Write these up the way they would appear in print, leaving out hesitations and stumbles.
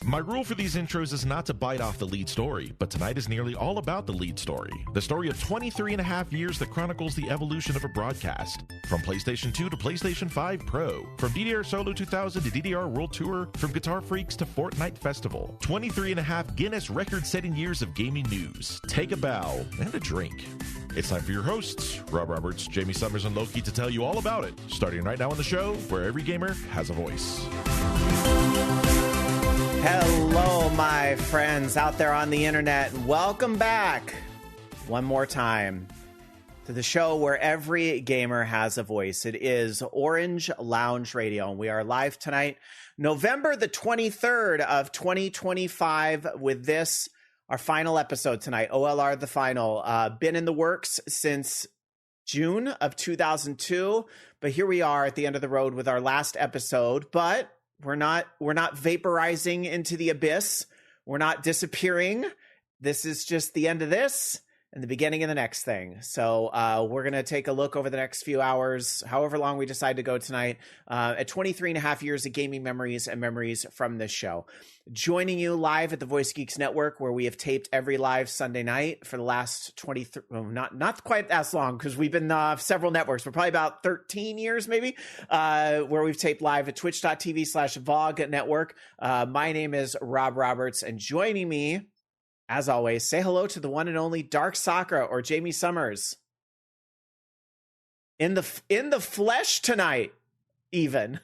My rule for these intros is not to bite off the lead story, but tonight is nearly all about the lead story. The story of 23 and a half years that chronicles the evolution of a broadcast. From PlayStation 2 to PlayStation 5 Pro. From DDR Solo 2000 to DDR World Tour. From Guitar Freaks to Fortnite Festival. 23 and a half Guinness record-setting years of gaming news. Take a bow and a drink. It's time for your hosts, Rob Roberts, Jamie Summers, and Loki, to tell you all about it. Starting right now on the show, where every gamer has a voice. Hello, my friends out there on the internet. Welcome back one more time to the show where every gamer has a voice. It is Orange Lounge Radio, and we are live tonight, November the 23rd of 2025, with this, our final episode tonight, OLR the Final. Been in the works since June of 2002, but here we are at the end of the road with our last episode, but we're not vaporizing into the abyss. We're not disappearing. This is just the end of this and the beginning of the next thing. So we're going to take a look over the next few hours, however long we decide to go tonight, at 23 and a half years of gaming memories and memories from this show. Joining you live at the Voice Geeks Network, where we have taped every live Sunday night for the last 23, well, not quite as long, because we've been several networks, but probably about 13 years maybe, where we've taped live at twitch.tv/VOG Network. My name is Rob Roberts, and joining me, as always, say hello to the one and only Dark Sakura, or Jamie Summers. In the flesh tonight, even.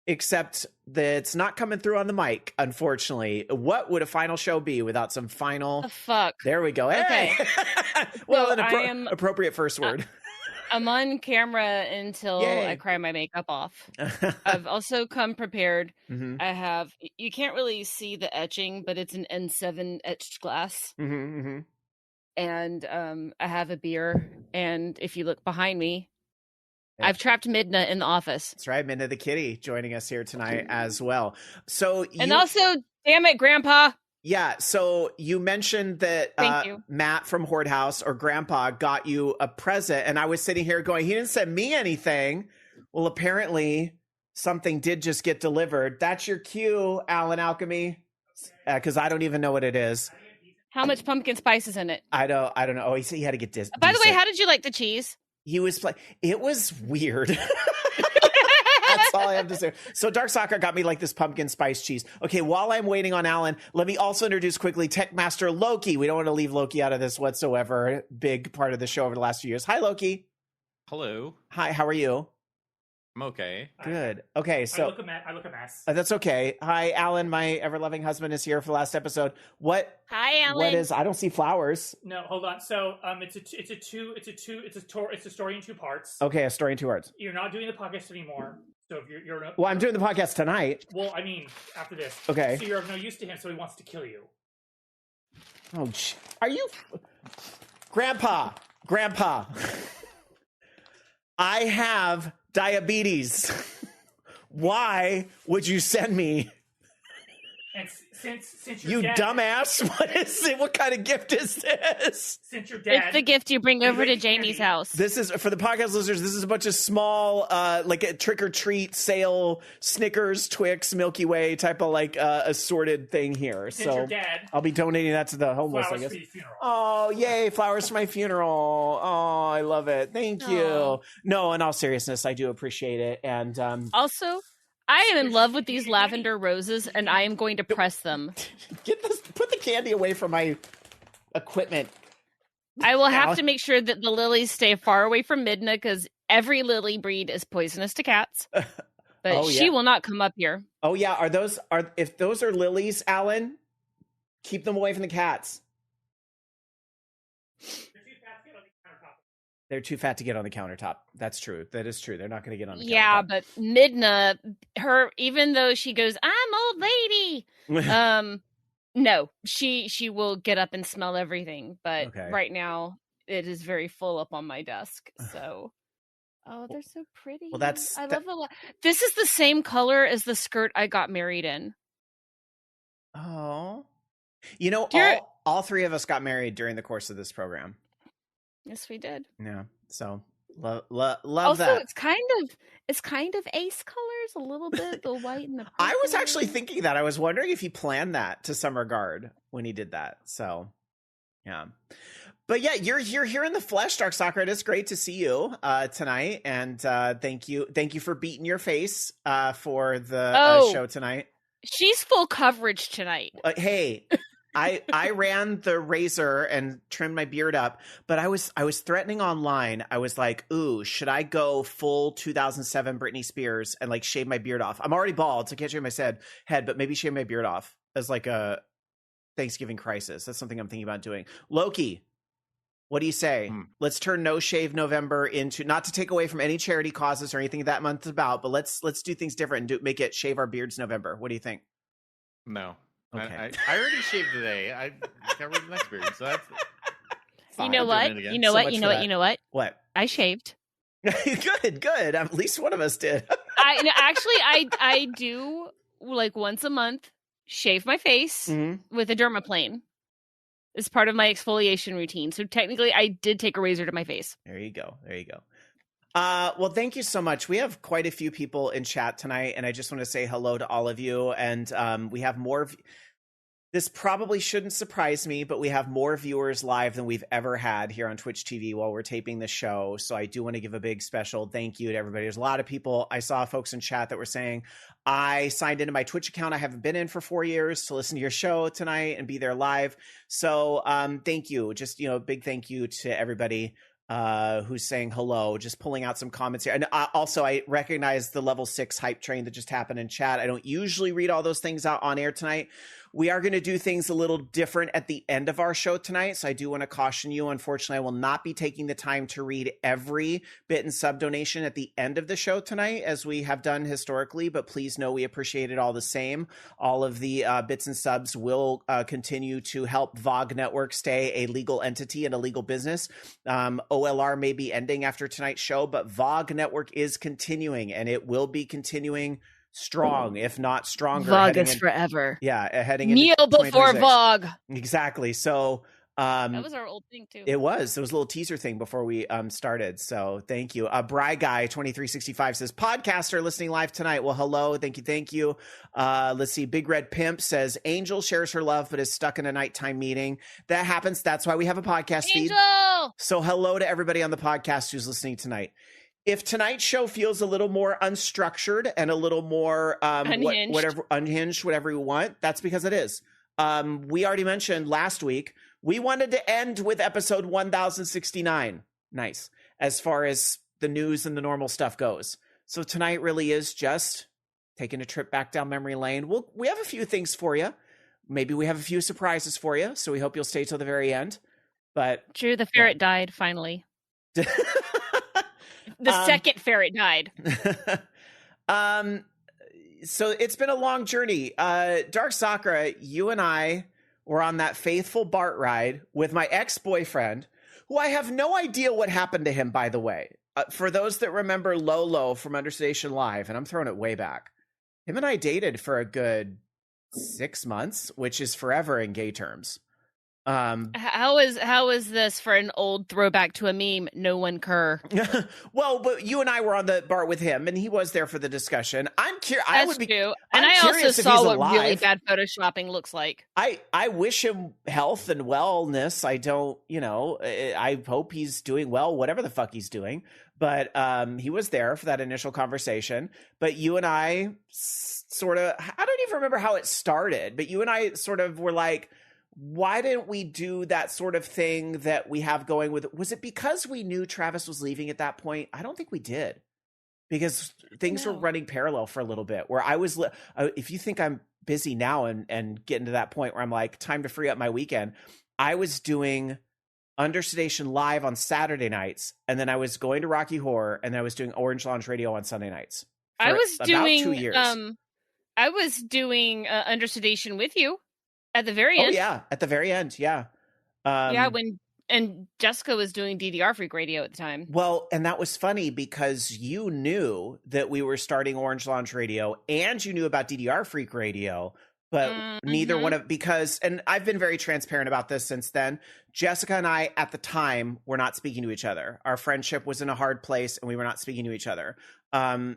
Except that it's not coming through on the mic, unfortunately. What would a final show be without some final... The fuck? There we go. Hey! Okay. Well, So an appropriate first word. I'm on camera until Yay. I cry my makeup off. I've also come prepared. Mm-hmm. I have... You can't really see the etching, but it's an N7 etched glass. Mm-hmm, mm-hmm. And I have a beer. And if you look behind me, Yeah. I've trapped Midna in the office. That's right. Minna the Kitty joining us here tonight as well. So And also, damn it, Grandpa! Yeah, so you mentioned that Thank you. Matt from Horde House, or Grandpa, got you a present, and I was sitting here going, he didn't send me anything. Well, apparently something did just get delivered. That's your cue, Alan Alchemy, because I don't even know what it is. How much pumpkin spice is in it? I don't know. Oh, he said he had to get this. By the way, how did you like the cheese? He was it was weird. That's all I have to say. So Dark Soccer got me like this pumpkin spice cheese. Okay, while I'm waiting on Alan, let me also introduce quickly Techmaster Loki. We don't want to leave Loki out of this whatsoever. Big part of the show over the last few years. Hi, Loki. Hello. Hi, how are you? I'm okay. Good. Okay, so I look a mess. That's okay. Hi, Alan. My ever-loving husband is here for the last episode. What? Hi, Alan. What is? I don't see flowers. No, hold on. So, it's a story in two parts. Okay, a story in 2 words. You're not doing the podcast anymore. So if you're Well, I'm doing the podcast tonight. well, I mean, after this. Okay. So you're of no use to him, so he wants to kill you. Oh, are you, Grandpa? I have diabetes. Why would you send me? And since You your dad, dumbass! What is it? What kind of gift is this? Since your dad, It's the gift you bring over to Rick Jamie's Kennedy. house. This is for the podcast listeners. This is a bunch of small, like a trick or treat sale, Snickers, Twix, Milky Way type of like assorted thing here. Since So your dad, I'll be donating that to the homeless, I flowers guess. for your funeral. Oh, yay, flowers for my funeral. Oh, I love it. Thank you. Aw. No, in all seriousness, I do appreciate it. And Also, I am in love with these lavender roses, and I am going to press them. put the candy away from my equipment. I will have Alan. to make sure that the lilies stay far away from Midna, because every lily breed is poisonous to cats. But Oh, she yeah. will not come up here. Oh yeah, if those are lilies, Alan, keep them away from the cats. They're too fat to get on the countertop. That's true. That is true. They're not going to get on the Yeah, countertop. but Midna, even though she goes, I'm old lady. No, she will get up and smell everything. But Okay. right now, it is very full up on my desk. So, oh, they're so pretty. Well, that's- I love the. This is the same color as the skirt I got married in. Oh. You know, Dear- all three of us got married during the course of this program. Yes, we did. Yeah. So love Also, that. it's kind of ace colors a little bit, the white and the purple. I was actually thinking that. I was wondering if he planned that to some regard when he did that. So, yeah. But yeah, you're here in the flesh, Dark Soccer. It is great to see you tonight, and thank you for beating your face for the show tonight. She's full coverage tonight. Hey, I ran the razor and trimmed my beard up, but I was threatening online. I was like, ooh, should I go full 2007 Britney Spears and like shave my beard off? I'm already bald, so I can't shave my head, but maybe shave my beard off as like a Thanksgiving crisis. That's something I'm thinking about doing. Loki, what do you say? Let's turn No Shave November into, not to take away from any charity causes or anything that month is about, but let's do things different and make it Shave Our Beards November. What do you think? No. Okay. I already shaved today. I got rid of the next beard, so that's fine. You know what? What? I shaved. Good. At least one of us did. I do like once a month shave my face with a dermaplane. It's part of my exfoliation routine. So technically, I did take a razor to my face. There you go. Well, thank you so much. We have quite a few people in chat tonight, and I just want to say hello to all of you. And we have more. This probably shouldn't surprise me, but we have more viewers live than we've ever had here on Twitch TV while we're taping the show. So I do want to give a big special thank you to everybody. There's a lot of people. I saw folks in chat that were saying, I signed into my Twitch account I haven't been in for 4 years to listen to your show tonight and be there live. So thank you. Just, big thank you to everybody who's saying hello, just pulling out some comments here. And also, I recognize the level 6 hype train that just happened in chat. I don't usually read all those things out on air tonight. We are going to do things a little different at the end of our show tonight. So I do want to caution you. Unfortunately, I will not be taking the time to read every bit and sub donation at the end of the show tonight, as we have done historically. But please know we appreciate it all the same. All of the bits and subs will continue to help VOG Network stay a legal entity and a legal business. OLR may be ending after tonight's show, but VOG Network is continuing, and it will be continuing strong, if not stronger. VOG is forever. Yeah, heading into Kneel before VOG. Exactly. So that was our old thing too. It was a little teaser thing before we started. So thank you. Bry Guy 2365 says, podcaster listening live tonight. Well, hello. Thank you. Let's see. Big Red Pimp says, Angel shares her love but is stuck in a nighttime meeting. That happens. That's why we have a podcast feed. So hello to everybody on the podcast who's listening tonight. If tonight's show feels a little more unstructured and a little more unhinged, whatever you want, that's because it is. We already mentioned last week, we wanted to end with episode 1069. Nice. As far as the news and the normal stuff goes. So tonight really is just taking a trip back down memory lane. We have a few things for you. Maybe we have a few surprises for you. So we hope you'll stay till the very end. But true, the ferret died finally. The second ferret died. So it's been a long journey. Dark Sakura, you and I were on that faithful BART ride with my ex-boyfriend, who I have no idea what happened to him, by the way. For those that remember Lolo from Understation Live, and I'm throwing it way back, him and I dated for a good 6 months, which is forever in gay terms. How is this for an old throwback to a meme? No one cur. Well, but you and I were on the BART with him, and he was there for the discussion. I'm curious. That's true. And I also saw what really bad photoshopping looks like. I wish him health and wellness. I don't, I hope he's doing well, whatever the fuck he's doing. But he was there for that initial conversation. But you and I sort of, I don't even remember how it started, but you and I sort of were like, why didn't we do that sort of thing that we have going with it? Was it because we knew Travis was leaving at that point? I don't think we did, because things were running parallel for a little bit where I was, if you think I'm busy now and getting to that point where I'm like, time to free up my weekend, I was doing Understation Live on Saturday nights. And then I was going to Rocky Horror, and then I was doing Orange Lounge Radio on Sunday nights. I was doing, 2 years. I was doing Understation with you. At the very end. Oh, yeah. At the very end. Yeah. And Jessica was doing DDR Freak Radio at the time. Well, and that was funny because you knew that we were starting Orange Lounge Radio and you knew about DDR Freak Radio, but neither one of, because, and I've been very transparent about this since then. Jessica and I at the time were not speaking to each other. Our friendship was in a hard place and we were not speaking to each other.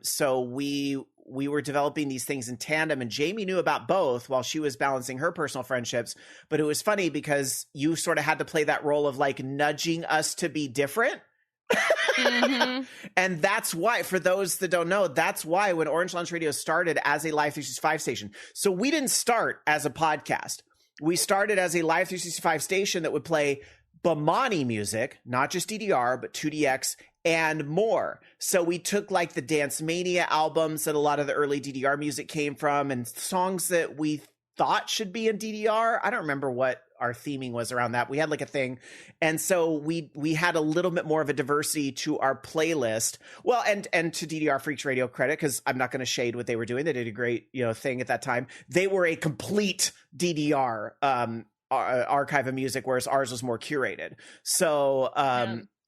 So we were developing these things in tandem, and Jamie knew about both while she was balancing her personal friendships. But it was funny because you sort of had to play that role of like nudging us to be different. And that's why, for those that don't know, that's why when Orange Lounge Radio started as a Live 365 station. So we didn't start as a podcast. We started as a Live 365 station that would play Bamani music, not just DDR, but 2DX and more. So we took like the Dance Mania albums that a lot of the early DDR music came from, and songs that we thought should be in DDR. I don't remember what our theming was around that. We had like a thing. And so we had a little bit more of a diversity to our playlist. Well, and to DDR Freaks Radio credit, because I'm not going to shade what they were doing. They did a great, thing at that time. They were a complete DDR archive of music, whereas ours was more curated. So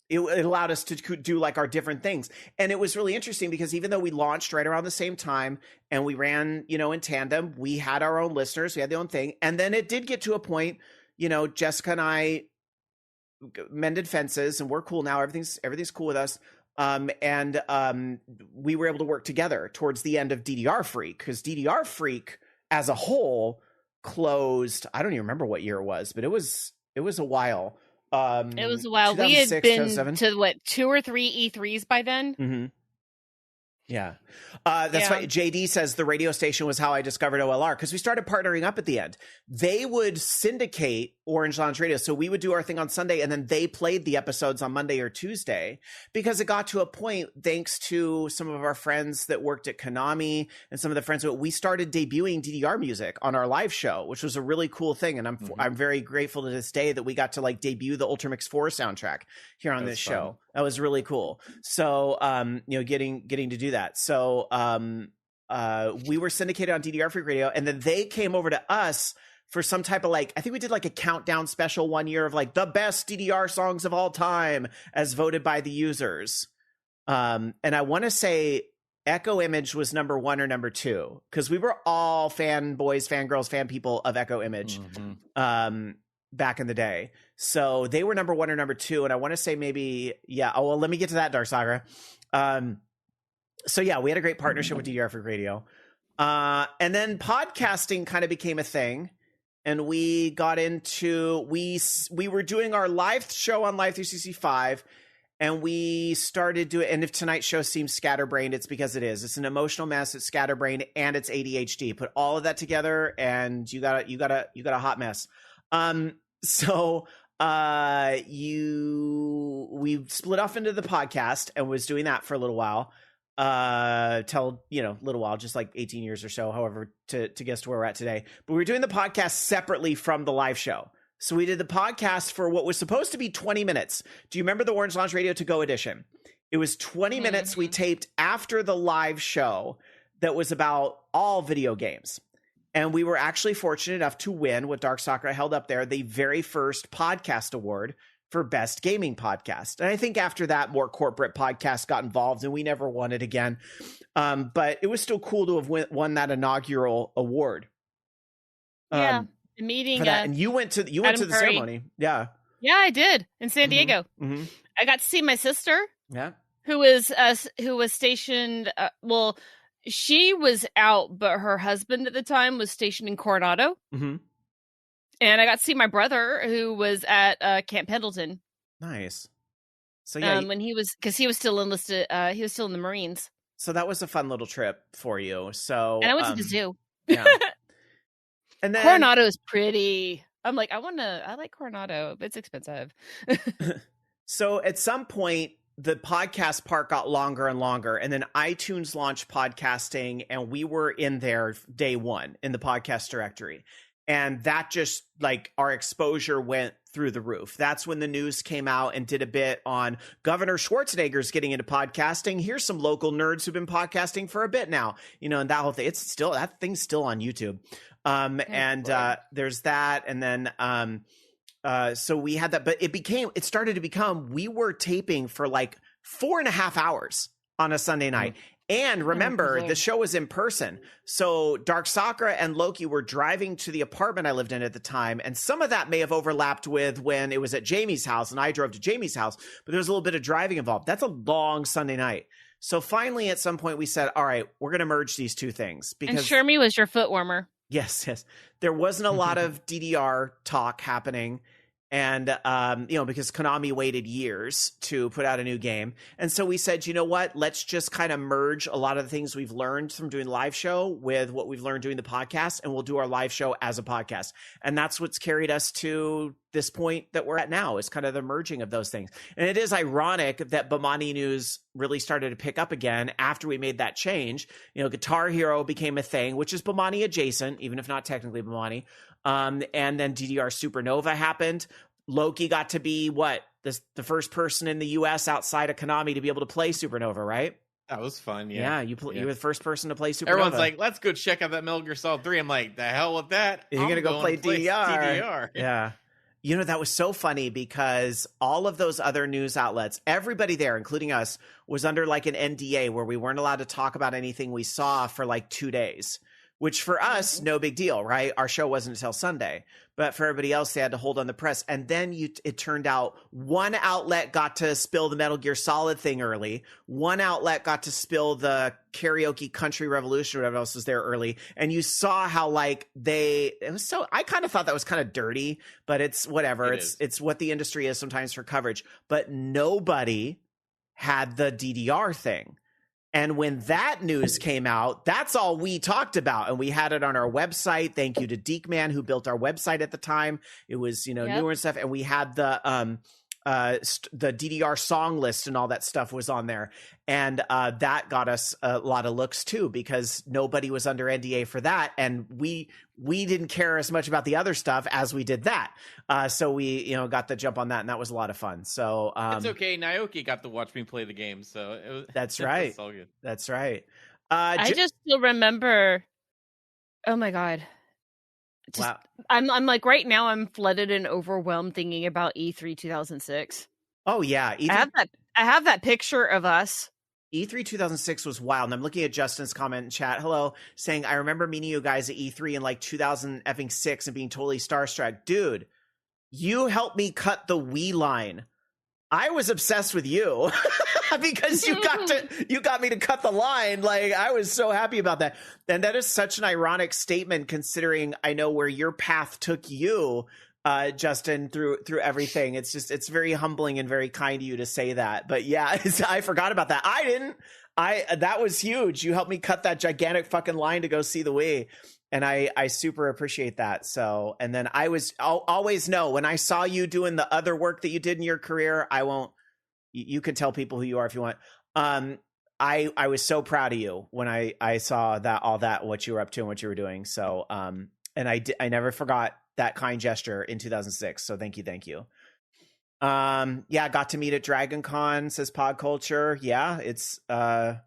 it allowed us to do like our different things. And it was really interesting because even though we launched right around the same time and we ran, in tandem, we had our own listeners, we had the own thing. And then it did get to a point, Jessica and I mended fences and we're cool now. Everything's cool with us. We were able to work together towards the end of DDR Freak, because DDR Freak as a whole closed. I don't even remember what year it was, but it was a while. It was a while. We had been to 2 or 3 E3s by then. Mm-hmm. Yeah. That's why JD says the radio station was how I discovered OLR, because we started partnering up at the end. They would syndicate Orange Lounge Radio. So we would do our thing on Sunday, and then they played the episodes on Monday or Tuesday, because it got to a point, thanks to some of our friends that worked at Konami and some of the friends, we started debuting DDR music on our live show, which was a really cool thing. And I'm very grateful to this day that we got to like debut the Ultramix 4 soundtrack here on this show. That was really cool. So, getting to do that. So, we were syndicated on DDR Freak Radio, and then they came over to us for some type of like, I think we did like a countdown special one year of like the best DDR songs of all time as voted by the users. And I want to say Echo Image was number 1 or number 2, because we were all fanboys, fangirls, fan people of Echo Image. Back in the day. So they were number 1 or number 2. And I want to say maybe, let me get to that, Dark Saga. So yeah, we had a great partnership with DDR Freak Radio. And then podcasting kind of became a thing. And we got into, we were doing our live show on Live 365. And we started doing, and if tonight's show seems scatterbrained, it's because it is. It's an emotional mess. It's scatterbrained and it's ADHD. Put all of that together and you got a hot mess. We split off into the podcast and was doing that for a little while, little while, just like 18 years or so, however, to get us to where we're at today. But we were doing the podcast separately from the live show. So we did the podcast for what was supposed to be 20 minutes. Do you remember the Orange Lounge Radio To Go edition? It was 20 minutes we taped after the live show that was about all video games. And we were actually fortunate enough to win what Dark Sakura held up there, the very first podcast award for Best Gaming Podcast. And I think after that, more corporate podcasts got involved and we never won it again. But it was still cool to have won that inaugural award. The meeting. And you went to the ceremony. Yeah. Yeah, I did in San Diego. Mm-hmm. I got to see my sister. Yeah. Who was stationed, she was out, but her husband at the time was stationed in Coronado. Mm-hmm. And I got to see my brother, who was at Camp Pendleton. Nice. So yeah, when he was still enlisted, he was still in the Marines. So that was a fun little trip for you. So and I went to the zoo. Yeah. And then Coronado is pretty. I'm like, I like Coronado, but it's expensive. So at some point, the podcast part got longer and longer, and then iTunes launched podcasting, and we were in there day one in the podcast directory. And that just, like, our exposure went through the roof. That's when the news came out and did a bit on Governor Schwarzenegger's getting into podcasting. Here's some local nerds who've been podcasting for a bit now, and that whole thing. That thing's still on YouTube. There's that. And then, so we had that, but it started to become, we were taping for like 4.5 hours on a Sunday night. And remember, Oh, the show was in person. So Dark Sakura and Loki were driving to the apartment I lived in at the time. And some of that may have overlapped with when it was at Jamie's house and I drove to Jamie's house. But there was a little bit of driving involved. That's a long Sunday night. So finally, at some point, we said, all right, we're going to merge these two things. And Shermie was your foot warmer. Yes. There wasn't a lot of DDR talk happening. And, because Konami waited years to put out a new game. And so we said, you know what, let's just kind of merge a lot of the things we've learned from doing the live show with what we've learned doing the podcast. And we'll do our live show as a podcast. And that's what's carried us to this point that we're at now, is kind of the merging of those things. And it is ironic that Bomani News really started to pick up again after we made that change. Guitar Hero became a thing, which is Bomani adjacent, even if not technically Bomani. And then DDR Supernova happened. Loki got to be the first person in the US outside of Konami to be able to play Supernova, right? That was fun. Yeah, you were the first person to play Supernova. Everyone's like, let's go check out that Metal Gear Solid 3. I'm like, the hell with that. You're going to go play DDR. Yeah. That was so funny because all of those other news outlets, everybody there, including us, was under like an NDA where we weren't allowed to talk about anything we saw for like 2 days. Which for us, no big deal, right? Our show wasn't until Sunday. But for everybody else, they had to hold on the press. And then it turned out one outlet got to spill the Metal Gear Solid thing early. One outlet got to spill the Karaoke Country Revolution or whatever else was there early. And you saw how I kind of thought that was kind of dirty, but it's whatever. It's what the industry is sometimes for coverage. But nobody had the DDR thing. And when that news came out, that's all we talked about. And we had it on our website. Thank you to Deekman, who built our website at the time. It was, newer and stuff. And we had the DDR song list and all that stuff was on there. And that got us a lot of looks too, because nobody was under NDA for that. And we didn't care as much about the other stuff as we did that. So we, got the jump on that, and that was a lot of fun. So it's okay. Naoki got to watch me play the game. So it was, that's right. It's all good. That's right. I just still remember. Oh my God. Wow. I'm like right now I'm flooded and overwhelmed thinking about E3 2006. Oh yeah. I have that picture of us. E3 2006 was wild. And I'm looking at Justin's comment in chat. Hello, saying, I remember meeting you guys at E3 in like 2006 and being totally starstruck. Dude, you helped me cut the Wii line. I was obsessed with you because you got me to cut the line. Like, I was so happy about that. And that is such an ironic statement considering I know where your path took you, Justin, through everything. It's very humbling and very kind of you to say that. But yeah, I forgot about that. I didn't. That was huge. You helped me cut that gigantic fucking line to go see the Wii. And I super appreciate that. So, and then I'll always know when I saw you doing the other work that you did in your career, you can tell people who you are if you want. I was so proud of you when I saw what you were up to and what you were doing. So, and I never forgot that kind gesture in 2006. So thank you. Yeah, got to meet at Dragon Con, says Pod Culture. Yeah, it's Dragon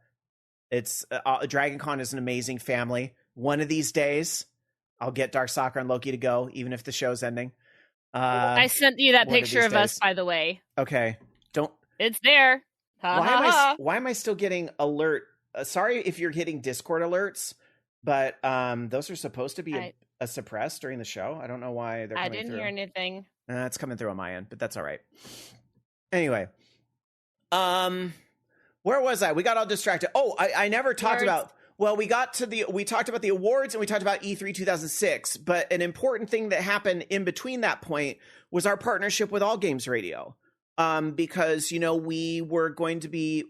Con is an amazing family. One of these days, I'll get Dark Sakura and Loki to go, even if the show's ending. I sent you that picture of us, by the way. Okay, It's there. Why am I still getting alert? Sorry if you're getting Discord alerts, but those are supposed to be suppressed during the show. I don't know why they're coming through. I didn't hear anything. It's coming through on my end, but that's all right. Anyway, where was I? We got all distracted. Oh, I never talked about. Well, we talked about the awards and we talked about E3 2006, but an important thing that happened in between that point was our partnership with All Games Radio. Because, we were going to be,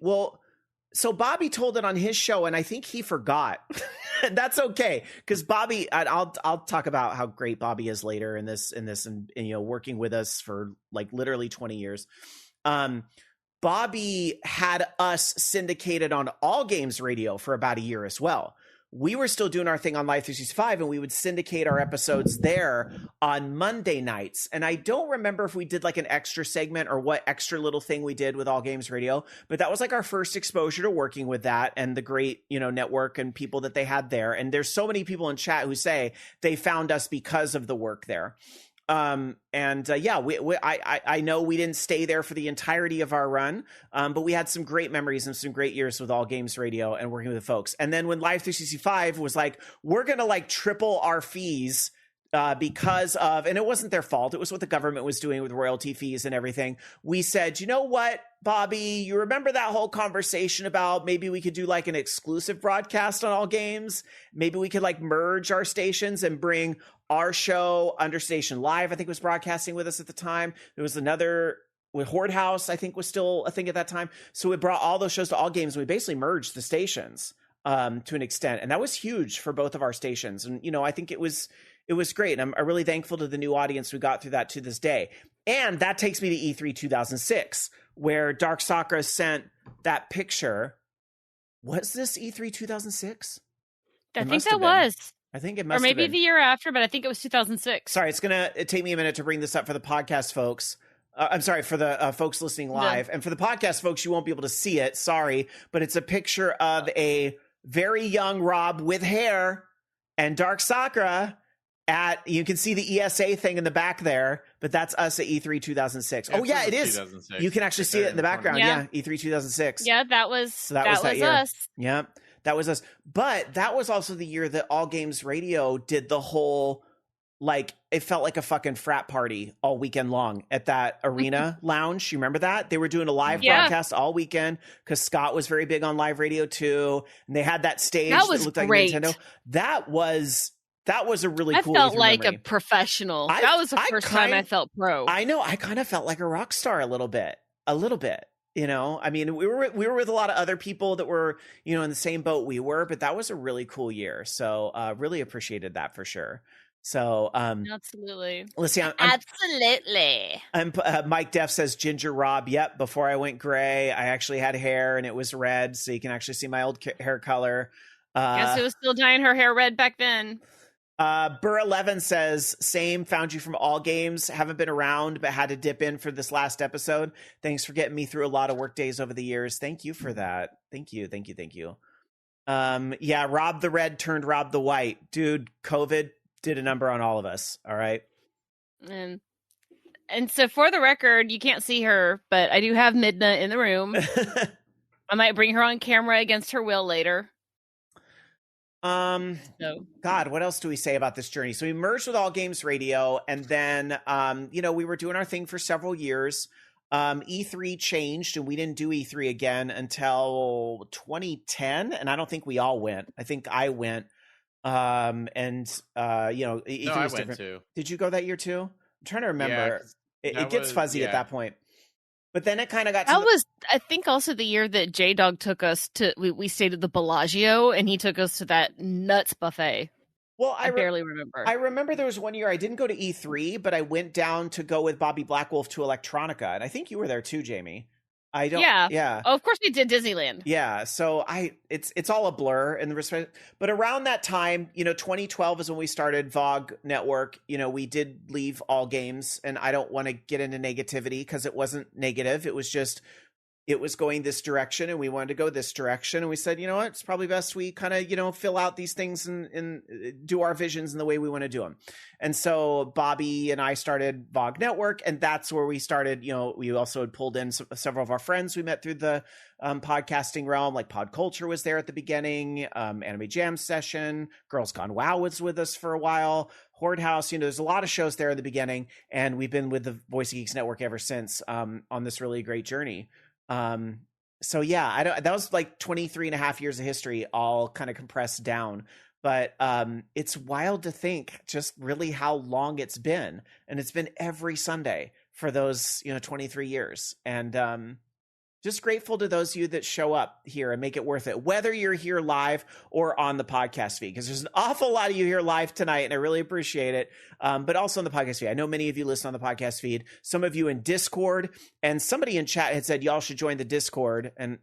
so Bobby told it on his show and I think he forgot. That's okay. Cause Bobby, I'll talk about how great Bobby is later in this and working with us for like literally 20 years. Bobby had us syndicated on All Games Radio for about a year as well. We were still doing our thing on Live 365 and we would syndicate our episodes there on Monday nights. And I don't remember if we did like an extra segment or what extra little thing we did with All Games Radio, but that was like our first exposure to working with that and the great, network and people that they had there. And there's so many people in chat who say they found us because of the work there. I know we didn't stay there for the entirety of our run, but we had some great memories and some great years with All Games Radio and working with the folks. And then when Live 365 was like, we're going to like triple our fees because of, and it wasn't their fault, it was what the government was doing with royalty fees and everything. We said, you know what, Bobby, you remember that whole conversation about maybe we could do like an exclusive broadcast on All Games? Maybe we could like merge our stations and bring our show under Station Live, I think was broadcasting with us at the time. There was another with Horde House, I think was still a thing at that time. So we brought all those shows to All Games. We basically merged the stations to an extent. And that was huge for both of our stations. And, you know, I think it was great. And I'm really thankful to the new audience we got through that to this day. And that takes me to E3 2006, where Dark Sakura sent that picture. Was this E3 2006? I think that was. I think it must have been. Or maybe have been. the year after, but I think it was 2006. Sorry, it's going to take me a minute to bring this up for the podcast folks. I'm sorry, for the folks listening live. And for the podcast folks, you won't be able to see it. Sorry. But it's a picture of a very young Rob with hair and Dark Sakura you can see the ESA thing in the back there, but that's us at E3 2006. Oh yeah, it is. You can actually see it in the background. Yeah, E3 2006. Yeah, that was year. Us. Yeah, that was us. But that was also the year that All Games Radio did the whole, like, it felt like a fucking frat party all weekend long at that arena lounge. You remember that? They were doing a live broadcast all weekend because Scott was very big on live radio too. And they had that stage that looked great. like Nintendo. That was a really cool. I felt like a professional. That was the first time I felt pro. I know. I kind of felt like a rock star a little bit. You know, I mean, we were with a lot of other people that were, you know, in the same boat we were, but that was a really cool year. So really appreciated that for sure. So absolutely. Let's see. Absolutely. Mike Def says Ginger Rob. Yep. Before I went gray, I actually had hair and it was red, so you can actually see my old hair color. Guess who was still dyeing her hair red back then? Burr 11 says, same, found you from All Games, haven't been around but had to dip in for this last episode. Thanks for getting me through a lot of work days over the years. Thank you for that. Thank you. Yeah, Rob the Red turned Rob the White. Dude, COVID did a number on all of us. All right. And so for the record, you can't see her, but I do have Midna in the room. I might bring her on camera against her will later. God, what else do we say about this journey? So we merged with All Games Radio, and then we were doing our thing for several years. E3 changed, and we didn't do E3 again until 2010, and I don't think we all went. I think I went. E3 I was went different. too. Did you go that year too? I'm trying to remember. It gets fuzzy at that point. But then it kind of got to was, I think, also the year that J-Dog took us to, we stayed at the Bellagio, and he took us to that nuts buffet. Well, I barely remember. I remember there was one year I didn't go to E3, but I went down to go with Bobby Blackwolf to Electronica, and I think you were there too, Jamie. Yeah. Oh, of course we did Disneyland. Yeah. So it's all a blur in the respect, but around that time, 2012 is when we started VOG Network. We did leave All Games, and I don't want to get into negativity because it wasn't negative. It was just, it was going this direction and we wanted to go this direction. And we said, you know what, it's probably best we kind of, fill out these things and do our visions in the way we want to do them. And so Bobby and I started VOG Network, and that's where we started. We also had pulled in several of our friends we met through the podcasting realm, like Pod Culture was there at the beginning, Anime Jam Session, Girls Gone WoW was with us for a while, Horde House, there's a lot of shows there in the beginning, and we've been with the Voice of Geeks Network ever since on this really great journey. So yeah, that was like 23 and a half years of history, all kind of compressed down. But it's wild to think just really how long it's been. And it's been every Sunday for those, 23 years. And just grateful to those of you that show up here and make it worth it, whether you're here live or on the podcast feed, because there's an awful lot of you here live tonight, and I really appreciate it. But also on the podcast feed. I know many of you listen on the podcast feed, some of you in Discord, and somebody in chat had said y'all should join the Discord. And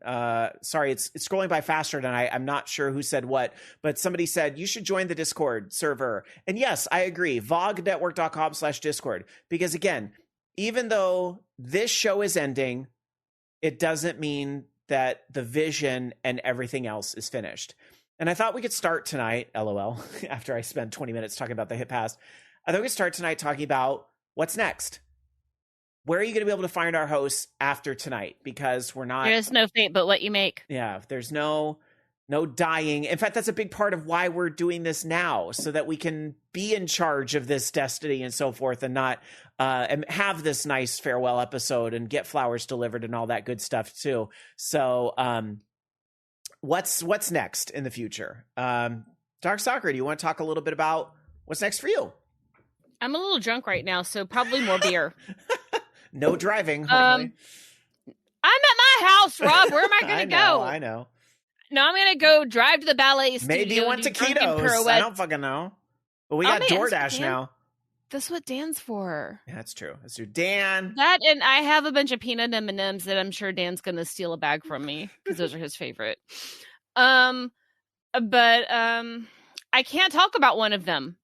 sorry, it's scrolling by faster than I'm not sure who said what, but somebody said you should join the Discord server. And yes, I agree. vognetwork.com/Discord. Because again, even though this show is ending, it doesn't mean that the vision and everything else is finished. And I thought we could start tonight, LOL, after I spent 20 minutes talking about the hit past. I thought we could start tonight talking about what's next? Where are you going to be able to find our hosts after tonight? Because we're not. There's no fate but what you make. Yeah, there's no dying. In fact, that's a big part of why we're doing this now, so that we can be in charge of this destiny and so forth, and not and have this nice farewell episode and get flowers delivered and all that good stuff too. So, what's next in the future? Dark Soccer, do you want to talk a little bit about what's next for you? I'm a little drunk right now, so probably more beer. No driving. Hopefully. I'm at my house, Rob. Where am I going to go? I know. No, I'm going to go drive to the ballet studio. Maybe you want taquitos. I don't fucking know. But we got DoorDash now. That's what Dan's for. Yeah, that's true. That's true. Dan. That, and I have a bunch of peanut M&Ms that I'm sure Dan's going to steal a bag from me because those are his favorite. But I can't talk about one of them.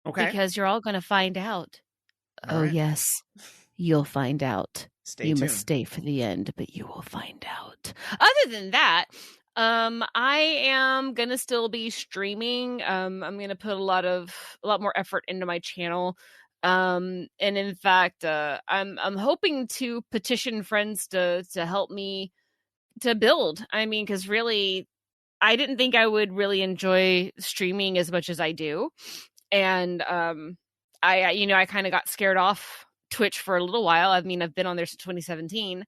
Okay. Because you're all going to find out. All right. Yes. You'll find out. Stay tuned. Must stay for the end, but you will find out. Other than that, I am gonna still be streaming. I'm gonna put a lot more effort into my channel. And in fact, I'm hoping to petition friends to help me to build. I mean, because really, I didn't think I would really enjoy streaming as much as I do, and I kind of got scared off Twitch for a little while. I mean, I've been on there since 2017.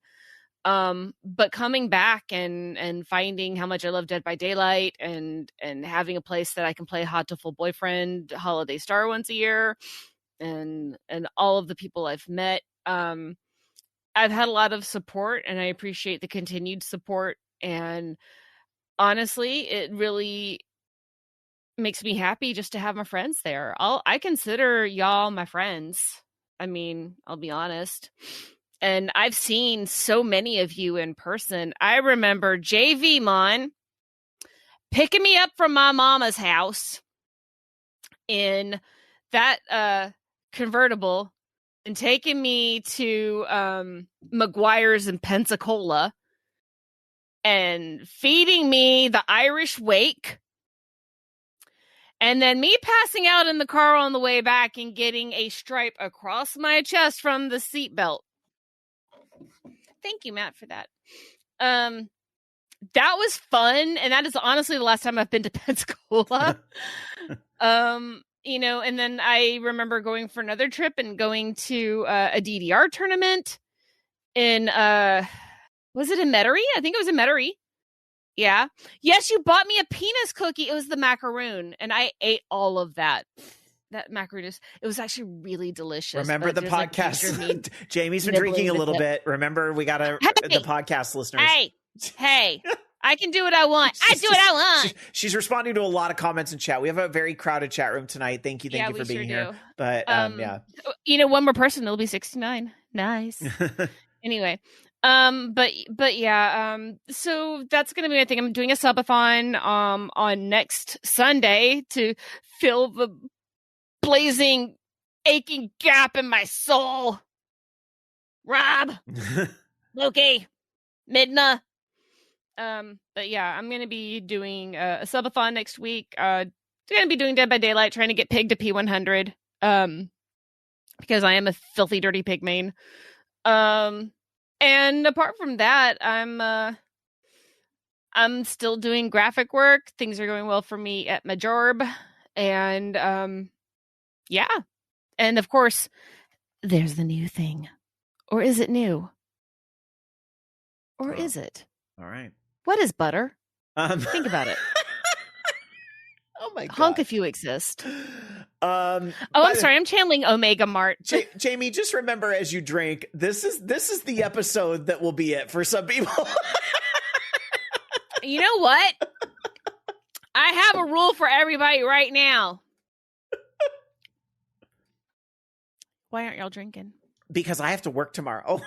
But coming back and finding how much I love Dead by Daylight and having a place that I can play Hot to Full Boyfriend, Holiday Star once a year, and all of the people I've met, I've had a lot of support, and I appreciate the continued support. And honestly, it really makes me happy just to have my friends there. I consider y'all my friends. I mean, I'll be honest. And I've seen so many of you in person. I remember JV Mon picking me up from my mama's house in that convertible and taking me to McGuire's in Pensacola and feeding me the Irish wake. And then me passing out in the car on the way back and getting a stripe across my chest from the seatbelt. Thank you, Matt, for that. That was fun. And that is honestly the last time I've been to Pensacola. And then I remember going for another trip and going to a DDR tournament in, was it in Metairie? I think it was in Metairie. Yeah. Yes, you bought me a penis cookie. It was the macaroon, and I ate all of that. That macaroon it was actually really delicious. Remember the podcast? Jamie's been drinking a little bit. Remember, we got the podcast listeners. Hey, I can do what I want. I do what I want. She's responding to a lot of comments in chat. We have a very crowded chat room tonight. Thank you for being here. But yeah, one more person, it'll be 69. Nice. Anyway. But yeah, so that's going to be, I think I'm doing a subathon, on next Sunday to fill the blazing, aching gap in my soul. Rob, Loki, Midna. But yeah, I'm going to be doing a subathon next week. Going to be doing Dead by Daylight, trying to get Pig to P100. Because I am a filthy, dirty pig main. And apart from that, I'm still doing graphic work. Things are going well for me at my job. And yeah. And of course, there's the new thing. Or is it new? Or is it? All right. What is butter? Think about it. Oh my God. Honk if you exist. I'm sorry. I'm channeling Omega Mart. Jamie, just remember as you drink, this is the episode that will be it for some people. You know what? I have a rule for everybody right now. Why aren't y'all drinking? Because I have to work tomorrow.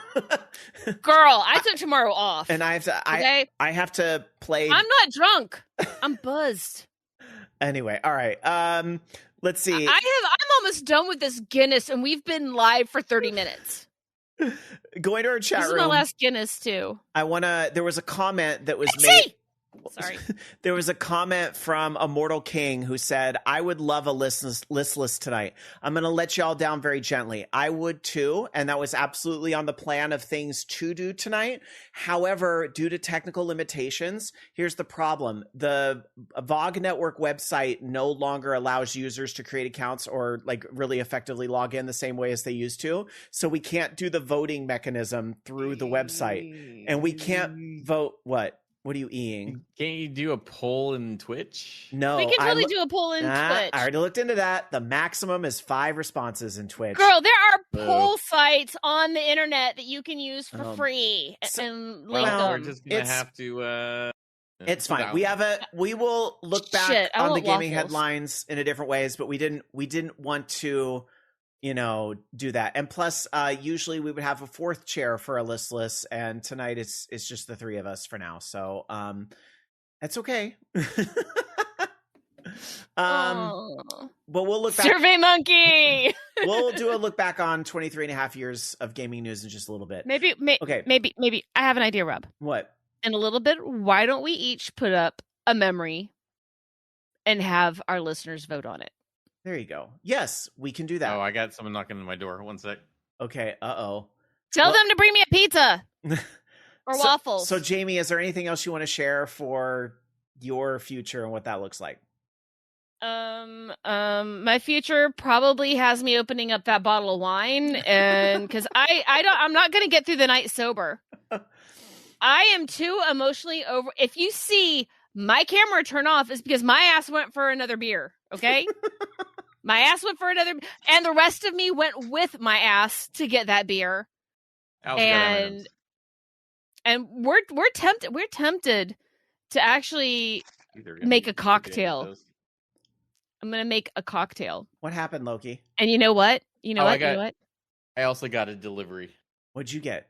Girl, I took tomorrow off. And I have to okay? I have to play. I'm not drunk. I'm buzzed. Anyway, all right. Let's see. I'm almost done with this Guinness, and we've been live for 30 minutes. Going to our chat room. This is my last Guinness too. There was a comment that was made. Sorry. There was a comment from Immortal King who said, I would love a list list tonight. I'm going to let y'all down very gently. I would too. And that was absolutely on the plan of things to do tonight. However, due to technical limitations, here's the problem. The VOG Network website no longer allows users to create accounts or like really effectively log in the same way as they used to. So we can't do the voting mechanism through the website. And we can't vote. What are you eating? Can't you do a poll in Twitch? No, We can totally do a poll in Twitch. I already looked into that. The maximum is 5 responses in Twitch. Girl, there are poll sites on the internet that you can use for free and link them. We're just gonna have to. It's fine. We will look back on the gaming headlines in a different ways, but we didn't want to, do that. And plus, usually we would have a fourth chair for a listless, and tonight it's just the 3 of us for now. So, that's okay. But we'll look back. Survey Monkey. We'll do a look back on 23 and a half years of gaming news in just a little bit. Maybe I have an idea, Rob. What? In a little bit, why don't we each put up a memory and have our listeners vote on it? There you go. Yes, we can do that. Oh, I got someone knocking on my door. One sec. Okay. Uh-oh. Tell them to bring me a pizza or waffles. So, Jamie, is there anything else you want to share for your future and what that looks like? My future probably has me opening up that bottle of wine, and because I'm not going to get through the night sober. I am too emotionally over. If you see my camera turn off, it's because my ass went for another beer. Okay. My ass went for another, and the rest of me went with my ass to get that beer. And we're tempted to actually make a cocktail. I'm gonna make a cocktail. What happened, Loki? And you know what? You know what? I also got a delivery. What'd you get?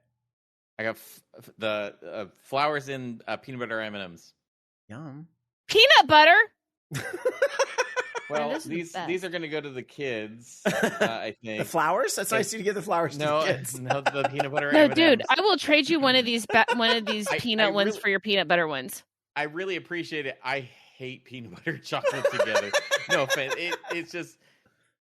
I got the flowers in peanut butter M&Ms. Yum. Peanut butter. Well, these are going to go to the kids. I think the flowers. That's nice to get the flowers. To the kids. No, the peanut butter. No, M&Ms. Dude, I will trade you one of these peanut ones for your peanut butter ones. I really appreciate it. I hate peanut butter and chocolate together. No offense.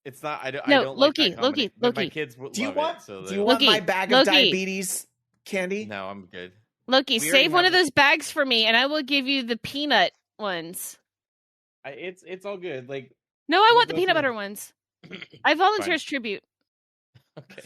It's not. I don't Loki, like that Loki. My kids would do you love want? It, so do you want my bag of diabetes candy? No, I'm good. Loki, save one of those bags for me, and I will give you the peanut ones. It's all good. Like, no, I want the peanut butter ones. I volunteer as tribute. Okay.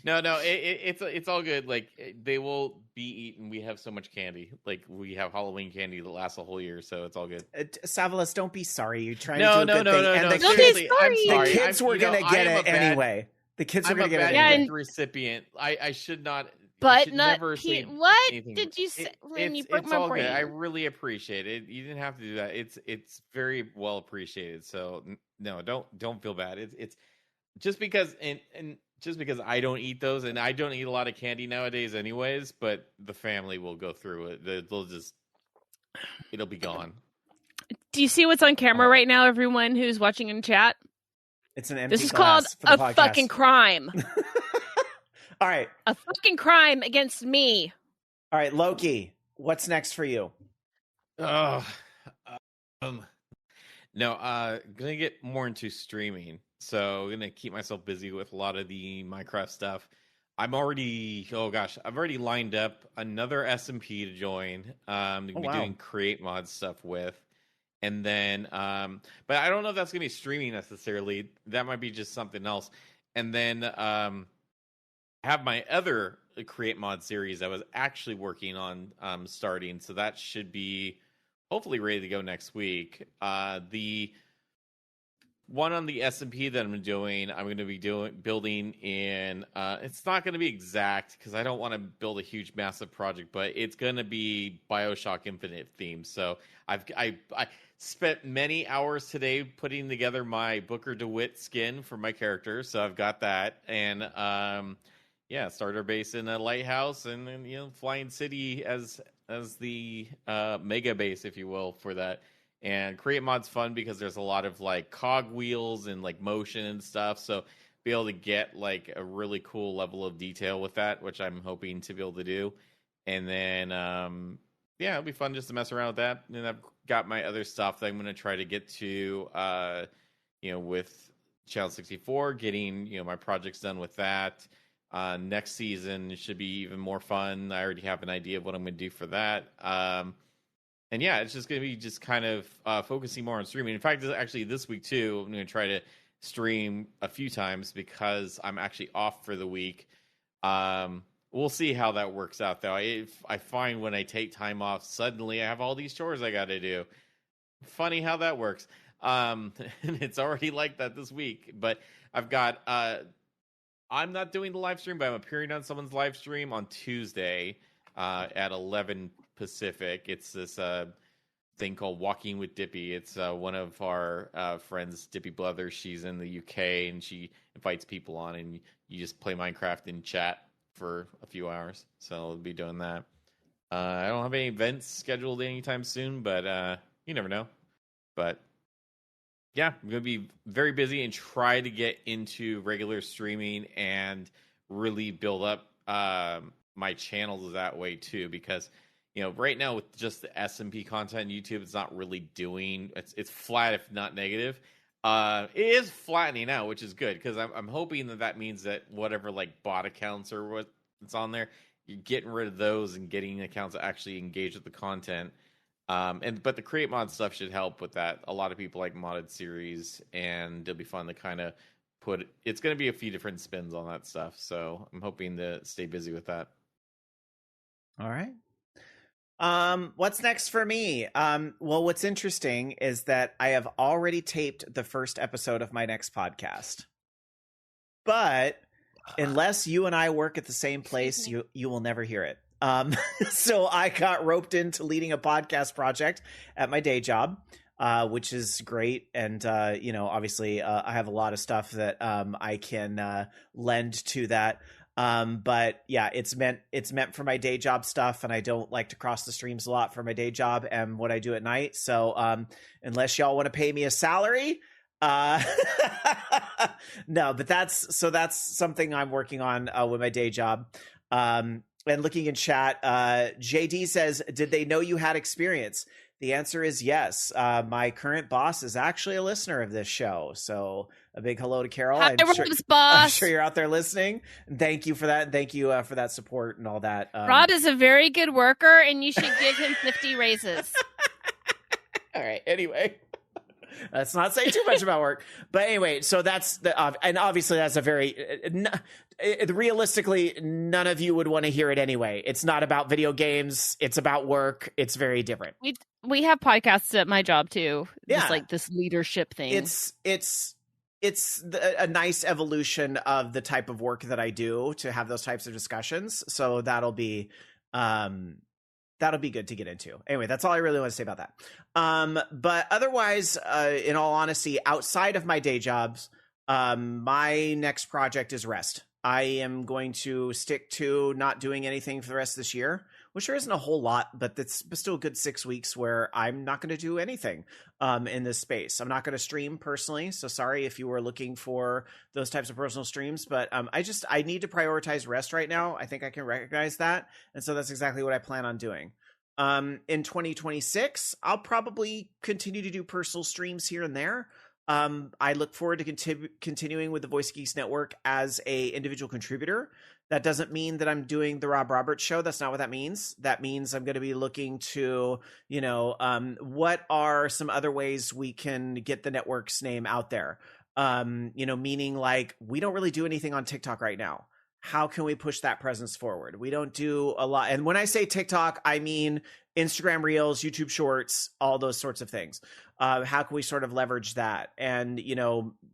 No, it's all good. Like, they will be eaten. We have so much candy. Like, we have Halloween candy that lasts a whole year, so it's all good. Savalas, don't be sorry. You're trying to do a good thing. No. And Seriously, I'm sorry. The kids were going to get it anyway. The kids were going to get it anyway. Recipient. I should not. But not what anything. Did you say when you broke my brain? Good. I really appreciate it. You didn't have to do that. It's very well appreciated. So no, don't feel bad. It's just because and just because I don't eat those, and I don't eat a lot of candy nowadays, anyways. But the family will go through it. It'll be gone. Do you see what's on camera right now, everyone who's watching in chat? It's an empty. This is called a fucking crime. All right. A fucking crime against me. All right, Loki, what's next for you? No, gonna get more into streaming. So gonna keep myself busy with a lot of the Minecraft stuff. I've already lined up another SMP to join. Doing create mod stuff with. And then but I don't know if that's gonna be streaming necessarily. That might be just something else. And then have my other create mod series I was actually working on starting, so that should be hopefully ready to go next week. The one on the SMP that I'm going to be building in it's not going to be exact because I don't want to build a huge massive project, but it's going to be BioShock Infinite themed. So I spent many hours today putting together my Booker DeWitt skin for my character, so I've got that. And starter base in a lighthouse, and then Flying City as the mega base, if you will, for that. And create mod's fun because there's a lot of like cog wheels and like motion and stuff, so be able to get like a really cool level of detail with that, which I'm hoping to be able to do. And then yeah, it'll be fun just to mess around with that. And I've got my other stuff that I'm going to try to get to, with Channel 64, getting, my projects done with that. Next season should be even more fun. I already have an idea of what I'm going to do for that. And yeah, it's just going to be just kind of focusing more on streaming. In fact, actually this week too, I'm going to try to stream a few times because I'm actually off for the week. We'll see how that works out, though. I find when I take time off, suddenly I have all these chores I got to do. Funny how that works. And it's already like that this week. But I've got... I'm not doing the live stream, but I'm appearing on someone's live stream on Tuesday at 11 Pacific. It's this thing called Walking with Dippy. It's one of our friends, Dippy Brothers. She's in the UK, and she invites people on, and you just play Minecraft and chat for a few hours. So I'll be doing that. I don't have any events scheduled anytime soon, but you never know. But yeah, I'm going to be very busy and try to get into regular streaming and really build up my channels that way too, because right now with just the SMP content YouTube, it's not really doing, it's flat if not negative. It is flattening out, which is good, because I'm hoping that means that whatever like bot accounts or what's on there, you're getting rid of those and getting accounts that actually engage with the content. But the create mod stuff should help with that. A lot of people like modded series, and it'll be fun to kind of it's going to be a few different spins on that stuff. So I'm hoping to stay busy with that. All right. What's next for me? Well, what's interesting is that I have already taped the first episode of my next podcast, but unless you and I work at the same place, you will never hear it. So I got roped into leading a podcast project at my day job, which is great. And, obviously, I have a lot of stuff that, I can, lend to that. But yeah, it's meant for my day job stuff. And I don't like to cross the streams a lot for my day job and what I do at night. So, unless y'all want to pay me a salary, no, but that's something I'm working on, with my day job. And looking in chat, JD says, did they know you had experience? The answer is yes. My current boss is actually a listener of this show. So a big hello to Carol. Hi, boss. I'm sure you're out there listening. Thank you for that. And thank you for that support and all that. Rod is a very good worker, and you should give him 50 raises. All right. Anyway. Let's not say too much about work. But anyway, so that's and obviously that's a very realistically, none of you would want to hear it anyway. It's not about video games. It's about work. It's very different. We have podcasts at my job too. Yeah. Just like this leadership thing. It's a nice evolution of the type of work that I do to have those types of discussions. So that'll be good to get into. Anyway, that's all I really want to say about that. But otherwise, in all honesty, outside of my day jobs, my next project is rest. I am going to stick to not doing anything for the rest of this year, which there isn't a whole lot, but it's still a good 6 weeks where I'm not going to do anything in this space. I'm not going to stream personally. So sorry if you were looking for those types of personal streams, but I need to prioritize rest right now. I think I can recognize that. And so that's exactly what I plan on doing. In 2026, I'll probably continue to do personal streams here and there. I look forward to continuing with the Voice Geeks Network as a individual contributor. That doesn't mean that I'm doing the Rob Roberts show. That's not what that means. That means I'm going to be looking to, what are some other ways we can get the network's name out there? Meaning like we don't really do anything on TikTok right now. How can we push that presence forward? We don't do a lot. And when I say TikTok, I mean Instagram Reels, YouTube Shorts, all those sorts of things. How can we sort of leverage that and,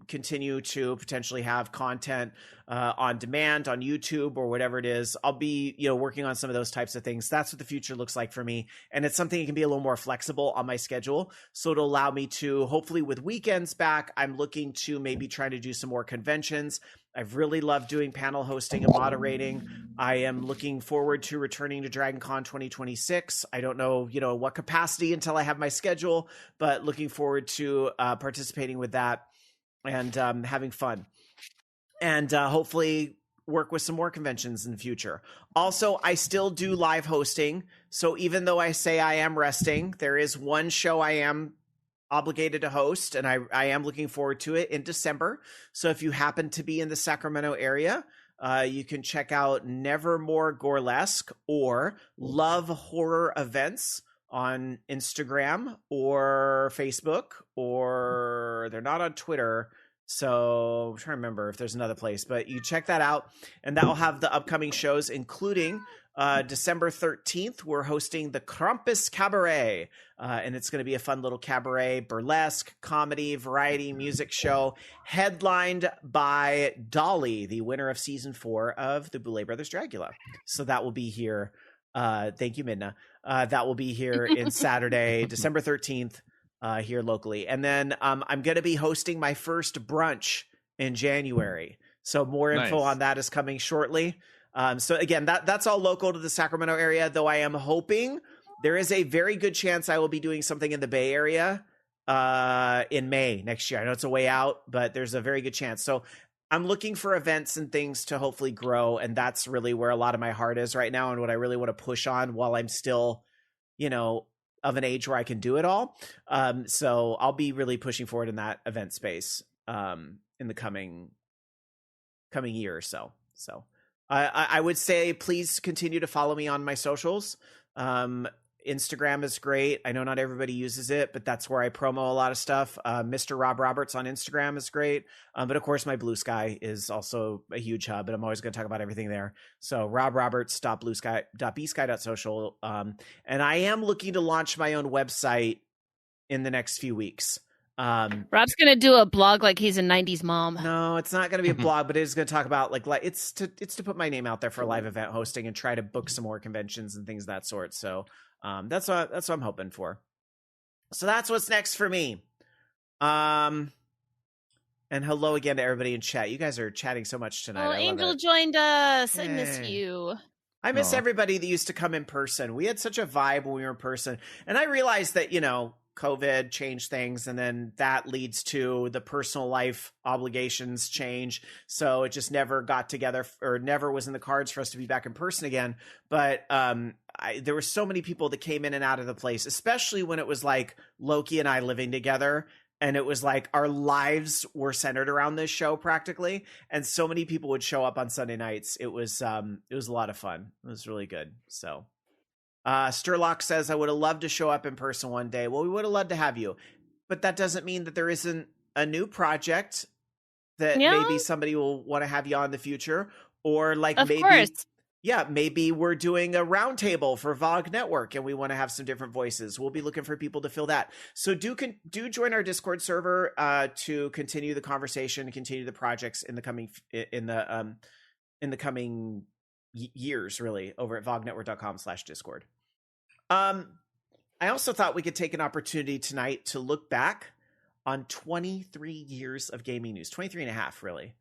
continue to potentially have content on demand on YouTube or whatever it is? I'll be, working on some of those types of things. That's what the future looks like for me. And it's something that can be a little more flexible on my schedule. So it'll allow me to, hopefully with weekends back, I'm looking to maybe try to do some more conventions. I've really loved doing panel hosting and moderating. I am looking forward to returning to DragonCon 2026. I don't know, what capacity until I have my schedule, but looking forward to participating with that and having fun. And hopefully work with some more conventions in the future. Also, I still do live hosting. So even though I say I am resting, there is one show I am obligated to host, and I am looking forward to it in December. So if you happen to be in the Sacramento area, you can check out Nevermore Gorlesque or Love Horror Events on Instagram or Facebook, or they're not on Twitter. So I'm trying to remember if there's another place, but you check that out, and that will have the upcoming shows, including December 13th, we're hosting the Krampus Cabaret, and it's going to be a fun little cabaret, burlesque, comedy, variety music show, headlined by Dolly, the winner of season 4 of the Boulet Brothers Dragula. So that will be here. Thank you, Midna. That will be here in Saturday, December 13th, here locally. And then I'm going to be hosting my first brunch in January. So more info on that is coming shortly. So again, that's all local to the Sacramento area, though I am hoping there is a very good chance I will be doing something in the Bay Area in May next year. I know it's a way out, but there's a very good chance. So I'm looking for events and things to hopefully grow, and that's really where a lot of my heart is right now and what I really want to push on while I'm still, of an age where I can do it all. So I'll be really pushing forward in that event space in the coming year or so. So I would say please continue to follow me on my socials. Instagram is great. I know not everybody uses it, but that's where I promo a lot of stuff. Mr. Rob Roberts on Instagram is great. But of course, my Blue Sky is also a huge hub, and I'm always going to talk about everything there. So robroberts.bluesky.social. And I am looking to launch my own website in the next few weeks. Rob's gonna do a blog like he's a 90s mom. No, it's not going to be a blog, but it is going to talk about like it's to put my name out there for live event hosting and try to book some more conventions and things of that sort. So that's what I'm hoping for. So that's what's next for me. And hello again to everybody in chat. You guys are chatting so much tonight. Oh, Angel joined us. Hey. I miss you. I miss everybody that used to come in person. We had such a vibe when we were in person, and I realized that COVID changed things, and then that leads to the personal life obligations change. So it just never got together, or never was in the cards for us to be back in person again. But there were so many people that came in and out of the place, especially when it was like Loki and I living together. And it was like our lives were centered around this show practically. And so many people would show up on Sunday nights. It was a lot of fun. It was really good. So Sturlock says, I would have loved to show up in person one day. Well, we would have loved to have you, but that doesn't mean that there isn't a new project that maybe somebody will want to have you on in the future, or like of course. Maybe we're doing a roundtable for VOG Network and we want to have some different voices. We'll be looking for people to fill that. So do join our Discord server to continue the conversation and continue the projects in the coming years, really, over at vognetwork.com/Discord. I also thought we could take an opportunity tonight to look back on 23 years of gaming news, 23 and a half, really.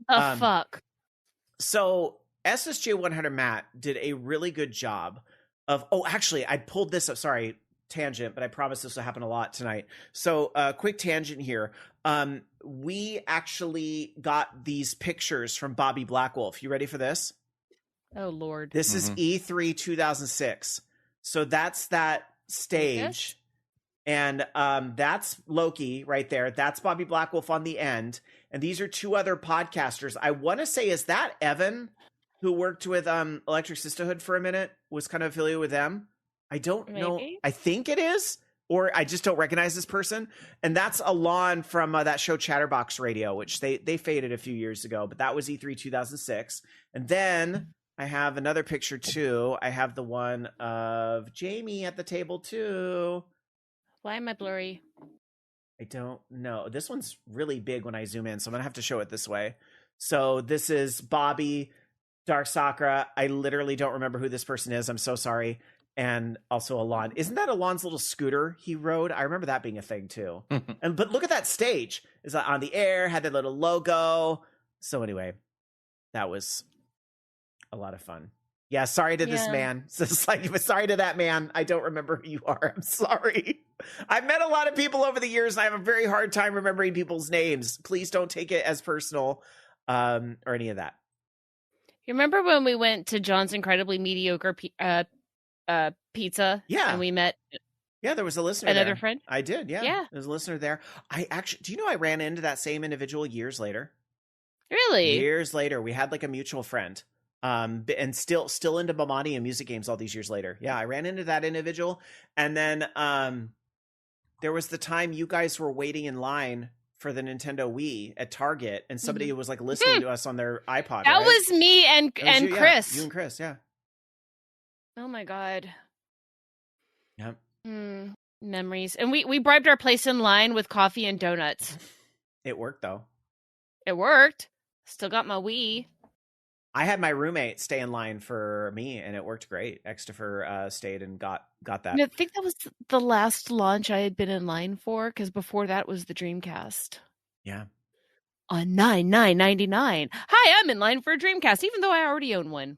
Fuck. So SSJ 100 Matt did a really good job of, actually, I pulled this up. Sorry, tangent, but I promise this will happen a lot tonight. So quick tangent here. We actually got these pictures from Bobby Blackwolf. You ready for this? Oh, Lord. This is E3 2006. So that's that stage. And that's Loki right there. That's Bobby Blackwolf on the end. And these are two other podcasters. I want to say, is that Evan, who worked with Electric Sisterhood for a minute, was kind of affiliated with them? I don't know. I think it is, or I just don't recognize this person. And that's Alon from that show Chatterbox Radio, which they faded a few years ago, but that was E3 2006. And then I have another picture too. I have the one of Jamie at the table too. Why am I blurry? I don't know. This one's really big when I zoom in, so I'm going to have to show it this way. So this is Bobby, Dark Sakura. I literally don't remember who this person is. I'm so sorry. And also Alon. Isn't that Alon's little scooter he rode? I remember that being a thing too. But look at that stage. It's on the air, had that little logo. So anyway, that was a lot of fun. Yeah, sorry to this man. So it's like, sorry to that man. I don't remember who you are. I'm sorry. I've met a lot of people over the years, and I have a very hard time remembering people's names. Please don't take it as personal or any of that. You remember when we went to John's incredibly mediocre pizza? Yeah. And we met Yeah, there was a listener another there. friend? I did, yeah. Yeah. There's a listener there. Do you know I ran into that same individual years later? Really? Years later. We had like a mutual friend. And still into Bomani and music games all these years later. Yeah, I ran into that individual. And then there was the time you guys were waiting in line for the Nintendo Wii at Target, and somebody was like listening to us on their iPod. That right? was me and That was you, Chris. Yeah. You and Chris, yeah. Oh my god. Yep. Memories. And we bribed our place in line with coffee and donuts. It worked though. It worked. Still got my Wii. I had my roommate stay in line for me, and it worked great. Xtifer stayed and got that. I think that was the last launch I had been in line for, because before that was the Dreamcast. Yeah. On 9/9/99. Hi, I'm in line for a Dreamcast, even though I already own one.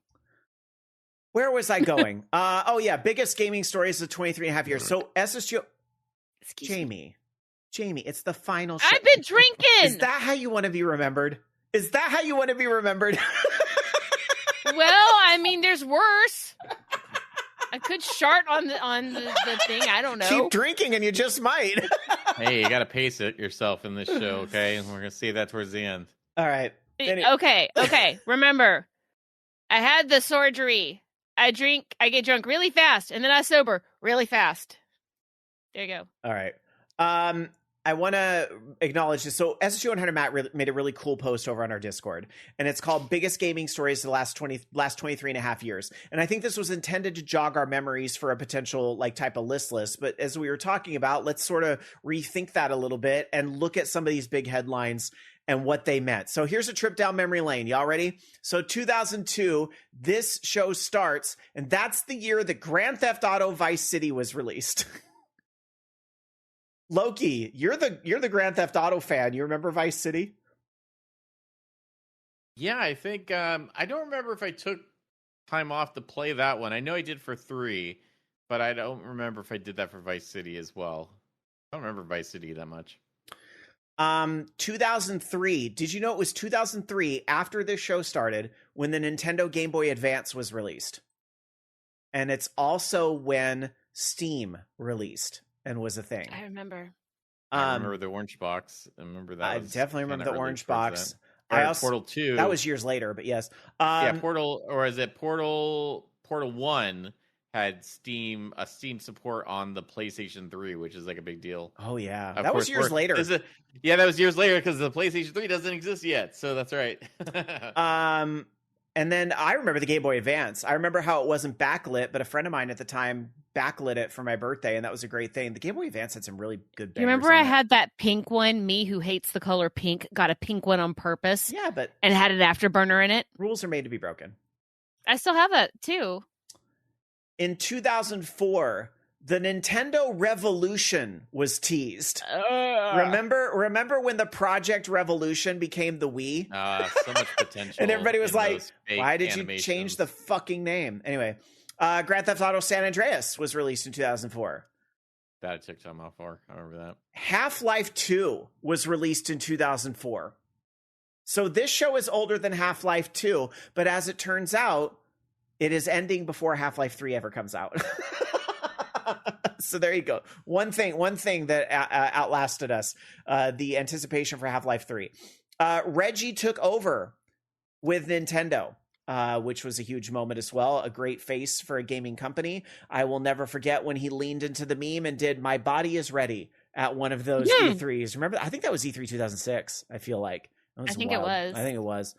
Where was I going? Oh yeah, biggest gaming stories of 23 and a half years. So SSGO. Jamie, it's the final show. I've been drinking. Is that how you want to be remembered? Well, I mean, there's worse. I could shart on the thing. I don't know. Keep drinking and you just might. Hey, you got to pace it yourself in this show, okay? We're going to see that towards the end. All right. Okay. Remember, I had the surgery. I get drunk really fast, and then I sober really fast. There you go. All right. I want to acknowledge this. So SSG 100 Matt made a really cool post over on our Discord, and it's called Biggest Gaming Stories of the last 23 and a half years. And I think this was intended to jog our memories for a potential like type of list. But as we were talking about, let's sort of rethink that a little bit and look at some of these big headlines and what they meant. So here's a trip down memory lane. Y'all ready? So 2002, this show starts, and that's the year that Grand Theft Auto Vice City was released. Loki, you're the Grand Theft Auto fan. You remember Vice City? Yeah, I think I don't remember if I took time off to play that one. I know I did for 3, but I don't remember if I did that for Vice City as well. I don't remember Vice City that much. 2003. Did you know it was 2003 after this show started when the Nintendo Game Boy Advance was released? And it's also when Steam released and was a thing. I remember. I remember the orange box. I remember that. I definitely remember the orange box. I also Portal 2. That was years later, but yes. Portal, or is it Portal 1 had Steam support on the PlayStation 3, which is like a big deal. Oh yeah. That was years later. That was years later because the PlayStation 3 doesn't exist yet. So that's right. And then I remember the Game Boy Advance. I remember how it wasn't backlit, but a friend of mine at the time backlit it for my birthday, and that was a great thing. The Game Boy Advance had some really good bangers. You remember I had that pink one? Me, who hates the color pink, got a pink one on purpose. Yeah, but and had an afterburner in it. Rules are made to be broken. I still have that too. In 2004, the Nintendo Revolution was teased. Remember when the Project Revolution became the Wii? So much potential. And everybody was like, why did you change the fucking name? Anyway, Grand Theft Auto San Andreas was released in 2004. That I took time off for. I remember that. Half-Life 2 was released in 2004. So this show is older than Half-Life 2, but as it turns out, it is ending before Half-Life 3 ever comes out. So there you go. One thing that outlasted us, the anticipation for Half-Life 3. Reggie took over with Nintendo, which was a huge moment as well. A great face for a gaming company. I will never forget when he leaned into the meme and did "My Body Is Ready" at one of those E3s. Remember? I think that was E3 2006. I feel like. I think it was.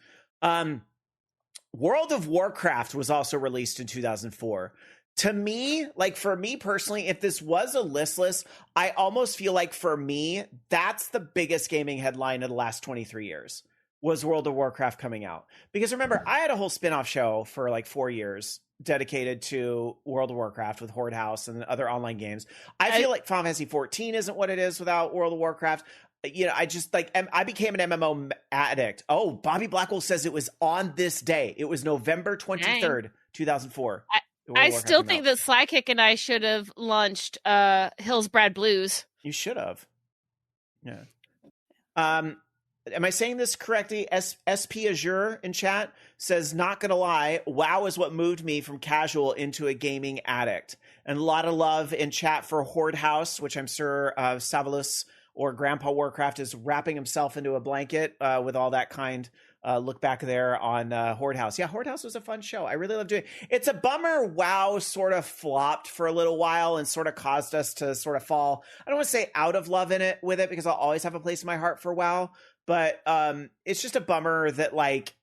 World of Warcraft was also released in 2004. To me, like for me personally, if this was a list, I almost feel like for me, that's the biggest gaming headline of the last 23 years was World of Warcraft coming out. Because remember, I had a whole spin-off show for like 4 years dedicated to World of Warcraft with Horde House and other online games. I feel like Final Fantasy 14 isn't what it is without World of Warcraft. You know, I just like, I became an MMO addict. Oh, Bobby Blackwell says it was on this day. It was November 23rd, 2004. I still think that Slykick and I should have launched Hillsbrad Blues. You should have. Yeah. Am I saying this correctly? SP Azure in chat says, not going to lie, WoW is what moved me from casual into a gaming addict. And a lot of love in chat for Horde House, which I'm sure Savalus or Grandpa Warcraft is wrapping himself into a blanket with all that kind look back there on Horde House. Yeah, Horde House was a fun show. I really love doing it. It's a bummer WoW sort of flopped for a little while and sort of caused us to sort of fall, I don't want to say out of love with it, because I'll always have a place in my heart for WoW. But it's just a bummer that like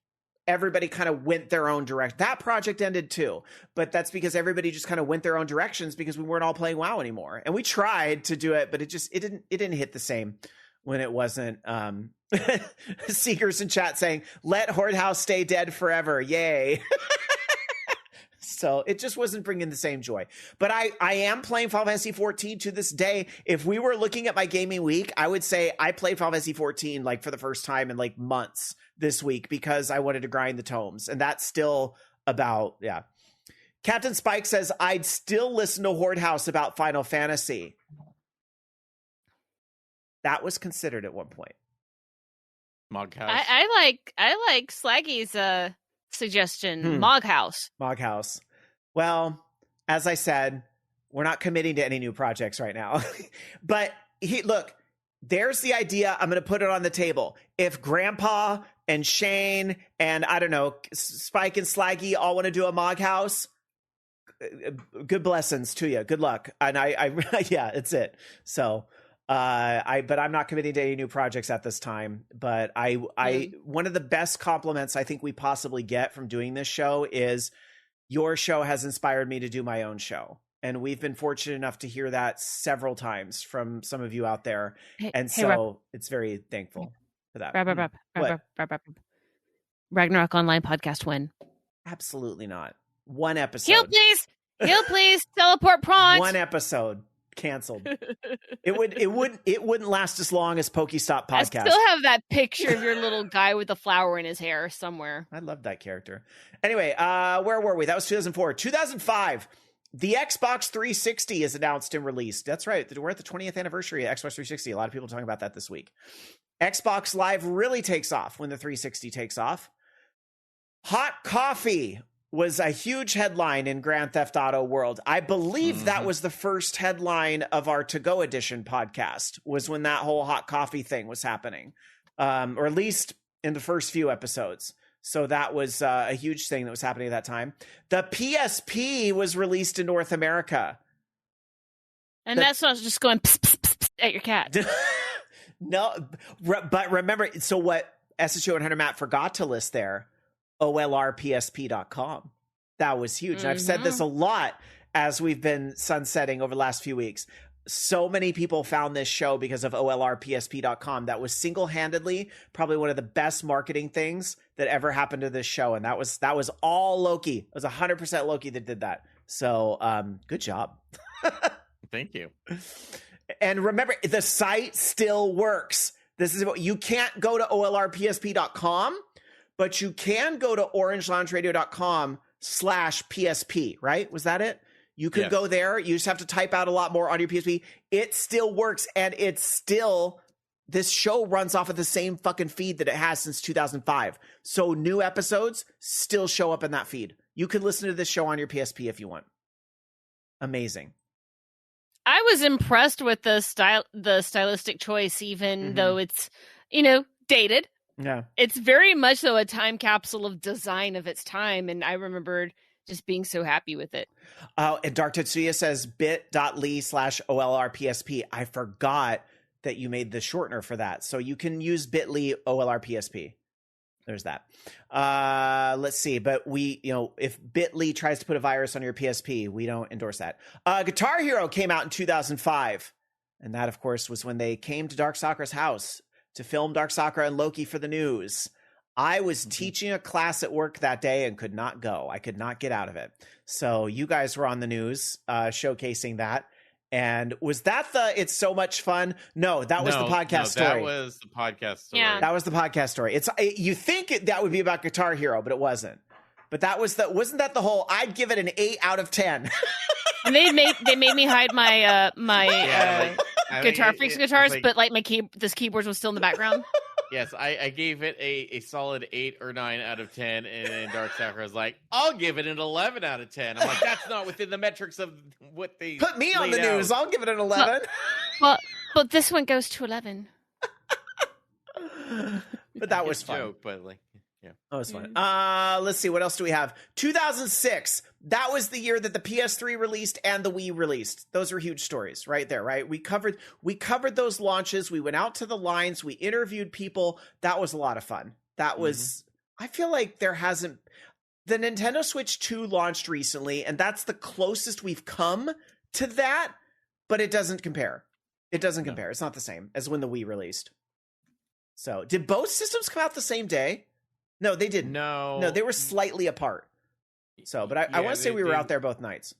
everybody kind of went their own direction. That project ended too, but that's because everybody just kind of went their own directions because we weren't all playing WoW anymore. And we tried to do it, but it didn't hit the same when it wasn't. Seekers in chat saying, "Let Horde House stay dead forever." Yay. So it just wasn't bringing the same joy. But I am playing Final Fantasy 14 to this day. If we were looking at my gaming week, I would say I played Final Fantasy 14 like for the first time in like months this week because I wanted to grind the tomes. And that's still about, yeah. Captain Spike says, I'd still listen to Horde House about Final Fantasy. That was considered at one point. Moghouse. I like Slaggy's suggestion. Moghouse. Moghouse. Well, as I said, we're not committing to any new projects right now. But look, there's the idea. I'm going to put it on the table. If Grandpa and Shane and I don't know, Spike and Slaggy all want to do a Moghouse, good blessings to you. Good luck. And I yeah, it's it. So but I'm not committing to any new projects at this time. But one of the best compliments I think we possibly get from doing this show is your show has inspired me to do my own show. And we've been fortunate enough to hear that several times from some of you out there. It's very thankful for that. Ragnarok Online podcast win. Absolutely not. One episode. Heal please. Teleport prawns. One episode. Canceled. It wouldn't last as long as Pokestop podcast. I still have that picture of your little guy with the flower in his hair somewhere. I love that character. Anyway, where were we? That was 2004. 2005, the Xbox 360 is announced and released. That's right. We're at the 20th anniversary of Xbox 360. A lot of people talking about that this week. Xbox Live really takes off when the 360 takes off. Hot coffee was a huge headline in Grand Theft Auto world. I believe that was the first headline of our To-Go Edition podcast, was when that whole hot coffee thing was happening, or at least in the first few episodes. So that was a huge thing that was happening at that time. The PSP was released in North America. And that's not just going pss, pss, pss, pss at your cat. No, but remember, so what SSU 100 Matt forgot to list there, OLRPSP.com. That was huge. And I've said this a lot as we've been sunsetting over the last few weeks. So many people found this show because of OLRPSP.com. That was single-handedly probably one of the best marketing things that ever happened to this show. And that was all Loki. It was 100% Loki that did that. So good job. Thank you. And remember, the site still works. This is what you can't go to OLRPSP.com, but you can go to orangelaunchradio.com/PSP, right? Was that it? You could go there. You just have to type out a lot more on your PSP. It still works. And it's still, this show runs off of the same fucking feed that it has since 2005. So new episodes still show up in that feed. You can listen to this show on your PSP if you want. Amazing. I was impressed with the stylistic choice, even though it's, dated. Yeah. It's very much so a time capsule of design of its time. And I remembered just being so happy with it. Oh, and Dark Tetsuya says bit.ly/OLRPSP. I forgot that you made the shortener for that. So you can use bit.ly OLRPSP. There's that. Let's see. But if bit.ly tries to put a virus on your PSP, we don't endorse that. Guitar Hero came out in 2005. And that, of course, was when they came to Darkstalker's house to film Darkstalker and Loki for the news. I was teaching a class at work that day and could not go. I could not get out of it. So you guys were on the news showcasing that. And was that It's So Much Fun? No, that was the podcast story. That was the podcast story. Yeah. That was the podcast story. You think that would be about Guitar Hero, but it wasn't. But that was wasn't that the whole, I'd give it an 8 out of 10. And they made me hide my Guitar Freaks guitars, but like this keyboard was still in the background. Yes, I gave it a solid 8 or 9 out of 10, and then Dark Sakura was like, I'll give it an 11 out of 10. I'm like, that's not within the metrics of what they Put me on the laid news. out. I'll give it an 11. But this one goes to 11. But that was fun. Joke, but like, yeah. That was fun. Let's see. What else do we have? 2006. That was the year that the PS3 released and the Wii released. Those were huge stories right there, right? We covered those launches. We went out to the lines. We interviewed people. That was a lot of fun. That was, I feel like the Nintendo Switch 2 launched recently, and that's the closest we've come to that, but it doesn't compare. It doesn't compare. It's not the same as when the Wii released. So did both systems come out the same day? No, they didn't. No, they were slightly apart. So, but I want to say we were out there both nights.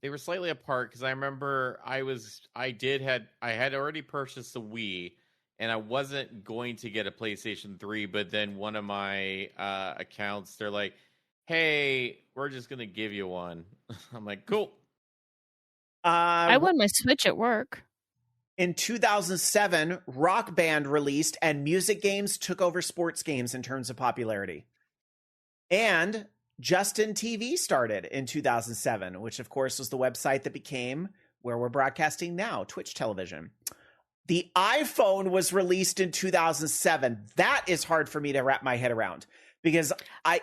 They were slightly apart because I remember I had already purchased the Wii, and I wasn't going to get a PlayStation 3, but then one of my accounts, they're like, hey, we're just going to give you one. I'm like, cool. I won my Switch at work. In 2007, Rock Band released, and music games took over sports games in terms of popularity. And Justin TV started in 2007, which of course was the website that became where we're broadcasting now, Twitch television. The iPhone was released in 2007. That is hard for me to wrap my head around because I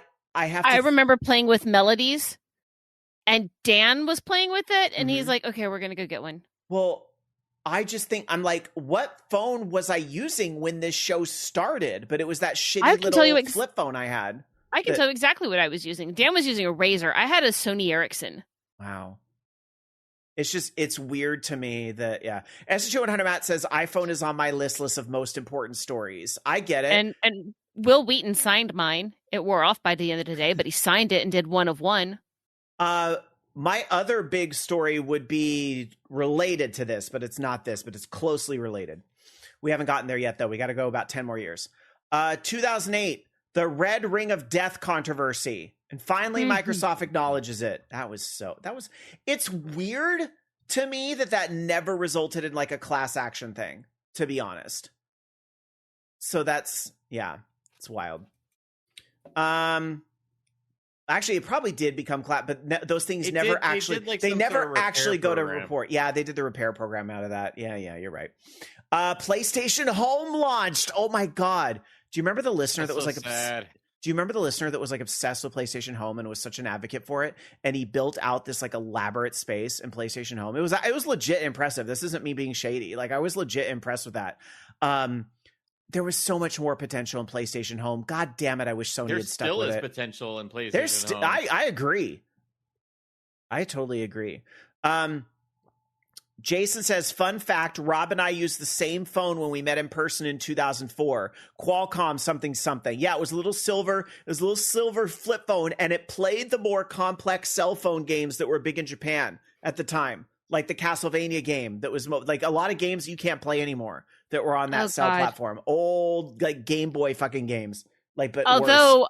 remember playing with Melodies, and Dan was playing with it, and he's like, okay, we're going to go get one. Well, I just think, I'm like, what phone was I using when this show started? But it was that shitty little flip phone I had. I can tell you exactly what I was using. Dan was using a Razr. I had a Sony Ericsson. Wow. It's weird to me that, yeah. SH100 Matt says, iPhone is on my list of most important stories. I get it. And Will Wheaton signed mine. It wore off by the end of the day, but he signed it and did 1 of 1. My other big story would be related to this, but it's not this, but it's closely related. We haven't gotten there yet, though. We got to go about 10 more years. 2008, the Red Ring of Death controversy. And finally, Microsoft acknowledges it. It's weird to me that never resulted in like a class action thing, to be honest. So it's wild. Actually, it probably did become class, but those things they never actually go to report. Yeah, they did the repair program out of that. Yeah, you're right. PlayStation Home launched. Oh my God. Do you remember the listener that was like sad? Do you remember the listener that was like obsessed with PlayStation Home and was such an advocate for it? And he built out this like elaborate space in PlayStation Home. It was legit impressive. This isn't me being shady. Like I was legit impressed with that. There was so much more potential in PlayStation Home. God damn it! I wish Sony had stuck with it. There still is potential in PlayStation Home. I agree. I totally agree. Jason says, fun fact, Rob and I used the same phone when we met in person in 2004. Qualcomm something. Yeah, it was a little silver flip phone, and it played the more complex cell phone games that were big in Japan at the time. Like the Castlevania game that was like a lot of games you can't play anymore that were on that cell platform. Old like Game Boy fucking games. Like, but although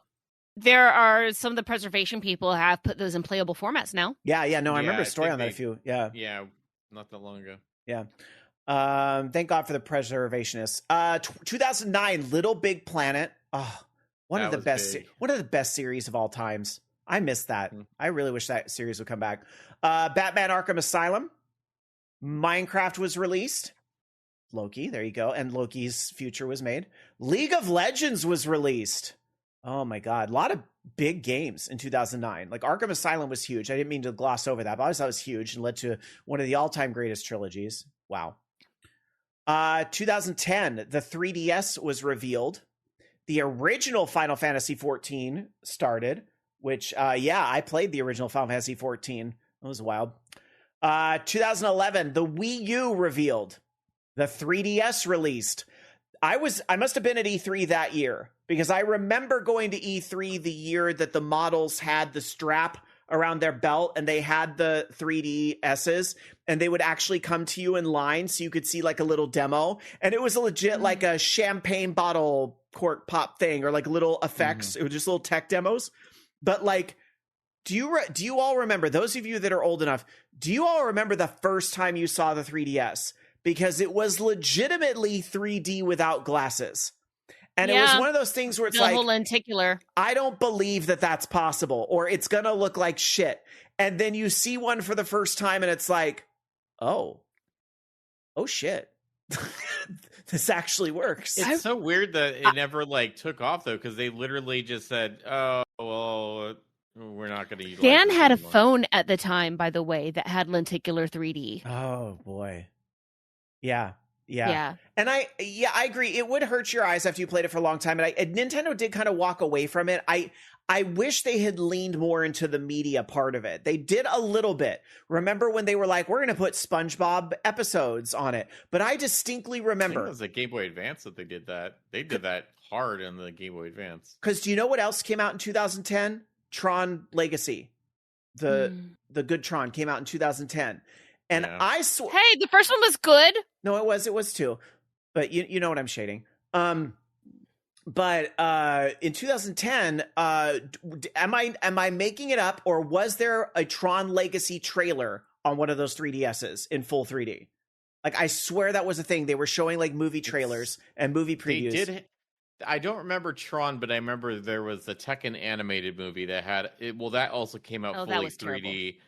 there are some of the preservation people have put those in playable formats now. Yeah. No, I remember a story on that a few. Yeah. Not that long ago. Yeah. Thank God for the preservationists. 2009, Little Big Planet. Oh, one of the best series of all times. I missed that. I really wish that series would come back. Batman Arkham Asylum. Minecraft was released. Loki, there you go. And Loki's future was made. League of Legends was released. Oh my God. A lot of big games in 2009. Like Arkham Asylum was huge. I didn't mean to gloss over that, but I always thought it was huge and led to one of the all-time greatest trilogies. Wow. 2010, the 3DS was revealed. The original Final Fantasy XIV started, which, I played the original Final Fantasy XIV. That was wild. 2011, the Wii U revealed. The 3DS released. I must have been at E3 that year because I remember going to E3 the year that the models had the strap around their belt and they had the 3DSs and they would actually come to you in line so you could see like a little demo. And it was a legit like a champagne bottle cork pop thing or like little effects. It was just little tech demos. But like, do you all remember, those of you that are old enough, do you all remember the first time you saw the 3DS? because it was legitimately 3D without glasses. And it was one of those things where it's the whole lenticular. I don't believe that that's possible, or it's going to look like shit. And then you see one for the first time and it's like, oh shit. This actually works. It's so weird that it never like took off though, because they literally just said, "Oh, well, we're not going to use." Dan had a phone at the time, by the way, that had lenticular 3D. Oh boy, yeah. And I agree. It would hurt your eyes after you played it for a long time. And Nintendo did kind of walk away from it. I wish they had leaned more into the media part of it. They did a little bit. Remember when they were like, we're going to put SpongeBob episodes on it? But I distinctly remember. I think it was the Game Boy Advance that they did that. They did that hard in the Game Boy Advance. Because do you know what else came out in 2010? Tron Legacy. The good Tron came out in 2010. And I swear. Hey, the first one was good. No, it was too. But you know what I'm shading. But in 2010, am I making it up, or was there a Tron Legacy trailer on one of those 3DSs in full 3D? Like, I swear that was a thing. They were showing like movie trailers and movie previews. They did. I don't remember Tron, but I remember there was the Tekken animated movie that had it. Well, that also came out fully 3D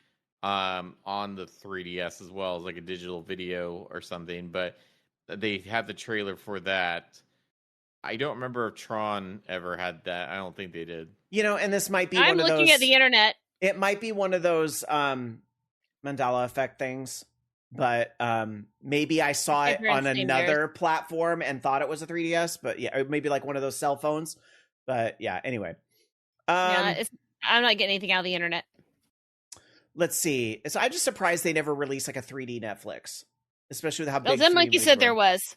on the 3DS as well as like a digital video or something. But they had the trailer for that. I don't remember if Tron ever had that. I don't think they did. And this might be I'm looking at the internet. It might be one of those Mandela effect things, but maybe I saw it on another platform and thought it was a 3DS, but yeah, maybe like one of those cell phones. But yeah, anyway. I'm not getting anything out of the internet. Let's see. So I'm just surprised they never released like a 3D Netflix, especially with how big. Zen Monkey said there was.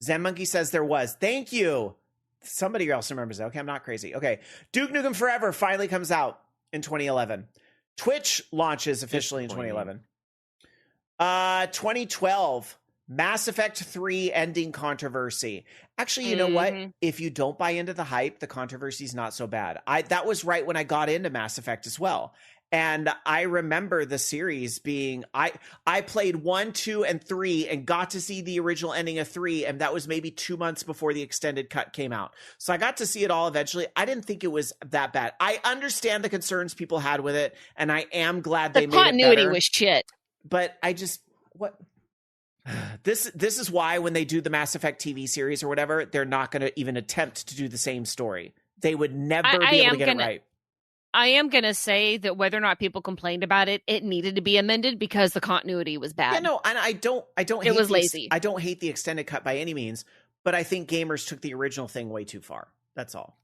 Zen Monkey says there was. Thank you. Somebody else remembers that. Okay, I'm not crazy. Okay. Duke Nukem Forever finally comes out in 2011. Twitch launches officially in 2011. 2012, Mass Effect 3 ending controversy. Actually, you know what? If you don't buy into the hype, the controversy is not so bad. That was right when I got into Mass Effect as well. And I remember the series being, I played 1, 2, and 3 and got to see the original ending of 3. And that was maybe 2 months before the extended cut came out. So I got to see it all eventually. I didn't think it was that bad. I understand the concerns people had with it. And I am glad they made it better. The continuity was shit. But this is why when they do the Mass Effect TV series or whatever, they're not going to even attempt to do the same story. They would never be able to get it right. I am going to say that whether or not people complained about it, it needed to be amended because the continuity was bad. Yeah, no, and I don't. It was lazy. I don't hate the extended cut by any means, but I think gamers took the original thing way too far. That's all,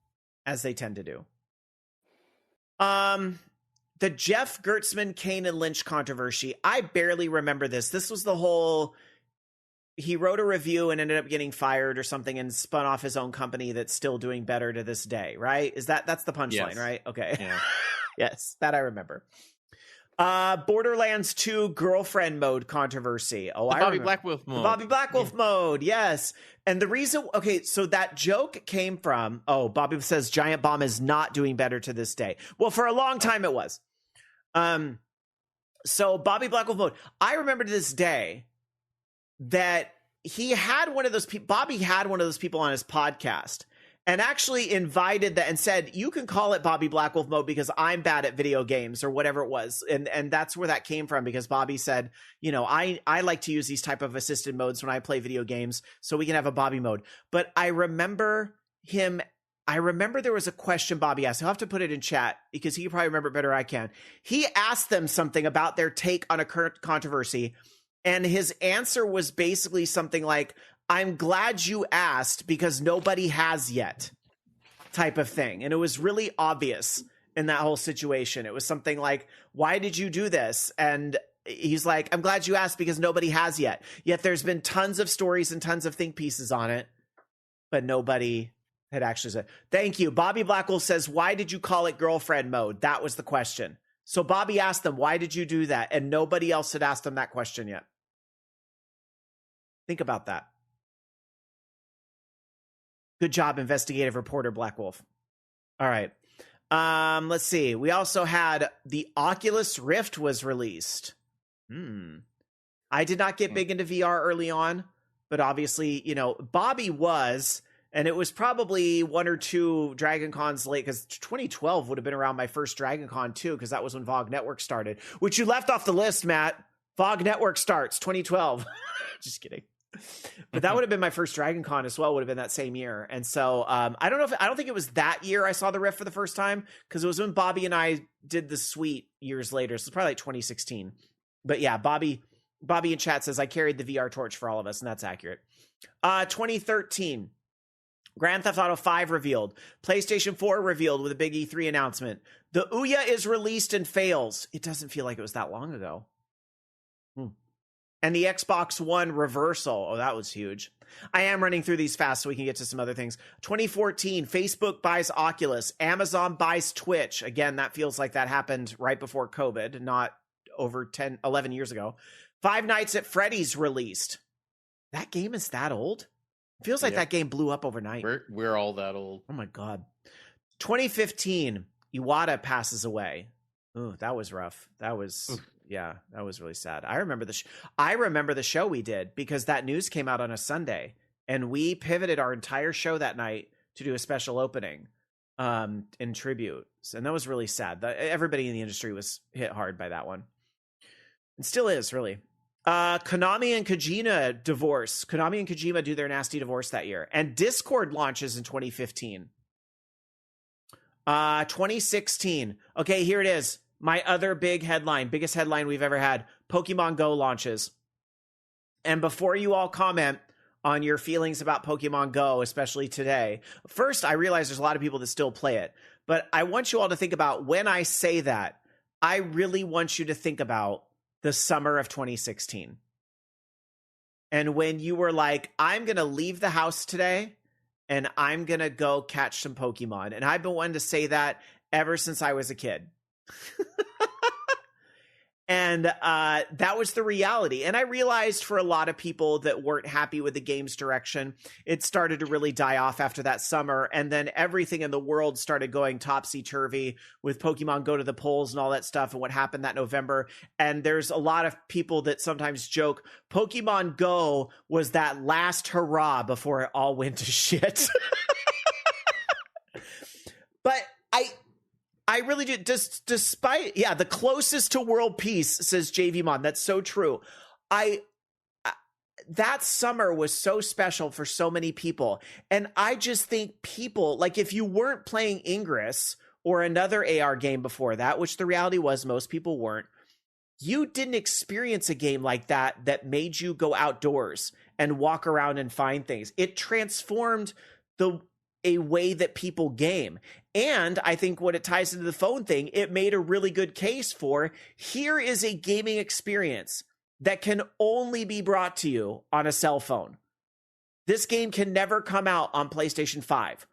as they tend to do. The Jeff Gertzman, Kane, and Lynch controversy. I barely remember this. This was the whole. He wrote a review and ended up getting fired or something and spun off his own company that's still doing better to this day, right? That's the punchline, right? Okay. Yeah. Yes, that I remember. Borderlands 2 girlfriend mode controversy. Oh, I remember. Black Wolf mode. The Bobby Black Wolf mode, yes. And the reason, so that joke came from, Bobby says Giant Bomb is not doing better to this day. Well, for a long time it was. So Bobby Black Wolf mode. I remember to this day that he had one of those people, Bobby had one of those people on his podcast and actually invited that and said, you can call it Bobby Black Wolf mode because I'm bad at video games or whatever it was. And that's where that came from, because Bobby said, I like to use these type of assisted modes when I play video games, so we can have a Bobby mode. But I remember there was a question Bobby asked. I'll have to put it in chat because he can probably remember it better than I can. He asked them something about their take on a current controversy. And his answer was basically something like, I'm glad you asked because nobody has yet, type of thing. And it was really obvious in that whole situation. It was something like, why did you do this? And he's like, I'm glad you asked because nobody has yet. Yet there's been tons of stories and tons of think pieces on it, but nobody had actually said. Thank you. Bobby Blackwell says, why did you call it girlfriend mode? That was the question. So Bobby asked them, why did you do that? And nobody else had asked him that question yet. Think about that. Good job, investigative reporter Black Wolf. All right. Let's see. We also had the Oculus Rift was released. I did not get big into VR early on, but obviously, Bobby was, and it was probably 1 or 2 Dragon Cons late, because 2012 would have been around my first Dragon Con too, because that was when VOG Network started, which you left off the list, Matt. VOG Network starts 2012. Just kidding. But that would have been my first Dragon Con as well, would have been that same year. And so I don't think it was that year I saw the Rift for the first time, because it was when Bobby and I did the suite years later. So it's probably like 2016. But yeah, Bobby in chat says I carried the VR torch for all of us, and that's accurate. 2013, Grand Theft Auto 5 revealed. PlayStation 4 revealed with a big E3 announcement. The Ouya is released and fails. It doesn't feel like it was that long ago. And the Xbox One reversal. Oh, that was huge. I am running through these fast so we can get to some other things. 2014, Facebook buys Oculus. Amazon buys Twitch. Again, that feels like that happened right before COVID, not over 11 years ago. Five Nights at Freddy's released. That game is that old? Feels like that game blew up overnight. We're all that old. Oh my God. 2015, Iwata passes away. Ooh, that was rough. That was... Yeah, that was really sad. I remember the show we did, because that news came out on a Sunday, and we pivoted our entire show that night to do a special opening in tribute. And that was really sad. Everybody in the industry was hit hard by that one. And still is, really. Konami and Kojima divorce. Konami and Kojima do their nasty divorce that year. And Discord launches in 2015. 2016. Okay, here it is. My other big headline, biggest headline we've ever had, Pokemon Go launches. And before you all comment on your feelings about Pokemon Go, especially today, first, I realize there's a lot of people that still play it. But I want you all to think about, when I say that, I really want you to think about the summer of 2016. And when you were like, I'm going to leave the house today and I'm going to go catch some Pokemon. And I've been wanting to say that ever since I was a kid. And that was the reality. And I realized for a lot of people that weren't happy with the game's direction, it started to really die off after that summer. And then everything in the world started going topsy-turvy with Pokemon Go to the polls and all that stuff and what happened that November. And there's a lot of people that sometimes joke Pokemon Go was that last hurrah before it all went to shit. But I really do. Despite, the closest to world peace, says JV Mon. That's so true. That summer was so special for so many people. And I just think people, like, if you weren't playing Ingress or another AR game before that, which the reality was most people weren't, you didn't experience a game like that made you go outdoors and walk around and find things. It transformed a way that people game. And I think when it ties into the phone thing, it made a really good case for, here is a gaming experience that can only be brought to you on a cell phone. This game can never come out on PlayStation 5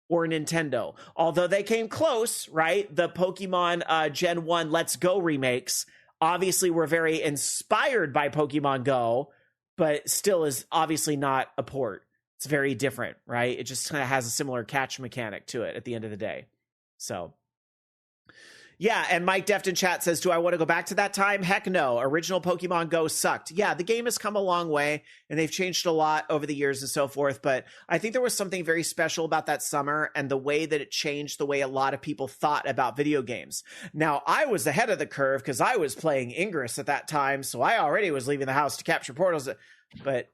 or Nintendo. Although they came close, right? The Pokemon Gen 1 Let's Go remakes obviously were very inspired by Pokemon Go, but still is obviously not a port. It's very different, right? It just kind of has a similar catch mechanic to it at the end of the day. So, yeah, and Mike Deft in chat says, do I want to go back to that time? Heck no. Original Pokemon Go sucked. Yeah, the game has come a long way, and they've changed a lot over the years and so forth, but I think there was something very special about that summer and the way that it changed the way a lot of people thought about video games. Now, I was ahead of the curve because I was playing Ingress at that time, so I already was leaving the house to capture portals, but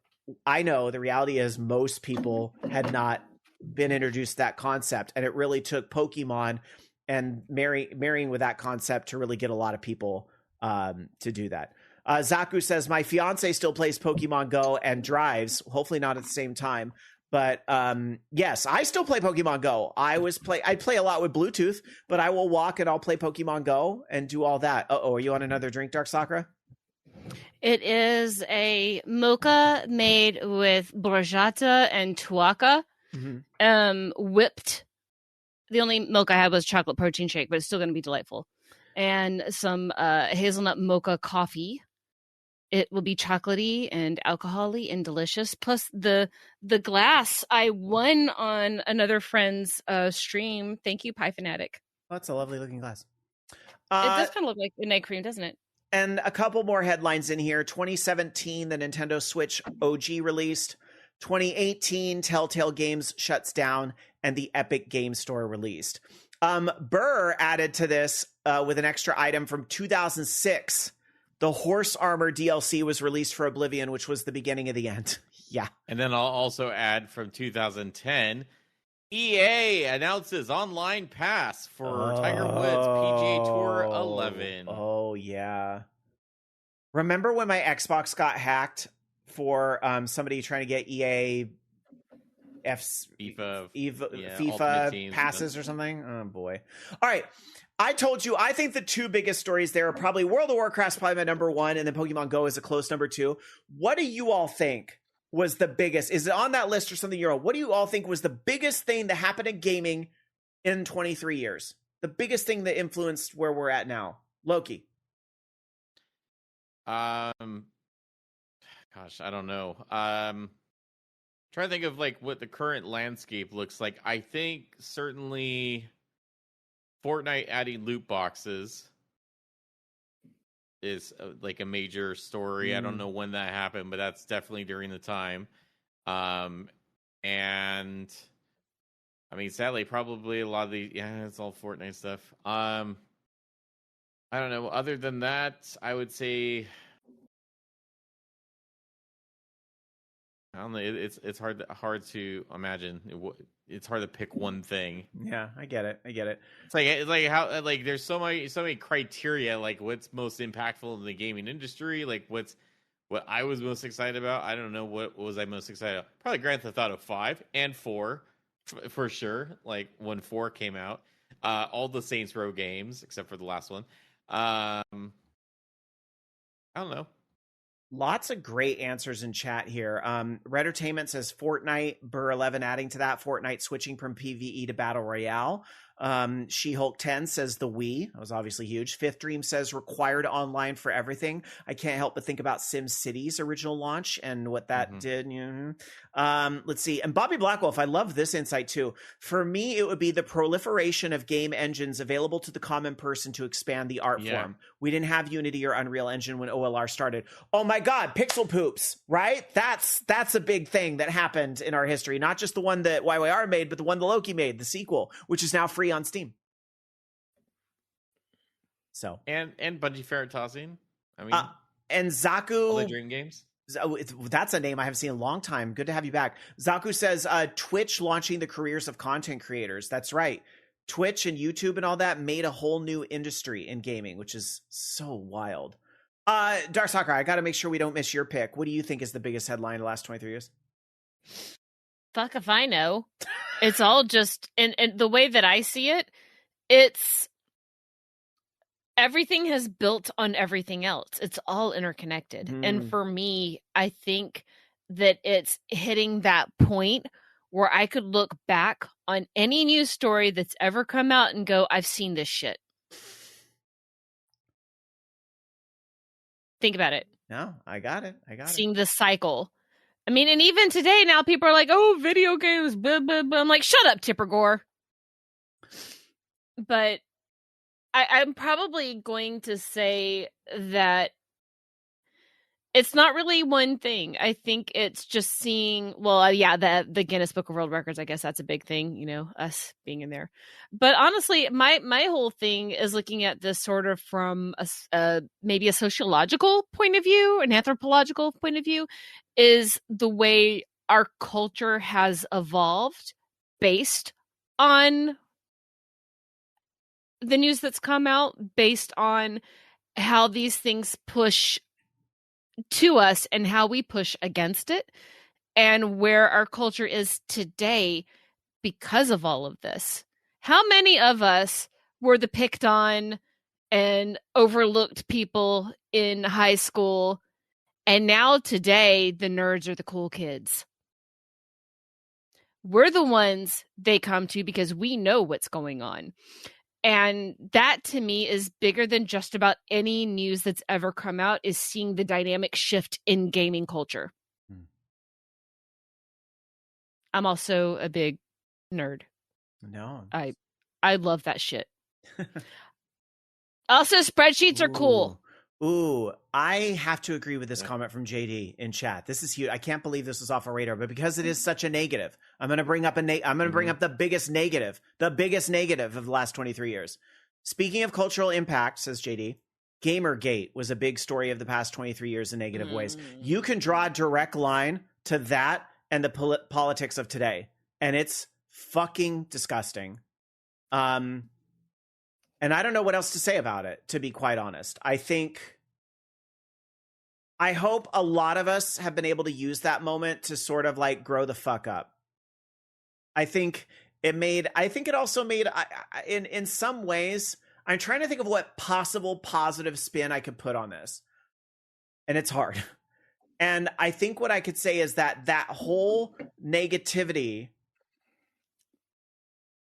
I know the reality is most people had not been introduced to that concept, and it really took Pokemon and marrying with that concept to really get a lot of people to do that. Zaku says, my fiance still plays Pokemon Go and drives, hopefully not at the same time. But yes, I still play Pokemon Go. I play a lot with Bluetooth, but I will walk and I'll play Pokemon Go and do all that. Are you on another drink, Dark Sakura? It is a mocha made with borjata and tuaca, whipped. The only milk I had was chocolate protein shake, but it's still going to be delightful. And some hazelnut mocha coffee. It will be chocolatey and alcohol-y and delicious. Plus the glass I won on another friend's stream. Thank you, Pie Fanatic. Oh, that's a lovely looking glass. It does kind of look like midnight cream, doesn't it? And a couple more headlines in here. 2017, the Nintendo Switch OG released. 2018, Telltale Games shuts down, and the Epic Game Store released. Burr added to this with an extra item from 2006. The Horse Armor DLC was released for Oblivion, which was the beginning of the end. Yeah. And then I'll also add from 2010, EA announces online pass for Tiger Woods PGA Tour 11. Oh, yeah. Remember when my Xbox got hacked for somebody trying to get EA FIFA passes or something? Oh, boy. All right. I told you, I think the two biggest stories there are probably World of Warcraft's probably my number one, and then Pokemon Go is a close number two. What do you all think was the biggest? Is it on that list or something you're on? What do you all think was the biggest thing that happened in gaming in 23 years? The biggest thing that influenced where we're at now? Loki. Gosh, I don't know. Trying to think of like what the current landscape looks like. I think certainly Fortnite adding loot boxes is like a major story. I don't know when that happened, but that's definitely during the time. And I mean, sadly, probably a lot of the it's all Fortnite stuff. I don't know. Other than that, I would say I don't know. It's hard to imagine. It's hard to pick one thing. Yeah, I get it. It's like how like there's so many criteria. Like what's most impactful in the gaming industry. Like what I was most excited about. I don't know what was I most excited about. Probably Grand Theft Auto 5 and 4 for sure. Like when 4 came out, all the Saints Row games except for the last one. I don't know. Lots of great answers in chat here. Redtertainment says Fortnite, Burr 11 adding to that, Fortnite switching from PvE to Battle Royale. She-Hulk 10 says the Wii. That was obviously huge. Fifth Dream says required online for everything. I can't help but think about SimCity's original launch and what that did. Let's see. And Bobby Blackwolf, I love this insight too. For me, it would be the proliferation of game engines available to the common person to expand the art form. We didn't have Unity or Unreal Engine when OLR started. Oh my God, Pixel Poops, right? That's a big thing that happened in our history. Not just the one that YYR made, but the one that Loki made, the sequel, which is now free on Steam. So and Bungie Ferret-tossing. I mean, and Zaku, all the Dream games. That's a name I haven't seen in a long time. Good to have you back. Zaku says Twitch launching the careers of content creators. That's right. Twitch and YouTube and all that made a whole new industry in gaming, which is so wild. Dark Soccer, I got to make sure we don't miss your pick. What do you think is the biggest headline in the last 23 years? Fuck if I know. It's all just, and the way that I see it, it's everything has built on everything else. It's all interconnected. And for me, I think that it's hitting that point where I could look back on any news story that's ever come out and go, I've seen this shit. Think about it. No, I got it. Seeing this cycle. I mean, and even today now people are like, oh, video games, blah, blah, blah. I'm like, shut up, Tipper Gore. But I'm probably going to say that it's not really one thing. I think it's just seeing, the Guinness Book of World Records, I guess that's a big thing, you know, us being in there. But honestly, my whole thing is looking at this sort of from maybe a sociological point of view, an anthropological point of view, is the way our culture has evolved based on the news that's come out, based on how these things push to us and how we push against it, and where our culture is today because of all of this. How many of us were the picked on and overlooked people in high school, and now today the nerds are the cool kids? We're the ones they come to because we know what's going on. And that to me is bigger than just about any news that's ever come out, is seeing the dynamic shift in gaming culture. I'm also a big nerd. No. I love that shit. Also, spreadsheets are cool. Ooh, I have to agree with this comment from JD in chat. This is huge. I can't believe this was off our radar, but because it is such a negative, I'm going to bring up the biggest negative of the last 23 years. Speaking of cultural impact, says JD, Gamergate was a big story of the past 23 years in negative ways. You can draw a direct line to that and the politics of today, and it's fucking disgusting. And I don't know what else to say about it, to be quite honest. I hope a lot of us have been able to use that moment to sort of like grow the fuck up. I think it also made, in some ways, I'm trying to think of what possible positive spin I could put on this. And it's hard. And I think what I could say is that whole negativity,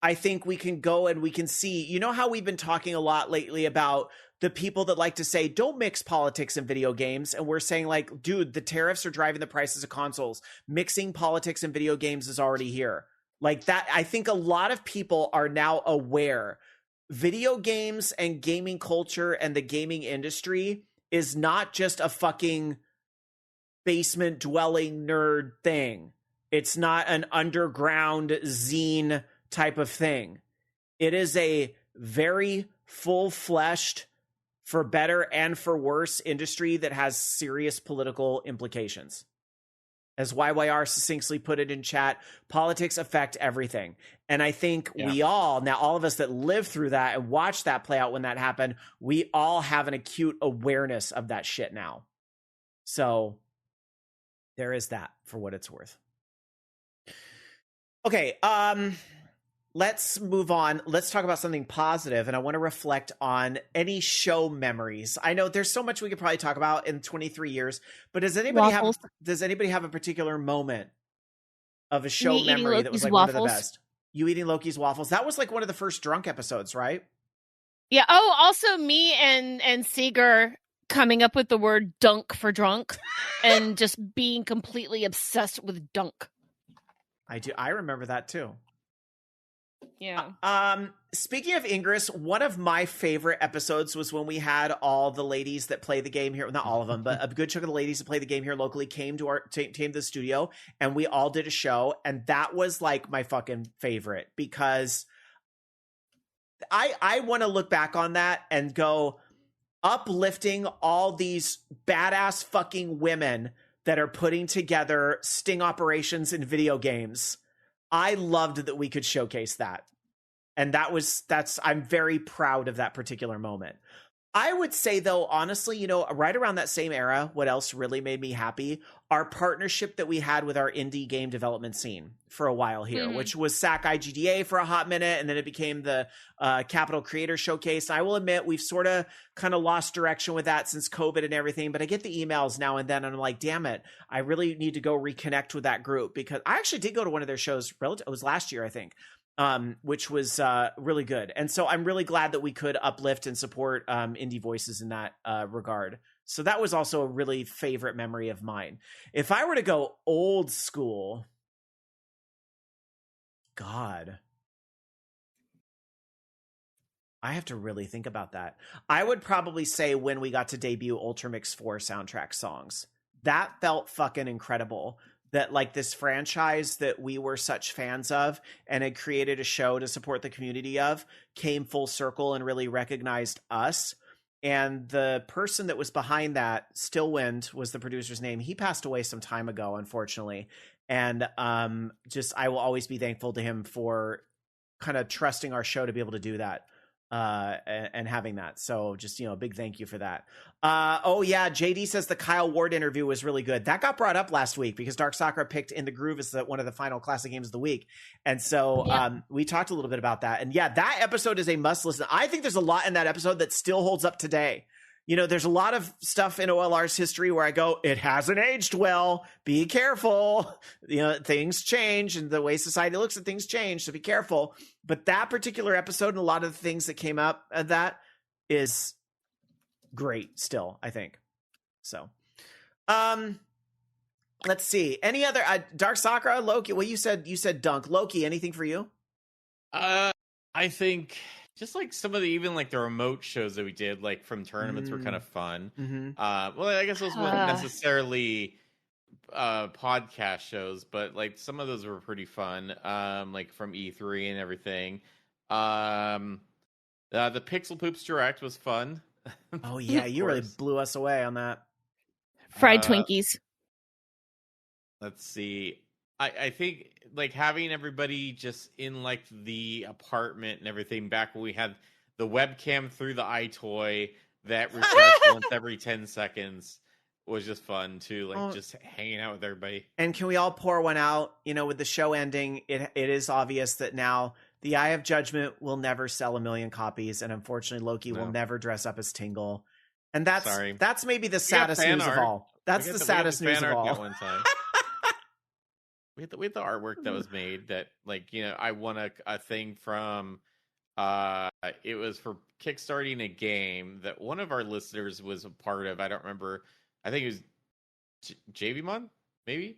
I think we can go and we can see, you know how we've been talking a lot lately about the people that like to say, don't mix politics and video games. And we're saying like, dude, the tariffs are driving the prices of consoles. Mixing politics and video games is already here. Like that, I think a lot of people are now aware video games and gaming culture and the gaming industry is not just a fucking basement dwelling nerd thing. It's not an underground zine type of thing. It is a very full-fleshed, for better and for worse, industry that has serious political implications. As YYR succinctly put it in chat, politics affect everything. And I think we all of us that lived through that and watched that play out when that happened, we all have an acute awareness of that shit now. So there is that, for what it's worth. Okay, let's move on. Let's talk about something positive, and I want to reflect on any show memories. I know there's so much we could probably talk about in 23 years, but does anybody have a particular moment of a show memory that was like one of the best? You eating Loki's waffles? That was like one of the first drunk episodes, right? Yeah. Oh, also me and Seeger coming up with the word dunk for drunk and just being completely obsessed with dunk. I remember that too. Yeah. Speaking of Ingress, one of my favorite episodes was when we had all the ladies that play the game here. Not all of them, but a good chunk of the ladies that play the game here locally came to the studio, and we all did a show. And that was like my fucking favorite, because I want to look back on that and go, uplifting all these badass fucking women that are putting together sting operations in video games. I loved that we could showcase that. And I'm very proud of that particular moment. I would say, though, honestly, right around that same era, what else really made me happy? Our partnership that we had with our indie game development scene for a while here, which was SAC IGDA for a hot minute, and then it became the Capital Creator Showcase. I will admit, we've sort of kind of lost direction with that since COVID and everything, but I get the emails now and then, and I'm like, damn it, I really need to go reconnect with that group, because I actually did go to one of their shows, it was last year, I think. Which was really good. And so I'm really glad that we could uplift and support indie voices in that regard. So that was also a really favorite memory of mine. If I were to go old school, God, I have to really think about that. I would probably say when we got to debut Ultra Mix 4 soundtrack songs. That felt fucking incredible. That like this franchise that we were such fans of and had created a show to support the community of came full circle and really recognized us. And the person that was behind that, Stillwind was the producer's name. He passed away some time ago, unfortunately. And I will always be thankful to him for kind of trusting our show to be able to do that. And having that. So just, a big thank you for that. Oh yeah. JD says the Kyle Ward interview was really good. That got brought up last week because Dark Sakura picked In the Groove as one of the final classic games of the week. And so we talked a little bit about that. And yeah, that episode is a must listen. I think there's a lot in that episode that still holds up today. There's a lot of stuff in OLR's history where I go, it hasn't aged well. Be careful. Things change and the way society looks at things change. So be careful. But that particular episode and a lot of the things that came up of that is great still, I think. So, let's see. Any other Dark Sakura, Loki? Well, you said Dunk. Loki, anything for you? I think just like some of the even like the remote shows that we did like from tournaments were kind of fun. Mm-hmm. Well, I guess those weren't necessarily podcast shows, but like some of those were pretty fun. Like from E3 and everything. The Pixel Poops Direct was fun. Oh yeah, you really blew us away on that. Fried Twinkies. Let's see. I think like having everybody just in like the apartment and everything back when we had the webcam through the iToy that refreshed once every 10 seconds was just fun too. Like just hanging out with everybody. And can we all pour one out? You know, with the show ending, it is obvious that now the Eye of Judgment will never sell 1 million copies, and unfortunately Loki will never dress up as Tingle. And that's maybe the saddest news of all. That's the saddest news of all. One time. We had the artwork that was made that, like, you know, I won a thing from, it was for kickstarting a game that one of our listeners was a part of. I don't remember. I think it was JVMon, maybe?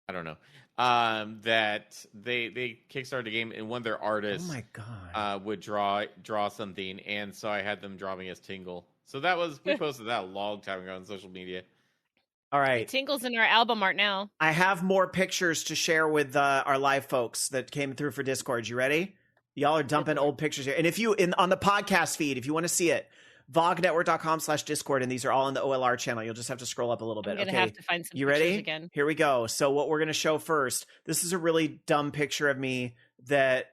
I don't know. That they kickstarted a game and one of their artists oh my God. Would draw something. And so I had them draw me as Tingle. So we posted that a long time ago on social media. All right. Tingle's in our album art now. I have more pictures to share with our live folks that came through for Discord. You ready? Y'all are dumping old pictures here. And if you, on the podcast feed, if you want to see it, vognetwork.com/Discord, and these are all in the OLR channel. You'll just have to scroll up a little bit. I'm going to have to find some you pictures ready? again. Here we go. So what we're going to show first, this is a really dumb picture of me that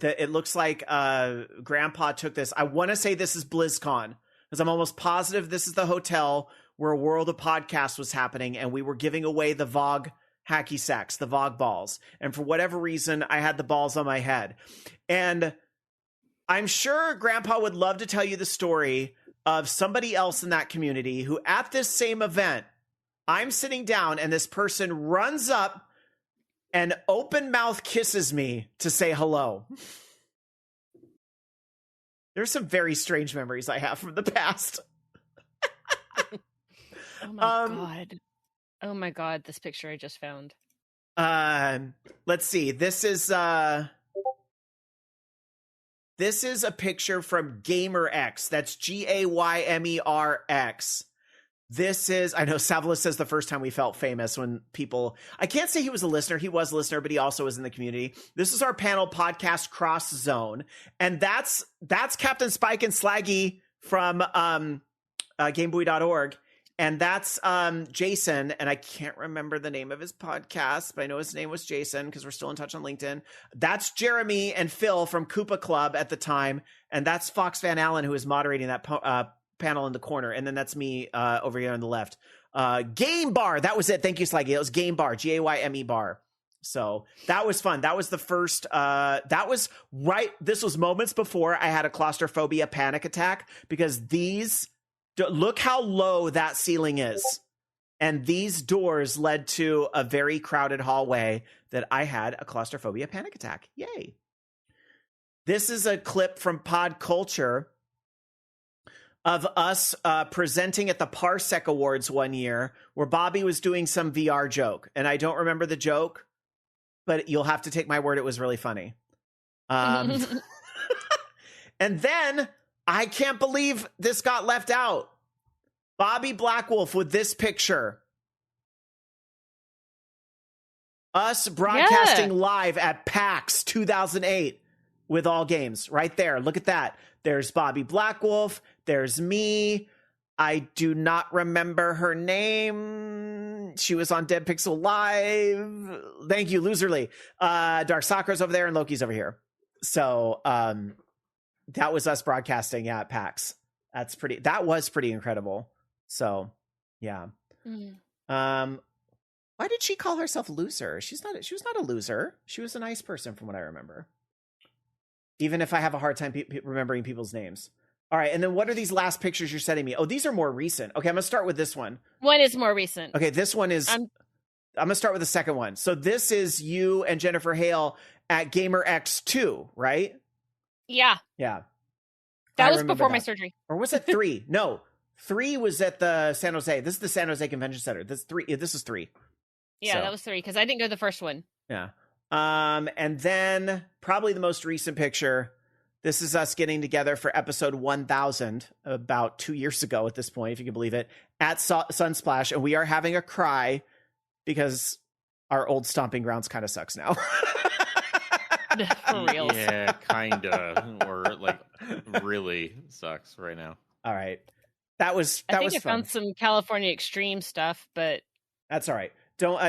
it looks like Grandpa took this. I want to say this is BlizzCon, because I'm almost positive this is the hotel where World of Podcast was happening, and we were giving away the VOG hacky sacks, the VOG balls. And for whatever reason, I had the balls on my head. And I'm sure Grandpa would love to tell you the story of somebody else in that community who, at this same event, I'm sitting down and this person runs up and open mouth kisses me to say hello. There's some very strange memories I have from the past. Oh my God. Oh my God, this picture I just found. Let's see. This is a picture from GamerX. That's GAYMERX. This is, I know Savalis says the first time we felt famous when people, I can't say he was a listener. He was a listener, but he also was in the community. This is our panel podcast Cross Zone. And that's Captain Spike and Slaggy from GameBoy.org. And that's Jason, and I can't remember the name of his podcast, but I know his name was Jason because we're still in touch on LinkedIn. That's Jeremy and Phil from Koopa Club at the time, and that's Fox Van Allen who is moderating that panel in the corner, and then that's me over here on the left. Game Bar, that was it. Thank you, Slaggy. It was Game Bar, GAYME Bar. So that was fun. That was the first. This was moments before I had a claustrophobia panic attack because these. Look how low that ceiling is. And these doors led to a very crowded hallway that I had a claustrophobia panic attack. Yay. This is a clip from Pod Culture of us presenting at the Parsec Awards one year where Bobby was doing some VR joke. And I don't remember the joke, but you'll have to take my word. It was really funny. And then... I can't believe this got left out. Bobby Blackwolf with this picture. Us broadcasting live at PAX 2008 with all games. Right there. Look at that. There's Bobby Blackwolf. There's me. I do not remember her name. She was on Dead Pixel Live. Thank you, Loserly. Dark Sakura's over there and Loki's over here. So, that was us broadcasting at PAX. That was pretty incredible. So, yeah. Why did she call herself loser? She was not a loser. She was a nice person from what I remember. Even if I have a hard time remembering people's names. All right. And then what are these last pictures you're sending me? Oh, these are more recent. Okay. I'm going to start with this one. One is more recent. Okay. This one is, I'm going to start with the second one. So this is you and Jennifer Hale at GamerX2, right? Yeah. Yeah. That was before my surgery. Or was it 3? No. 3 was at the San Jose. This is the San Jose Convention Center. This is 3. Yeah, so. That was 3 because I didn't go to the first one. Yeah. And then probably the most recent picture. This is us getting together for episode 1000 about 2 years ago at this point, if you can believe it, at Sunsplash. And we are having a cry because our old stomping grounds kind of sucks now. For real. Yeah, kind of. Or like really sucks right now. All right. That was I fun. found some California extreme stuff, but That's all right. Don't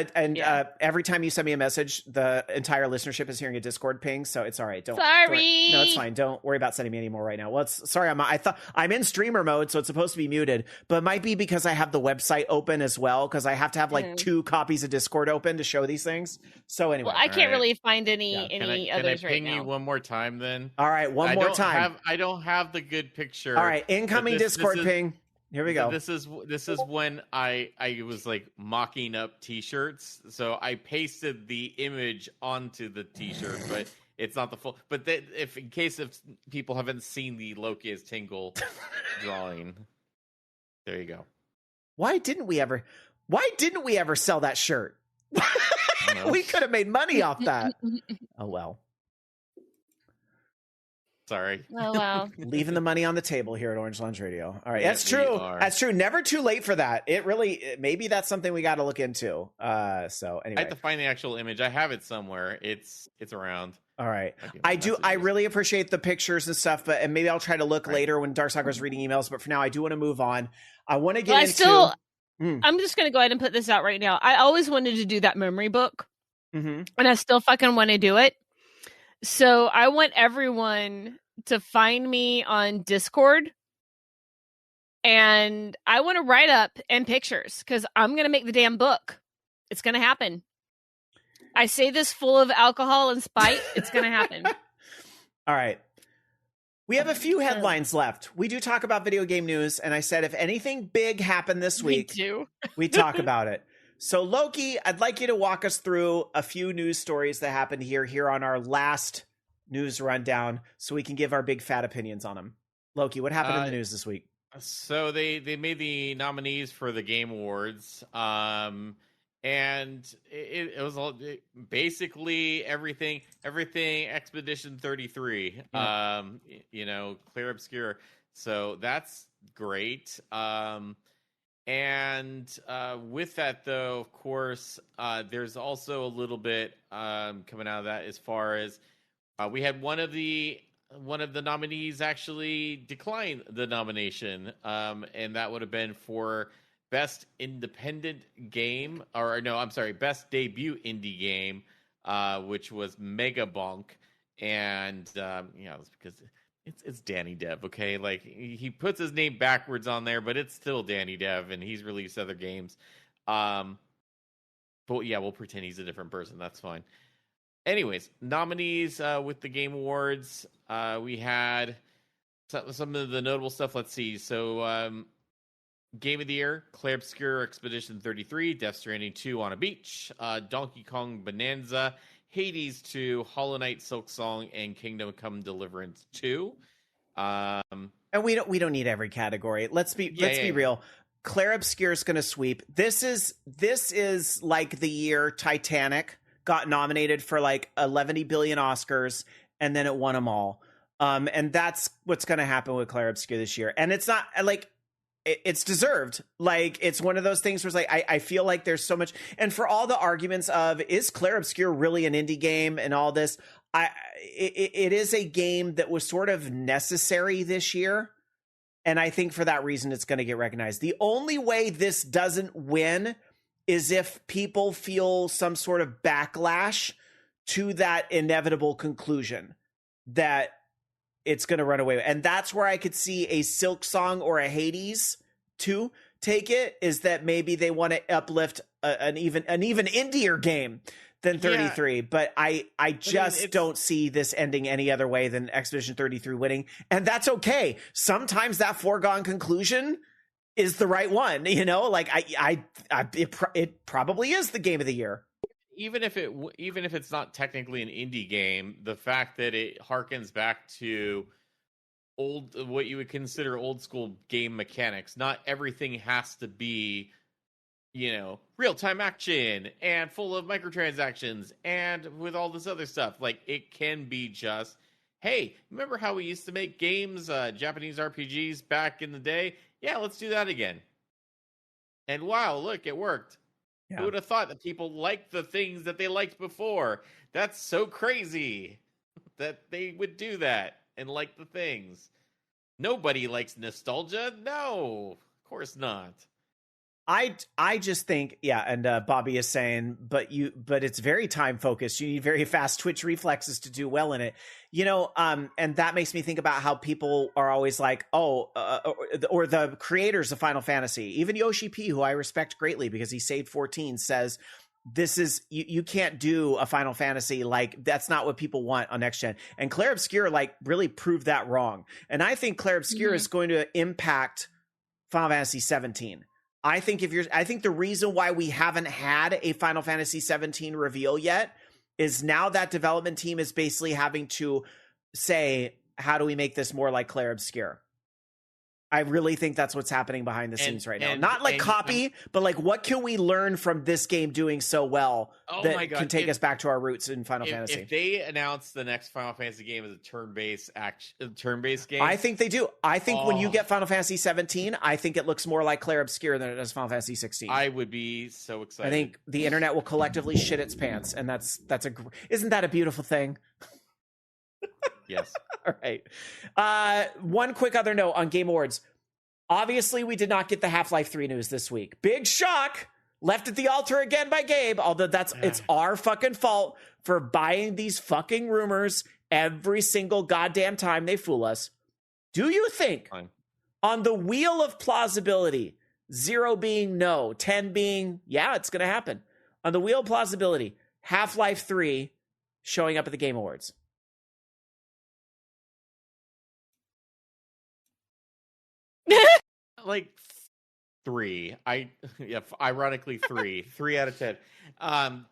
every time you send me a message, the entire listenership is hearing a Discord ping, so it's all right. Don't Sorry. No, it's fine. Don't worry about sending me any more right now. Well, sorry. I thought I'm in streamer mode, so it's supposed to be muted, but it might be because I have the website open as well, because I have to have like 2 copies of Discord open to show these things. So anyway, I can't really find any Can others I ping right now. you one more time then? all right, one more time. I don't have the good picture. All right, incoming Discord ping. Here we go. This is when I was like mocking up T-shirts, so I pasted the image onto the T-shirt, but it's not the full. But if in case if people haven't seen the Loki as Tingle drawing, there you go. Why didn't we ever sell that shirt? We could have made money off that. Oh well. Sorry. Oh wow. Leaving the money on the table here at Orange Lounge Radio. All right. Yeah, That's true. are. That's true. Never too late for that. Maybe that's something we got to look into. So anyway. I have to find the actual image. I have it somewhere. It's around. All right. I really appreciate the pictures and stuff, and maybe I'll try to look later when Darkstalker's reading emails, but for now I do want to move on. I want to get into... I'm just going to go ahead and put this out right now. I always wanted to do that memory book, and I still fucking want to do it. So I want everyone to find me on Discord, and I want to write up and pictures, because I'm going to make the damn book. It's going to happen. I say this full of alcohol and spite. It's going to happen. All right. We have a few headlines left. We do talk about video game news, and I said if anything big happened this week, we talk about it. So, Loki, I'd like you to walk us through a few news stories that happened here on our last news rundown, so we can give our big fat opinions on them. Loki, what happened in the news this week? So they made the nominees for the Game Awards, and it was basically everything Expedition 33. Yeah. Clear Obscure. So that's great. And with that, though, of course, there's also a little bit coming out of that as far as we had one of the nominees actually decline the nomination, and that would have been for Best Independent Game, Best Debut Indie Game, which was Mega Bonk, and it's because it's Danny Dev, okay? Like, he puts his name backwards on there, but it's still Danny Dev, and he's released other games. But yeah, we'll pretend he's a different person. That's fine. Anyways, nominees with the Game Awards, we had some of the notable stuff. Let's see. So, Game of the Year, Clair Obscur Expedition 33, Death Stranding 2 on a Beach, Donkey Kong Bonanza, Hades 2, Hollow Knight Silk Song, and Kingdom Come Deliverance 2. And we don't need every category. Let's be real. Clair Obscur is going to sweep. This is like the year Titanic got nominated for like 11 billion Oscars, and then it won them all. And that's what's going to happen with Clair Obscur this year. And it's not like it's deserved. Like, it's one of those things where it's like, I feel like there's so much, and for all the arguments of, is Clair Obscur really an indie game and all this, it is a game that was sort of necessary this year. And I think for that reason, it's going to get recognized. The only way this doesn't win is if people feel some sort of backlash to that inevitable conclusion that it's going to run away. And that's where I could see a Silk Song or a Hades 2 take it, is that maybe they want to uplift an even indier game than 33. Yeah. But I don't see this ending any other way than Expedition 33 winning. And that's okay. Sometimes that foregone conclusion is the right one, like it probably is the game of the year. Even if it's not technically an indie game, the fact that it harkens back to what you would consider old school game mechanics. Not everything has to be, real-time action and full of microtransactions and with all this other stuff. Like, it can be just, hey, remember how we used to make games, Japanese RPGs back in the day? Yeah, let's do that again. And wow, look, it worked. Yeah. Who would have thought that people liked the things that they liked before? That's so crazy that they would do that and like the things. Nobody likes nostalgia. No, of course not. I just think, yeah, and Bobby is saying, but it's very time focused. You need very fast twitch reflexes to do well in it, and that makes me think about how people are always like, or the creators of Final Fantasy, even Yoshi P, who I respect greatly because he saved 14, says this is you can't do a Final Fantasy, like that's not what people want on next gen. And Claire Obscure like really proved that wrong, and I think Claire Obscure is going to impact Final Fantasy 17. I think the reason why we haven't had a Final Fantasy 17 reveal yet is now that development team is basically having to say, how do we make this more like Claire Obscure? I really think that's what's happening behind the scenes right now. Not like copy, but like what can we learn from this game doing so well that can take us back to our roots in Final Fantasy? If they announce the next Final Fantasy game as a turn-based game, I think they do. I think when you get Final Fantasy 17, I think it looks more like Claire Obscure than it does Final Fantasy 16. I would be so excited. I think the internet will collectively shit its pants, and isn't that a beautiful thing? Yes. All right. One quick other note on Game Awards. Obviously, we did not get the Half-Life 3 news this week. Big shock. Left at the altar again by Gabe. Although it's our fucking fault for buying these fucking rumors every single goddamn time they fool us. Do you think on the wheel of plausibility, 0 being no, 10 being, yeah, it's going to happen. On the wheel of plausibility, Half-Life 3 showing up at the Game Awards? Like 3. Ironically 3. 3 out of 10.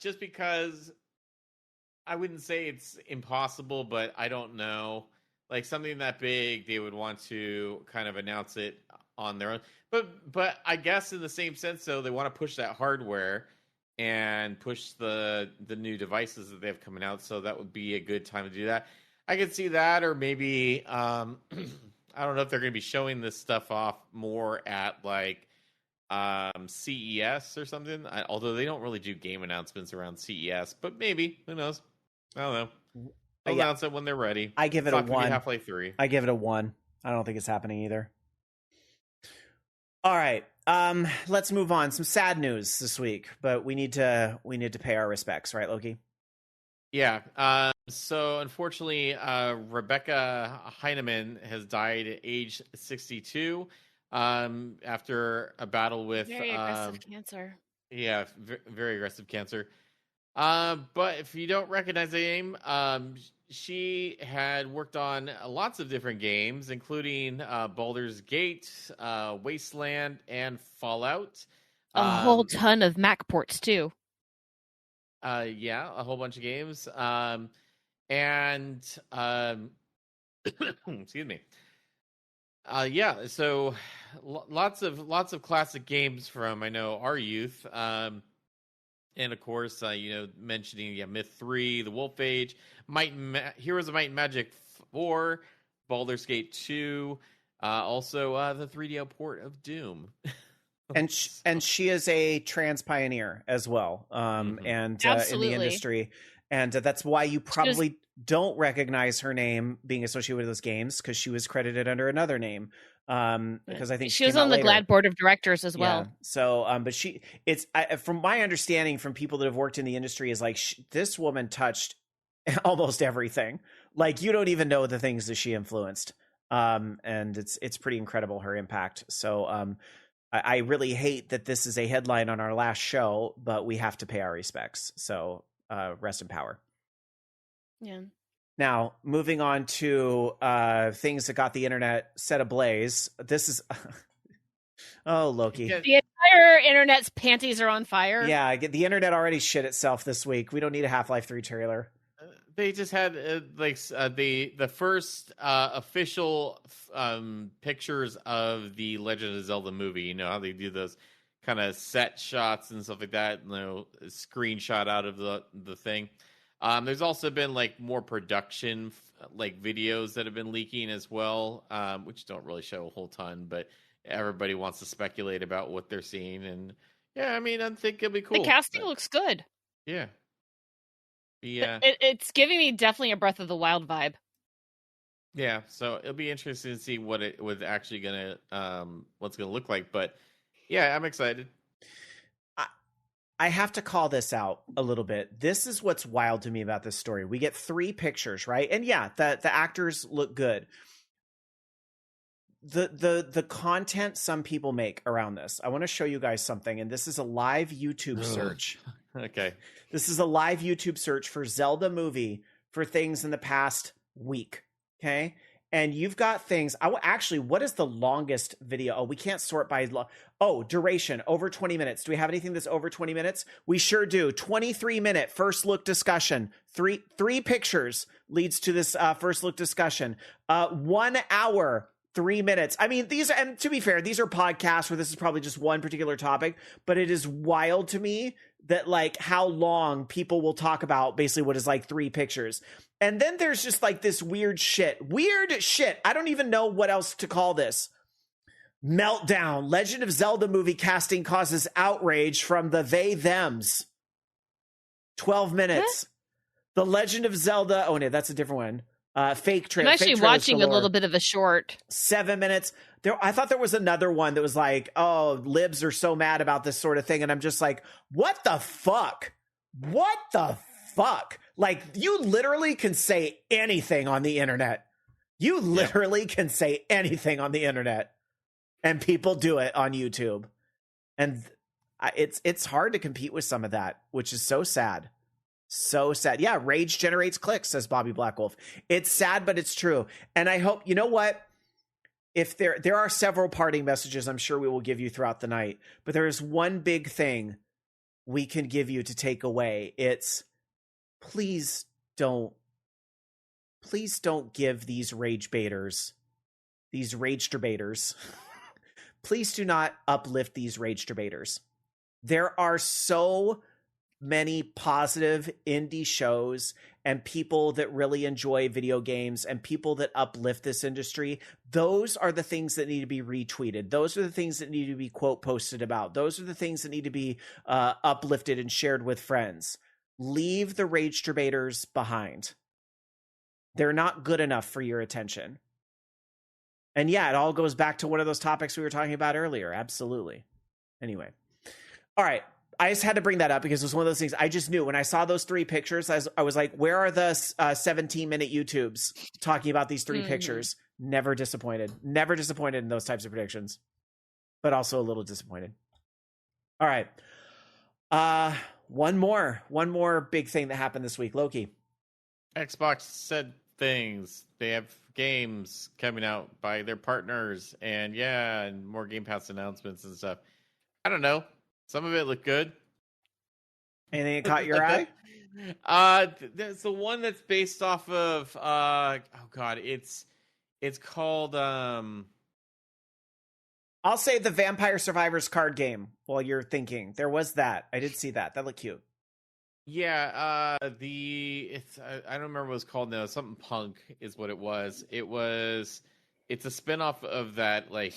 Just because I wouldn't say it's impossible, but I don't know. Like something that big, they would want to kind of announce it on their own. But I guess in the same sense, though, they want to push that hardware and push the new devices that they have coming out. So that would be a good time to do that. I could see that, or maybe I don't know if they're going to be showing this stuff off more at like CES or something. Although they don't really do game announcements around CES, but maybe, who knows? I don't know. They'll announce it when they're ready. I give it a 1. Half-Life 3. I give it a 1. I don't think it's happening either. All right. Let's move on. Some sad news this week, but we need to pay our respects, right, Loki? Yeah. So unfortunately, Rebecca Heinemann has died at age 62 after a battle with very aggressive cancer. Yeah, very aggressive cancer. But if you don't recognize the name, she had worked on lots of different games, including Baldur's Gate, Wasteland, and Fallout. A whole ton of Mac ports too. Yeah, a whole bunch of games. Excuse me. Yeah, so lots of classic games from, I know, our youth. And of course, mentioning Myth 3, The Wolf Age, Heroes of Might and Magic 4, Baldur's Gate 2, also the 3DO port of Doom. And she is a trans pioneer as well, and in the industry, and that's why you probably don't recognize her name being associated with those games, because she was credited under another name. Because I think she was on the GLAD board of directors as well. Yeah. So, but from my understanding from people that have worked in the industry, is like this woman touched almost everything. Like you don't even know the things that she influenced. And it's pretty incredible, her impact. So, I really hate that this is a headline on our last show, but we have to pay our respects. So, rest in power. Yeah. Now, moving on to things that got the internet set ablaze. This is... oh, Loki. The entire internet's panties are on fire. Yeah, the internet already shit itself this week. We don't need a Half-Life 3 trailer. They just had the first official pictures of the Legend of Zelda movie. You know how they do those kind of set shots and stuff like that. A screenshot out of the thing. There's also been like more production like videos that have been leaking as well, which don't really show a whole ton, but everybody wants to speculate about what they're seeing. And yeah, I mean, I think it'll be cool. The casting looks good. Yeah. Yeah. It's giving me definitely a Breath of the Wild vibe. Yeah, so it'll be interesting to see what it was actually what's gonna look like. But yeah, I'm excited. I have to call this out a little bit. This is what's wild to me about this story. We get 3 pictures, right? And yeah, the actors look good. The content some people make around this. I want to show you guys something, and this is a live YouTube search. Okay. This is a live YouTube search for Zelda movie for things in the past week. Okay. And you've got things. Actually, what is the longest video? Oh, we can't sort by. Duration over 20 minutes. Do we have anything that's over 20 minutes? We sure do. 23-minute first look discussion. Three pictures leads to this first look discussion. 1 hour, 3 minutes. I mean, and to be fair, these are podcasts where this is probably just one particular topic, but it is wild to me that like how long people will talk about basically what is like 3 pictures. And then there's just like this weird shit. I don't even know what else to call this. Meltdown. Legend of Zelda movie casting causes outrage from the they-thems. 12 minutes. Huh? The Legend of Zelda. Oh, no, that's a different one. Fake trailer. I'm actually watching a little bit of a short. 7 minutes. I thought there was another one that was like, oh, libs are so mad about this sort of thing. And I'm just like, what the fuck? What the fuck? Like, you literally can say anything on the internet. You literally can say anything on the internet. And people do it on YouTube. And it's hard to compete with some of that, which is so sad. So sad. Yeah, rage generates clicks, says Bobby Blackwolf. It's sad, but it's true. And I hope, you know what? If there are several parting messages I'm sure we will give you throughout the night, but there is one big thing we can give you to take away. It's please don't give these rage baiters, these rage debaters. Please do not uplift these rage debaters. There are so many positive indie shows and people that really enjoy video games and people that uplift this industry. Those are the things that need to be retweeted. Those are the things that need to be quote posted about. Those are the things that need to be uplifted and shared with friends. Leave the rage debaters behind. They're not good enough for your attention. And yeah, it all goes back to one of those topics we were talking about earlier. Absolutely. Anyway. All right. I just had to bring that up because it was one of those things I just knew when I saw those 3 pictures. I was like, where are the 17-minute YouTubes talking about these 3 pictures? Never disappointed in those types of predictions, but also a little disappointed. All right. One more big thing that happened this week. Loki. Xbox said things. They have games coming out by their partners and more Game Pass announcements and stuff. I don't know. Some of it looked good. Anything that caught your eye? There's the one that's based off of it's called I'll say the Vampire Survivors card game while you're thinking. There was that. I did see that. That looked cute. Yeah, I don't remember what it was called now. Something Punk is what it was. It's a spinoff of that like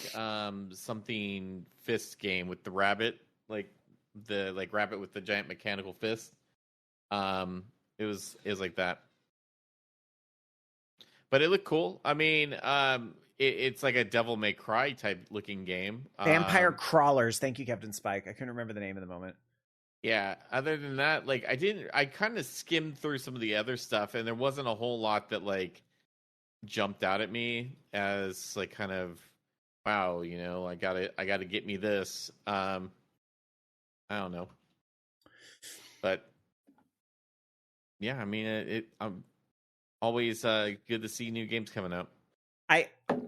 something fist game with the rabbit. Like the rabbit with the giant mechanical fist. It was like that, but it looked cool. I mean, it's like a Devil May Cry type looking game. Vampire Crawlers. Thank you, Captain Spike. I couldn't remember the name at the moment. Yeah. Other than that, like I kind of skimmed through some of the other stuff, and there wasn't a whole lot that like jumped out at me as like kind of wow, you know, I gotta get me this. I don't know, but yeah, I mean, I'm always good to see new games coming out.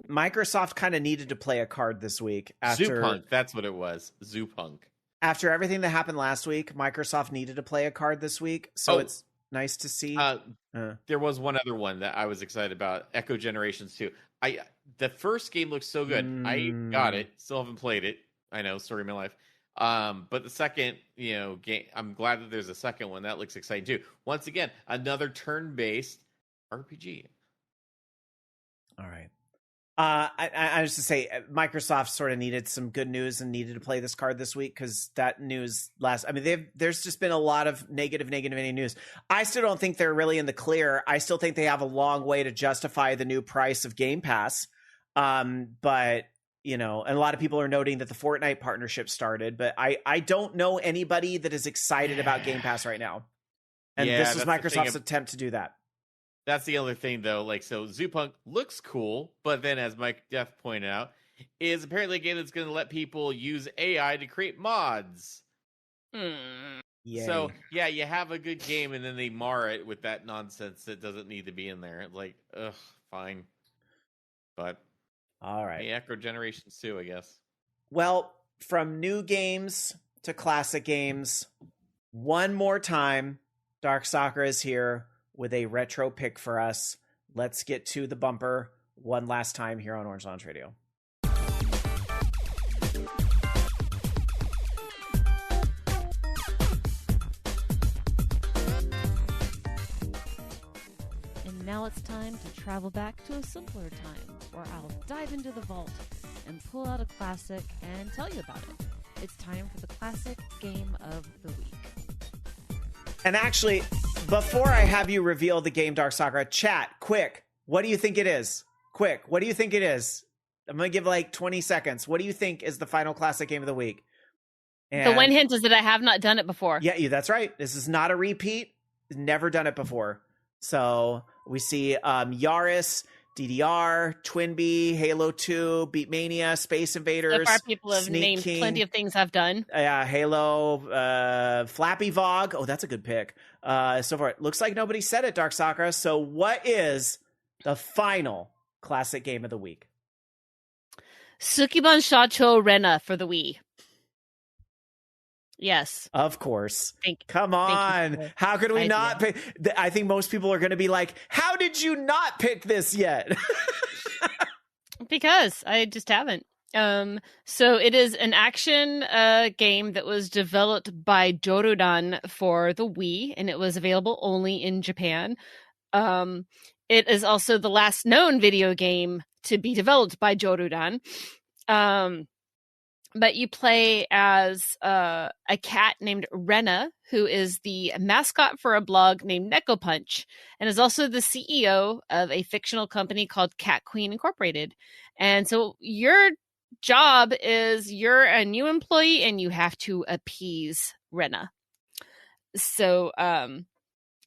Microsoft kind of needed to play a card this week after Zoopunk. That's what it was. Zoopunk. After everything that happened last week, Microsoft needed to play a card this week, so it's nice to see. There was one other one that I was excited about. Echo Generations 2. The first game looks so good. I got it. Still haven't played it. I know, story of my life. But the second, game, I'm glad that there's a second one. That looks exciting too. Once again, another turn-based RPG. All right. I was to say, Microsoft sort of needed some good news and needed to play this card this week because that news there's just been a lot of negative news. I still don't think they're really in the clear. I still think they have a long way to justify the new price of Game Pass. But and a lot of people are noting that the Fortnite partnership started, but I don't know anybody that is excited about Game Pass right now. And this was Microsoft's attempt to do that. That's the other thing, though. So Zoopunk looks cool, but then, as Mike Def pointed out, is apparently a game that's going to let people use AI to create mods. Yay. So, yeah, you have a good game, and then they mar it with that nonsense that doesn't need to be in there. Fine. But, all right. The Echo Generations 2, I guess. Well, from new games to classic games, one more time, Dark Soccer is here with a retro pick for us. Let's get to the bumper one last time here on Orange Lounge Radio. And now it's time to travel back to a simpler time where I'll dive into the vault and pull out a classic and tell you about it. It's time for the classic game of the week. And actually, before I have you reveal the game, Dark Sakura, chat, quick, what do you think it is? Quick, what do you think it is? I'm going to give 20 seconds. What do you think is the final classic game of the week? And the one hint is that I have not done it before. Yeah, that's right. This is not a repeat. Never done it before. So we see Yaris, DDR, Twinbee, Halo 2, Beatmania, Space Invaders. So far, people have Sneak named King, plenty of things I've done. Halo, Flappy Vogue. Oh, that's a good pick. So far, it looks like nobody said it, Dark Sakura. So what is the final classic game of the week? Sukiban Shacho Rena for the Wii. Yes. Of course. Come on. How could we not pick? I think most people are going to be like, how did you not pick this yet? Because I just haven't. So it is an action game that was developed by Jorudan for the Wii, and it was available only in Japan. It is also the last known video game to be developed by Jorudan. But you play as a cat named Rena, who is the mascot for a blog named Neko Punch, and is also the CEO of a fictional company called Cat Queen Incorporated. And so your job is you're a new employee and you have to appease Rena. So,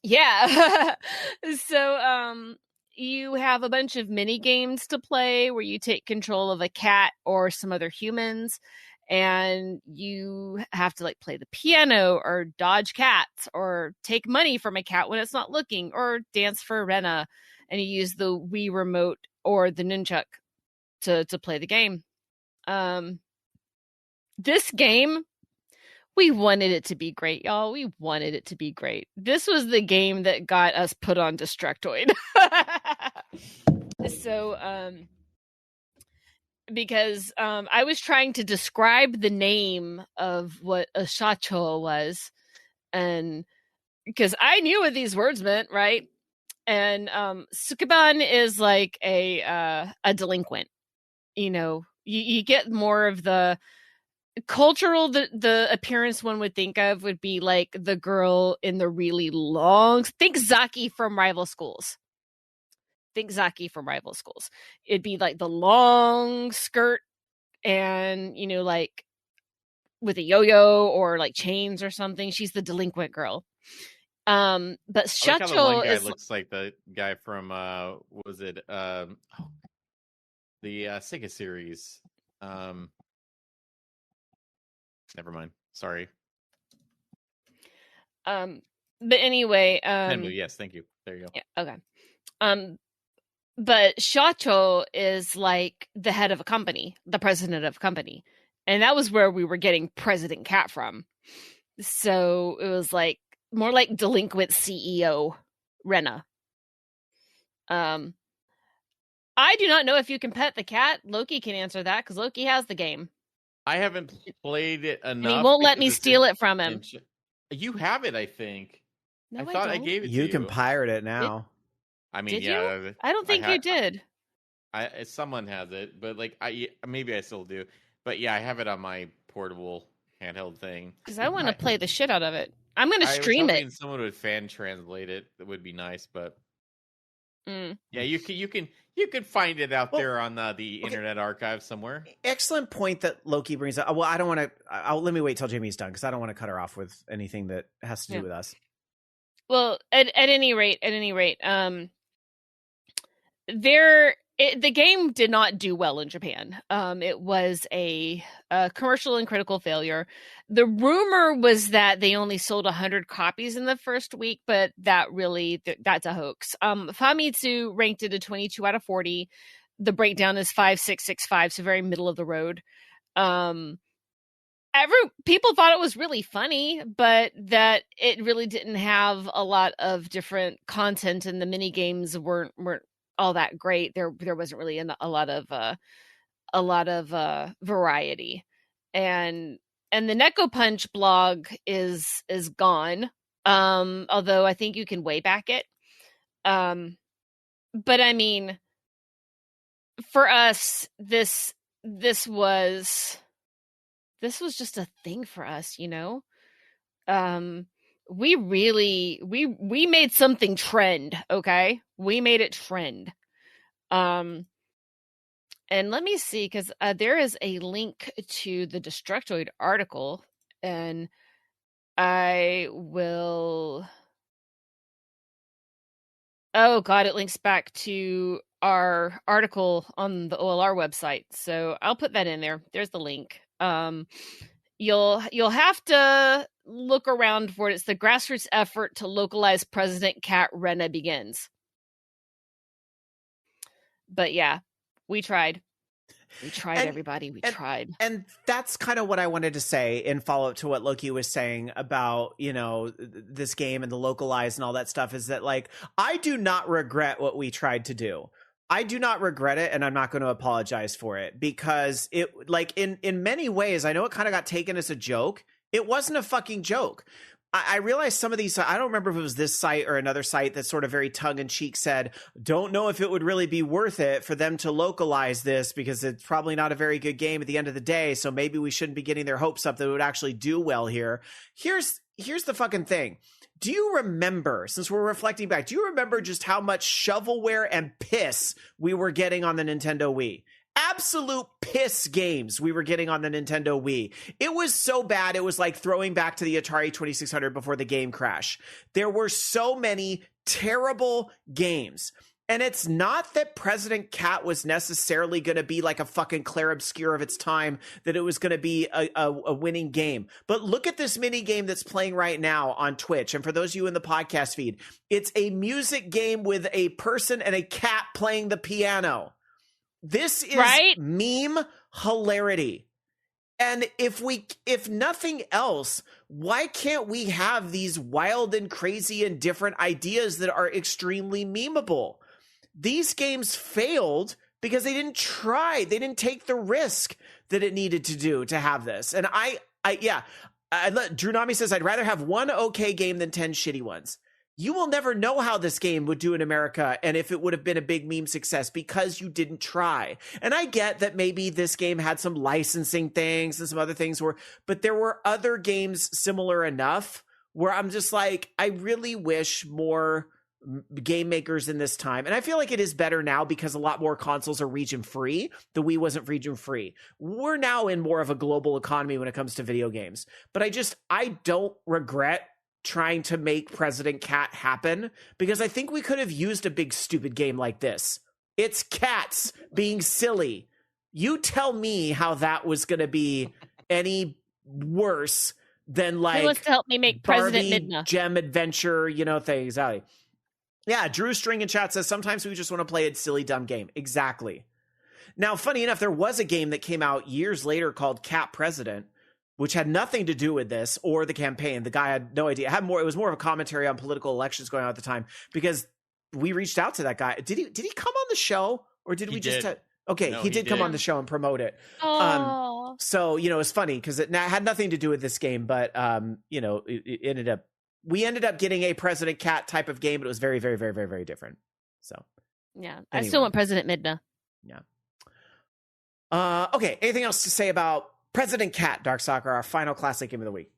yeah. So, you have a bunch of mini games to play where you take control of a cat or some other humans, and you have to play the piano or dodge cats or take money from a cat when it's not looking or dance for Rena. And you use the Wii remote or the nunchuk to play the game. This game, we wanted it to be great, y'all. We wanted it to be great. This was the game that got us put on Destructoid. So, because I was trying to describe the name of what a shacho was, and because I knew what these words meant, right? And Sukeban is like a delinquent. You get more of the cultural, the appearance one would think of would be like the girl in the really long, think Zaki from Rival Schools. It'd be like the long skirt and, with a yo-yo or chains or something. She's the delinquent girl. But Shacho is looks like the guy from was it the Sega series. Never mind. Sorry. But anyway, yes, thank you. There you go. Yeah, okay. But Shacho is like the head of a company, the president of a company. And that was where we were getting President Cat from. So it was more like delinquent CEO Rena. I do not know if you can pet the cat. Loki can answer that because Loki has the game. I haven't played it enough. And he won't let me steal it from him. You have it, I think. No, I thought I gave it to you. You can pirate it now. I mean, did you? I don't think you did. Someone has it, but like maybe I still do. But yeah, I have it on my portable handheld thing. Because I want to play the shit out of it. I'm going to stream it. Someone would fan translate it. That would be nice, but yeah, you can find it out there on the Internet Archive somewhere. Excellent point that Loki brings up. Well, I don't want to. Let me wait till Jamie's done because I don't want to cut her off with anything that has to do with us. Well, at any rate, the game did not do well in Japan. It was a commercial and critical failure. The rumor was that they only sold 100 copies in the first week, but that's a hoax. Famitsu ranked it a 22 out of 40. The breakdown is 5.665, so very middle of the road. People thought it was really funny, but that it really didn't have a lot of different content, and the mini games weren't all that great. There wasn't really a lot of variety, and the Neko Punch blog is gone. Although I think you can way back it. But I mean, for us, this was just a thing for us, you know. We made something trend, okay? We made it trend. And let me see, because there is a link to the Destructoid article, and I will... Oh, God, it links back to our article on the OLR website, so I'll put that in there. There's the link. You'll have to look around for it. It's the grassroots effort to localize President Cat Rena begins. But yeah, we tried. We tried, everybody. We tried. And that's kind of what I wanted to say in follow-up to what Loki was saying about, you know, this game and the localized and all that stuff, is that, like, I do not regret what we tried to do. I do not regret it, and I'm not going to apologize for it, because it, like, in many ways, I know it kind of got taken as a joke. It wasn't a fucking joke. I realized some of these, I don't remember if it was this site or another site that sort of very tongue-in-cheek said, don't know if it would really be worth it for them to localize this because it's probably not a very good game at the end of the day, so maybe we shouldn't be getting their hopes up that it would actually do well here. Here's the fucking thing. Do you remember, since we're reflecting back, do you remember just how much shovelware and piss we were getting on the Nintendo Wii? Absolute piss games we were getting on the Nintendo Wii. It was so bad, it was like throwing back to the Atari 2600 before the game crash. There were so many terrible games. And it's not that President Cat was necessarily going to be like a fucking Clair Obscur of its time, that it was going to be a winning game. But look at this mini game that's playing right now on Twitch. And for those of you in the podcast feed, it's a music game with a person and a cat playing the piano. This is meme hilarity. And if nothing else, why can't we have these wild and crazy and different ideas that are extremely memeable? These games failed because they didn't try. They didn't take the risk that it needed to do to have this. And Drew Nami says, I'd rather have one okay game than 10 shitty ones. You will never know how this game would do in America and if it would have been a big meme success because you didn't try. And I get that maybe this game had some licensing things and some other things but there were other games similar enough where I'm just like, I really wish more game makers in this time, and I feel like it is better now because a lot more consoles are region free. The Wii wasn't region free. We're now in more of a global economy when it comes to video games, but I don't regret trying to make President Cat happen, because I think we could have used a big stupid game like this. It's cats being silly. You tell me how that was going to be any worse than like Who wants to help me make President Barbie Midna Gem Adventure, thing. Exactly. Yeah, Drew String in chat says, sometimes we just want to play a silly, dumb game. Exactly. Now, funny enough, there was a game that came out years later called Cat President, which had nothing to do with this or the campaign. The guy had no idea. It was more of a commentary on political elections going on at the time, because we reached out to that guy. Did he come on the show, or did we just? Okay, No, he did come on did. the show and promote it. Oh, So, it's funny because it had nothing to do with this game, but, we ended up getting a President Cat type of game, but it was very, very, very, very, very different. So, yeah. I anyway. still want President Midna. Yeah. Okay, anything else to say about President Cat, Darkstalker, our final classic game of the week?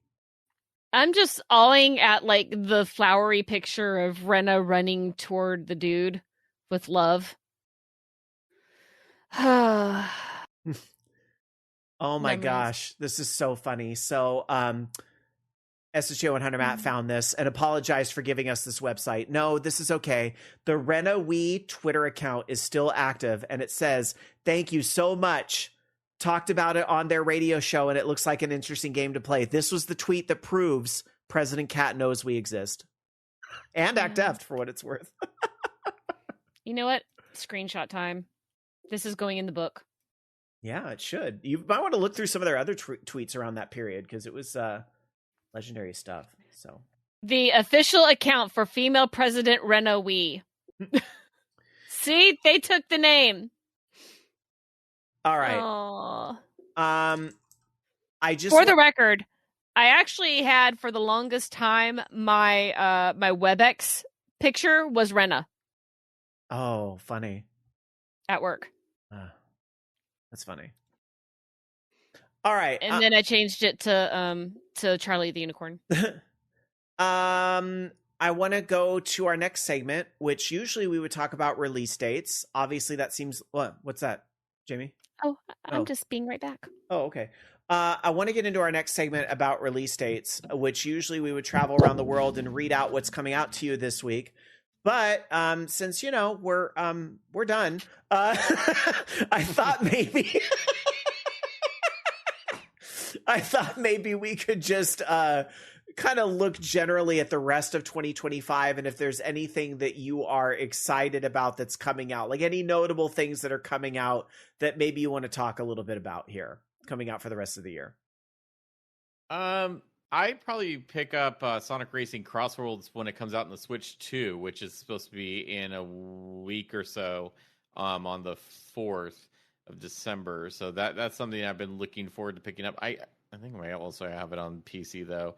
I'm just awing at like the flowery picture of Rena running toward the dude with love. Oh my Memories. gosh, this is so funny. So, SSJ 100 Matt found this and apologized for giving us this website. No, this is okay. The Rena Wii Twitter account is still active, and it says, "Thank you so much. Talked about it on their radio show, and it looks like an interesting game to play." This was the tweet that proves President Cat knows we exist. And Act Deft, for what it's worth. You know what? Screenshot time. This is going in the book. Yeah, it should. You might want to look through some of their other tweets around that period, because it was legendary stuff. So The official account for female president Rena Wii. See, they took the name. all right. Aww. I just For the record, I actually had for the longest time my my WebEx picture was Rena Oh, funny. at work, That's funny. All right. and then I changed it to Charlie the Unicorn. I want to go to our next segment, which usually we would talk about release dates. Obviously, that seems what's that, Jamie? Oh, I'm just being right back. Oh, okay. I want to get into our next segment about release dates, which usually we would travel around the world and read out what's coming out to you this week. But since we're done, I thought maybe we could just kind of look generally at the rest of 2025, and if there's anything that you are excited about that's coming out, like any notable things that are coming out that maybe you want to talk a little bit about here coming out for the rest of the year. I'd probably pick up Sonic Racing Crossworlds when it comes out in the Switch 2, which is supposed to be in a week or so, on the 4th of December. So that's something I've been looking forward to picking up. I think I might also have it on PC though.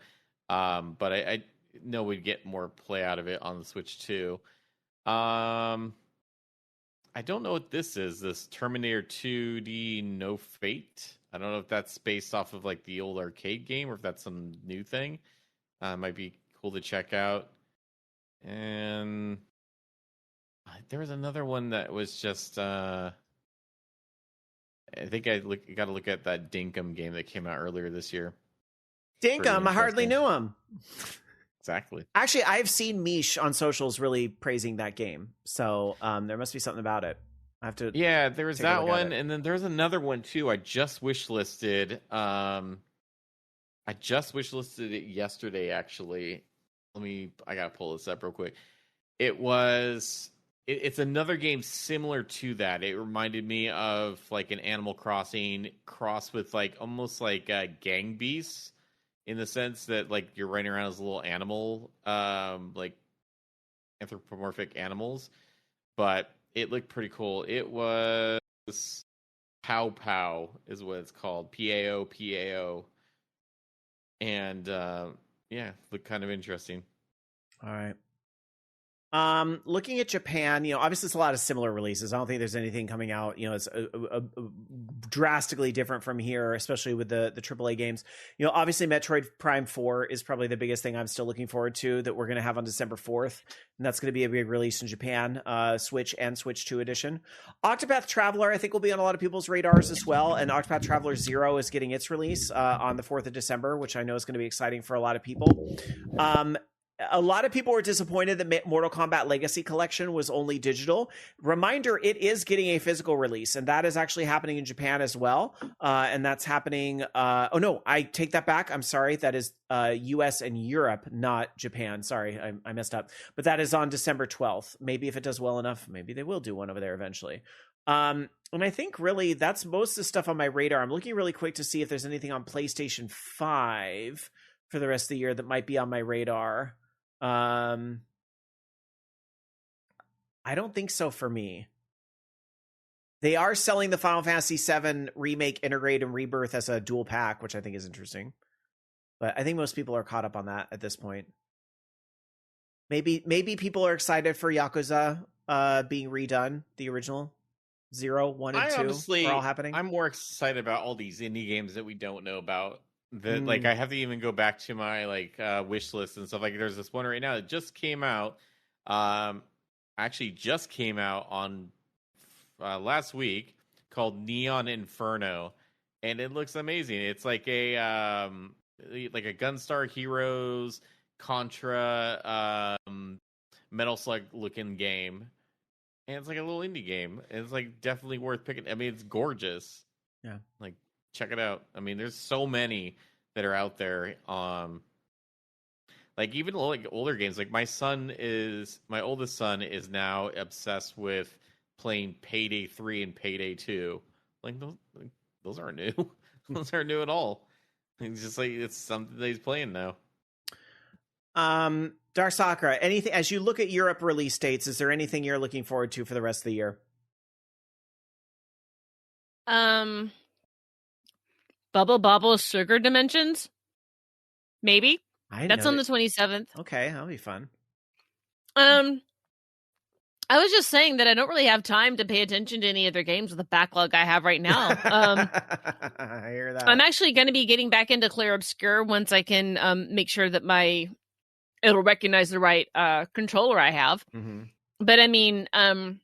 But I know we'd get more play out of it on the Switch 2. I don't know what this is. This Terminator 2D No Fate. I don't know if that's based off of like the old arcade game or if that's some new thing. Might be cool to check out. And there was another one that was just. I think I got to look at that Dinkum game that came out earlier this year. Dinkum, I hardly knew him. Exactly. Actually, I've seen Mish on socials really praising that game, so there must be something about it. I have to. Yeah, there was that one, and then there's another one too. I just wishlisted. I just wishlisted it yesterday. Actually, I gotta pull this up real quick. It's another game similar to that. It reminded me of like an Animal Crossing cross with like almost like Gang Beasts, in the sense that like you're running around as a little animal, like anthropomorphic animals, but it looked pretty cool. It was Pow Pow is what it's called. PAO. And yeah, looked kind of interesting. All right. Looking at Japan, obviously it's a lot of similar releases. I don't think there's anything coming out, it's drastically different from here, especially with the AAA games. Obviously Metroid Prime 4 is probably the biggest thing I'm still looking forward to that we're going to have on December 4th. And that's going to be a big release in Japan, Switch and Switch 2 edition. Octopath Traveler, I think, will be on a lot of people's radars as well. And Octopath Traveler 0 is getting its release on the 4th of December, which I know is going to be exciting for a lot of people. A lot of people were disappointed that Mortal Kombat Legacy Collection was only digital. Reminder, it is getting a physical release, and that is actually happening in Japan as well. And that's happening... oh, no, I take that back. I'm sorry. That is US and Europe, not Japan. Sorry, I messed up. But that is on December 12th. Maybe if it does well enough, maybe they will do one over there eventually. And I think really that's most of the stuff on my radar. I'm looking really quick to see if there's anything on PlayStation 5 for the rest of the year that might be on my radar. I don't think so for me. They are selling the Final Fantasy VII Remake, Integrate, and Rebirth as a dual pack, which I think is interesting. But I think most people are caught up on that at this point. Maybe people are excited for Yakuza being redone, the original 0, 1, and 2 honestly, are all happening. I'm more excited about all these indie games that we don't know about. That like I have to even go back to my wish list and stuff. Like there's this one right now that just came out. Actually just came out on last week called Neon Inferno, and it looks amazing. It's like a Gunstar Heroes Contra Metal Slug looking game, and it's like a little indie game. And it's like definitely worth picking. I mean, it's gorgeous. Yeah, like check it out. I mean, there's so many that are out there. Like even like older games. Like my oldest son is now obsessed with playing Payday 3 and Payday 2. Like those aren't new. Those aren't new at all. It's just like it's something that he's playing now. Dark Sakura, anything as you look at Europe release dates, is there anything you're looking forward to for the rest of the year? Bubble Bobble Sugar Dimensions? Maybe. That's on the 27th. Okay, that'll be fun. I was just saying that I don't really have time to pay attention to any other games with the backlog I have right now. I hear that. I'm actually going to be getting back into Clair Obscur once I can make sure that it'll recognize the right controller I have. Mm-hmm. But I mean, I'm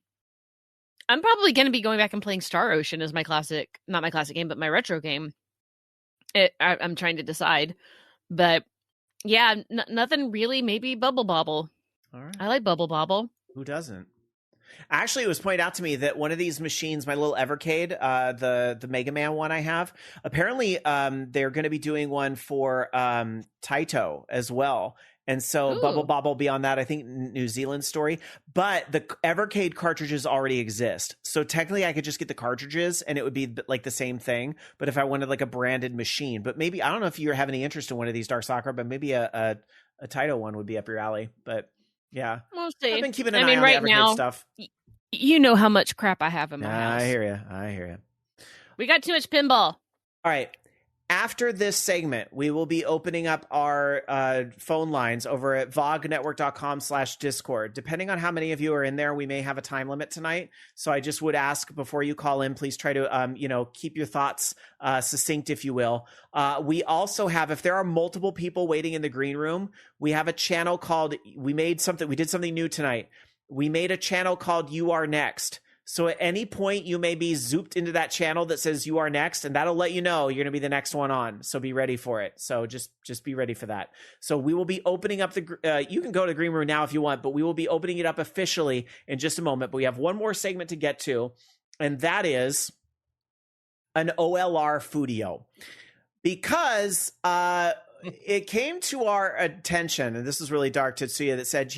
probably going to be going back and playing Star Ocean as not my classic game, but my retro game. I'm trying to decide. But yeah, nothing really. Maybe Bubble Bobble. All right. I like Bubble Bobble. Who doesn't? Actually, it was pointed out to me that one of these machines, my little Evercade, the Mega Man one I have, apparently they're going to be doing one for Taito as well. And so Bubble Bobble will be on that, I think, New Zealand story. But the Evercade cartridges already exist. So technically I could just get the cartridges and it would be like the same thing. But if I wanted like a branded machine, but maybe, I don't know if you have any interest in one of these, Dark Sakura, but maybe a Taito one would be up your alley. But yeah. We'll see. I've been keeping an eye on right the Evercade now, stuff. You know how much crap I have in my house. I hear you. We got too much pinball. All right. After this segment, we will be opening up our phone lines over at vognetwork.com/Discord. Depending on how many of you are in there, we may have a time limit tonight. So I just would ask before you call in, please try to, keep your thoughts succinct, if you will. We also have, if there are multiple people waiting in the green room, we have a channel called, we did something new tonight. We made a channel called You Are Next. So at any point, you may be zooped into that channel that says You Are Next, and that'll let you know you're going to be the next one on. So be ready for it. So just be ready for that. So we will be opening up you can go to Green Room now if you want, but we will be opening it up officially in just a moment. But we have one more segment to get to, and that is an OLR Foodio. Because it came to our attention, and this is really dark, Tetsuya, that said,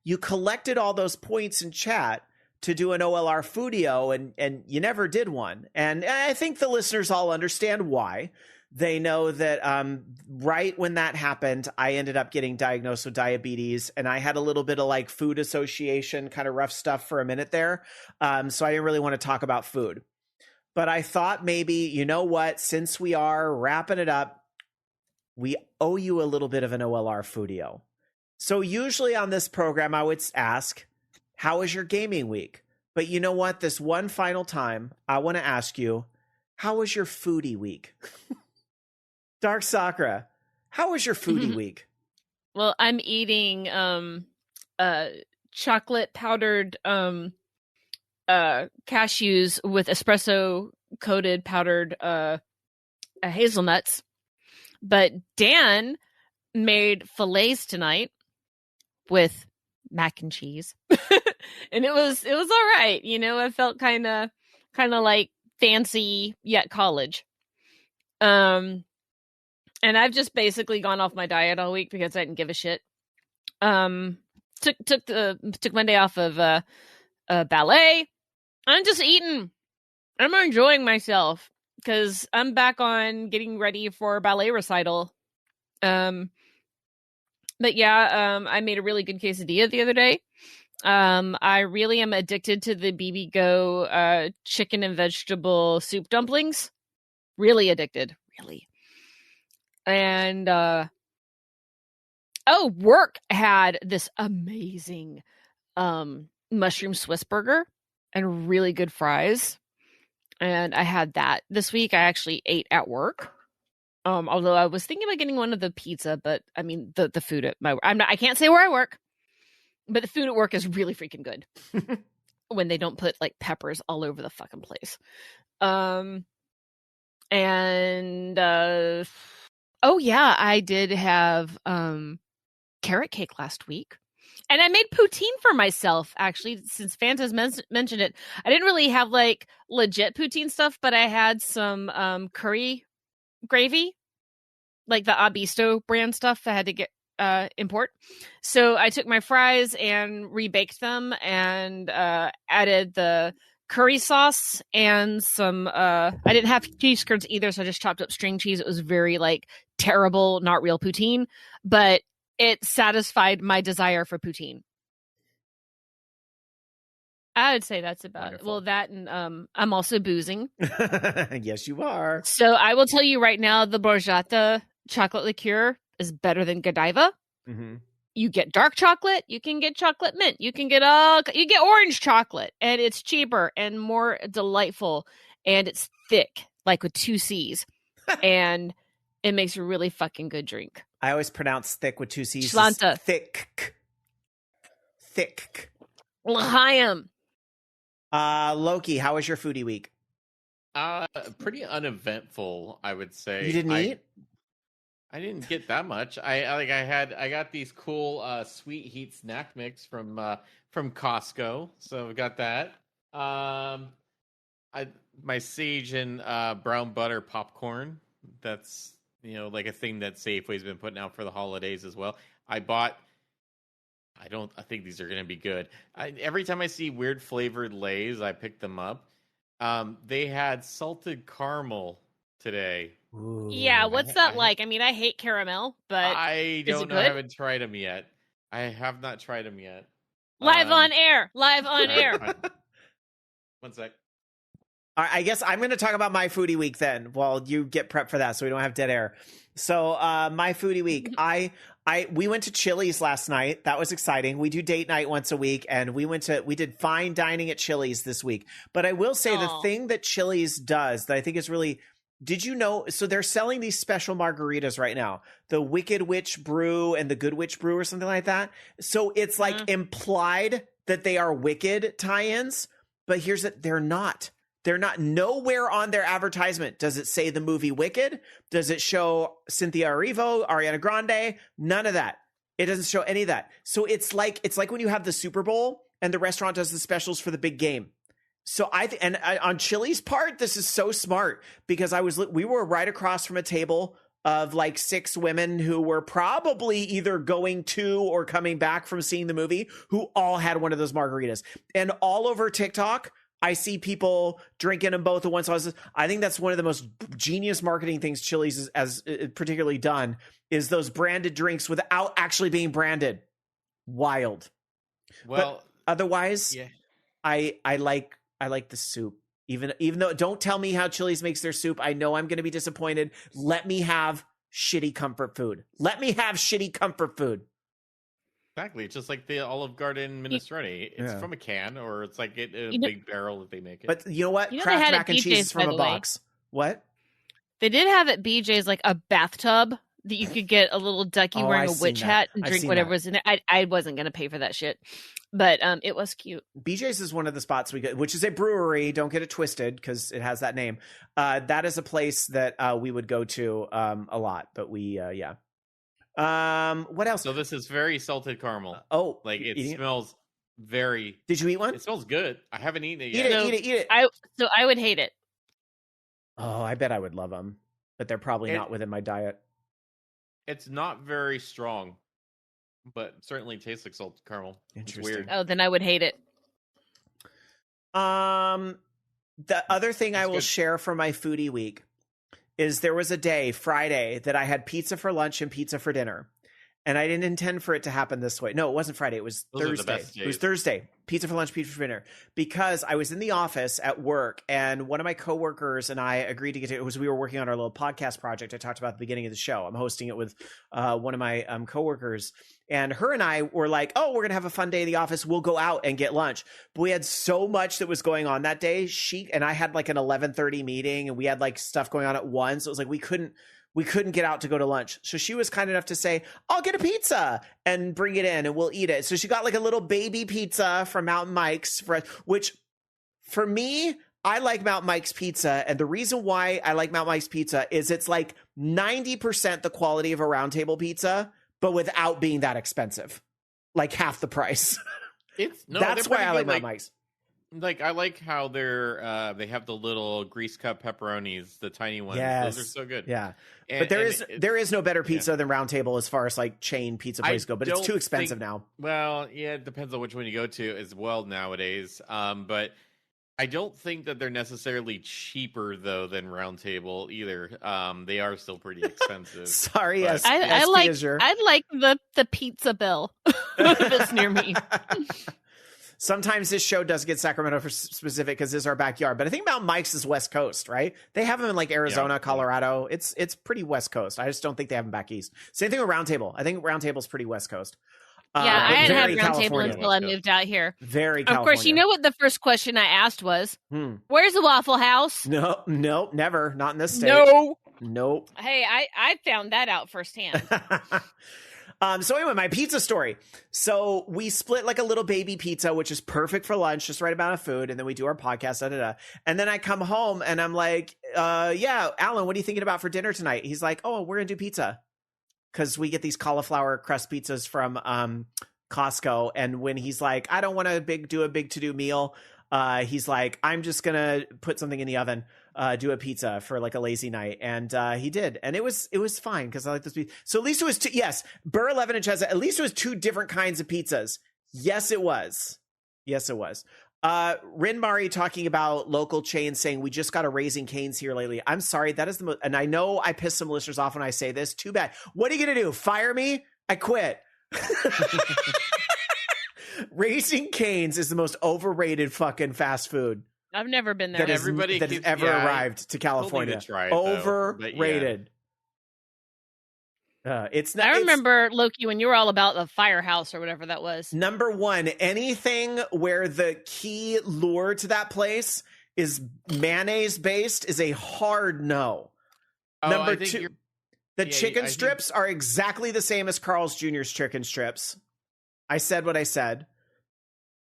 you collected all those points in chat to do an OLR Foodio, and you never did one. And I think the listeners all understand why. They know that right when that happened, I ended up getting diagnosed with diabetes, and I had a little bit of like food association kind of rough stuff for a minute there. So I didn't really want to talk about food. But I thought maybe, you know what, since we are wrapping it up, we owe you a little bit of an OLR Foodio. So usually on this program, I would ask, how was your gaming week? But you know what? This one final time, I want to ask you, how was your foodie week? Dark Sakura, how was your foodie week? Well, I'm eating chocolate powdered cashews with espresso coated powdered hazelnuts. But Dan made fillets tonight with mac and cheese. And it was all right. I felt kind of like fancy yet college. And I've just basically gone off my diet all week because I didn't give a shit. Took Monday off of ballet. I'm just eating. I'm enjoying myself because I'm back on getting ready for a ballet recital. But yeah, I made a really good quesadilla the other day. I really am addicted to the BB Go chicken and vegetable soup dumplings. Really addicted, really. And work had this amazing mushroom Swiss burger and really good fries. And I had that this week. I actually ate at work. Although I was thinking about getting one of the pizza, but I mean the food at my I can't say where I work, but the food at work is really freaking good when they don't put like peppers all over the fucking place. Oh yeah, I did have carrot cake last week. And I made poutine for myself, actually, since Fanta's mentioned it. I didn't really have like legit poutine stuff, but I had some curry gravy, like the Abisto brand stuff I had to get import. So I took my fries and rebaked them and added the curry sauce and some I didn't have cheese curds either, so I just chopped up string cheese. It was very like terrible, not real poutine, but it satisfied my desire for poutine. I would say that's about it. Well, that and I'm also boozing. Yes, you are. So I will tell you right now, the Borgata chocolate liqueur is better than Godiva. Mm-hmm. You get dark chocolate, you can get chocolate mint, you get orange chocolate, and it's cheaper and more delightful, and it's thick, like with 2 C's, and it makes a really fucking good drink. I always pronounce thick with 2 C's. Schlanta. Thick. L'chaim. Loki, how was your foodie week? Pretty uneventful, I would say. You didn't eat? I didn't get that much. I got these cool sweet heat snack mix from Costco, so I got that. My sage and brown butter popcorn. That's like a thing that Safeway's been putting out for the holidays as well. I think these are going to be good. Every time I see weird flavored Lay's, I pick them up. They had salted caramel today. Ooh. Yeah, what's that like? I mean, I hate caramel, but I don't know. Good? I haven't tried them yet. I have not tried them yet. Live on air. One sec. I guess I'm going to talk about my foodie week then while you get prepped for that so we don't have dead air. So my foodie week, we went to Chili's last night. That was exciting. We do date night once a week, and we did fine dining at Chili's this week. But I will say the thing that Chili's does that I think is really, did you know, so they're selling these special margaritas right now, the Wicked Witch Brew and the Good Witch Brew or something like that. So it's like implied that they are Wicked tie-ins, but here's it, they're not. They're not. Nowhere on their advertisement does it say the movie Wicked. Does it show Cynthia Erivo, Ariana Grande? None of that. It doesn't show any of that. So it's like when you have the Super Bowl and the restaurant does the specials for the big game. So on Chili's part, this is so smart because we were right across from a table of like 6 women who were probably either going to or coming back from seeing the movie who all had one of those margaritas. And all over TikTok, I see people drinking them both at once. I think that's one of the most genius marketing things Chili's has particularly done is those branded drinks without actually being branded. Wild. Well, but otherwise, yeah. I like the soup. Even though, don't tell me how Chili's makes their soup. I know I'm going to be disappointed. Let me have shitty comfort food. Exactly. It's just like the Olive Garden minestrone. It's from a can, or it's like a big barrel that they make it. But you know what? Kraft mac and cheese is from a box. What? They did have at BJ's like a bathtub that you could get a little ducky wearing a witch hat and drink whatever was in it. I wasn't going to pay for that shit, but it was cute. BJ's is one of the spots we go, which is a brewery. Don't get it twisted because it has that name. That is a place that we would go to a lot. But yeah. What else? So this is very salted caramel. It smells very. Did you eat one? It smells good. I haven't eaten it yet. Eat it. I would hate it. Oh, I bet I would love them, but they're probably not within my diet. It's not very strong, but certainly tastes like salted caramel. Interesting. It's weird. Oh, then I would hate it. The other thing I will share from my foodie week is there was a day, Friday, that I had pizza for lunch and pizza for dinner. And I didn't intend for it to happen this way. No, it wasn't Friday. It was Those are the Thursday. best It was days. Thursday. Pizza for lunch, pizza for dinner. Because I was in the office at work, and one of my coworkers and I agreed to get to it. We were working on our little podcast project I talked about at the beginning of the show. I'm hosting it with one of my coworkers. And her and I were like, oh, we're going to have a fun day in the office. We'll go out and get lunch. But we had so much that was going on that day. She and I had like an 11:30 meeting, and we had like stuff going on at 1. So it was like we couldn't get out to go to lunch. So she was kind enough to say, I'll get a pizza and bring it in and we'll eat it. So she got like a little baby pizza from Mountain Mike's, which for me, I like Mountain Mike's pizza. And the reason why I like Mountain Mike's pizza is it's like 90% the quality of a Round Table pizza, but without being that expensive, like half the price. That's why I like Mountain Mike's. Like I like how they have the little grease cup pepperonis, the tiny ones. Yes. Those are so good. Yeah. And, but there is no better pizza than Round Table as far as like chain pizza places go, but it's too expensive now. Well, yeah, it depends on which one you go to as well nowadays. But I don't think that they're necessarily cheaper though than Round Table either. They are still pretty expensive. Sorry, but... I like the pizza bill that's near me. Sometimes this show does get Sacramento specific because this is our backyard, but I think Mountain Mike's is West Coast, right? They have them in like Arizona, Colorado. It's pretty West Coast. I just don't think they have them back east. Same thing with Round Table. I think Round Table's pretty West Coast. I hadn't had Round Table until I moved out here. Very Of California. course, you know what the first question I asked was? Where's the Waffle House? No, never. Not in this state. Nope. Hey, I found that out firsthand. So anyway, my pizza story. So we split like a little baby pizza, which is perfect for lunch, just right amount of food. And then we do our podcast, And then I come home and I'm like, yeah, Alan, what are you thinking about for dinner tonight? He's like, oh, we're going to do pizza. Because we get these cauliflower crust pizzas from Costco. And when he's like, I don't want to do a big to-do meal, he's like, I'm just going to put something in the oven. Do a pizza for like a lazy night, and he did, and it was fine because I like this pizza. So at least it was Burr 11-inch has at least it was 2 different kinds of pizzas. Yes, it was. Rin Mari talking about local chains saying we just got a Raising Cane's here lately. I'm sorry, that is the most, and I know I piss some listeners off when I say this. Too bad. What are you gonna do? Fire me? I quit. Raising Cane's is the most overrated fucking fast food. I've never been there. That has ever arrived to California. Overrated. It's not. I remember, Loki, when you were all about the firehouse or whatever that was. Number one, anything where the key lure to that place is mayonnaise based is a hard no. Number 2, the chicken strips are exactly the same as Carl's Jr.'s chicken strips. I said what I said,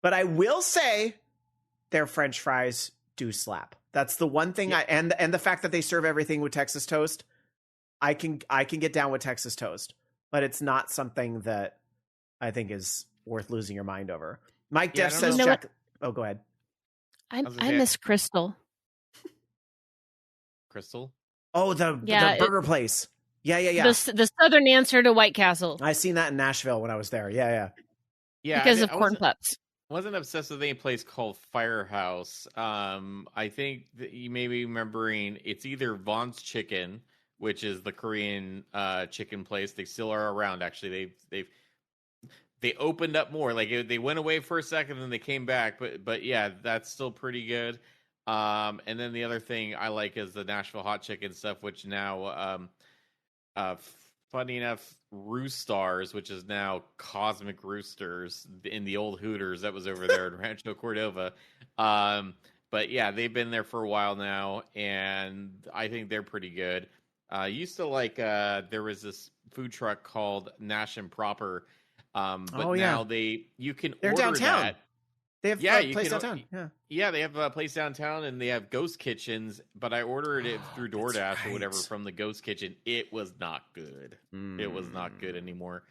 but I will say their French fries do slap. That's the one thing and the fact that they serve everything with Texas toast. I can get down with Texas toast, but it's not something that I think is worth losing your mind over. Mike Def says, Jack. Oh, go ahead. I miss Crystal. Crystal? Oh, the burger place. Yeah. The southern answer to White Castle. I seen that in Nashville when I was there. Yeah. Because of corn pups. Wasn't obsessed with any place called Firehouse. I think that you may be remembering it's either Vaughn's Chicken, which is the Korean chicken place. They still are around. Actually, they opened up more. Like they went away for a second and then they came back. But yeah, that's still pretty good. And then the other thing I like is the Nashville hot chicken stuff, which now, funny enough, Roostars, which is now Cosmic Roosters in the old Hooters that was over there in Rancho Cordova. But yeah, they've been there for a while now, and I think they're pretty good. Used to like there was this food truck called Nash and Proper, but now you can they're order downtown. that. They have a place downtown. Yeah, they have a place downtown, and they have ghost kitchens. But I ordered it through DoorDash or whatever from the ghost kitchen. It was not good. It was not good anymore.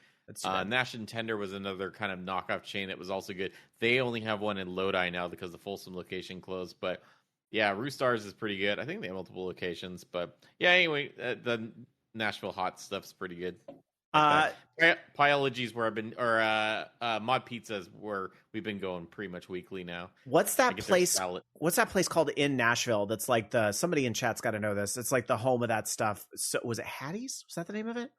Nash and Tender was another kind of knockoff chain that was also good. They only have one in Lodi now because the Folsom location closed. But yeah, Roostars is pretty good. I think they have multiple locations. But yeah, anyway, the Nashville hot stuff's pretty good. Pyology's where I've been, or Mod Pizza's where we've been going pretty much weekly now. What's that place? What's that place called in Nashville? That's like somebody in chat's got to know this. It's like the home of that stuff. So was it Hattie's? Was that the name of it?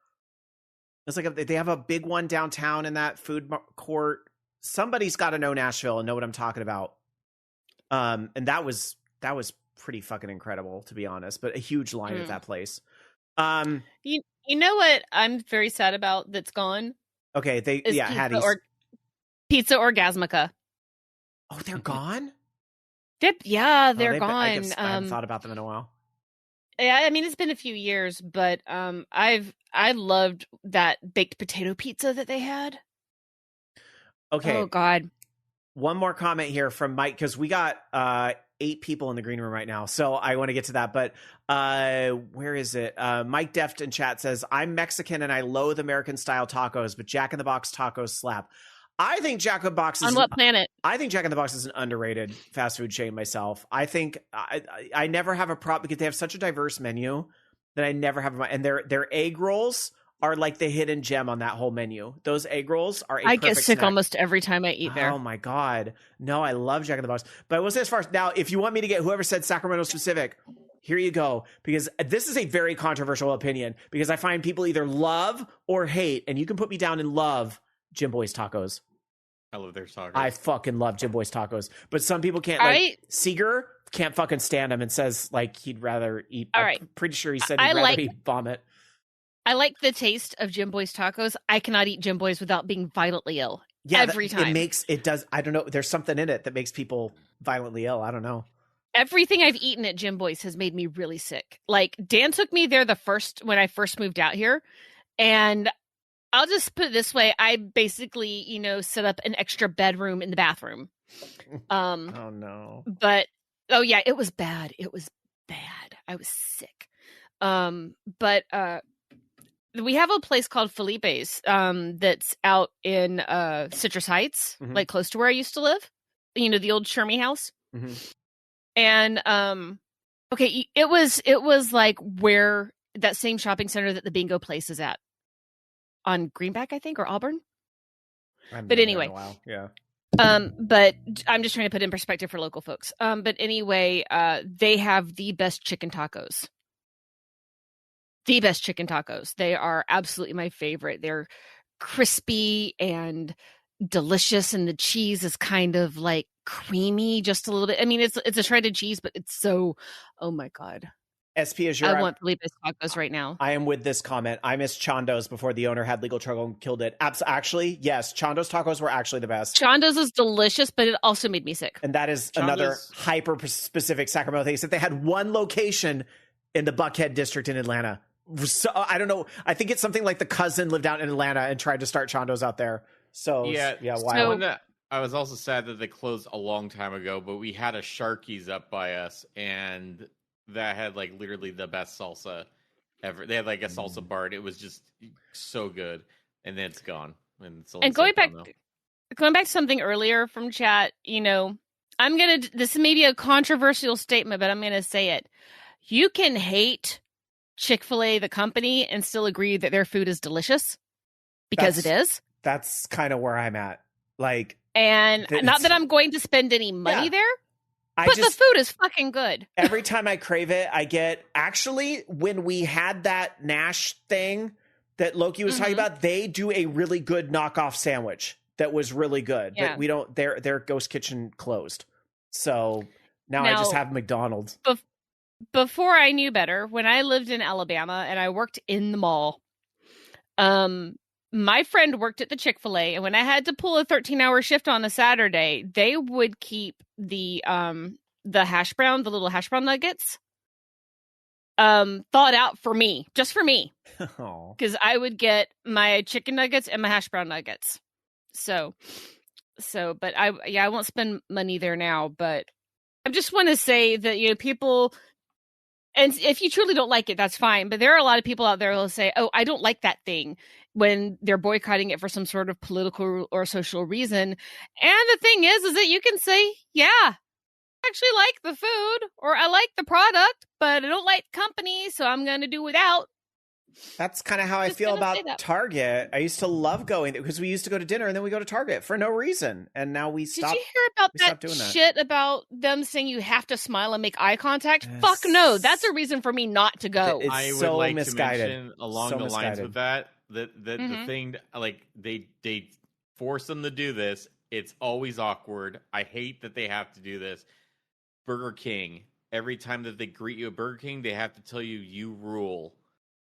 It's like they have a big one downtown in that food court. Somebody's got to know Nashville and know what I'm talking about. And that was pretty fucking incredible, to be honest. But a huge line at that place. You know what I'm very sad about that's gone? Okay, Hattie's. Pizza Orgasmica. Oh, they're gone? They're gone. I haven't thought about them in a while. Yeah, I mean, it's been a few years, but I loved that baked potato pizza that they had. Okay. Oh, God. One more comment here from Mike, because we got 8 people in the green room right now, so I want to get to that. But where is it? Mike Deft in chat says, I'm Mexican and I loathe American-style tacos, but Jack in the Box tacos slap. I think Jack in the Box is... On what planet? I think Jack in the Box is an underrated fast food chain myself. I think I never have a problem because they have such a diverse menu that I never have... And their egg rolls are like the hidden gem on that whole menu. Those egg rolls are I get sick snack. Almost every time I eat there. Oh my God. No, I love Jack in the Box. But I will say as far as... Now, if you want me to get whoever said Sacramento specific, here you go. Because this is a very controversial opinion. Because I find people either love or hate. And you can put me down in love Jim Boy's Tacos. I love their tacos. I fucking love Jim Boy's Tacos. But some people can't. Like, Seeger can't fucking stand them and says like he'd rather eat... I'm pretty sure he said he'd rather eat vomit. I like the taste of Jim Boy's tacos. I cannot eat Jim Boy's without being violently ill. Yeah, every time. It does. I don't know. There's something in it that makes people violently ill. I don't know. Everything I've eaten at Jim Boy's has made me really sick. Like Dan took me there when I first moved out here, and I'll just put it this way: I basically, set up an extra bedroom in the bathroom. Oh no! But yeah, it was bad. It was bad. I was sick. But we have a place called Felipe's that's out in Citrus Heights, like close to where I used to live. The old Shermy house. Mm-hmm. And okay, it was like where that same shopping center that the bingo place is at on Greenback, I think, or Auburn. But anyway, yeah. But I'm just trying to put it in perspective for local folks. But anyway, they have the best chicken tacos. The best chicken tacos. They are absolutely my favorite. They're crispy and delicious, and the cheese is kind of like creamy just a little bit. I mean, it's a shredded cheese, but it's so, oh my God. SP Azure, I want Felipe's tacos right now. I am with this comment. I miss Chando's before the owner had legal trouble and killed it. Actually, yes, Chando's tacos were actually the best. Chando's is delicious, but it also made me sick. And that is another hyper-specific Sacramento thing. Except they had one location in the Buckhead district in Atlanta. So, I don't know. I think it's something like the cousin lived out in Atlanta and tried to start Chando's out there. So yeah, wow. So, I was also sad that they closed a long time ago, but we had a Sharky's up by us, and that had like literally the best salsa ever. They had like a salsa bar, and it was just so good. And then it's gone. And going back to something earlier from chat, this may be a controversial statement, but I'm gonna say it. You can hate Chick-fil-A, the company, and still agree that their food is delicious because it is. That's kind of where I'm at. Like, and not that I'm going to spend any money there, but the food is fucking good. Every time I crave it, I get... Actually, when we had that Nash thing that Loki was talking about, they do a really good knockoff sandwich that was really good. Yeah. But we don't... Their ghost kitchen closed. So now I just have McDonald's. Before I knew better, when I lived in Alabama and I worked in the mall, my friend worked at the Chick-fil-A, and when I had to pull a 13-hour shift on a Saturday, they would keep the hash brown, the little hash brown nuggets, thawed out for me, just for me, because I would get my chicken nuggets and my hash brown nuggets. But I won't spend money there now, but I just want to say that people. And if you truly don't like it, that's fine. But there are a lot of people out there who will say, oh, I don't like that thing, when they're boycotting it for some sort of political or social reason. And the thing is that you can say, yeah, I actually like the food, or I like the product, but I don't like the company, so I'm going to do without. That's kind of how I feel about Target. I used to love going because we used to go to dinner and then we go to Target for no reason. And now we stop. Did you hear about that shit about them saying you have to smile and make eye contact? Yes. Fuck no. That's a reason for me not to go. It's I would so like misguided. to mention along the lines with that, The thing, like, they force them to do this. It's always awkward. I hate that they have to do this. Burger King, every time that they greet you at Burger King, they have to tell you, "You rule."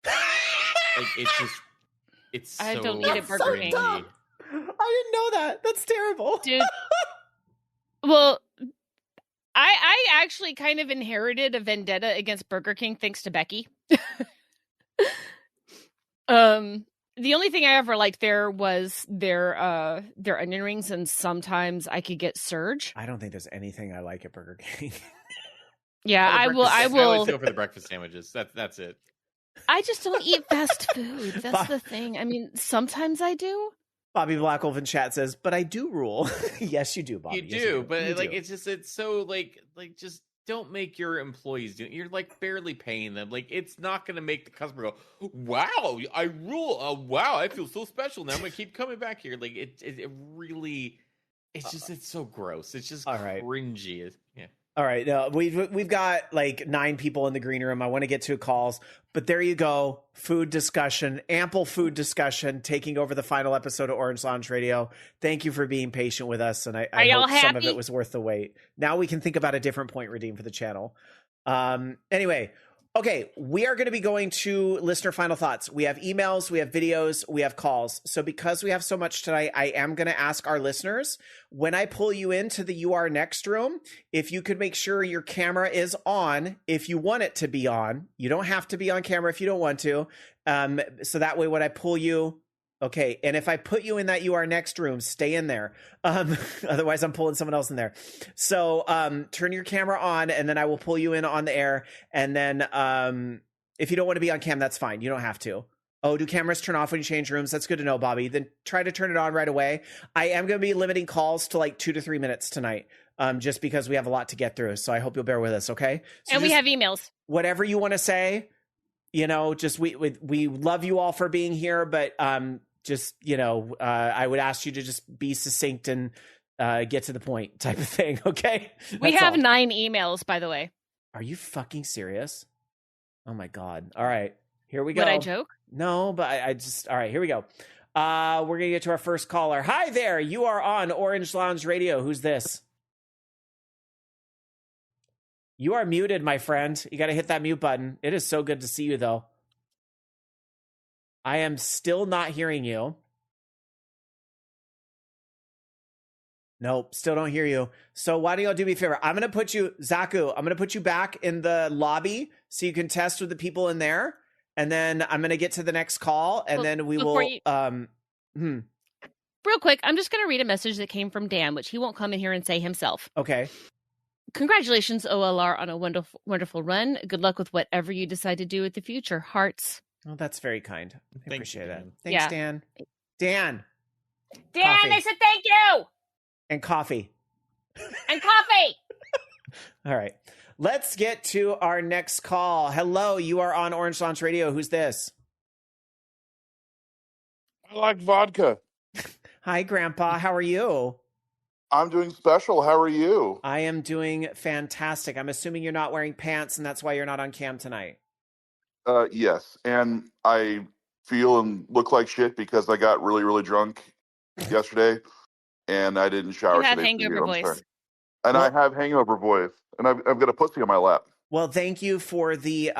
Like, it's so I don't eat at Burger King. I didn't know that. That's terrible. Dude. Well, I actually kind of inherited a vendetta against Burger King thanks to Becky. The only thing I ever liked there was their onion rings, and sometimes I could get Surge. I don't think there's anything I like at Burger King. Yeah, I will. I always go for the breakfast sandwiches. That's it. I just don't eat fast food. That's the thing. I mean, sometimes I do. Bobby Blackwolf in chat says, "But I do rule." Yes, you do, Bobby. You yes, do, but you like do. it's so like just don't make your employees do it. You're like barely paying them. Like, it's not going to make the customer go, "Wow, I rule! Wow, I feel so special now. I'm going to keep coming back here." Like, it really, it's so gross. It's just cringy. Yeah. All right, we've got like 9 people in the green room. I want to get to calls, but there you go. Food discussion, ample food discussion, taking over the final episode of Orange Lounge Radio. Thank you for being patient with us, and I hope some of it was worth the wait. Now we can think about a different point redeem for the channel. Anyway, okay, we are going to be going to listener final thoughts. We have emails, we have videos, we have calls. So because we have so much tonight, I am going to ask our listeners, when I pull you into the You Are Next room, if you could make sure your camera is on, if you want it to be on. You don't have to be on camera if you don't want to. So that way when I pull you, okay, and if I put you in that You Are Next room, stay in there. Otherwise, I'm pulling someone else in there. So turn your camera on, and then I will pull you in on the air. And then if you don't want to be on cam, that's fine. You don't have to. Oh, do cameras turn off when you change rooms? That's good to know, Bobby. Then try to turn it on right away. I am going to be limiting calls to like 2 to 3 minutes tonight, just because we have a lot to get through. So I hope you'll bear with us, okay? So and we have emails. Whatever you want to say, just we love you all for being here, but just, I would ask you to just be succinct and get to the point type of thing, okay? We have 9 emails, by the way. Are you fucking serious? Oh, my God. All right. Here we go. Would I joke? No, but I just... All right, here we go. We're going to get to our first caller. Hi there. You are on Orange Lounge Radio. Who's this? You are muted, my friend. You got to hit that mute button. It is so good to see you, though. I am still not hearing you. Nope, still don't hear you. So why don't y'all do me a favor? I'm going to put you, Zaku, I'm going to put you back in the lobby so you can test with the people in there. And then I'm going to get to the next call, and then we will... Real quick, I'm just going to read a message that came from Dan, which he won't come in here and say himself. Okay. Congratulations, OLR, on a wonderful, wonderful run. Good luck with whatever you decide to do with the future. Hearts. Oh, that's very kind. I appreciate that. Dan. Thanks, Dan. Dan, coffee. They said thank you. And coffee. And coffee. All right. Let's get to our next call. Hello, you are on Orange Lounge Radio. Who's this? I like vodka. Hi, Grandpa. How are you? I'm doing special. How are you? I am doing fantastic. I'm assuming you're not wearing pants, and that's why you're not on cam tonight. Yes, and I feel and look like shit because I got really, really drunk yesterday, and I didn't shower. You have today. hangover voice. And I have hangover voice, and I've got a pussy on my lap. Well, thank you for the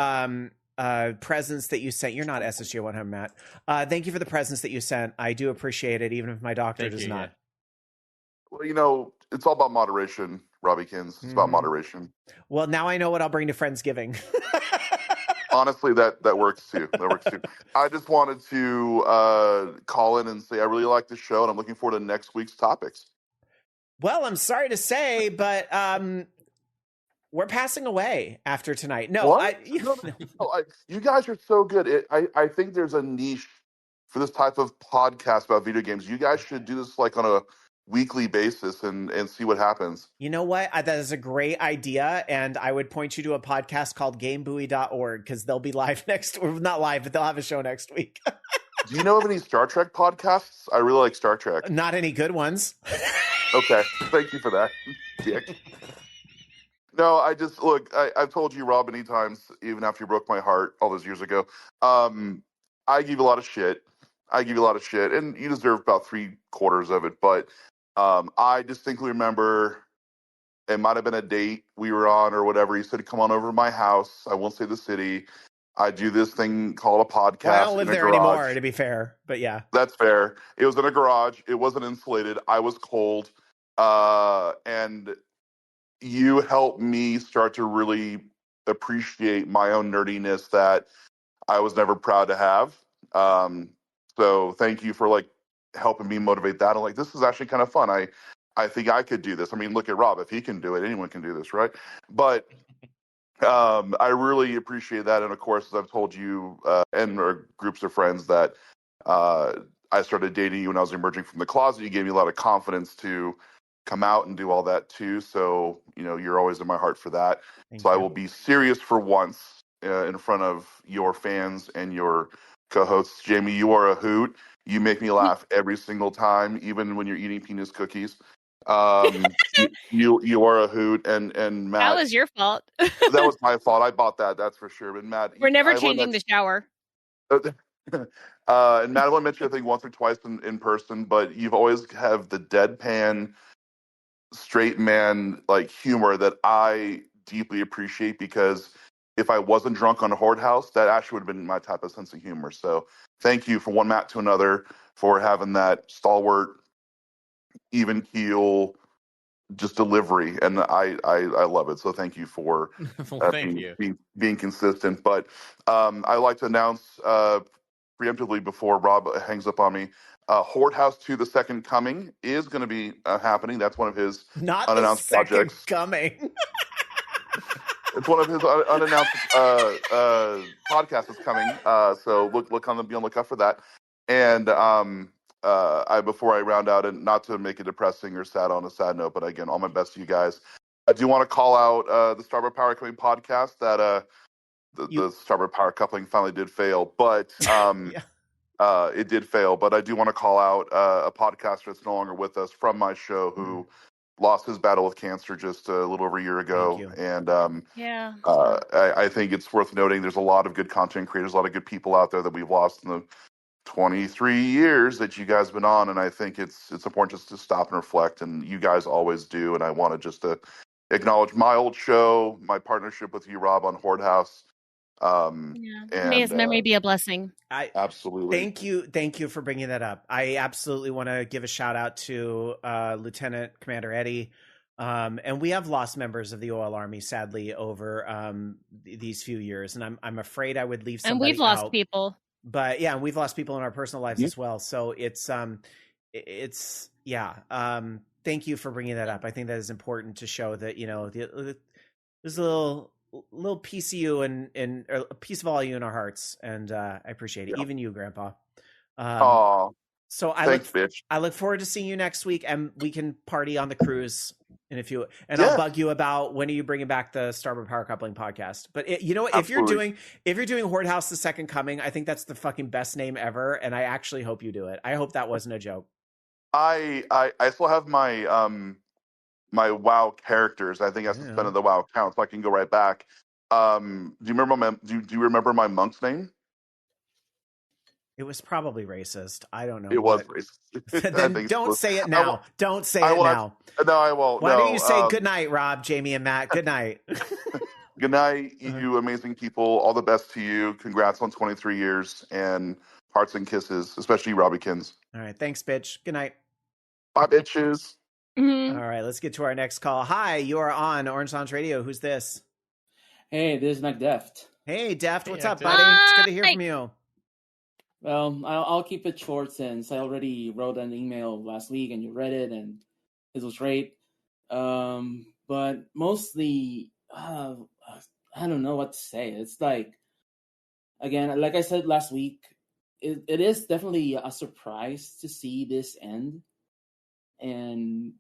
presents that you sent. You're not SSG 100, Matt. Thank you for the presents that you sent. I do appreciate it, even if my doctor does not. Yeah. Well, it's all about moderation, Robbykins. It's about moderation. Well, now I know what I'll bring to Friendsgiving. Honestly, that works too. That works too. I just wanted to call in and say I really like the show, and I'm looking forward to next week's topics. Well, I'm sorry to say, but we're passing away after tonight. No, you guys are so good. I think there's a niche for this type of podcast about video games. You guys should do this like on a weekly basis and see what happens. You know what? That is a great idea, and I would point you to a podcast called GameBuoy.org because they'll be live not live, but they'll have a show next week. Do you know of any Star Trek podcasts? I really like Star Trek. Not any good ones. Okay, thank you for that, Dick. No, I've told you, Rob, many times, even after you broke my heart all those years ago, I give you a lot of shit. I give you a lot of shit, and you deserve about 3/4 of it. But I distinctly remember it might have been a date we were on or whatever. You said, "Come on over to my house." I won't say the city. I do this thing called a podcast Well, I don't live in a there garage. anymore, to be fair, but yeah. That's fair. It was in a garage. It wasn't insulated. I was cold. And you helped me start to really appreciate my own nerdiness that I was never proud to have. So thank you for like helping me motivate that. I'm like, this is actually kind of fun. I think I could do this. I mean, look at Rob. If he can do it, anyone can do this, right? But I really appreciate that. And of course, as I've told you and our groups of friends that I started dating you when I was emerging from the closet. You gave me a lot of confidence to come out and do all that too. So, you're always in my heart for that. Thank I you. will be serious for once in front of your fans and your co-hosts. Jamie, you are a hoot. You make me laugh every single time, even when you're eating penis cookies. You are a hoot, and Matt. That was your fault. That was my fault. I bought that. That's for sure. But Matt, We're never changing the shower. And Matt, I want to mention I think once or twice in person, but you've always have the deadpan straight man like humor that I deeply appreciate, because if I wasn't drunk on a Horde House, that actually would have been my type of sense of humor. So thank you from one Matt to another for having that stalwart, even keel, just delivery, and I love it. So thank you for Well, thank you. being consistent. But I like to announce preemptively before Rob hangs up on me, Horde House 2: The Second Coming is going to be happening. That's one of his Not unannounced the second projects. coming. It's one of his unannounced podcasts that's coming. So be on the lookout for that. And before I round out, and not to make it depressing or sad on a sad note, but again, all my best to you guys. I do want to call out the Starboard Power Coupling podcast that the Starboard Power Coupling finally did fail, but it did fail. But I do want to call out a podcaster that's no longer with us from my show who lost his battle with cancer just a little over a year ago. And I think it's worth noting there's a lot of good content creators, a lot of good people out there that we've lost in the 23 years that you guys have been on, and I think it's important just to stop and reflect, and you guys always do. And I wanted just to acknowledge my old show, my partnership with you, Rob, on Horde House. May his memory be a blessing. Absolutely. Thank you for bringing that up. I absolutely want to give a shout out to Lieutenant Commander Eddie. And we have lost members of the OL Army, sadly, over these few years, and I'm afraid I would leave somebody out. And we've lost people. But yeah, we've lost people in our personal lives as well. So thank you for bringing that up. I think that is important to show that, there's a little piece of you and a piece of all you in our hearts. And I appreciate it. Yeah. Even you, Grandpa. So I look forward to seeing you next week, and we can party on the cruise. And I'll bug you about when are you bringing back the Starboard Power Coupling podcast. But if you're doing Horde House: The Second Coming, I think that's the fucking best name ever, and I actually hope you do it. I hope that wasn't a joke. I still have my my WoW characters. I think I suspended the WoW account, so I can go right back. Do you remember my monk's name? It was probably racist. I don't know. It was racist. Then don't say it now. Don't say it now. No, I won't. Why don't you say good night, Rob, Jamie, and Matt? Good night. Good night, you amazing people. All the best to you. Congrats on 23 years and hearts and kisses, especially Robbykins. All right. Thanks, bitch. Good night. Bye, bitches. Mm-hmm. All right. Let's get to our next call. Hi, you are on Orange Lounge Radio. Who's this? Hey, this is McDeft. Hey, Deft. What's up, buddy? It's good to hear from you. Well, I'll keep it short since I already wrote an email last week and you read it and it was great. But mostly, I don't know what to say. It's like, again, like I said last week, it is definitely a surprise to see this end. And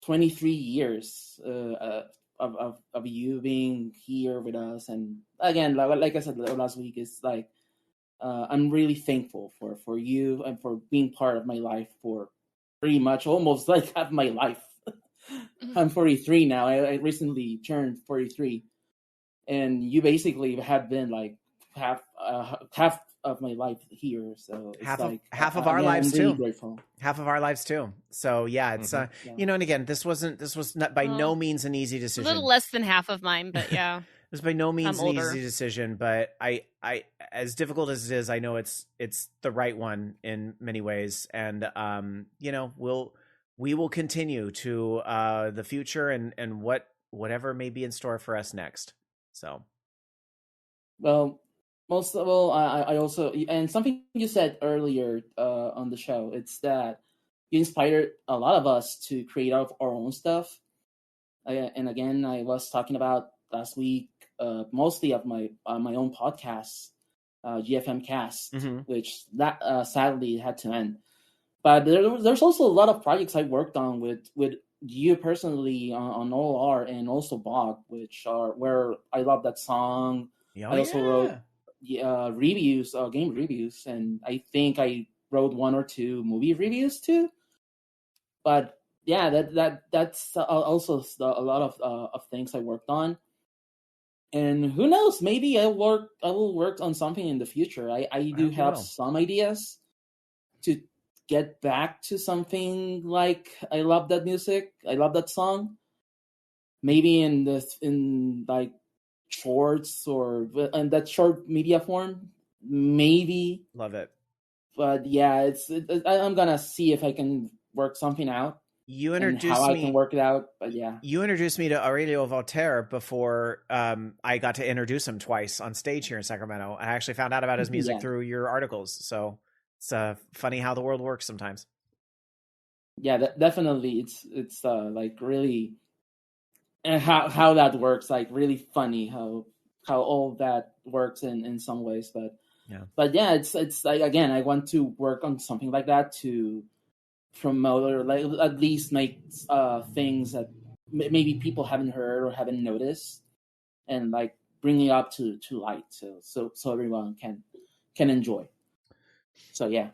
23 years of you being here with us. And again, like I said last week, it's like, I'm really thankful for you and for being part of my life for pretty much almost like half my life. I'm 43 now. I recently turned 43, and you basically have been like half of my life here. So it's half of our lives I'm really too. grateful. Half of our lives too. So yeah, it's you know, and again, this was not by no means an easy decision. A little less than half of mine, but yeah. It was by no means I'm an older. easy decision, but I as difficult as it is, I know it's the right one in many ways, and you know, we will continue to the future and whatever may be in store for us next. So, well, most of all, I also, and something you said earlier on the show, it's that you inspired a lot of us to create our own stuff. And again, I was talking about last week, mostly of my own podcasts, GFM Cast, which that sadly had to end. But there's also a lot of projects I worked on with you personally on OLR and also Bog, which are where I love that song. I also wrote reviews, game reviews, and I think I wrote 1 or 2 movie reviews too. But yeah, that's also a lot of things I worked on. And who knows? Maybe I will work on something in the future. I do have some ideas to get back to something like I love that music. I love that song. Maybe in like shorts or in that short media form. Maybe. Love it. But yeah, I'm gonna see if I can work something out. You introduced how me. I can work it out, but yeah. You introduced me to Aurelio Voltaire before I got to introduce him twice on stage here in Sacramento. I actually found out about his music through your articles. So it's funny how the world works sometimes. Yeah, definitely. It's like really, and how that works. Like really funny how all that works in some ways. But yeah, it's like, again, I want to work on something like that to promote or like at least make things that maybe people haven't heard or haven't noticed, and like bring it up to light so everyone can enjoy. So yeah,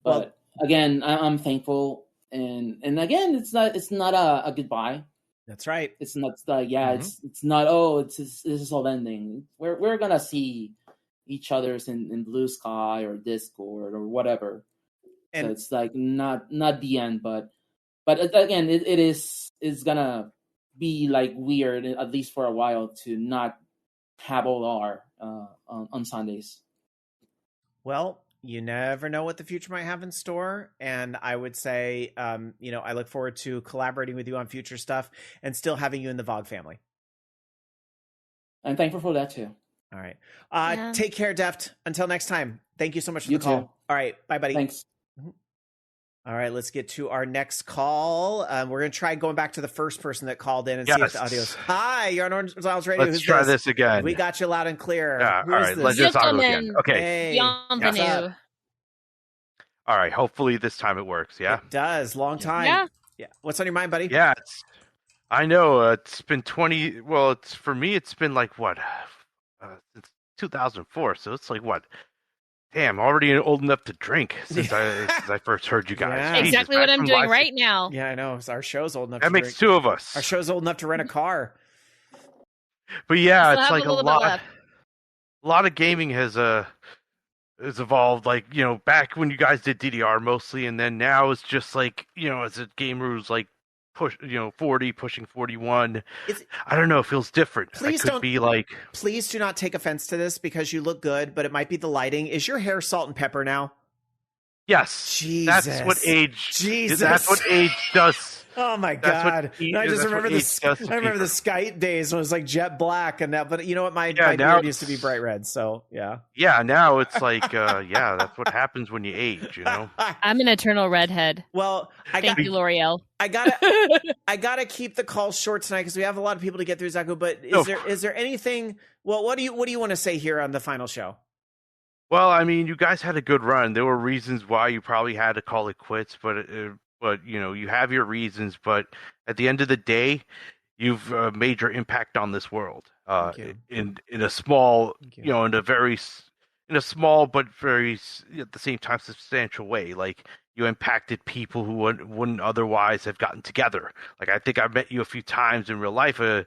but again, I'm thankful, and again, it's not a goodbye. That's right. It's not it's not this is all ending. We're gonna see each other's in Blue Sky or Discord or whatever. And so it's like not the end, but again, it is gonna be like weird, at least for a while, to not have OLR on Sundays. Well, you never know what the future might have in store, and I would say, you know, I look forward to collaborating with you on future stuff and still having you in the VOG family. I'm thankful for that too. All right, take care, Deft. Until next time, thank you so much for You the call. too. All right, bye, buddy. Thanks. All right, let's get to our next call. We're going to try going back to the first person that called in and see if the audio's... Hi, you're on Orange Styles Radio. Let's try this again. We got you loud and clear. Yeah, all right, let's just auto again. Okay. Hey, Bienvenue. All right, hopefully this time it works, yeah? It does. Long time. Yeah. What's on your mind, buddy? Yeah, I know. It's been 20... Well, for me, it's been like, what? Since 2004, so it's like, what? Damn, already old enough to drink since I first heard you guys. Yeah. Jesus, exactly what I'm doing right now. Yeah, I know. Our show's old enough that to makes drink. 2 of us. Our show's old enough to rent a car. But yeah, it's like a lot of gaming has evolved. Like, you know, back when you guys did DDR mostly, and then now it's just like, you know, as a gamer who's like 40, pushing 41. I don't know. It feels different. Please Please do not take offense to this because you look good, but it might be the lighting. Is your hair salt and pepper now? Yes. Jesus. That's what age. Jesus. That's what age does. Oh my God! I just remember the Skype days when it was like jet black and that. But you know what? My beard used to be bright red. So yeah. Yeah. Now it's like that's what happens when you age. You know. I'm an eternal redhead. Well, thank you, L'Oreal. I gotta keep the call short tonight because we have a lot of people to get through, Zaku. But is there anything? Well, what do you want to say here on the final show? Well, I mean, you guys had a good run. There were reasons why you probably had to call it quits, but you know, you have your reasons. But at the end of the day, you've made your impact on this world in a small, you know, in a small but very at the same time substantial way. Like, you impacted people who wouldn't otherwise have gotten together. Like, I think I've met you a few times in real life, you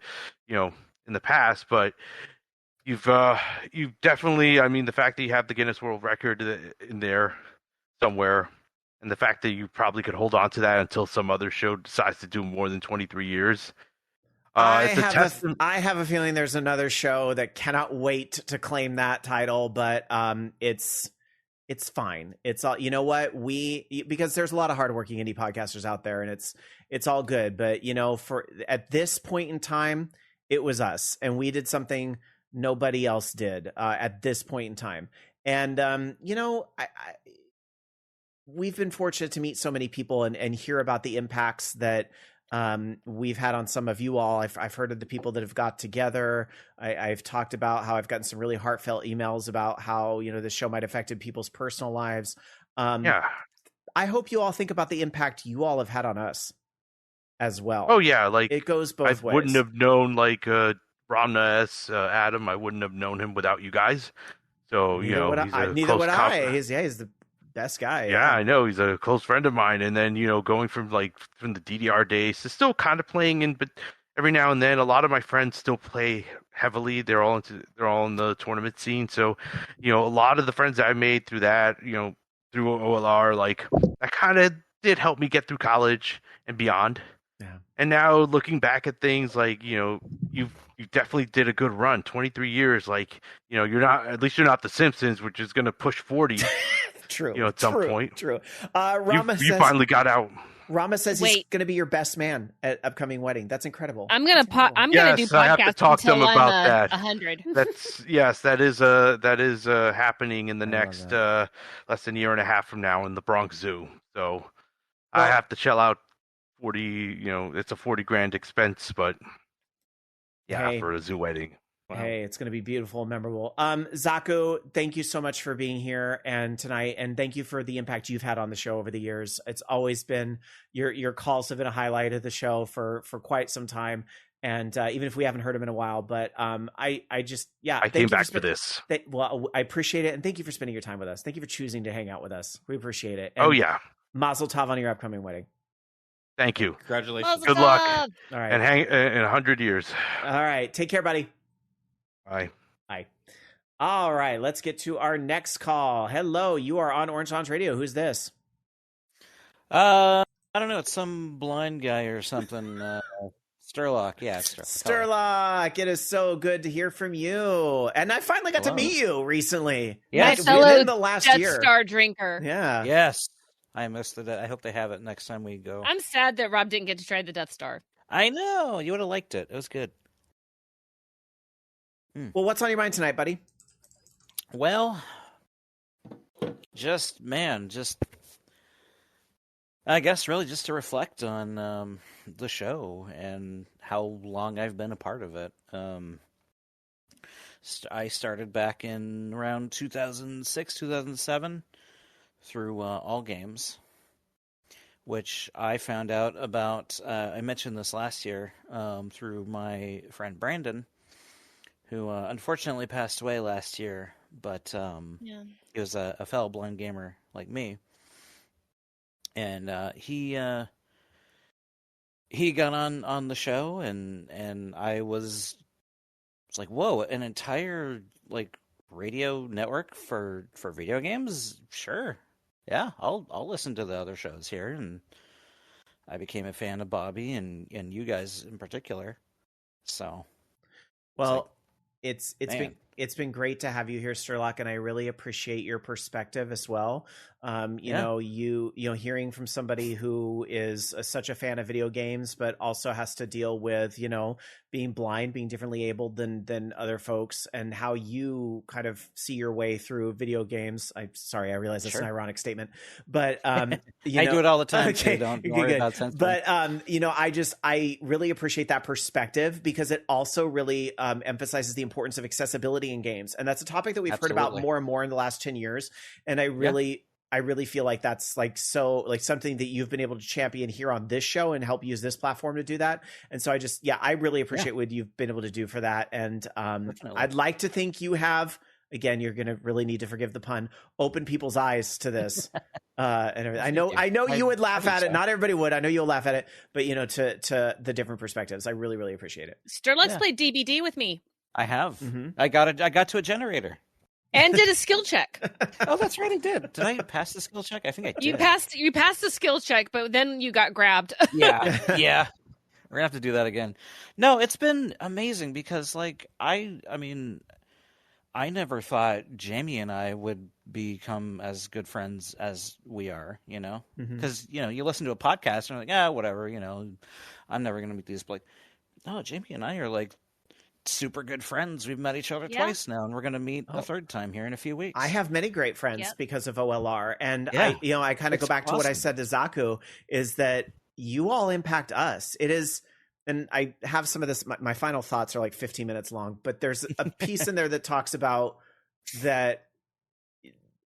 know, in the past, but you've definitely. I mean, the fact that you have the Guinness World Record in there somewhere, and the fact that you probably could hold on to that until some other show decides to do more than 23 years. I have a feeling there's another show that cannot wait to claim that title, but it's fine. It's all, you know what, because there's a lot of hardworking indie podcasters out there, and it's all good. But for at this point in time, it was us, and we did something nobody else did at this point in time. And we've been fortunate to meet so many people and hear about the impacts that we've had on some of you all. I've heard of the people that have got together. I've talked about how I've gotten some really heartfelt emails about how, the show might have affected people's personal lives. I hope you all think about the impact you all have had on us as well. Oh yeah. Like it goes both ways. I wouldn't have known Ramna S. Adam. I wouldn't have known him without you guys. So, neither would I. He's the best guy. Yeah, I know. He's a close friend of mine. And then, going from the DDR days to still kind of playing in, but every now and then, a lot of my friends still play heavily. They're all in the tournament scene. So, a lot of the friends I made through that, through OLR, that kind of did help me get through college and beyond. Yeah. And now looking back at things you definitely did a good run. 23 years. You're not the Simpsons, which is going to push 40. True. At some point. True. You finally got out. Rama says he's going to be your best man at upcoming wedding. That's incredible. I'm going to do podcasts I have to talk to him about that. 100. That is happening in the next less than a year and a half from now in the Bronx Zoo. So I have to shell out 40. It's a $40,000 expense, but for a zoo wedding. Wow. Hey, it's going to be beautiful and memorable. Zaku, thank you so much for being here and tonight, and thank you for the impact you've had on the show over the years. It's always been your calls have been a highlight of the show for quite some time, and even if we haven't heard them in a while, but I came back for this. I appreciate it, and thank you for spending your time with us. Thank you for choosing to hang out with us. We appreciate it. And Mazel tov on your upcoming wedding. Thank you. Congratulations. Good luck. All right, and hang in 100 years. All right, take care, buddy. Bye. All right, let's get to our next call. Hello, you are on Orange Lounge Radio. Who's this? I don't know. It's some blind guy or something. Sturlock. Yeah, Sturlock. It is so good to hear from you. And I finally got to meet you recently. Yeah, within the last Death year. Star drinker. Yeah. Yes. I missed it. I hope they have it next time we go. I'm sad that Rob didn't get to try the Death Star. I know. You would have liked it. It was good. Well, what's on your mind tonight, buddy? Well, I guess really just to reflect on the show and how long I've been a part of it. I started back in around 2006, 2007 through All Games, which I found out about, I mentioned this last year, through my friend Brandon, who unfortunately passed away last year, but he was a fellow blind gamer like me. And he got on the show, and I was like, whoa, an entire radio network for video games? Sure. Yeah, I'll listen to the other shows here. And I became a fan of Bobby and you guys in particular. So it's been great to have you here, Sturlock, and I really appreciate your perspective as well. Hearing from somebody who is such a fan of video games, but also has to deal with, being blind, being differently abled than other folks, and how you kind of see your way through video games. I'm sorry, I realize that's an ironic statement, but I do it all the time. Okay, so don't worry about censoring. But I really appreciate that perspective because it also really emphasizes the importance of accessibility in games, and that's a topic that we've heard about more and more in the last 10 years. And I really feel like that's something that you've been able to champion here on this show and help use this platform to do that. And so I really appreciate what you've been able to do for that. And I'd like to think you have, again, you're going to really need to forgive the pun, open people's eyes to this. And everything. I know you would laugh at it. Not everybody would. I know you'll laugh at it, but to the different perspectives. I really, really appreciate it. Sturlock's played DBD with me. I have. Mm-hmm. I got to a generator. And did a skill check. Oh, that's right, I did. Did I pass the skill check? I think I did. You passed the skill check, but then you got grabbed. Yeah. We're gonna have to do that again. No, it's been amazing because, like, I mean, I never thought Jamie and I would become as good friends as we are. You know, because you listen to a podcast and you're like, yeah, whatever. I'm never gonna meet these. But like, no, Jamie and I are like super good friends. We've met each other twice now, and we're going to meet a third time here in a few weeks. I have many great friends because of OLR, and I kind of go back to awesome. what I said to Zaku, is that you all impact us. It is, and I have some of this. My final thoughts are like 15 minutes long, but there's a piece in there that talks about that.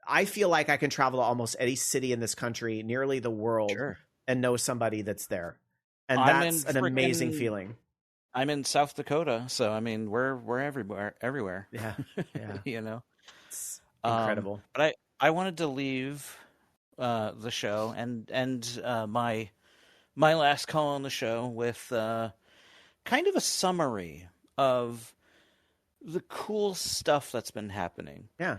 I feel like I can travel to almost any city in this country, nearly the world, and know somebody that's there, and that's an amazing feeling. I'm in South Dakota, so I mean we're everywhere. Yeah. It's incredible. But I wanted to leave the show and my last call on the show with kind of a summary of the cool stuff that's been happening. Yeah.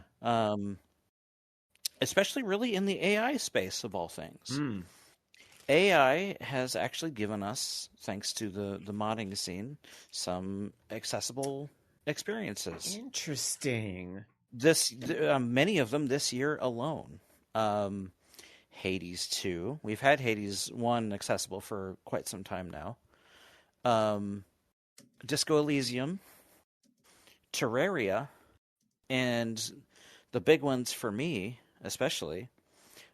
Especially really in the AI space of all things. AI has actually given us, thanks to the modding scene, some accessible experiences. Interesting. Many of them this year alone. Hades 2. We've had Hades 1 accessible for quite some time now. Disco Elysium, Terraria, and the big ones for me, especially,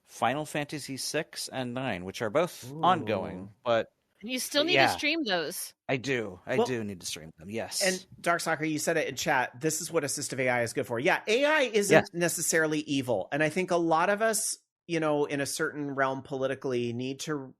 Final Fantasy 6 and 9, which are both ongoing, but you still need to stream those. I do. I do need to stream them. Yes. And Dark Soccer, you said it in chat. This is what assistive AI is good for. Yeah, AI isn't necessarily evil, and I think a lot of us, in a certain realm politically, need to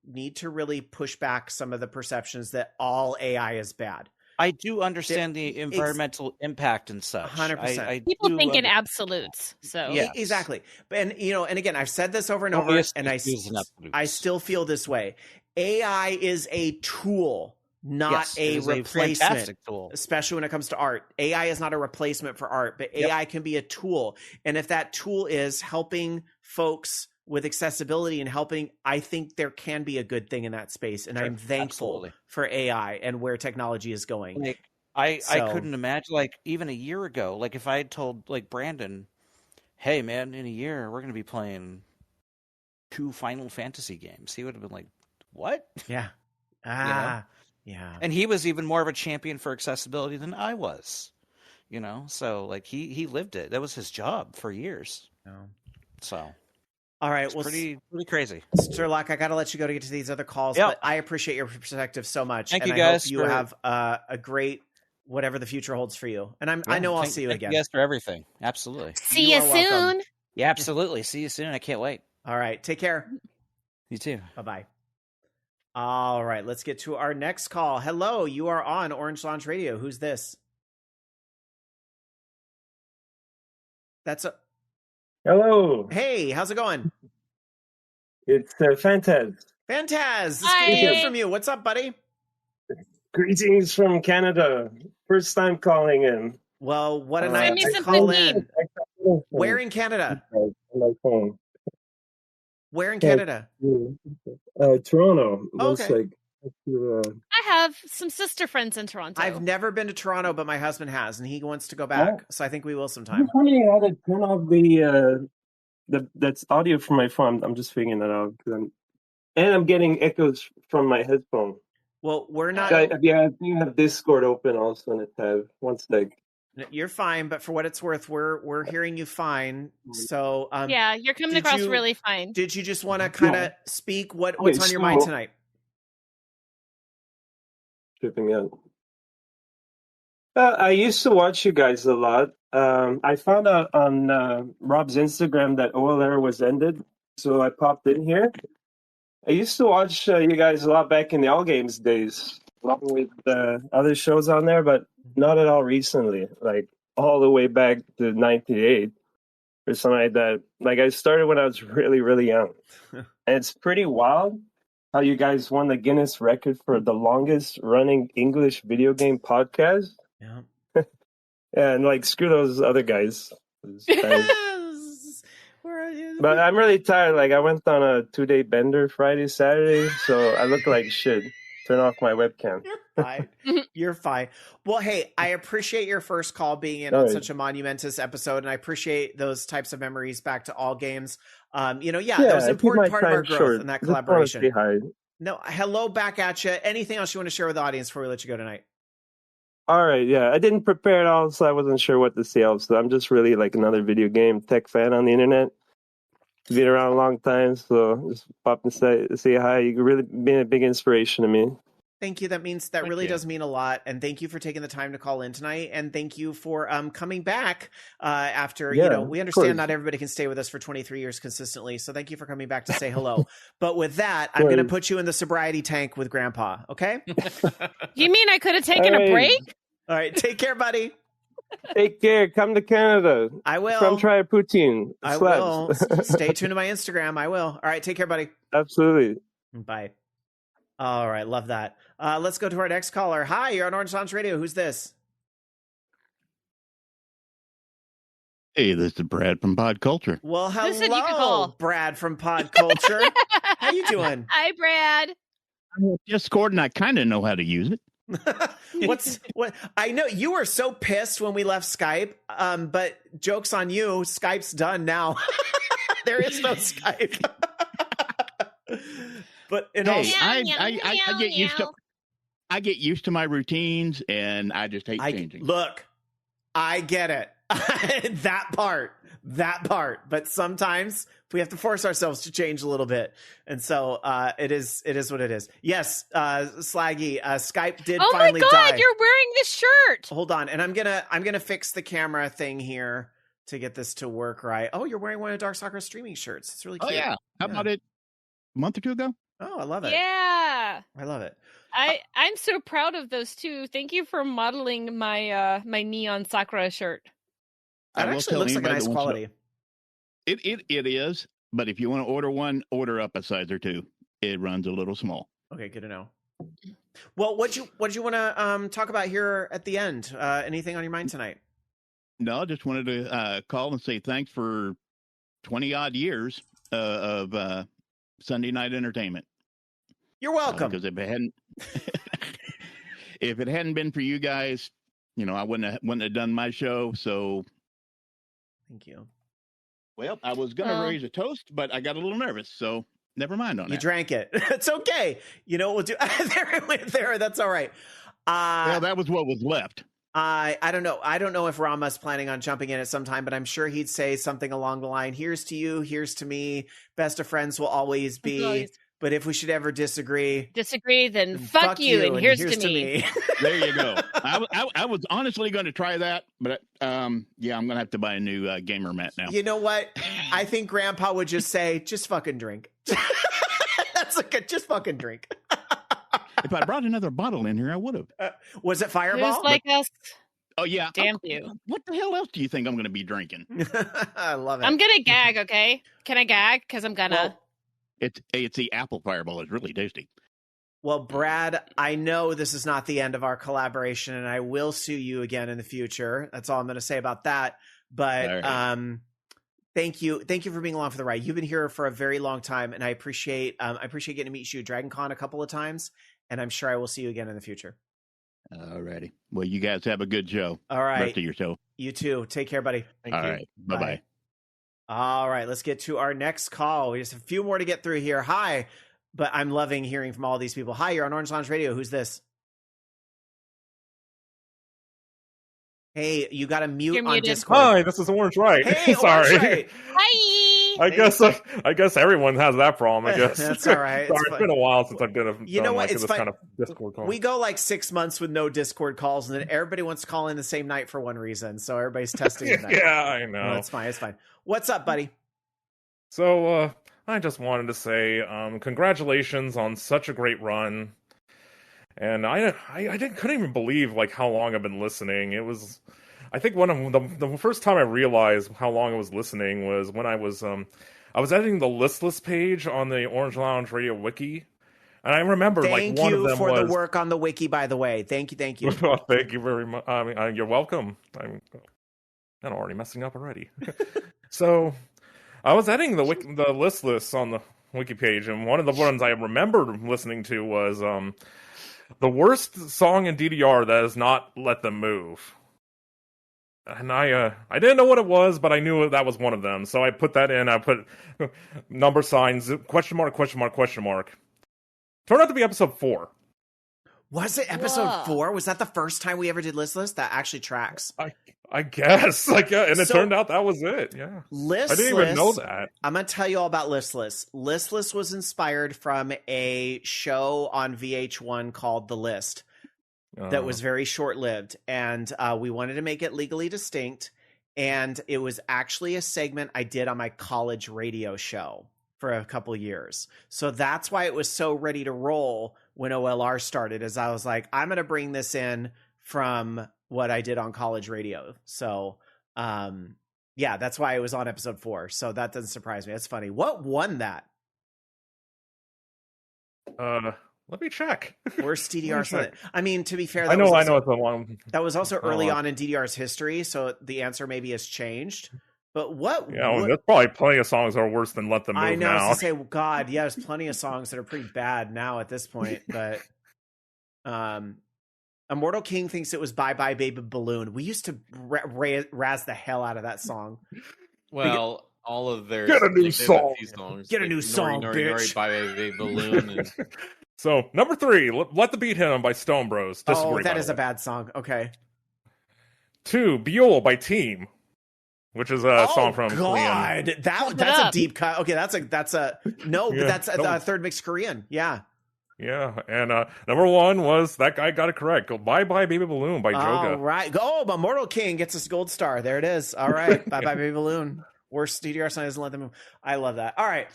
really push back some of the perceptions that all AI is bad. I do understand the environmental impact and such. 100%. People think in absolutes. So exactly. And and again, I've said this over and over, and I still feel this way. AI is a tool, not a replacement. Tool. Especially when it comes to art. AI is not a replacement for art, but AI can be a tool. And if that tool is helping folks with accessibility and helping, I think there can be a good thing in that space. And I'm thankful for AI and where technology is going. Like, I couldn't imagine, like, even a year ago, like, if I had told, like, Brandon, hey, man, in a year, we're going to be playing 2 Final Fantasy games, he would have been like, what? Yeah. Yeah. And he was even more of a champion for accessibility than I was, So, like, he lived it. That was his job for years. So... All right, it's pretty crazy. Sturlock, I got to let you go to get to these other calls, but I appreciate your perspective so much. Thank you, I guys. Hope you have a great whatever the future holds for you. And I know I'll see you again. Thank you guys for everything. Absolutely. See you soon. Welcome. Yeah, absolutely. See you soon. I can't wait. All right, take care. You too. Bye-bye. All right, let's get to our next call. Hello, you are on Orange Lounge Radio. Who's this? Hello. Hey, how's it going? It's Fantaz. Fantaz, it's good to hear from you. What's up, buddy? Greetings from Canada. First time calling in. Well, what a night to call in. Where in Canada? On my phone. Where in Canada? Toronto. Okay. I have some sister friends in Toronto. I've never been to Toronto, but my husband has, and he wants to go back. So I think we will sometime. I'm wondering how to turn off that's audio from my phone. I'm just figuring that out. And I'm getting echoes from my headphone. Well, we're not. I do have Discord open also in a tab. One sec. You're fine, but for what it's worth, we're hearing you fine. So you're coming across really fine. Did you just want to kind of speak? What's on your mind tonight? Tripping me out. I used to watch you guys a lot. I found out on Rob's Instagram that OLR was ended, so I popped in here. I used to watch you guys a lot back in the All Games days, along with other shows on there, but not at all recently, like all the way back to 98 or something like that. Like, I started when I was really, really young. And it's pretty wild how you guys won the Guinness record for the longest running English video game podcast. Yeah. And like, screw those other guys. But I'm really tired. Like, I went on a 2-day bender Friday, Saturday, so I look like shit. Turn off my webcam. You're fine. You're fine. Well, hey, I appreciate your first call being in All on right. such a monumentous episode, and I appreciate those types of memories back to all games. That was I an keep important my part of our time growth short. and that Just wanna collaboration. say hi. No, hello back at you. Anything else you want to share with the audience before we let you go tonight? All right, yeah. I didn't prepare at all, so I wasn't sure what to say. So I'm just really like another video game tech fan on the internet. Been around a long time, so just pop and say hi. You've really been a big inspiration to me. Thank you. That really does mean a lot. And thank you for taking the time to call in tonight. And thank you for coming back after, we understand not everybody can stay with us for 23 years consistently. So thank you for coming back to say hello. But with that, I'm going to put you in the sobriety tank with Grandpa. Okay? You mean I could have taken a break? All right. Take care, buddy. Take care. Come to Canada. I will. Come try poutine. I will. Stay tuned to my Instagram. I will. All right. Take care, buddy. Absolutely. Bye. All right. Love that. Let's go to our next caller. Hi, you're on Orange Lounge Radio. Who's this? Hey, this is Brad from Pod Culture. Well, Who said you could call? Brad from Pod Culture. How you doing? Hi, Brad. I'm on Discord, and I kind of know how to use it. What? I know you were so pissed when we left Skype, but joke's on you. Skype's done now. There is no Skype. But I get used to. I get used to my routines, and I just hate changing. Look, I get it. that part. But sometimes we have to force ourselves to change a little bit, and so it is what it is. Yes, Slaggy, Skype did finally die. Oh my God, you're wearing this shirt. Hold on, and I'm gonna fix the camera thing here to get this to work right. Oh, you're wearing one of Dark Soccer streaming shirts. It's really cute. Oh yeah, how about it? A month or two ago. Oh, I love it. Yeah, I love it. I'm so proud of those too. Thank you for modeling my my neon Sakura shirt. That actually looks like a nice quality. It is, but if you want to order one, order up a size or two. It runs a little small. Okay, good to know. Well, what you want to talk about here at the end? Anything on your mind tonight? No, I just wanted to call and say thanks for 20 odd years of Sunday night entertainment. You're welcome. Because if it hadn't been for you guys, I wouldn't have done my show. So, thank you. Well, I was gonna raise a toast, but I got a little nervous, so never mind on that. You drank it. It's okay. You know what we'll do? There it went there. That's all right. Well, that was what was left. I don't know. I don't know if Rama's planning on jumping in at some time, but I'm sure he'd say something along the line, here's to you, here's to me. Best of friends will always be. But if we should ever disagree, then fuck you and here's to me. There you go. I was honestly going to try that, but I'm going to have to buy a new gamer mat now. You know what? I think Grandpa would just say, just fucking drink. That's just fucking drink. If I brought another bottle in here, I would have. Was it Fireball? Who's like us? Oh, yeah. Damn you. What the hell else do you think I'm going to be drinking? I love it. I'm going to gag, okay? Can I gag? Because I'm going to. Well, it's the apple Fireball. It's really tasty. Well, Brad, I know this is not the end of our collaboration, and I will sue you again in the future. That's all I'm going to say about that. But thank you for being along for the ride. You've been here for a very long time, and I appreciate getting to meet you at Dragon Con a couple of times, and I'm sure I will see you again in the future. All righty. Well, you guys have a good show. All right. Rest of your show. You too. Take care, buddy. All right. Bye-bye. All right. Let's get to our next call. We just have a few more to get through here. Hi. But I'm loving hearing from all these people. Hi, you're on Orange Lounge Radio. Who's this? Hey, you got to mute on Discord. Hi, this is Orange Right. Hey, sorry. Orange Right. Hi. I guess everyone has that problem. I guess that's all right. Sorry, it's been a while since I've done you know what? It's this kind of Discord call. We go like 6 months with no Discord calls, and then everybody wants to call in the same night for one reason. So everybody's testing the night. Yeah, I know. No, it's fine. It's fine. What's up, buddy? So I just wanted to say congratulations on such a great run. And I couldn't even believe like how long I've been listening. It was, I think one of the first time I realized how long I was listening was when I was editing the listless page on the Orange Lounge Radio Wiki, And I remember Thank like one of you them for was the work on the wiki, by the way. Thank you. Thank you very much. I mean, you're welcome. I'm already messing up already. So I was editing the lists on the wiki page, and one of the ones I remember listening to was the worst song in DDR that has not let them move. And I didn't know what it was, but I knew that was one of them. So I put that in. I put number signs, question mark, question mark, question mark. Turned out to be episode 4. Was it episode 4? Was that the first time we ever did Listless? That actually tracks. I guess. And it turned out that was it. Yeah. Listless, I didn't even know that. I'm going to tell you all about Listless. Listless was inspired from a show on VH1 called The List that was very short-lived. And we wanted to make it legally distinct. And it was actually a segment I did on my college radio show for a couple years. So that's why it was so ready to roll when OLR started, as I was like, I'm going to bring this in from what I did on college radio. So, yeah, that's why it was on episode 4. So that doesn't surprise me. That's funny. What won that? Let me check. Worst DDR song. I mean, to be fair, I know it's a long. That was also early on in DDR's history, so the answer maybe has changed. But what? Yeah, there's probably plenty of songs that are worse than "Let Them Move" I know. now. I was gonna say, God, yeah, there's plenty of songs that are pretty bad now at this point. But, Immortal King thinks it was "Bye Bye Baby Balloon." We used to razz the hell out of that song. Well, all of their get a new song. Songs, get a new song, bitch. Bye Bye Baby Balloon. And... So number 3, "Let the Beat Hit 'Em" by Stone Bros. Disagree, that is a bad song. Okay. 2, "Beulah" by Team, which is a song from God, Korean. that's a deep cut. Okay, that's a no, but that's a third mixed Korean. Yeah. Yeah, and number 1 was, that guy got it correct. "Bye Bye Baby Balloon" by Joga. All right. But Mortal King gets us gold star. There it is. All right. Bye Bye Baby Balloon. Worst DDR song doesn't let them move. I love that. All right.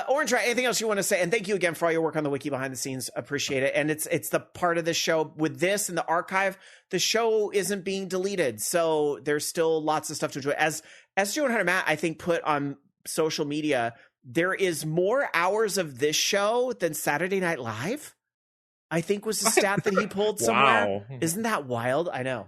Orange Rat, anything else you want to say? And thank you again for all your work on the wiki behind the scenes. Appreciate it. And it's the part of the show with this and the archive. The show isn't being deleted. So there's still lots of stuff to enjoy. As Joe100 Matt, I think, put on social media, there is more hours of this show than Saturday Night Live, I think was the stat that he pulled somewhere. Wow. Isn't that wild? I know.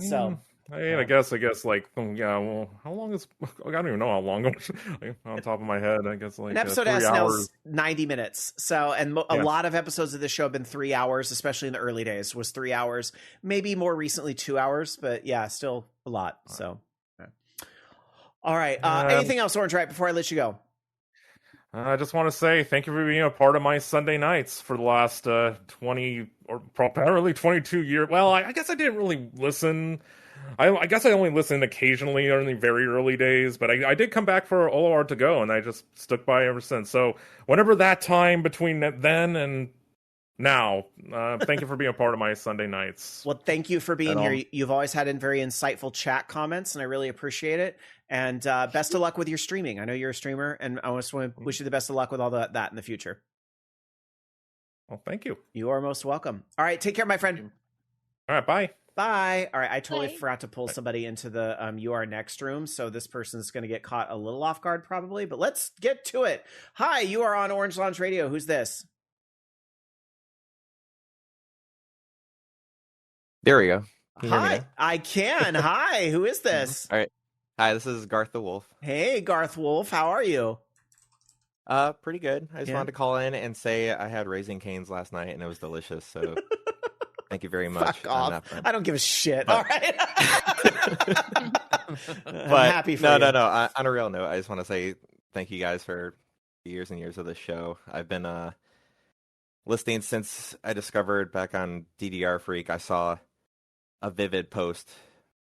So... I guess, like, yeah, well, how long is, I don't even know how long, on top of my head, I guess, like, an episode 3 hours. 90 minutes. So, and a lot of episodes of the show have been 3 hours, especially in the early days, was 3 hours, maybe more recently 2 hours, but yeah, still a lot. So, all right. Anything else, Orange Right, before I let you go? I just want to say thank you for being a part of my Sunday nights for the last 20 or probably 22 years. Well, I guess I didn't really listen. I guess I only listened occasionally in the very early days, but I did come back for OLR to go, and I just stuck by ever since. So whenever that time between then and now, thank you for being a part of my Sunday nights. Well, thank you for being here. You've always had very insightful chat comments, and I really appreciate it. And best of luck with your streaming. I know you're a streamer, and I just want to wish you the best of luck with all that in the future. Well, thank you. You are most welcome. All right, take care, my friend. All right, bye. Bye. All right, I totally forgot to pull somebody into the You Are Next room, so this person's going to get caught a little off guard probably, but let's get to it. Hi, you are on Orange Lounge Radio. Who's this? There we go. Hi, I can. Hi, who is this? All right. Hi, this is Garth the Wolf. Hey, Garth Wolf. How are you? Pretty good. I just wanted to call in and say I had Raising Cane's last night, and it was delicious, so... Thank you very much. Fuck off. I don't give a shit. But, all right. but I'm happy for you. No. On a real note, I just want to say thank you guys for years and years of this show. I've been listening since I discovered back on DDR Freak. I saw a Vivid post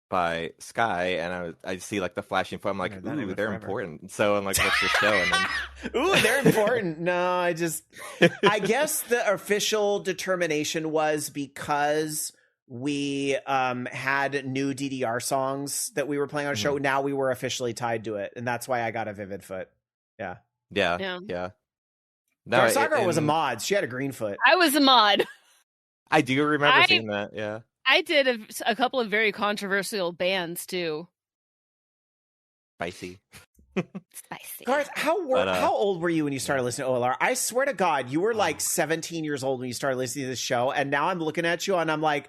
by Sky, and I see like the flashing phone. I'm like, ooh, they're important. So I'm like, what's the show? And then... Ooh, they're important. No, I guess the official determination was because we had new DDR songs that we were playing on a show. Now we were officially tied to it, and that's why I got a Vivid foot. Yeah. No, Sagar was a mod. She had a green foot. I was a mod. I do remember seeing that. Yeah. I did a couple of very controversial bands too. Spicy. Spicy. Garth, how old were you when you started listening to OLR? I swear to God, you were like 17 years old when you started listening to this show, and now I'm looking at you and I'm like,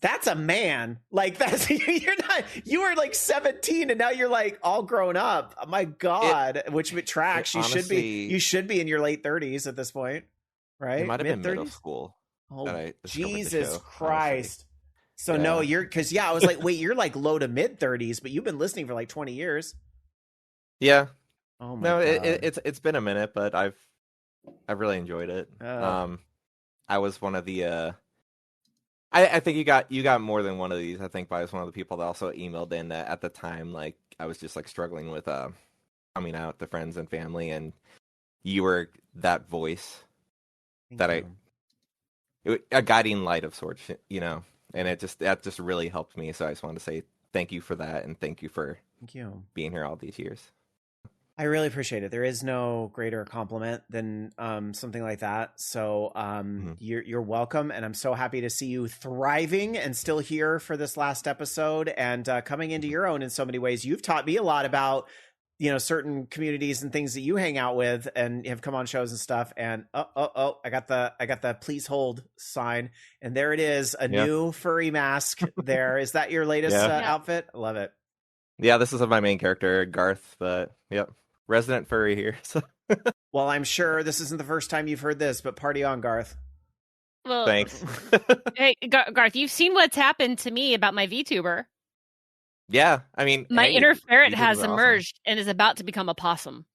that's a man. Like you were like 17 and now you're like all grown up. Oh my God, which tracks. You should be in your late 30s at this point, right? It might have been middle school. Oh, Jesus Christ. Honestly. So no, I was like, wait, you're like low to mid 30s, but you've been listening for like 20 yeyears. Yeah. Oh my God. It's been a minute, but I've really enjoyed it. I was one of the I think you got more than one of these. I think I was one of the people that also emailed in that at the time, like I was just like struggling with coming out to friends and family, and you were that voice a guiding light of sorts, you know, and that just really helped me. So I just wanted to say thank you for that, and thank you for being here all these years. I really appreciate it. There is no greater compliment than something like that. So you're welcome, and I'm so happy to see you thriving and still here for this last episode and coming into your own in so many ways. You've taught me a lot about, you know, certain communities and things that you hang out with and have come on shows and stuff. And I got the please hold sign, and there it is, a new furry mask. There is that your latest outfit? I love it. Yeah, this is my main character, Garth. But yep. Resident furry here. So. Well, I'm sure this isn't the first time you've heard this, but party on, Garth. Well, thanks. Hey, Garth, you've seen what's happened to me about my VTuber. Yeah, I mean, my inner ferret has emerged and is about to become a possum.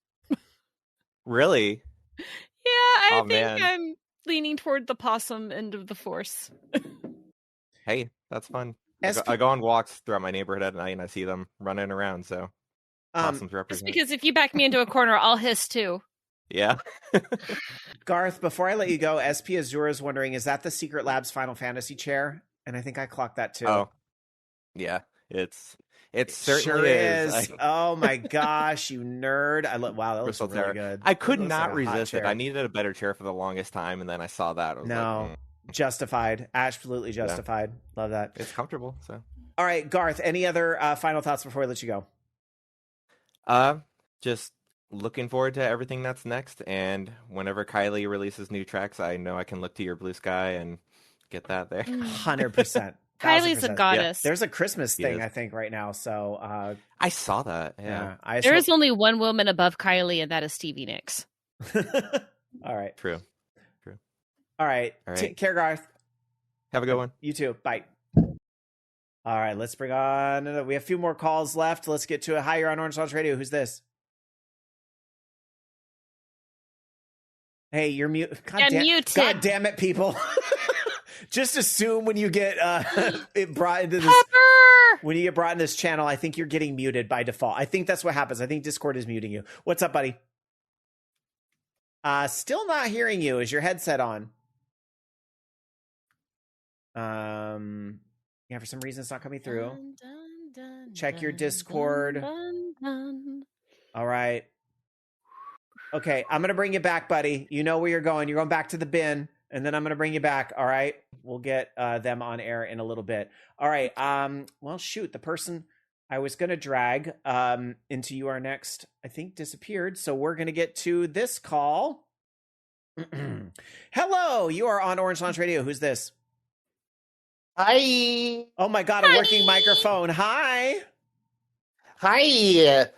Really? Yeah, I think I'm leaning toward the possum end of the force. Hey, that's fun. I go on walks throughout my neighborhood at night, and I see them running around, so... Possums represent. Just because if you back me into a corner, I'll hiss too. Yeah. Garth, before I let you go, SP Azura is wondering, is that the Secret Labs Final Fantasy chair? And I think I clocked that too. Oh, yeah. It certainly is. Oh my gosh, you nerd! Wow, that looks really good. I could not resist it. I needed a better chair for the longest time, and then I saw that. Justified, absolutely justified. Yeah. Love that. It's comfortable. So, all right, Garth. Any other final thoughts before we let you go? Just looking forward to everything that's next, and whenever Kylie releases new tracks, I know I can look to your Blue Sky and get that there. 100%. Kylie's a goddess. Yeah. There's a Christmas thing, I think, right now. So I saw that. Yeah. There is only one woman above Kylie, and that is Stevie Nicks. All right. True. All right. Take care, Garth. Have a good one. You too. Bye. All right, let's bring on. We have a few more calls left. Let's get to it. Hi, you're on Orange Launch Radio. Who's this? Hey, you're mute. Muted. God damn it, people! Just assume when you get brought into this, when you get brought in this channel, I think you're getting muted by default. I think that's what happens. I think Discord is muting you. What's up, buddy? Still not hearing you. Is your headset on? Yeah, for some reason it's not coming through. Check your Discord. All right. Okay, I'm going to bring you back, buddy. You know where you're going. You're going back to the bin, and then I'm going to bring you back, all right? We'll get them on air in a little bit. All right. Well, shoot, the person I was going to drag into You Are Next, I think, disappeared, so we're going to get to this call. Hello, you are on Orange Launch Radio. Who's this? Hi. Oh my God, a working microphone. Hi. Hi.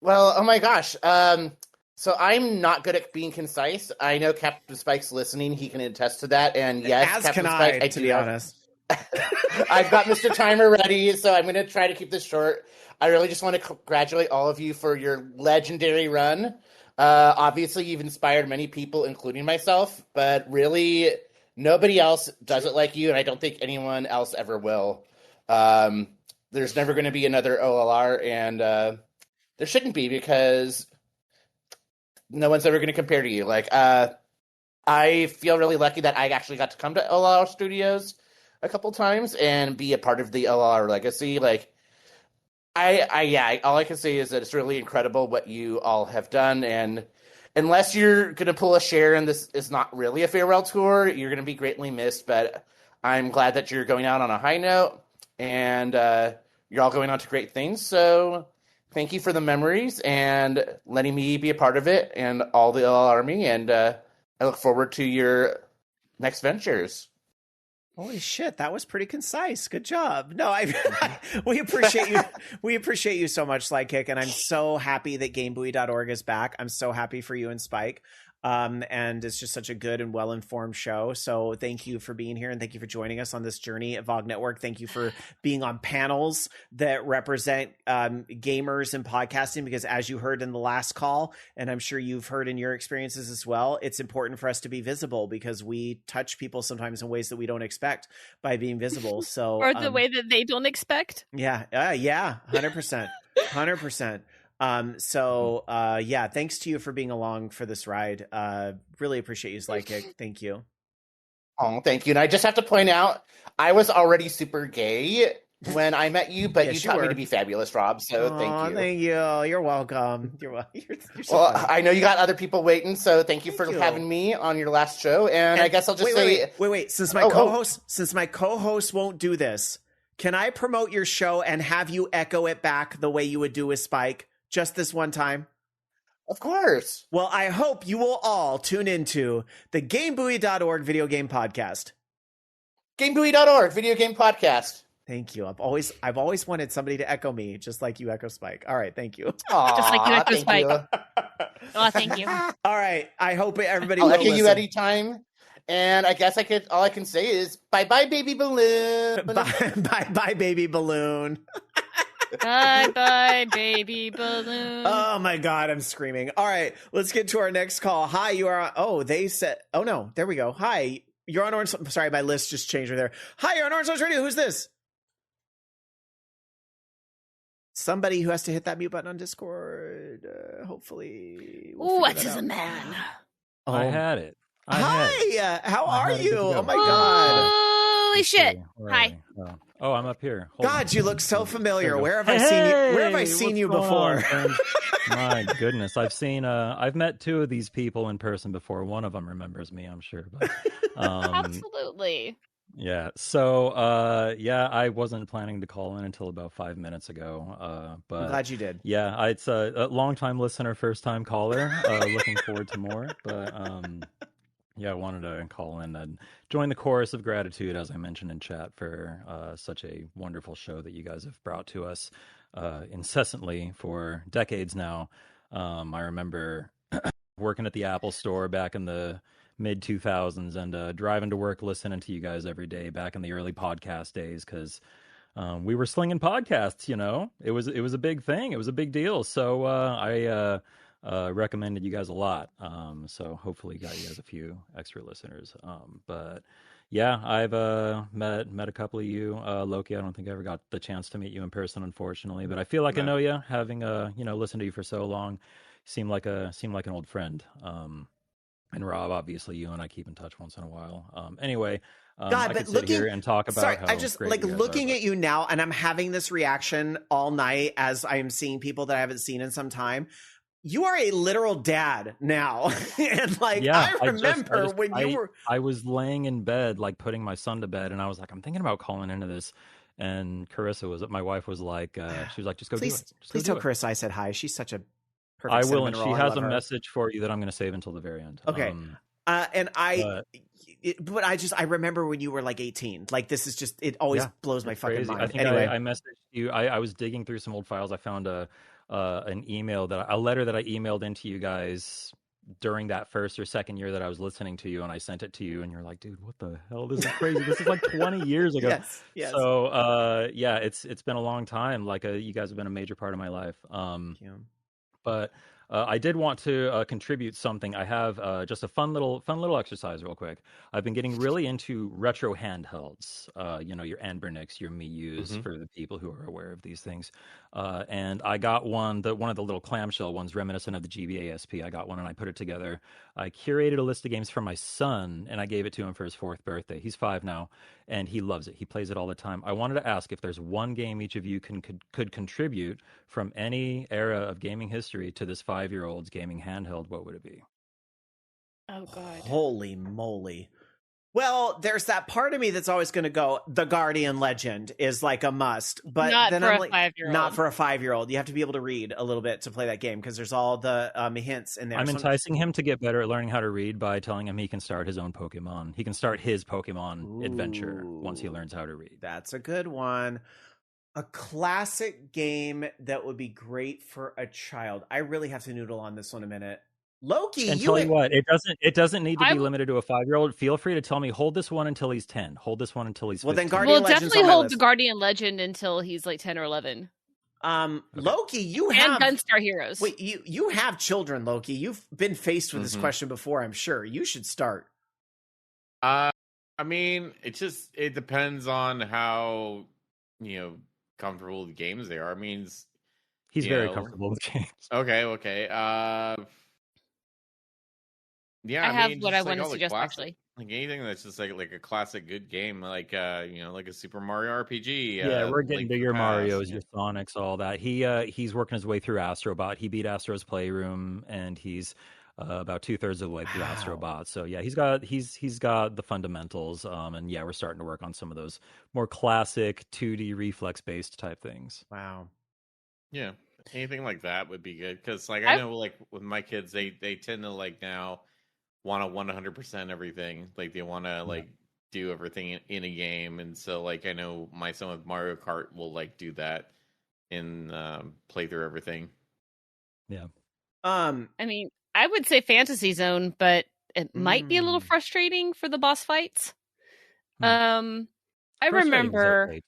Well, oh my gosh. So I'm not good at being concise. I know Captain Spike's listening. He can attest to that. And yes, as Captain can Spike, I to be honest. I've got Mr. Timer ready, so I'm going to try to keep this short. I really just want to congratulate all of you for your legendary run. Obviously, you've inspired many people, including myself, but really... nobody else does it like you, and I don't think anyone else ever will. There's never going to be another OLR, and there shouldn't be, because no one's ever going to compare to you. Like, I feel really lucky that I actually got to come to OLR Studios a couple times and be a part of the OLR legacy. Like, all I can say is that it's really incredible what you all have done, and unless you're going to pull a share and this is not really a farewell tour, you're going to be greatly missed. But I'm glad that you're going out on a high note and you're all going on to great things. So thank you for the memories and letting me be a part of it and all the OLR Army. And I look forward to your next ventures. Holy shit, that was pretty concise. Good job. No, we appreciate you. We appreciate you so much, Slykick, and I'm so happy that GameBuoy.org is back. I'm so happy for you and Spike. And it's just such a good and well-informed show. So thank you for being here, and thank you for joining us on this journey at VOG Network. Thank you for being on panels that represent gamers and podcasting, because as you heard in the last call, and I'm sure you've heard in your experiences as well, it's important for us to be visible because we touch people sometimes in ways that we don't expect by being visible. So or the way that they don't expect. Yeah. 100%. 100%. Yeah, thanks to you for being along for this ride. Really appreciate you, Slykick. Thank you. Oh, thank you. And I just have to point out, I was already super gay when I met you, but you taught me to be fabulous, Rob. So thank you. Thank you. You're welcome. You're so well, funny. I know you got other people waiting, so thank you for having me on your last show. And I guess I'll just wait. Since my co-host won't do this, can I promote your show and have you echo it back the way you would do with Spike? Just this one time? Of course. Well, I hope you will all tune into the GameBuoy.org video game podcast. GameBuoy.org video game podcast. Thank you. I've always wanted somebody to echo me, just like you echo Spike. All right, thank you. Aww, just like you echo Spike. Oh, thank you. All right, I hope everybody I'll will echo listen. you anytime. And I guess all I can say is bye-bye, baby balloon. Bye, baby balloon. Bye bye, baby balloon. Oh my god, I'm screaming. All right, let's get to our next call. Hi, you are on. Oh, they said. Oh no, there we go. Hi, you're on Orange. Sorry, my list just changed right there. Hi, you're on Orange Source Radio. Who's this? Somebody who has to hit that mute button on Discord. Hopefully. What is a man? Oh. I had it. Hi, how are you? Oh my god. Holy shit. Hi. Oh, I'm up here. God, you look so familiar. Where have I seen you? Where have I seen you before? My goodness, I've met two of these people in person before. One of them remembers me, I'm sure. But, absolutely. Yeah. So, I wasn't planning to call in until about 5 minutes ago. But I'm glad you did. Yeah, it's a long-time listener, first-time caller. Looking forward to more. But yeah, I wanted to call in and join the chorus of gratitude, as I mentioned in chat, for such a wonderful show that you guys have brought to us incessantly for decades now. I remember working at the Apple Store back in the mid-2000s and driving to work listening to you guys every day back in the early podcast days, because we were slinging podcasts, you know. It was a big thing. It was a big deal. So I recommended you guys a lot. So hopefully got you guys a few extra listeners. But yeah, I've met a couple of you. Loki, I don't think I ever got the chance to meet you in person, unfortunately. But I feel like I know you, having listened to you for so long. Seem like an old friend. And Rob, obviously, you and I keep in touch once in a while. Anyway, God, I but could sit here and talk about. Sorry, how I just great like you guys looking are, at you now, and I'm having this reaction all night as I am seeing people that I haven't seen in some time. You are a literal dad now, and I remember when you were. I was laying in bed, like putting my son to bed, and I was like, I'm thinking about calling into this. And Carissa my wife was like, she was like, just go do it. Please tell Carissa I said hi. She's such a perfect. I will, and she has a her. message for you that I'm going to save until the very end. Okay. But I remember when you were like 18. Like, this is just, it always blows my fucking crazy. mind. I think anyway, I messaged you. I was digging through some old files. I found a letter that I emailed into you guys during that first or second year that I was listening to you, and I sent it to you, and you're like, dude, what the hell? This is crazy. This is like 20 years ago. Yes. So, it's been a long time. Like, you guys have been a major part of my life. But I did want to contribute something. I have just a fun little exercise real quick. I've been getting really into retro handhelds, your Anbernix, your Mius, for the people who are aware of these things. And I got one of the little clamshell ones reminiscent of the GBA SP. I got one and I put it together. I curated a list of games for my son and I gave it to him for his 4th birthday. He's 5 now and he loves it. He plays it all the time. I wanted to ask if there's one game each of you could contribute from any era of gaming history to this 5-year-old's gaming handheld. What would it be? Oh God! Holy moly! Well, there's that part of me that's always going to go, the Guardian Legend is like a must. But Not then for I'm a like, 5-year-old. not for a 5-year-old. You have to be able to read a little bit to play that game because there's all the hints in there. I'm enticing him to get better at learning how to read by telling him he can start his own Pokemon. He can start his Pokemon adventure once he learns how to read. That's a good one. A classic game that would be great for a child. I really have to noodle on this one a minute. Loki, And tell you what, it doesn't need to be limited to a 5-year-old. Feel free to tell me, hold this one until he's 10. Hold this one until he's 15. Well, then Guardian Legend's definitely on my hold list. the Guardian Legend until he's like 10 or 11. Loki, you and have Gunstar Heroes. Wait, you have children, Loki. You've been faced with this question before, I'm sure. You should start. I mean, it depends on how comfortable with games they are. I mean, he's very comfortable with games. Okay. Yeah, I have mean, what I like want to all the suggest classic- actually. Like anything that's just like a classic good game, like like a Super Mario RPG. Yeah, we're getting Link to to your the Past. Marios, your Sonics, all that. He's working his way through Astrobot. He beat Astro's Playroom, and he's about 2/3 of the way through Astrobot. So yeah, he's got the fundamentals. And yeah, we're starting to work on some of those more classic 2D reflex based type things. Wow. Yeah, anything like that would be good because I know like with my kids, they tend to like now want to 100% everything. Like they want to like do everything in a game, and so like I know my son with Mario Kart will like do that and play through everything. Yeah. I mean, I would say Fantasy Zone, but it might be a little frustrating for the boss fights. I remember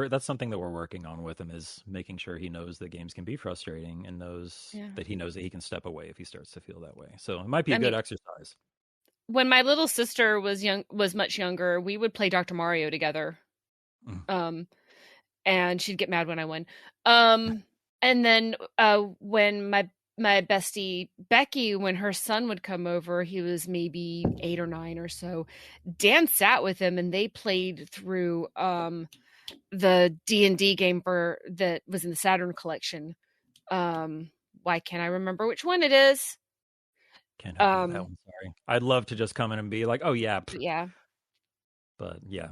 that's something that we're working on with him, is making sure he knows that games can be frustrating and knows that he can step away if he starts to feel that way. So it might be a good exercise. When my little sister was much younger, we would play Dr. Mario together. And she'd get mad when I won. And then when my bestie Becky, when her son would come over, he was maybe 8 or 9 or so. Dan sat with him and they played through the D&D game that was in the Saturn collection. Why can't I remember which one it is? Can't help you with that one, sorry. I'd love to just come in and be like, oh yeah. Yeah. But yeah.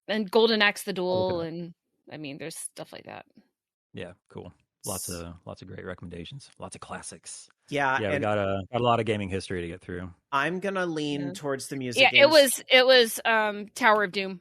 And Golden Axe the Duel, and I mean there's stuff like that. Yeah, cool. Lots of great recommendations. Lots of classics. Yeah, we got a lot of gaming history to get through. I'm gonna lean towards the music. Yeah, games. it was Tower of Doom.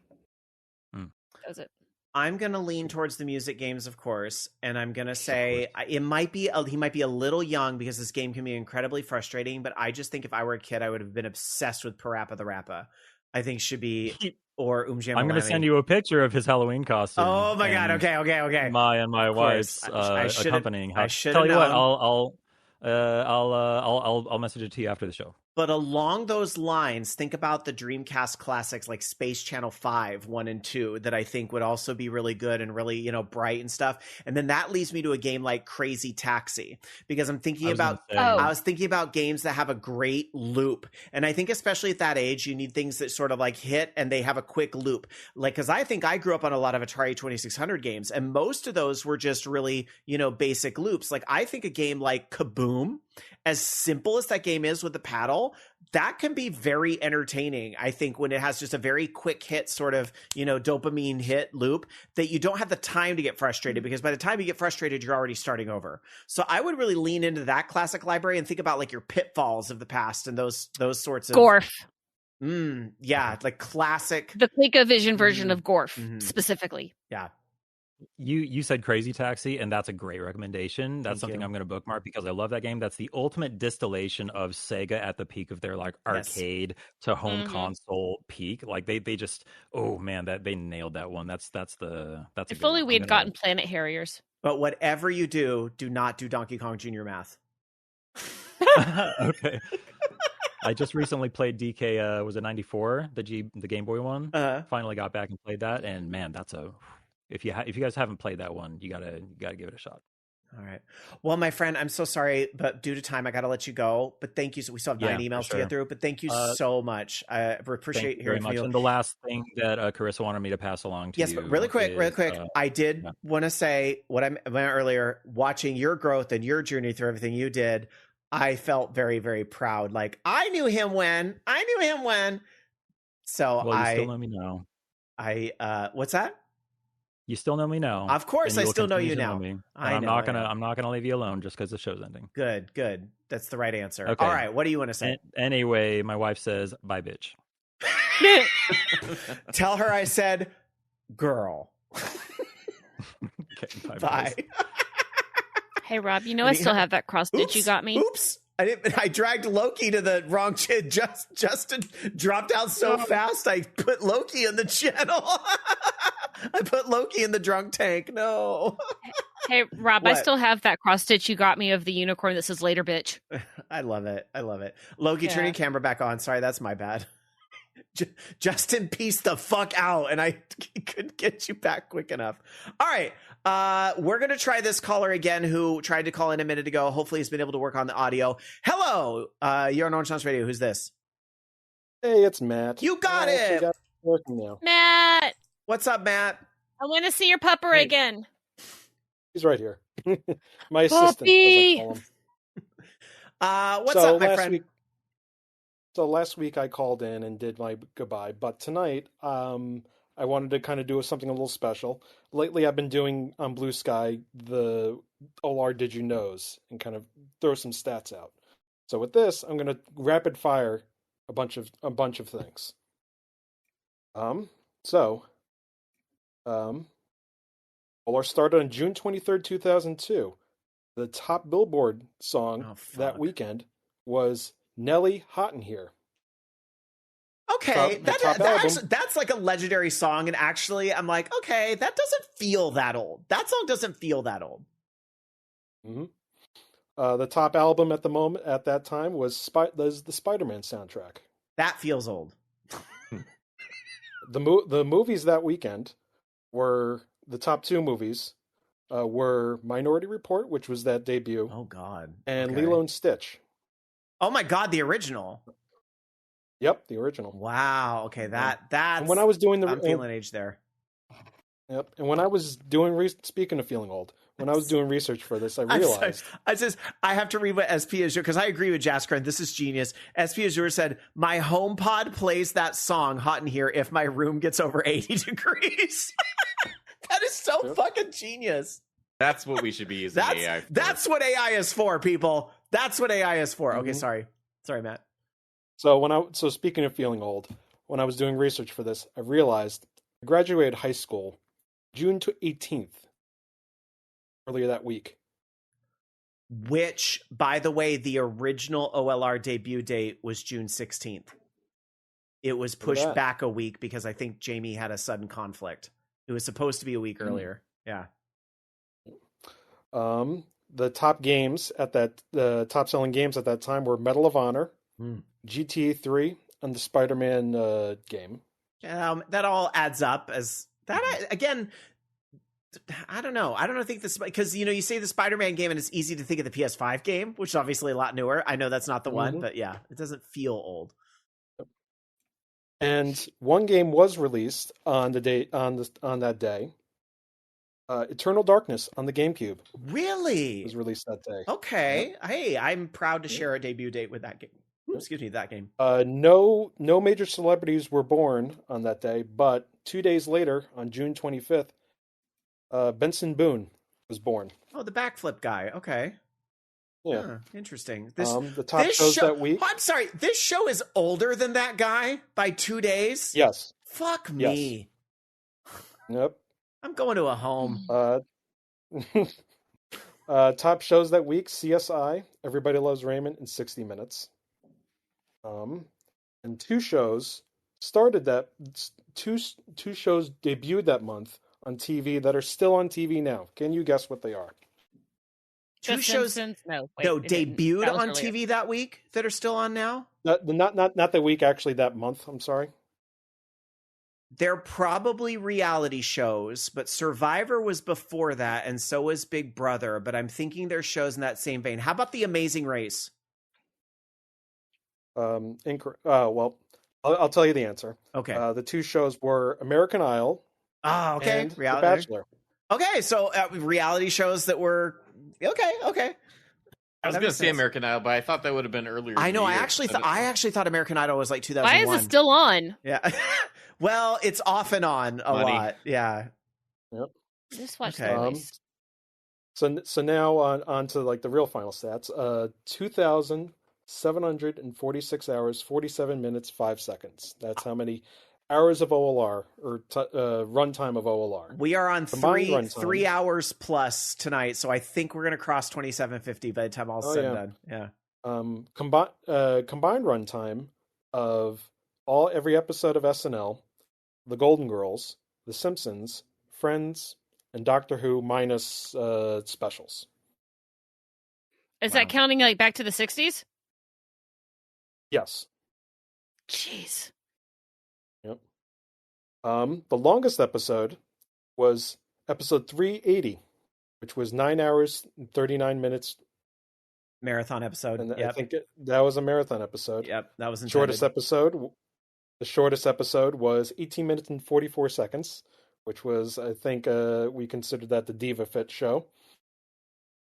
That was it. I'm gonna lean towards the music games, of course, and I'm gonna say he might be a little young because this game can be incredibly frustrating. But I just think if I were a kid, I would have been obsessed with Parappa the Rappa. I think should be or Jambalani. I'm going to send you a picture of his Halloween costume. Oh my god! Okay. My wife's accompanying. I should tell you known. what. I'll message it to you after the show. But along those lines, think about the Dreamcast classics like Space Channel 5, 1 and 2 that I think would also be really good and really, bright and stuff. And then that leads me to a game like Crazy Taxi because I'm thinking I was thinking about games that have a great loop. And I think especially at that age, you need things that sort of like hit and they have a quick loop. Like, cause I think I grew up on a lot of Atari 2600 games and most of those were just really, basic loops. Like I think a game like Kaboom, as simple as that game is with the paddle, that can be very entertaining. I think when it has just a very quick hit sort of, dopamine hit loop that you don't have the time to get frustrated because by the time you get frustrated, you're already starting over. So I would really lean into that classic library and think about like your Pitfalls of the past and those sorts of Gorf. Yeah, like classic. The ColecoVision version of Gorf specifically. Yeah. You said Crazy Taxi, and that's a great recommendation. That's something I'm going to bookmark because I love that game. That's the ultimate distillation of Sega at the peak of their like arcade to home console peak. Like they just that they nailed that one. That's if only we had gotten Planet Harriers. But whatever you do not do Donkey Kong Jr. math. Okay. I just recently played DK. Was it 94? The Game Boy one. Finally got back and played that, and man, that's a. If you guys haven't played that one, you gotta give it a shot. All right. Well, my friend, I'm so sorry, but due to time, I gotta let you go. But thank you. We still have 9 emails to get through. But thank you so much. I appreciate hearing from you. And the last thing that Carissa wanted me to pass along to you. Yes, but really quick. I did want to say what I meant earlier. Watching your growth and your journey through everything you did, I felt very, very proud. Like I knew him when. So Well, you still know me now. What's that? You still know me now. Of course, and you I will still know continue you to now. me. And I I'm know, not I gonna. know. I'm not gonna leave you alone just because the show's ending. Good, good. That's the right answer. Okay. All right. What do you want to say? Anyway, my wife says, "Bye, bitch." Tell her I said, "Girl." Okay, bye. Hey, Rob, you know I still have that cross stitch you got me. Oops. I dragged Loki to the wrong channel. Justin dropped out so fast, I put Loki in the channel. I put Loki in the drunk tank. No. Hey, Rob, What? I still have that cross stitch you got me of the unicorn that says later, bitch. I love it. I love it. Loki, turn your camera back on. Sorry, that's my bad. Justin pieced the fuck out, and I couldn't get you back quick enough. All right. We're going to try this caller again who tried to call in a minute ago. Hopefully he's been able to work on the audio. Hello. You're on Orange Sounds Radio. Who's this? Hey, it's Matt. You got it. Got working now. Matt. What's up, Matt? I want to see your pupper again. He's right here. My assistant, as I call him. What's up, my friend? Last week I called in and did my goodbye, but tonight I wanted to kind of do something a little special. Lately I've been doing on Blue Sky the OLR Did You Knows and kind of throw some stats out. So with this, I'm going to rapid fire a bunch of things. OLR started on June 23rd, 2002. The top Billboard song that weekend was Nelly Hot in Here. Okay, that's like a legendary song, and actually, I'm like, okay, that doesn't feel that old. That song doesn't feel that old. Mm-hmm. The top album at that time was the Spider-Man soundtrack. That feels old. The movies that weekend were the top two movies were Minority Report, which was that debut. Oh God! And Lilo and Stitch. Oh my God, the original. Yep, the original. Wow. Okay, that's. And when I was doing I'm feeling age there. Yep. And when I was doing speaking of feeling old, when I was doing research for this, I realized I have to read what SP Azure, because I agree with Jasker, and this is genius. SP Azure said, "My HomePod plays that song Hot in Here if my room gets over 80 degrees." That is so fucking genius. That's what we should be using AI for. That's what AI is for, people. That's what AI is for. Okay, sorry, Matt. So speaking of feeling old, when I was doing research for this, I realized I graduated high school June 18th, earlier that week. Which, by the way, the original OLR debut date was June 16th. It was pushed back a week because I think Jamie had a sudden conflict. It was supposed to be a week earlier. Yeah. The top games the top selling games at that time were Medal of Honor, GTA 3, and the Spider-Man game. That all adds up as that again. I don't know. I think this, because you say the Spider-Man game and it's easy to think of the PS5 game, which is obviously a lot newer. I know that's not the one, but yeah, it doesn't feel old. And one game was released on the day on that day. Eternal Darkness on the GameCube. Really? Was released that day. Okay. Yep. Hey, I'm proud to share a debut date with that game. Excuse me, that game. No major celebrities were born on that day, but 2 days later, on June 25th, Benson Boone was born. Oh, the backflip guy. Okay. Yeah. Huh, interesting. The top shows that week. I'm sorry. This show is older than that guy by 2 days? Yes. Fuck me. Yes. Yep. I'm going to a home. Top shows that week: CSI, Everybody Loves Raymond, and 60 Minutes. And two shows debuted that month on TV that are still on TV now. Can you guess what they are? Two shows debuted on TV that week that are still on now? Not the week, actually, that month. I'm sorry. They're probably reality shows, but Survivor was before that, and so was Big Brother. But I'm thinking they're shows in that same vein. How about The Amazing Race? Well, I'll tell you the answer. Okay. The two shows were American Idol. Ah, okay. And reality. The Bachelor. Okay, so reality shows that were okay. I was That going to makes say sense. American Idol, but I thought that would have been earlier. I in know. the I year. actually thought American Idol was like 2001. Why is it still on? Yeah. Well, it's off and on a Money. lot. Yeah. Yep. Just watch Okay. The Voice. So now on to like the real final stats. 2,746 hours, 47 minutes, 5 seconds. That's how many hours of OLR or runtime of OLR. We are on Combined runtime. 3 hours plus tonight, so I think we're gonna cross 2750 by the time all's said and done. Yeah. Combined runtime of every episode of SNL, The Golden Girls, The Simpsons, Friends, and Doctor Who minus specials. Is that counting like back to the 60s? Yes. Jeez. Yep. The longest episode was episode 380, which was 9 hours and 39 minutes. Marathon episode. And Yep. I think that was a marathon episode. Yep, that was intended. The shortest episode was 18 minutes and 44 seconds, which was, I think, we considered that the Diva Fit show,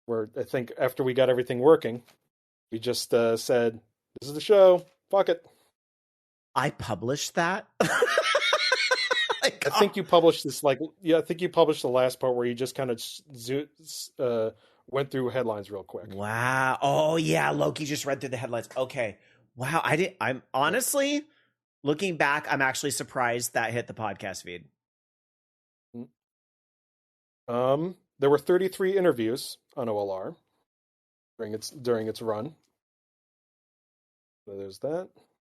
where I think after we got everything working, we just said, this is the show, fuck it. I published that? I think you published this, I think you published the last part where you just kind of went through headlines real quick. Wow. Oh, yeah, Loki just read through the headlines. Okay. Wow, I'm honestly, looking back, I'm actually surprised that hit the podcast feed. There were 33 interviews on OLR during its run. So there's that.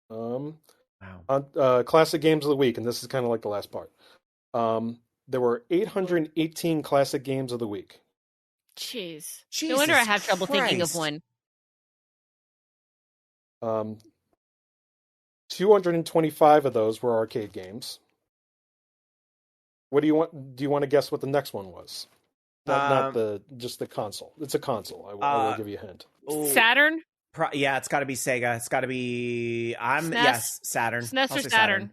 Wow. On classic games of the week, and this is kind of like the last part. There were 818 classic games of the week. Jeez. Jesus No wonder I have trouble thinking of Christ. one. 225 of those were arcade games. What do you want? Do you want to guess what the next one was? Not just the console. It's a console. I will give you a hint. Saturn? Yeah, it's got to be Sega. It's got to be. SNES? Yes, Saturn. SNES I'll or say Saturn?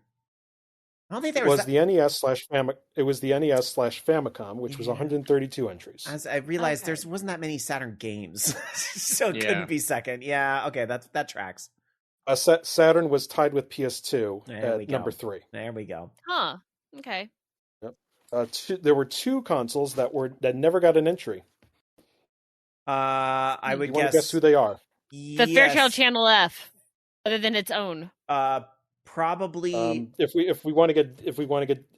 I don't think there It was. was the NES/Famicom. It was the NES/Famicom, which was 132 entries. As I realized, there wasn't that many Saturn games, so it Yeah. couldn't be second. Yeah, okay, that tracks. Saturn was tied with PS2 There we at go. number 3. There we go. Huh. Okay. Yep. There were 2 consoles that never got an entry. I would You want guess. to guess who they are? The Fairchild Channel F, other than its own. Probably. If we want to get,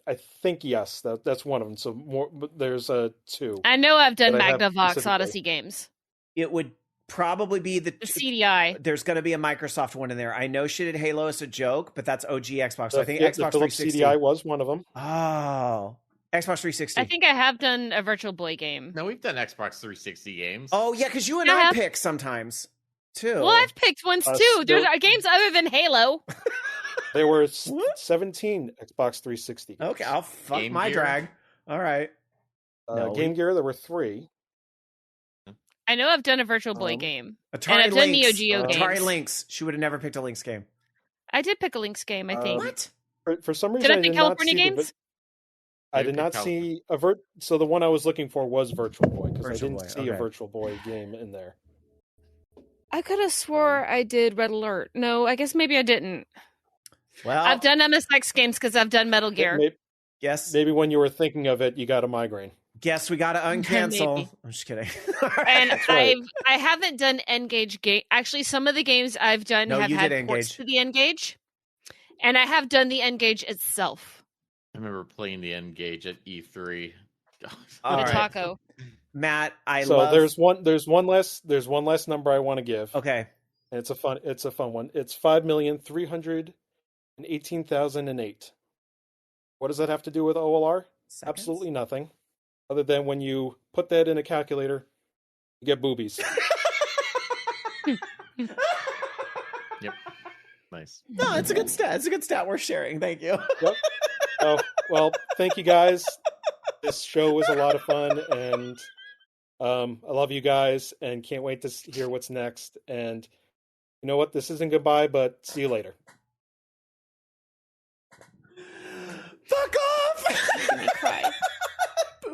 I think yes, that's one of them. So more, but there's 2. I know I've done that I have Magnavox specifically. Odyssey games. It would probably be the CDI. There's going to be a Microsoft one in there. I know she did Halo as a joke, but that's OG Xbox. So I think The Xbox Philips 360 CDI was one of them. Oh, Xbox 360. I think I have done a Virtual Boy game. No, we've done Xbox 360 games. Oh yeah, because you and I pick sometimes too. Well, I've picked ones too. There's games other than Halo. There were 17 Xbox 360 games. Okay, I'll fuck Game my Gear? drag. All right. No, Game Gear, there were 3. I know I've done a Virtual Boy game. Atari and I've done Neo Lynx. Geo games. Atari Lynx. She would have never picked a Lynx game. I did pick a Lynx game, I think. What? For some reason, Did I pick California not see games? I did not see a So the one I was looking for was Virtual Boy because I Virtual didn't Boy, see a okay. Virtual Boy game in there. I could have swore I did Red Alert. No, I guess maybe I didn't. Well, I've done MSX games because I've done Metal Gear. Yes. Maybe when you were thinking of it, you got a migraine. Guess we got to uncancel. Maybe. I'm just kidding. And right. I haven't done N-Gage game. Actually, some of the games I've done No, have you had did ports N-Gage. to the N-Gage, and I have done the N-Gage itself. I remember playing the N-Gage at E3. All With a right. taco. Matt, There's one last number I want to give. Okay. And it's a fun one. It's 5,318,008. What does that have to do with OLR? Seconds? Absolutely nothing. Other than when you put that in a calculator, you get boobies. Yep. Nice. No, it's a good stat. It's a good stat worth sharing. Thank you. Yep. Oh, well, thank you guys. This show was a lot of fun, and I love you guys, and can't wait to hear what's next. And you know what? This isn't goodbye, but see you later. Fuck off! Make me cry.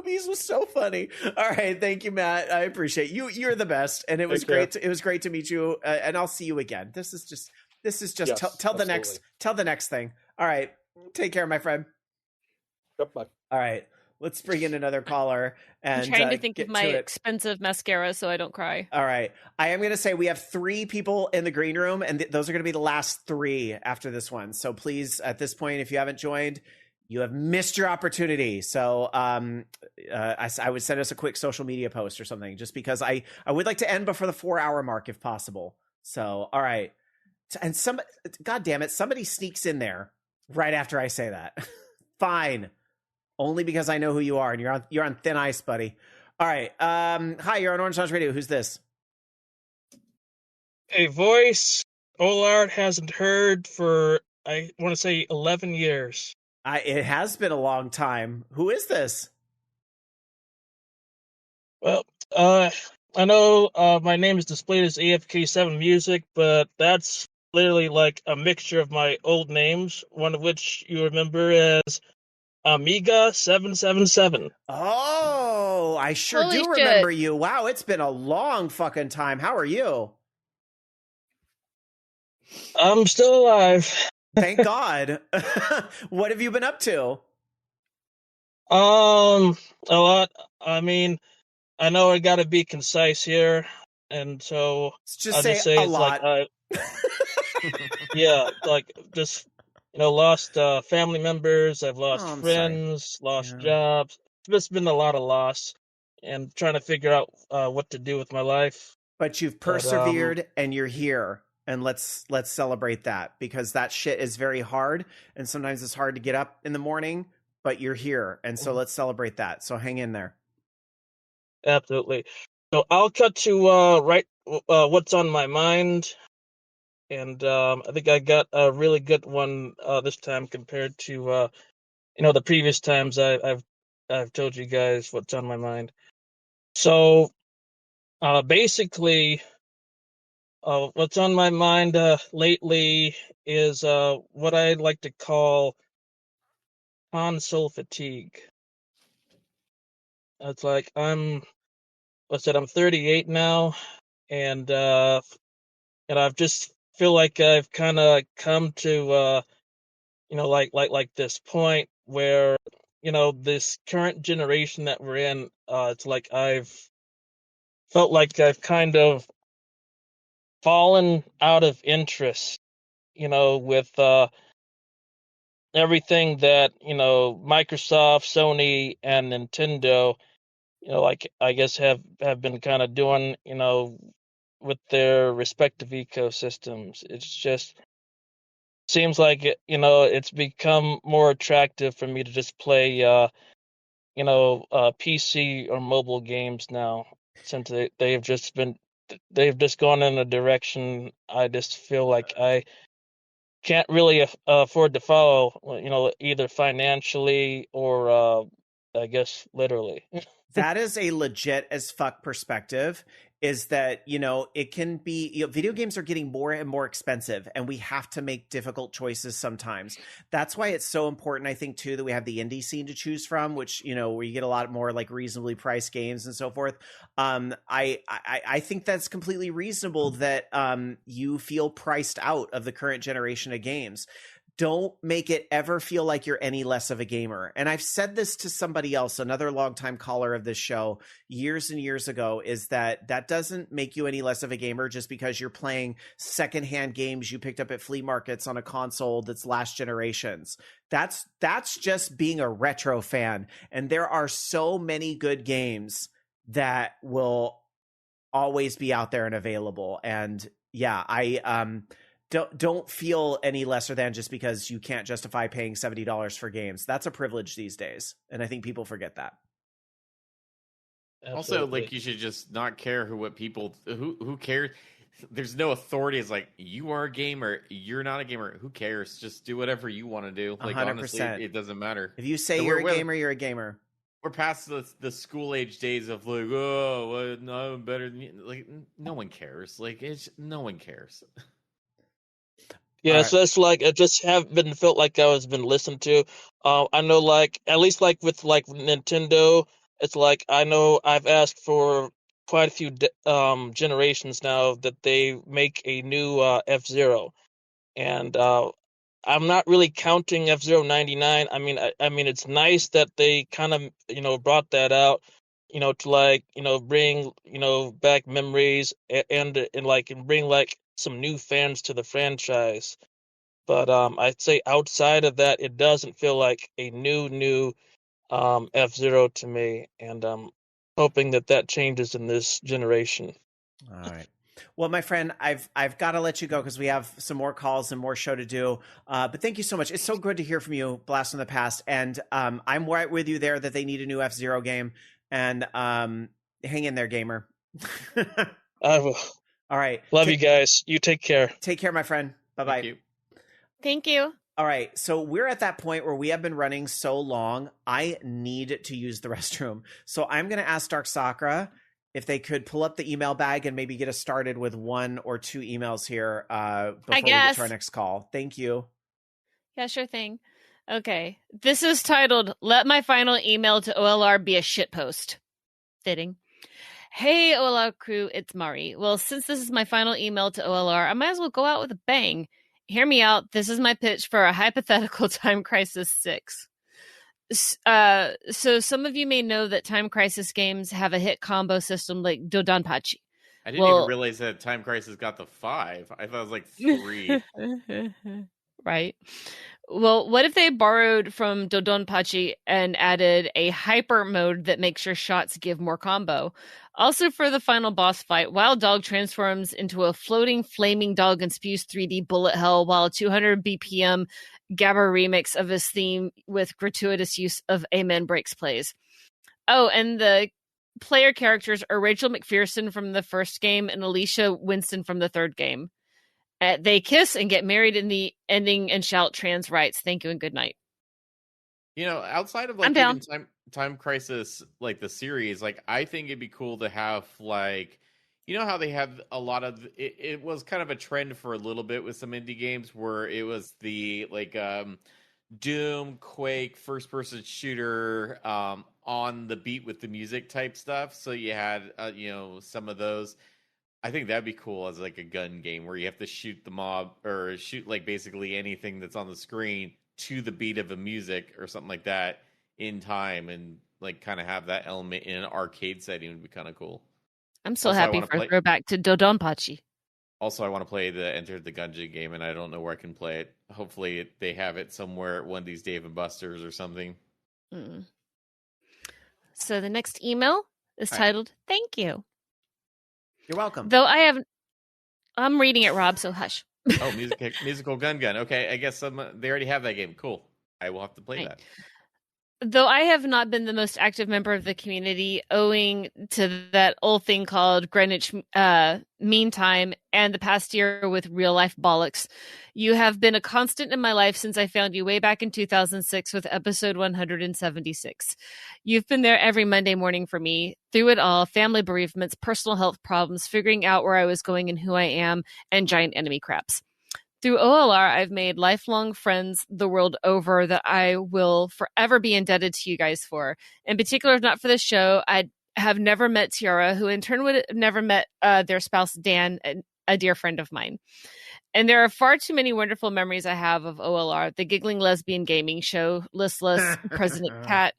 Bees was so funny. All right, thank you, Matt. I appreciate you. You're the best, and it was great. It was great to meet you, and I'll see you again. This is just Yes, tell the next thing. All right, take care, my friend. Yep, bye. All right, let's bring in another caller. And I'm trying to think of my to it. expensive mascara so I don't cry. All right. I am going to say we have 3 people in the green room, and those are going to be the last 3 after this one. So please, at this point, if you haven't joined, you have missed your opportunity. So I would send us a quick social media post or something, just because I would like to end before the 4-hour mark if possible. So, all right. And God damn it, somebody sneaks in there right after I say that. Fine. Only because I know who you are, and you're on thin ice, buddy. All right. Hi, you're on Orange Lounge Radio. Who's this? A voice OLR hasn't heard for, I want to say, 11 years. It has been a long time. Who is this? Well, I know my name is displayed as AFK7 Music, but that's literally like a mixture of my old names, one of which you remember as Amiga 777. Oh, I sure Holy do shit. remember you. Wow, it's been a long fucking time. How are you? I'm still alive. Thank God. What have you been up to? A lot. I mean, I know I got to be concise here, and so Just I'll say just say a it's lot. like yeah, like just lost family members. I've lost I'm friends, lost Yeah. jobs. It's just been a lot of loss, and trying to figure out what to do with my life. But you've persevered and you're here. And let's celebrate that, because that shit is very hard, and sometimes it's hard to get up in the morning, but you're here. And so let's celebrate that. So hang in there. Absolutely. So I'll cut to what's on my mind, and I think I got a really good one this time compared to the previous times I've told you guys what's on my mind. So basically, what's on my mind lately is what I like to call console fatigue. It's like I'm 38 now, and I've just feel like I've kind of come to like this point where this current generation that we're in, it's like I've felt like I've kind of fallen out of interest, with everything that Microsoft, Sony, and Nintendo, like I guess have been kind of doing, with their respective ecosystems. It's just seems like it's become more attractive for me to just play PC or mobile games now, since they've just gone in a direction I just feel like I can't really afford to follow, either financially or I guess literally. That is a legit as fuck perspective, is that, it can be, video games are getting more and more expensive, and we have to make difficult choices sometimes. That's why it's so important, I think, too, that we have the indie scene to choose from, which, where you get a lot more like reasonably priced games and so forth. I think that's completely reasonable that you feel priced out of the current generation of games. Don't make it ever feel like you're any less of a gamer. And I've said this to somebody else, another longtime caller of this show years and years ago, is that doesn't make you any less of a gamer just because you're playing secondhand games you picked up at flea markets on a console that's last generations. That's just being a retro fan. And there are so many good games that will always be out there and available. And yeah, don't feel any lesser than just because you can't justify paying $70 for games. That's a privilege these days, and I think people forget that. Absolutely. Also, like, you should just not care who cares. There's no authority. It's like, you are a gamer, you're not a gamer. Who cares? Just do whatever you want to do. Like 100%. Honestly, it doesn't matter. If you say you're a gamer, you're a gamer. We're past the school age days of like, oh, no, I'm better than you. Like, no one cares. Like, no one cares. Yeah, so that's like I just have been felt like I was been listened to. I know, like at least like with like Nintendo, it's like I know I've asked for quite a few generations now that they make a new F-Zero, and I'm not really counting F-Zero 99. I mean, it's nice that they kind of brought that out, to like bring back memories and like and bring like some new fans to the franchise. But I'd say outside of that, it doesn't feel like a new F-Zero to me, and I'm hoping that changes in this generation. All right. Well, my friend, I've got to let you go because we have some more calls and more show to do. But thank you so much. It's so good to hear from you, Blast from the Past. And I'm right with you there that they need a new F-Zero game. And hang in there, gamer. I will. All right. Love you guys. You take care. Take care, my friend. Bye-bye. Thank you. All right. So we're at that point where we have been running so long, I need to use the restroom. So I'm going to ask Dark Sakura if they could pull up the email bag and maybe get us started with 1 or 2 emails here before we get to our next call. Thank you. Yeah, sure thing. Okay. This is titled, Let My Final Email to OLR Be a Shitpost. Fitting. Hey, OLR crew, it's Mari. Well, since this is my final email to OLR, I might as well go out with a bang. Hear me out. This is my pitch for a hypothetical Time Crisis 6. So some of you may know that Time Crisis games have a hit combo system like Dodonpachi. I didn't even realize that Time Crisis got the 5. I thought it was like 3. Right. Well, what if they borrowed from Dodonpachi and added a hyper mode that makes your shots give more combo? Also, for the final boss fight, Wild Dog transforms into a floating flaming dog and spews 3D bullet hell, while 200 BPM Gabba remix of his theme with gratuitous use of Amen Breaks plays. Oh, and the player characters are Rachel McPherson from the first game and Alicia Winston from the third game. They kiss and get married in the ending and shout trans rights. Thank you and good night. Outside of like even Time Crisis, like the series, like I think it'd be cool to have like, how they have a lot of it was kind of a trend for a little bit with some indie games where it was the like Doom, Quake, first person shooter on the beat with the music type stuff. So you had some of those. I think that'd be cool as like a gun game where you have to shoot the mob or shoot like basically anything that's on the screen to the beat of a music or something like that in time, and like kind of have that element in an arcade setting would be kind of cool. I'm so happy for a throwback to Dodonpachi. Also, I want to play the Enter the Gungeon game, and I don't know where I can play it. Hopefully, they have it somewhere at one of these Dave & Buster's or something. So the next email is titled, Thank You. You're welcome. Though I'm reading it, Rob, so hush. Oh, musical gun. Okay, I guess they already have that game. Cool. I will have to play that. Though I have not been the most active member of the community, owing to that old thing called Greenwich Mean Time and the past year with real life bollocks, you have been a constant in my life since I found you way back in 2006 with episode 176. You've been there every Monday morning for me, through it all, family bereavements, personal health problems, figuring out where I was going and who I am, and giant enemy craps. Through OLR, I've made lifelong friends the world over that I will forever be indebted to you guys for. In particular, if not for this show, I'd have never met Tiara, who in turn would have never met their spouse, Dan, a dear friend of mine. And there are far too many wonderful memories I have of OLR, the giggling lesbian gaming show, Listless, President Cat,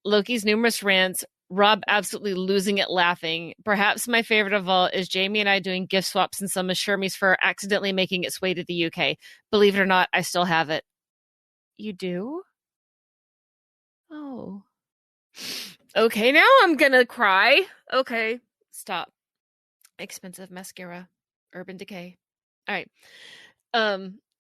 Loki's numerous rants, Rob absolutely losing it laughing. Perhaps my favorite of all is Jamie and I doing gift swaps and some of Shermie's fur accidentally making its way to the UK. Believe it or not, I still have it. You do? Oh. Okay, now I'm gonna cry. Okay, stop. Expensive mascara. Urban Decay. All right.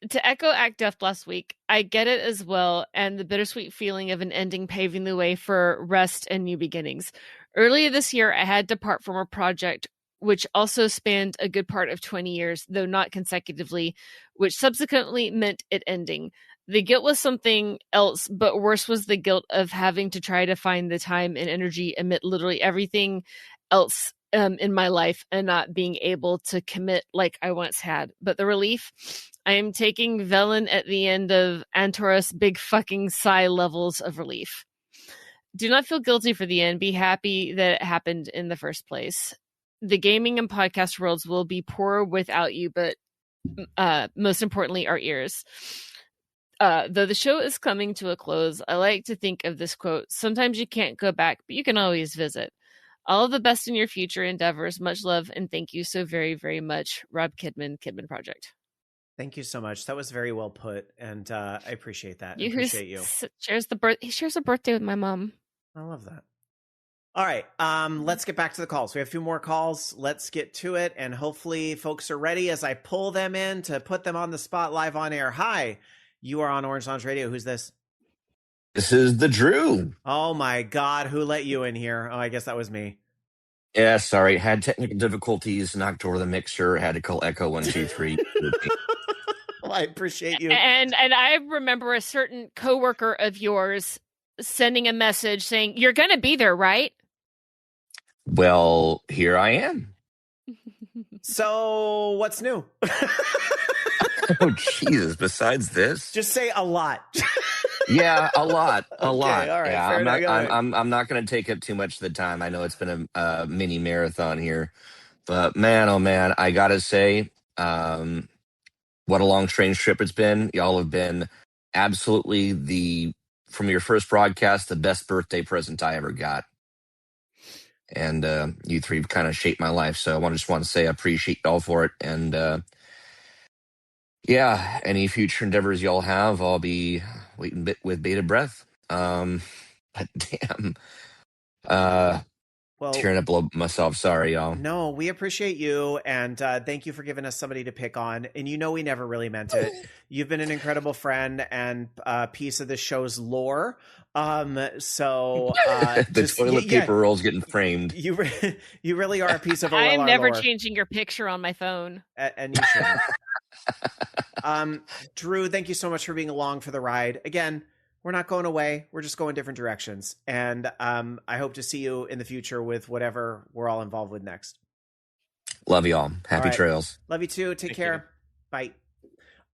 To echo Act Def last week, I get it as well, and the bittersweet feeling of an ending paving the way for rest and new beginnings. Earlier this year, I had to part from a project which also spanned a good part of 20 years, though not consecutively, which subsequently meant it ending. The guilt was something else, but worse was the guilt of having to try to find the time and energy amid literally everything else in my life and not being able to commit like I once had. But the relief, I am taking Velen at the end of Antor's big fucking sigh levels of relief. Do not feel guilty for the end. Be happy that it happened in the first place. The gaming and podcast worlds will be poor without you, but most importantly, our ears. Though the show is coming to a close, I like to think of this quote: sometimes you can't go back, but you can always visit. All of the best in your future endeavors. Much love, and thank you so very, very much, Rob Kidman, Kidman Project. Thank you so much. That was very well put, and I appreciate that. You appreciate you. He shares a birthday with my mom. I love that. All right, let's get back to the calls. We have a few more calls. Let's get to it, and hopefully folks are ready as I pull them in to put them on the spot live on air. Hi, you are on Orange Lounge Radio. Who's this? This is the Drew. Oh my God, who let you in here? Oh, I guess that was me. Yeah, sorry. Had technical difficulties, knocked over the mixer, had to call Echo 123. Well, I appreciate you. And I remember a certain coworker of yours sending a message saying, "You're going to be there, right?" Well, here I am. So, what's new? Oh, Jesus. Besides this? Just say a lot. Yeah, a lot. A Okay, lot. all right, Yeah, fair I'm not enough, all right. I'm not going to take up too much of the time. I know it's been a mini marathon here. But man, oh man, I got to say, what a long strange trip it's been. Y'all have been absolutely from your first broadcast, the best birthday present I ever got. And you three have kind of shaped my life. So just want to say I appreciate y'all for it. And yeah, any future endeavors y'all have, I'll be waiting with bated breath. But damn, Well, tearing up a little myself. Sorry, y'all. No, we appreciate you, and thank you for giving us somebody to pick on. And we never really meant it. You've been an incredible friend and a piece of the show's lore. So The toilet paper roll's getting framed. You really are a piece of OLR I am never lore. changing your picture on my phone. And you shouldn't. Drew, thank you so much for being along for the ride. Again, we're not going away. We're just going different directions. And I hope to see you in the future with whatever we're all involved with next. Love y'all. Happy right. trails. Love you too. Take care. Bye.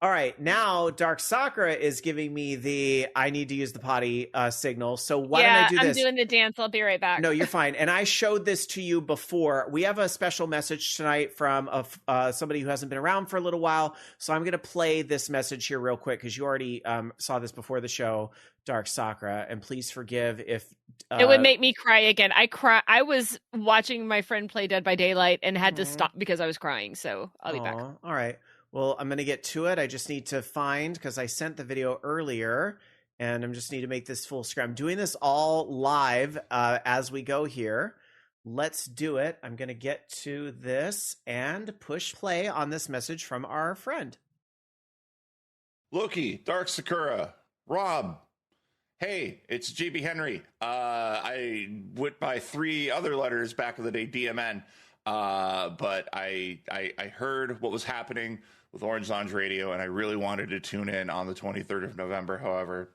All right. Now, Dark Sakura is giving me the I need to use the potty signal. So why don't I do this? I'm doing the dance. I'll be right back. No, you're fine. And I showed this to you before. We have a special message tonight from somebody who hasn't been around for a little while. So I'm going to play this message here real quick because you already saw this before the show, Dark Sakura. And please forgive if... it would make me cry again. I was watching my friend play Dead by Daylight and had to stop because I was crying. So I'll be back. All right. Well, I'm going to get to it. I just need to find, because I sent the video earlier, and I just need to make this full screen. I'm doing this all live as we go here. Let's do it. I'm going to get to this and push play on this message from our friend. Loki, Dark Sakura, Rob. Hey, it's JB Henry. I went by 3 other letters back in the day, DMN. But I heard what was happening with Orange Lounge Radio, and I really wanted to tune in on the 23rd of November. However,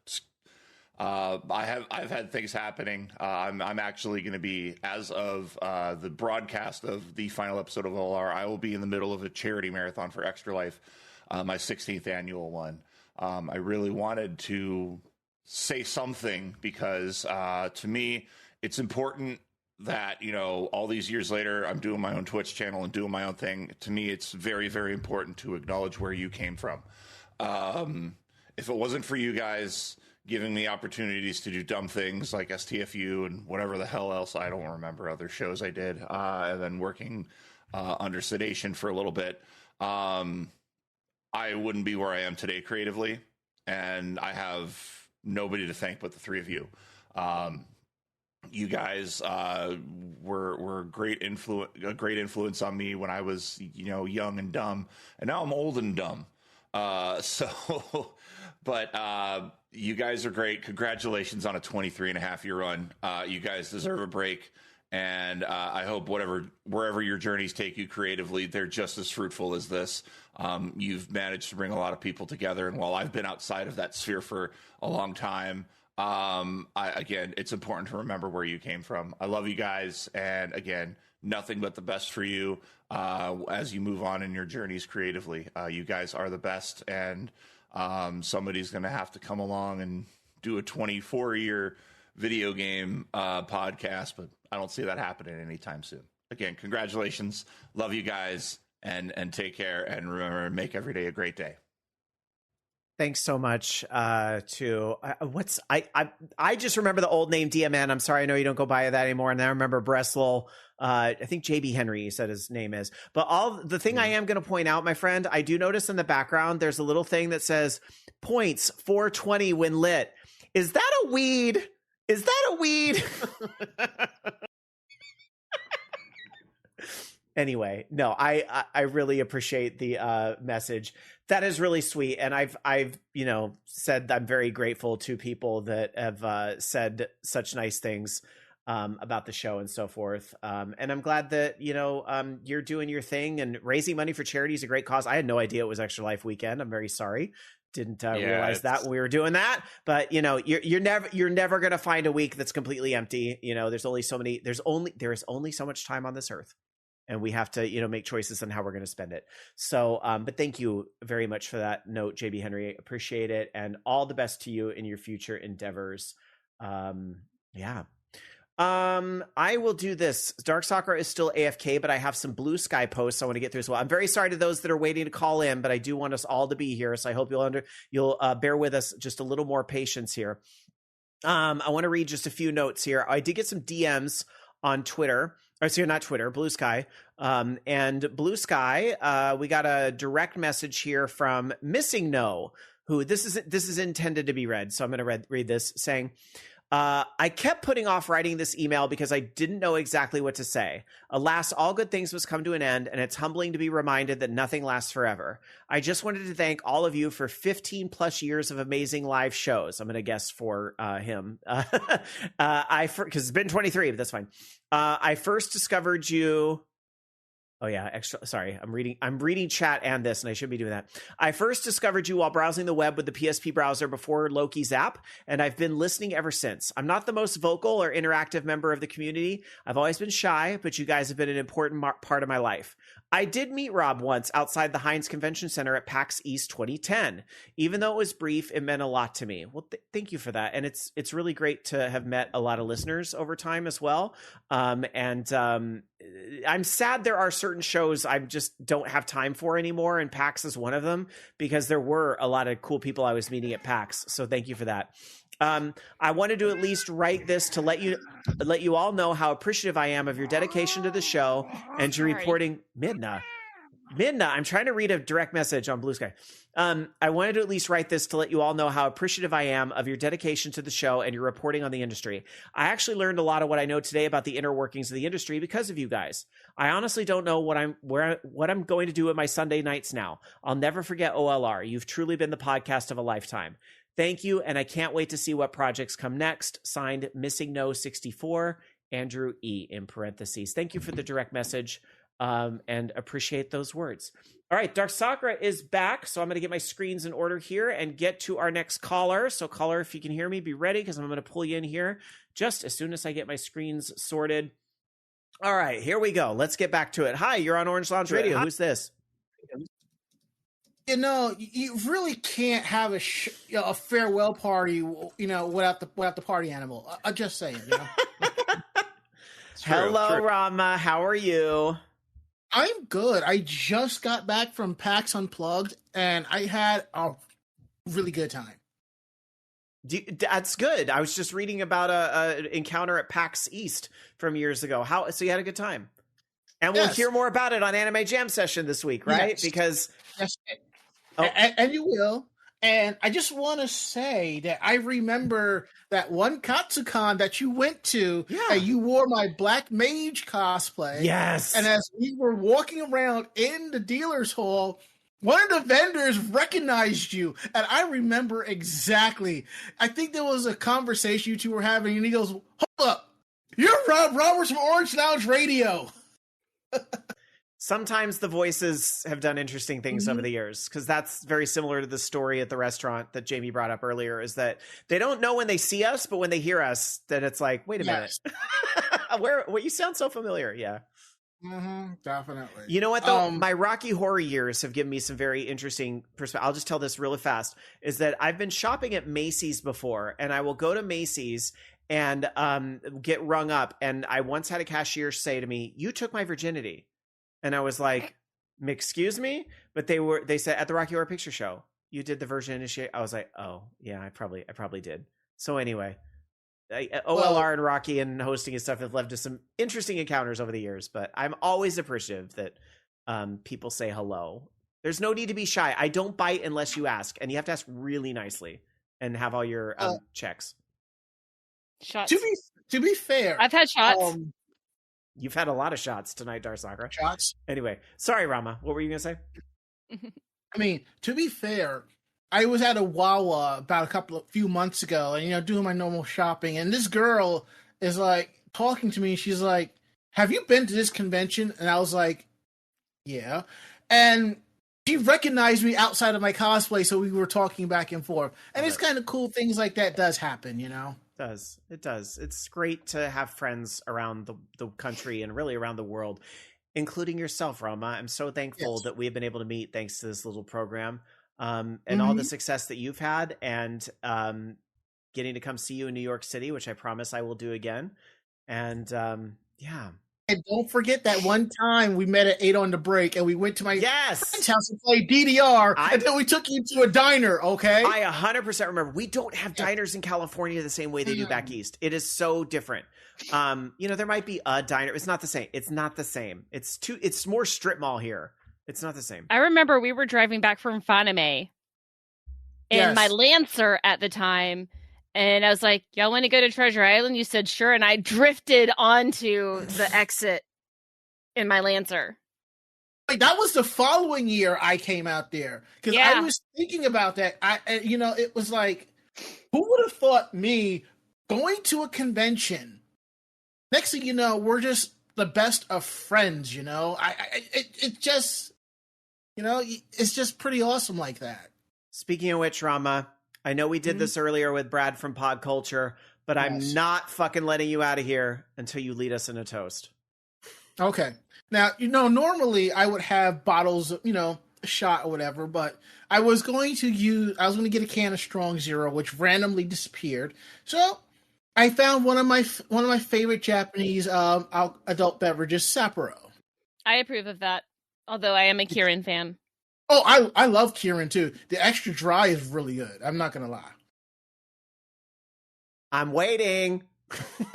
I've had things happening. I'm actually going to be, as of the broadcast of the final episode of OLR, I will be in the middle of a charity marathon for Extra Life, my 16th annual one. I really wanted to say something because to me, it's important that, all these years later, I'm doing my own Twitch channel and doing my own thing. To me, it's very, very important to acknowledge where you came from. If it wasn't for you guys giving me opportunities to do dumb things like STFU and whatever the hell else, I don't remember other shows I did, and then working under sedation for a little bit, I wouldn't be where I am today creatively. And I have nobody to thank but the 3 of you. You guys were a great influence on me when I was, young and dumb, and now I'm old and dumb. But you guys are great. Congratulations on a 23.5-year run. You guys deserve a break, and I hope wherever your journeys take you creatively, they're just as fruitful as this. You've managed to bring a lot of people together, and while I've been outside of that sphere for a long time, again, it's important to remember where you came from. I love you guys. And again, nothing but the best for you, as you move on in your journeys creatively. You guys are the best. And, somebody's going to have to come along and do a 24-year video game podcast, but I don't see that happening anytime soon. Again, congratulations. Love you guys, and take care. And remember, make every day a great day. Thanks so much to I just remember the old name DMN. I'm sorry, I know you don't go by that anymore. And I remember Breslul. I think JB Henry, you said his name is. But the thing I am going to point out, my friend, I do notice in the background there's a little thing that says points 420 when lit. Is that a weed? Is that a weed? Anyway, no, I really appreciate the message. That is really sweet, and I've said I'm very grateful to people that have said such nice things about the show and so forth. And I'm glad that you're doing your thing and raising money for charity is a great cause. I had no idea it was Extra Life Weekend. I'm very sorry. Didn't realize that when we were doing that, but you're never going to find a week that's completely empty. There's only so many. There is only so much time on this earth. And we have to, make choices on how we're going to spend it. So, but thank you very much for that note, JB Henry. Appreciate it. And all the best to you in your future endeavors. Yeah. I will do this. Dark Sakura is still AFK, but I have some Blue Sky posts I want to get through as well. I'm very sorry to those that are waiting to call in, but I do want us all to be here. So I hope you'll bear with us just a little more patience here. I want to read just a few notes here. I did get some DMs on Twitter. Or sorry, not Twitter, Blue Sky. And Blue Sky, we got a direct message here from Missing No, who this is intended to be read. So I'm going to read this saying, I kept putting off writing this email because I didn't know exactly what to say. Alas, all good things must come to an end, and it's humbling to be reminded that nothing lasts forever. I just wanted to thank all of you for 15 plus years of amazing live shows. I'm going to guess for him. Because it's been 23, but that's fine. I first discovered you. Oh yeah, extra. Sorry, I'm reading chat and this, and I should be doing that. I first discovered you while browsing the web with the PSP browser before Loki's app, and I've been listening ever since. I'm not the most vocal or interactive member of the community. I've always been shy, but you guys have been an important part of my life. I did meet Rob once outside the Heinz Convention Center at PAX East 2010. Even though it was brief, it meant a lot to me. Well, thank you for that. And it's really great to have met a lot of listeners over time as well. I'm sad there are certain shows I just don't have time for anymore, and PAX is one of them, because there were a lot of cool people I was meeting at PAX. So thank you for that. I wanted to at least write this to let you all know how appreciative I am of your dedication to the show and to reporting. Midna, I'm trying to read a direct message on Blue Sky. I wanted to at least write this to let you all know how appreciative I am of your dedication to the show and your reporting on the industry. I actually learned a lot of what I know today about the inner workings of the industry because of you guys. I honestly don't know what I'm going to do with my Sunday nights now. I'll never forget OLR. You've truly been the podcast of a lifetime. Thank you, and I can't wait to see what projects come next. Signed, Missing No 64, Andrew E. in parentheses. Thank you for the direct message, and appreciate those words. All right, Dark Sakura is back, so I'm going to get my screens in order here and get to our next caller. So, caller, if you can hear me, be ready, because I'm going to pull you in here just as soon as I get my screens sorted. All right, here we go. Let's get back to it. Hi, you're on Orange Lounge Radio. Who's this? You really can't have a farewell party, without the party animal. I'm just saying. Hello, Rama. How are you? I'm good. I just got back from PAX Unplugged, and I had a really good time. That's good. I was just reading about a encounter at PAX East from years ago. So you had a good time, and we'll hear more about it on Anime Jam Session this week, right? Yes. Because and you will. And I just want to say that I remember that one Katsucon that you went to, and you wore my Black Mage cosplay. Yes. And as we were walking around in the dealer's hall, one of the vendors recognized you. And I remember exactly. I think there was a conversation you two were having, and he goes, "Hold up. You're Rob Roberts from Orange Lounge Radio." Sometimes the voices have done interesting things over the years, because that's very similar to the story at the restaurant that Jamie brought up earlier, is that they don't know when they see us, but when they hear us, then it's like, wait a minute. You sound so familiar. Yeah. Definitely. You know what, though? My Rocky Horror years have given me some very interesting perspective. I'll just tell this really fast, is that I've been shopping at Macy's before, and I will go to Macy's, and get rung up. And I once had a cashier say to me, "You took my virginity," and I was like, "Excuse me?" But they said at the Rocky Horror Picture Show, "You did the virgin initiate." I was like, "Oh yeah, I probably did." So anyway. OLR and Rocky and hosting and stuff have led to some interesting encounters over the years, but I'm always appreciative that people say hello. There's no need to be shy. I don't bite unless you ask, and you have to ask really nicely and have all your checks. Shots. To be fair, I've had shots. You've had a lot of shots tonight, Darsakra. Shots. Anyway, sorry, Rama. What were you gonna say? I mean, to be fair, I was at a Wawa about few months ago, and doing my normal shopping, and this girl is like talking to me. She's like, "Have you been to this convention?" And I was like, "Yeah." And she recognized me outside of my cosplay, so we were talking back and forth. And it's kind of cool. Things like that does happen, It does. It's great to have friends around the country and really around the world, including yourself, Rama. I'm so thankful that we have been able to meet thanks to this little program. And all the success that you've had, and getting to come see you in New York City, which I promise I will do again. And yeah. And don't forget that one time we met at 8 on the break, and we went to my friend's house and played DDR, and then we took you to a diner, okay? I 100% remember. We don't have diners in California the same way they do back east. It is so different. There might be a diner. It's not the same. It's more strip mall here. It's not the same. I remember we were driving back from Fanime in my Lancer at the time, and I was like, "Y'all want to go to Treasure Island?" You said, "Sure," and I drifted onto the exit in my Lancer. Like, that was the following year I came out there, because I was thinking about that. It was like, who would have thought me going to a convention? Next thing you know, we're just the best of friends. It's just pretty awesome like that. Speaking of which, Rama, I know we did this earlier with Brad from Pod Culture, but I'm not fucking letting you out of here until you lead us in a toast. Okay. Now, normally I would have bottles of, a shot or whatever, but I was going to get a can of Strong Zero, which randomly disappeared. So I found one of my favorite Japanese adult beverages, Sapporo. I approve of that, although I am a Kirin fan. Oh, I love Kirin too. The extra dry is really good. I'm not gonna lie. I'm waiting.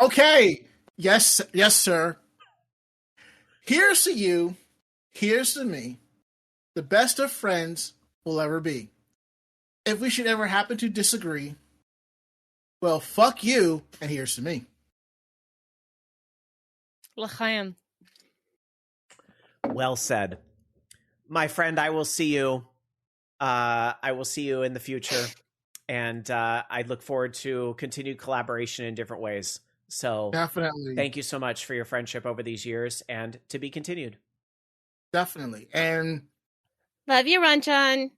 Okay. Yes, sir. Here's to you. Here's to me. The best of friends will ever be. If we should ever happen to disagree, well, fuck you, and here's to me. L'chaim. Well said. My friend, I will see you. I will see you in the future. And I look forward to continued collaboration in different ways. So definitely. Thank you so much for your friendship over these years, and to be continued. Definitely. And love you, Ranchan.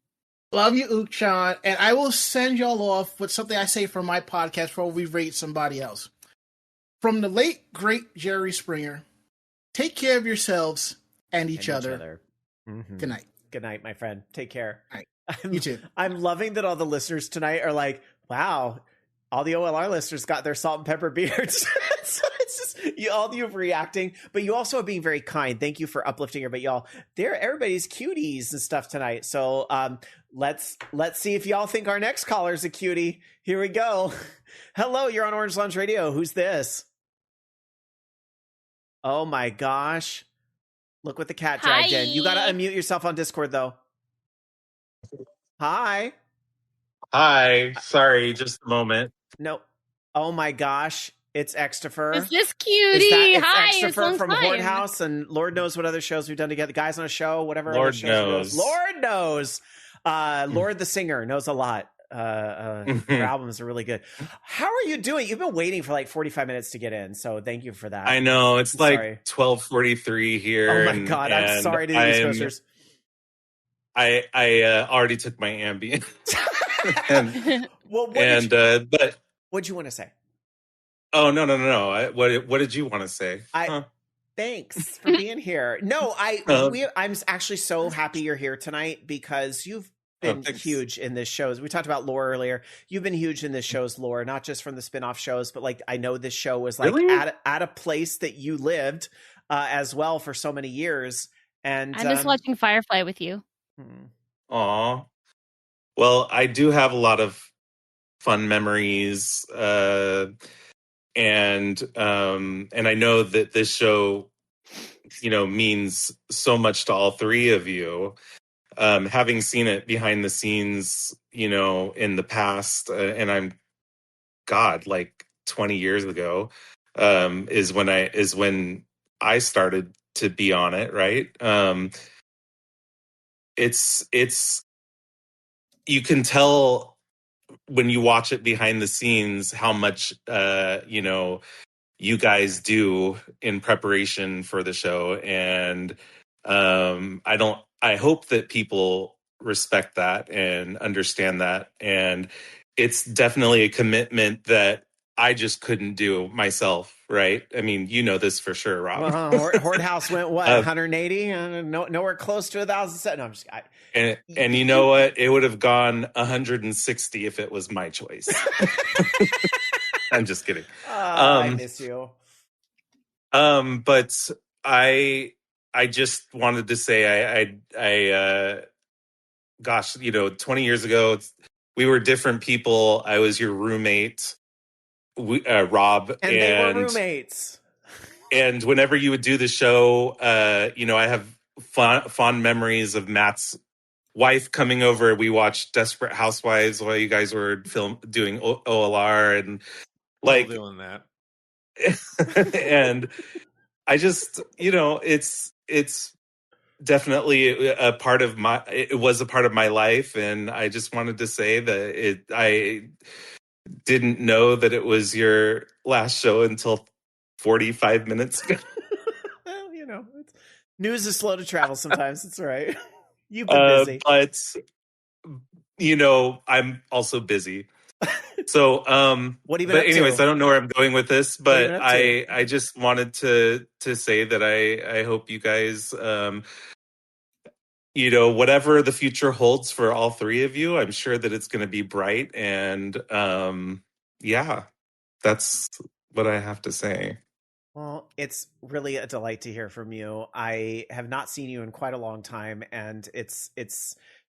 Love you, Ukchan. And I will send y'all off with something I say from my podcast before we rate somebody else. From the late, great Jerry Springer, take care of yourselves and each other. Mm-hmm. Good night. Good night, my friend. Take care. All right. You too. I'm loving that all the listeners tonight are like, wow, all the OLR listeners got their salt and pepper beards. So it's just all of you reacting, but you also are being very kind. Thank you for uplifting everybody, y'all. Everybody's cuties and stuff tonight. So let's see if y'all think our next caller's a cutie. Here we go. Hello, you're on Orange Lounge Radio. Who's this? Oh my gosh. Look what the cat dragged in. You got to unmute yourself on Discord, though. Hi. Hi. Sorry, just a moment. No. Oh, my gosh. It's Extifer. Is this cutie? Hi. It's Extifer from Horde House, and Lord knows what other shows we've done together. Guys on a Show, whatever. Lord other shows knows. Lord knows. Lord the singer knows a lot. Her albums are really good. How are you doing? You've been waiting for like 45 minutes to get in, so thank you for that. I know it's like 12:43 here. Oh my god, I'm sorry to the East Coasters. I already took my Ambien. But what'd you want to say? Oh no! What did you want to say? Thanks for being here. No, I'm actually so happy you're here tonight because you've been huge in this show. We talked about lore earlier. You've been huge in this show's lore, not just from the spin-off shows, but like I know this show was like Really? at a place that you lived as well for so many years. And I'm just watching Firefly with you. Aw. Well, I do have a lot of fun memories, and I know that this show, means so much to all three of you. Having seen it behind the scenes, in the past, and I'm like 20 years ago, is when I started to be on it, right? It's you can tell when you watch it behind the scenes how much you guys do in preparation for the show, and I hope that people respect that and understand that, and it's definitely a commitment that I just couldn't do myself, right? I mean, you know this for sure, Rob. Well, Horde House went what, 180? Nowhere close to 1,000. No, I'm just. And you know what? It would have gone 160 if it was my choice. I'm just kidding. I miss you. But I just wanted to say gosh, 20 years ago, we were different people. I was your roommate, Rob, and they were roommates. And whenever you would do the show, I have fond memories of Matt's wife coming over. We watched Desperate Housewives while you guys were doing OLR, and like doing that. And I just, it's definitely a part of it was a part of my life, and I just wanted to say that I didn't know that it was your last show until 45 minutes ago. Well, news is slow to travel sometimes. It's all right. You've been busy. But, I'm also busy. So, what have you been but up anyways, to? I don't know where I'm going with this, but I just wanted to say that I hope you guys, whatever the future holds for all three of you, I'm sure that it's going to be bright. And, yeah, that's what I have to say. Well, it's really a delight to hear from you. I have not seen you in quite a long time, and it's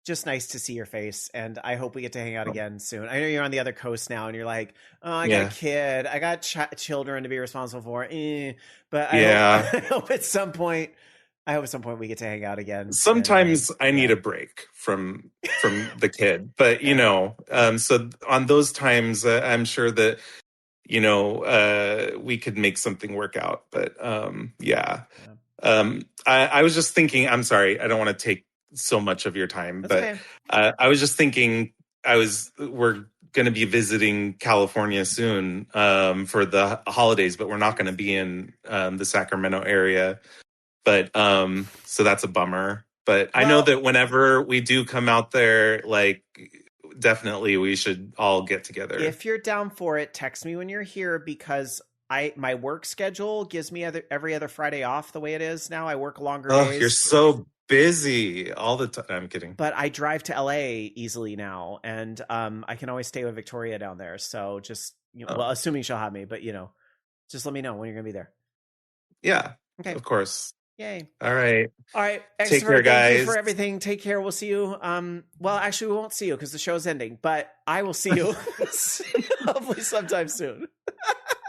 just nice to see your face, and I hope we get to hang out again soon. I know you're on the other coast now, and you're like, oh, I got a kid. I got children to be responsible for. But I hope at some point we get to hang out again. Sometimes I need a break from the kid, but so on those times, I'm sure that we could make something work out. But I was just thinking. I'm sorry, I don't want to take so much of your time, but okay. I was just thinking. We're going to be visiting California soon for the holidays, but we're not going to be in the Sacramento area. But so that's a bummer. But I know that whenever we do come out there, like, definitely we should all get together. If you're down for it, text me when you're here, because my work schedule gives me every other Friday off the way it is now. I work longer days. You're so busy all the time. I'm kidding. But I drive to LA easily now, and I can always stay with Victoria down there. So just, well, assuming she'll have me, but just let me know when you're going to be there. Yeah. Okay. Of course. Yay. All right. Take care, guys. Thank you for everything. Take care. We'll see you. Well, actually, we won't see you because the show's ending, but I will see you hopefully sometime soon.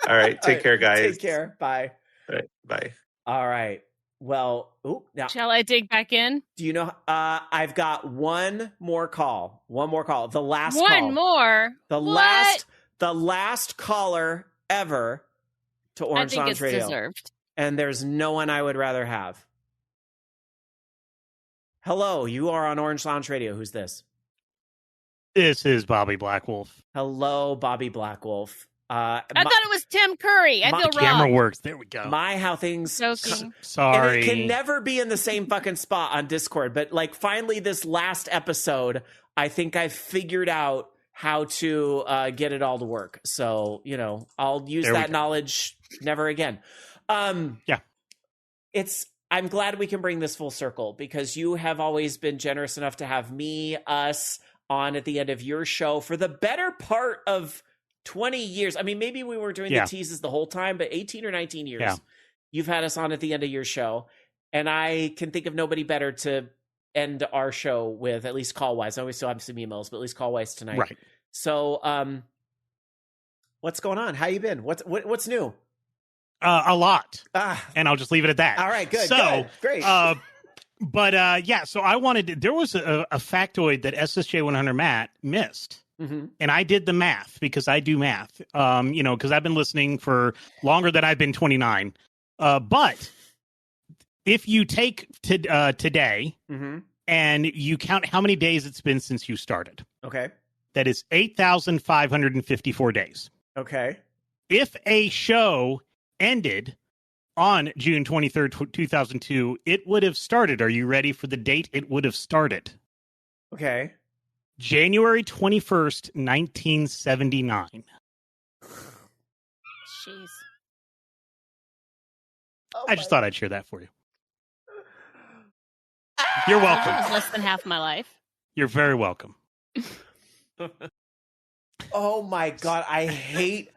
All right. Take care, guys. Take care. Bye. All right. Bye. All right. Well, now, shall I dig back in? Do you know? I've got one more call. The last one more. The last caller ever to Orange Lounge Radio. Deserved. And there's no one I would rather have. Hello, you are on Orange Lounge Radio. Who's this? This is Bobby Blackwolf. Hello, Bobby Blackwolf. I thought it was Tim Curry. I feel wrong. Camera works. There we go. How things. Sorry. And it can never be in the same fucking spot on Discord. But like, finally, this last episode, I think I've figured out how to get it all to work. So I'll use that knowledge never again. Yeah. It's I'm glad we can bring this full circle because you have always been generous enough to have us on at the end of your show for the better part of 20 years. I mean, maybe we were doing the teases the whole time, but 18 or 19 years, you've had us on at the end of your show. And I can think of nobody better to end our show with, at least call-wise. I always still have some emails, but at least call-wise tonight. Right. So, what's going on? How you been? What's new? A lot. And I'll just leave it at that. All right, good. So, good. Great. So I wanted there was a factoid that SSJ 100 Matt missed. Mm-hmm. And I did the math because I do math, because I've been listening for longer than I've been 29. But if you take today and you count how many days it's been since you started. Okay. That is 8,554 days. Okay. If a show ended on June 23rd, 2002, it would have started. Are you ready for the date it would have started? Okay. January 21st, 1979. Jeez. I just thought I'd share that for you. You're welcome. That was less than half my life. You're very welcome. Oh my God. I hate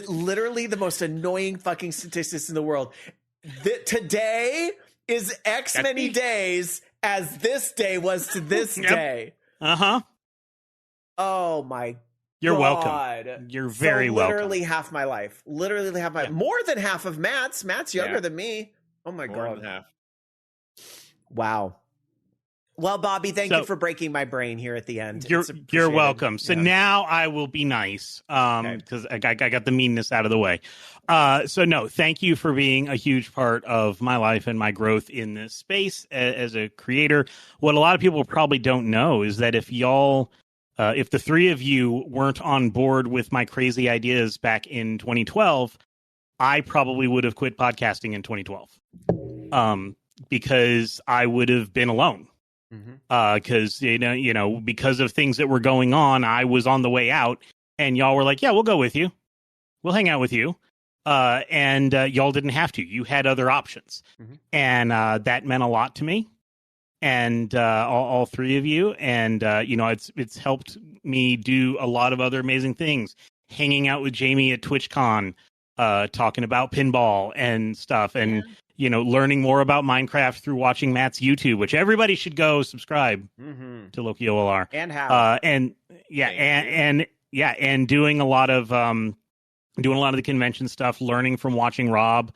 literally the most annoying fucking statistics in the world. Today is X many days as this day was to this day. Uh-huh. Oh my You're God. welcome. You're very welcome. Literally half my life. Literally half my more than half of Matt's. Matt's younger than me. Oh my More God. than half. Wow. Well, Bobby, thank you for breaking my brain here at the end. You're welcome. So now I will be nice because I got the meanness out of the way. So no, thank you for being a huge part of my life and my growth in this space as a creator. What a lot of people probably don't know is that if the three of you weren't on board with my crazy ideas back in 2012, I probably would have quit podcasting in 2012 because I would have been alone. Because because of things that were going on, I was on the way out, and y'all were like, "Yeah, we'll go with you, we'll hang out with you," and y'all didn't have to. You had other options, and that meant a lot to me, and all three of you, and it's helped me do a lot of other amazing things. Hanging out with Jamie at TwitchCon, talking about pinball and stuff, and learning more about Minecraft through watching Matt's YouTube, which everybody should go subscribe to Loki OLR. And how? And doing a lot of the convention stuff, learning from watching Rob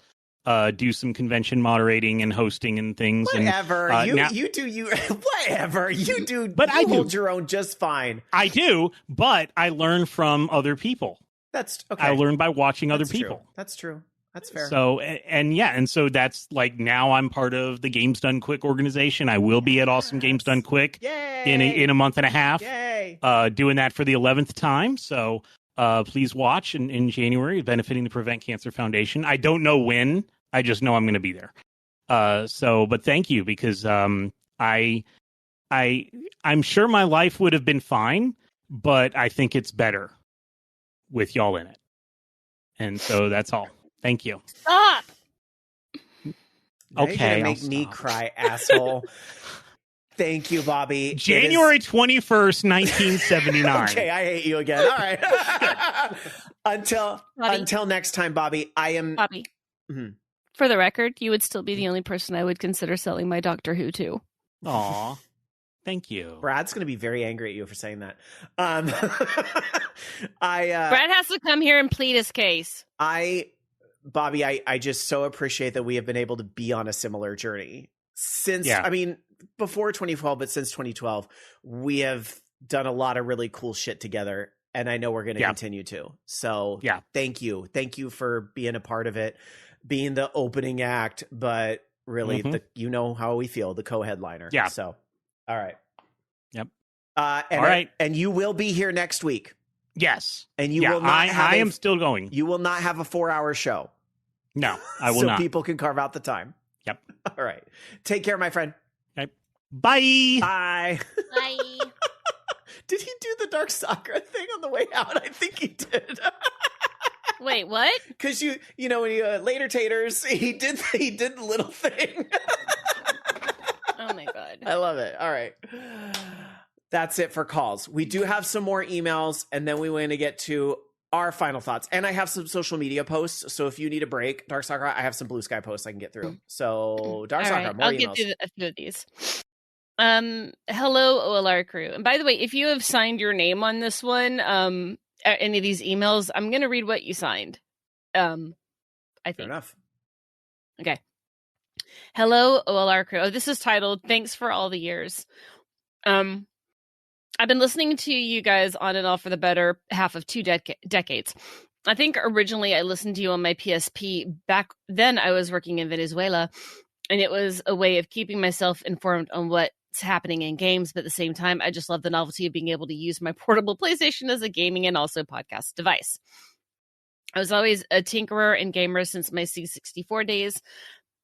do some convention moderating and hosting and things. Whatever. And, whatever. You do. But I hold your own just fine. I do, but I learn from other people. That's okay. I learn by watching other people. That's true. That's fair. So, and so that's like now I'm part of the Games Done Quick organization. I will be at Awesome Games Done Quick in a month and a half. Yay! Doing that for the 11th time. So please watch in January, benefiting the Prevent Cancer Foundation. I don't know when. I just know I'm going to be there. But thank you because I'm sure my life would have been fine, but I think it's better with y'all in it. And so that's all. Thank you. Stop. Now Okay, you're gonna I'll make me cry, asshole. Thank you, Bobby. January 21st, 1979. Okay, I hate you again. All right. Until next time, Bobby. I am Bobby. Mhm. For the record, you would still be the only person I would consider selling my Doctor Who to. Aw. Thank you. Brad's going to be very angry at you for saying that. Brad has to come here and plead his case. Bobby, I just so appreciate that we have been able to be on a similar journey since, before 2012, but since 2012, we have done a lot of really cool shit together. And I know we're going to continue to. So thank you. Thank you for being a part of it, being the opening act, but really you know how we feel, the co-headliner. Yeah. So, all right. Yep. All right. And you will be here next week. Yes. And you will not I am still going. You will not have a 4-hour show. No, I will so not. So people can carve out the time. Yep. All right. Take care, my friend. Okay. Bye. Bye. Bye. Did he do the Dark Sakura thing on the way out? I think he did. Wait. Wait, what? Because when you later taters, he did the little thing. Oh my god. I love it. All right. That's it for calls. We do have some more emails, and then we want to get to our final thoughts. And I have some social media posts. So if you need a break, Dark Soccer, I have some Blue Sky posts I can get through. So Dark Soccer, right. more I'll emails. get through a few of these. Hello, OLR crew. And by the way, if you have signed your name on this one, any of these emails, I'm going to read what you signed. I think. Fair enough. Okay. Hello, OLR crew. Oh, this is titled "Thanks for All the Years." I've been listening to you guys on and off for the better half of 2 decades. I think originally I listened to you on my PSP. Back then I was working in Venezuela, and it was a way of keeping myself informed on what's happening in games, but at the same time, I just love the novelty of being able to use my portable PlayStation as a gaming and also podcast device. I was always a tinkerer and gamer since my C64 days.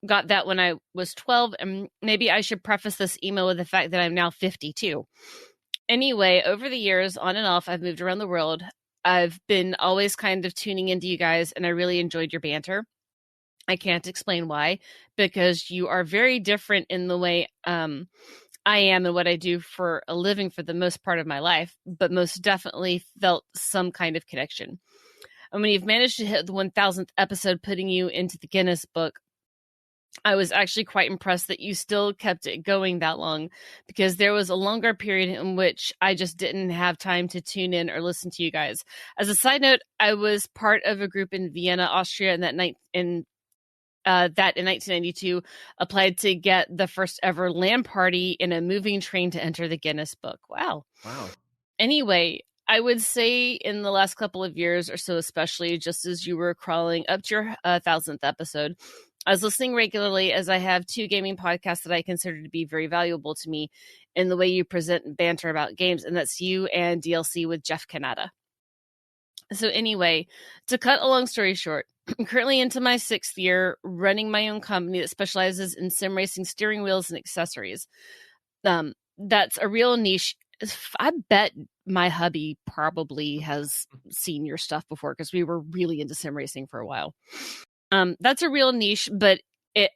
Got that when I was 12, and maybe I should preface this email with the fact that I'm now 52. Anyway, over the years, on and off, I've moved around the world. I've been always kind of tuning into you guys, and I really enjoyed your banter. I can't explain why, because you are very different in the way I am and what I do for a living for the most part of my life, but most definitely felt some kind of connection. And when you've managed to hit the 1000th episode, putting you into the Guinness Book, I was actually quite impressed that you still kept it going that long, because there was a longer period in which I just didn't have time to tune in or listen to you guys. As a side note, I was part of a group in Vienna, Austria, and that in 1992 applied to get the first ever LAN party in a moving train to enter the Guinness Book. Wow. Anyway, I would say in the last couple of years or so, especially just as you were crawling up to your 1000th episode, I was listening regularly, as I have 2 gaming podcasts that I consider to be very valuable to me in the way you present and banter about games, and that's you and DLC with Jeff Kanata. So anyway, to cut a long story short, I'm currently into my 6th year running my own company that specializes in sim racing steering wheels and accessories. That's a real niche. I bet my hubby probably has seen your stuff before, because we were really into sim racing for a while. That's a real niche, but it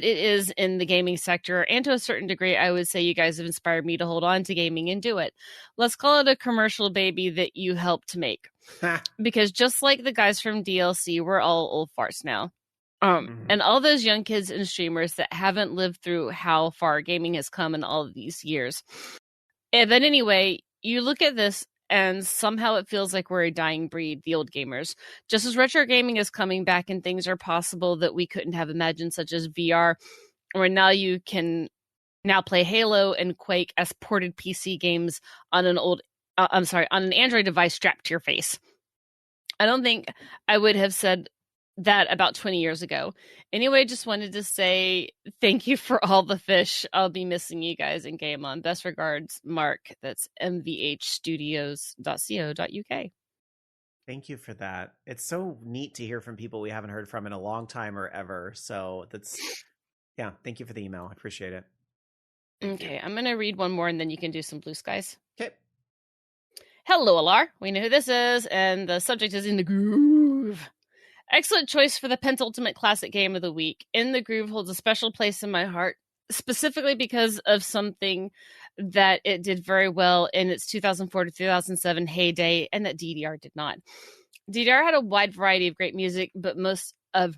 is in the gaming sector, and to a certain degree, I would say you guys have inspired me to hold on to gaming and do it. Let's call it a commercial baby that you helped to make. Because just like the guys from DLC, we're all old farts now. And all those young kids and streamers that haven't lived through how far gaming has come in all of these years. But anyway, you look at this, and somehow it feels like we're a dying breed, the old gamers. Just as retro gaming is coming back and things are possible that we couldn't have imagined, such as VR, where now you can now play Halo and Quake as ported PC games on on an Android device strapped to your face. I don't think I would have said that about 20 years ago. Anyway, just wanted to say thank you for all the fish. I'll be missing you guys in Game On. Best regards, Mark. That's mvhstudios.co.uk. Thank you for that. It's so neat to hear from people we haven't heard from in a long time or ever. So thank you for the email. I appreciate it. Okay, I'm going to read one more, and then you can do some blue skies. Okay. Hello, LR. We know who this is, and the subject is In the Groove. Excellent choice for the penultimate classic game of the week. In the Groove holds a special place in my heart, specifically because of something that it did very well in its 2004 to 2007 heyday, and that DDR did not. DDR had a wide variety of great music, but most of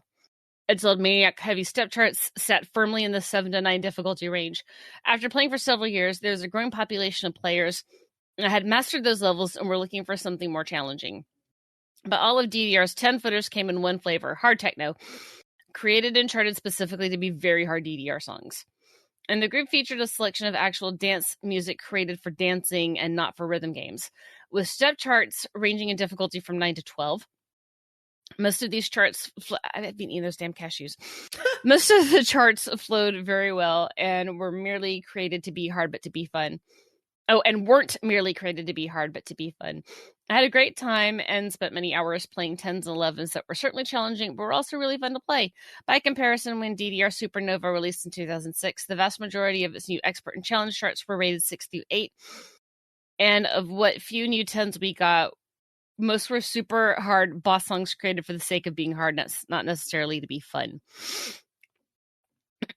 its old maniac-heavy step charts sat firmly in the 7 to 9 difficulty range. After playing for several years, there's a growing population of players I had mastered those levels and were looking for something more challenging. But all of DDR's 10-footers came in one flavor, hard techno, created and charted specifically to be very hard DDR songs. And the group featured a selection of actual dance music created for dancing and not for rhythm games, with step charts ranging in difficulty from 9 to 12. Most of these charts, I've been eating those damn cashews. Most of the charts flowed very well and were merely created to be hard but to be fun. Oh, and weren't merely created to be hard, but to be fun. I had a great time and spent many hours playing 10s and 11s that were certainly challenging, but were also really fun to play. By comparison, when DDR Supernova released in 2006, the vast majority of its new expert and challenge charts were rated 6 through 8. And of what few new 10s we got, most were super hard boss songs created for the sake of being hard, not necessarily to be fun.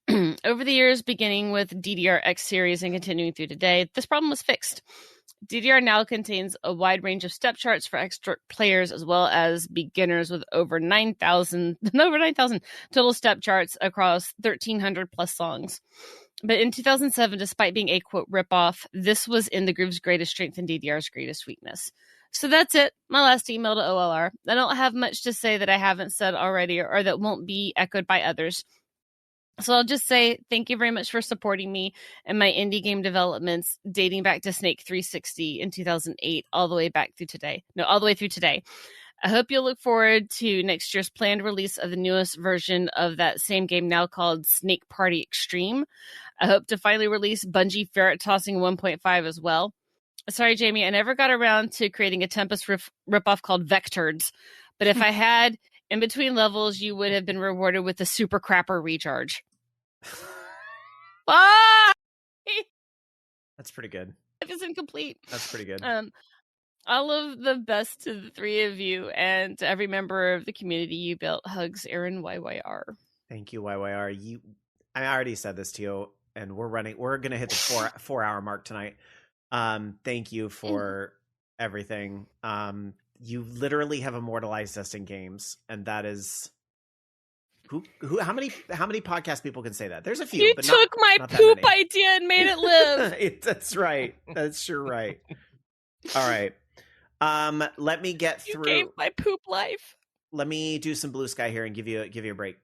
Over the years, beginning with DDR X series and continuing through today, this problem was fixed. DDR now contains a wide range of step charts for expert players as well as beginners, with over 9,000 total step charts across 1,300 plus songs. But in 2007, despite being a quote ripoff, this was in the groove's greatest strength and DDR's greatest weakness. So that's it. My last email to OLR. I don't have much to say that I haven't said already or that won't be echoed by others. So I'll just say thank you very much for supporting me and my indie game developments dating back to Snake 360 in 2008 all the way through today. I hope you'll look forward to next year's planned release of the newest version of that same game, now called Snake Party Extreme. I hope to finally release Bungie Ferret Tossing 1.5 as well. Sorry, Jamie, I never got around to creating a Tempest ripoff called Vectords, but if I had, in between levels, you would have been rewarded with a super crapper recharge. That's pretty good. Life is incomplete. That's pretty good. All of the best to the three of you and to every member of the community you built. Hugs, Aaron YYR. Thank you, YYR. I already said this to you, and we're going to hit the 4 hour mark tonight. Thank you for everything. You literally have immortalized us in games, and that is how many podcast people can say that? There's a few. You but took my poop idea and made it live. That's right. That's sure right. All right. Let me get through. You gave my poop life. Let me do some Blue Sky here and give you a break.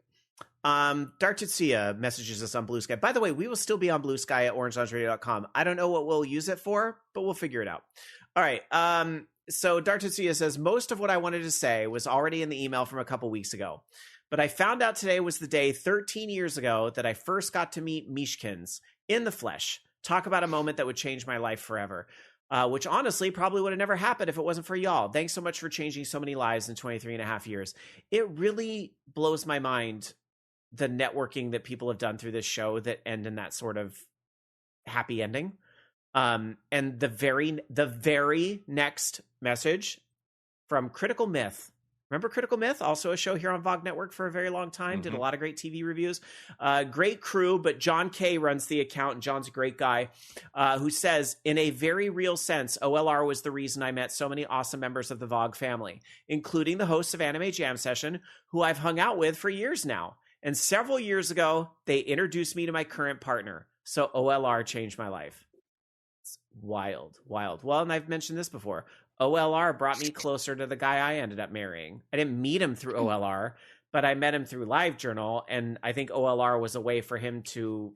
Dark Tetsuya messages us on Blue Sky. By the way, we will still be on Blue Sky at orangeloungeradio.com. I don't know what we'll use it for, but we'll figure it out. All right. So Dark Tetsuya says, most of what I wanted to say was already in the email from a couple weeks ago, but I found out today was the day 13 years ago that I first got to meet Mishkins in the flesh. Talk about a moment that would change my life forever. Which honestly probably would have never happened if it wasn't for y'all. Thanks so much for changing so many lives in 23 and a half years. It really blows my mind, the networking that people have done through this show that end in that sort of happy ending. And the very next message from Critical Myth. Remember Critical Myth? Also a show here on VOG Network for a very long time. Mm-hmm. Did a lot of great TV reviews. Great crew, but John K. runs the account, and John's a great guy, who says, in a very real sense, OLR was the reason I met so many awesome members of the VOG family, including the hosts of Anime Jam Session, who I've hung out with for years now. And several years ago, they introduced me to my current partner. So OLR changed my life. It's wild. Well, and I've mentioned this before. OLR brought me closer to the guy I ended up marrying. I didn't meet him through OLR, but I met him through LiveJournal, and I think OLR was a way for him to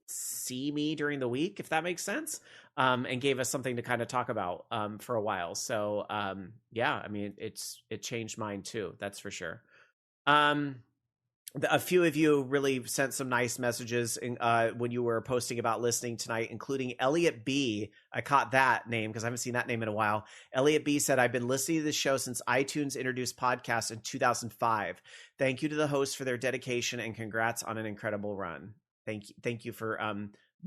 see me during the week, if that makes sense, and gave us something to kind of talk about for a while. So yeah, I mean, it changed mine too. That's for sure. A few of you really sent some nice messages when you were posting about listening tonight, including Elliot B. I caught that name because I haven't seen that name in a while. Elliot B. said, I've been listening to this show since iTunes introduced podcasts in 2005. Thank you to the hosts for their dedication and congrats on an incredible run. Thank you for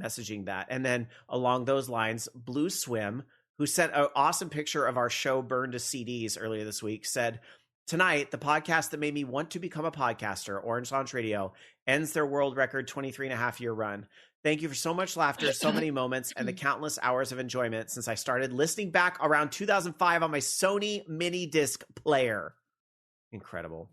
messaging that. And then along those lines, Blue Swim, who sent an awesome picture of our show burned to CDs earlier this week, said, tonight, the podcast that made me want to become a podcaster, Orange Lounge Radio, ends their world record 23 and a half year run. Thank you for so much laughter, so many moments, and the countless hours of enjoyment since I started listening back around 2005 on my Sony mini disc player. Incredible.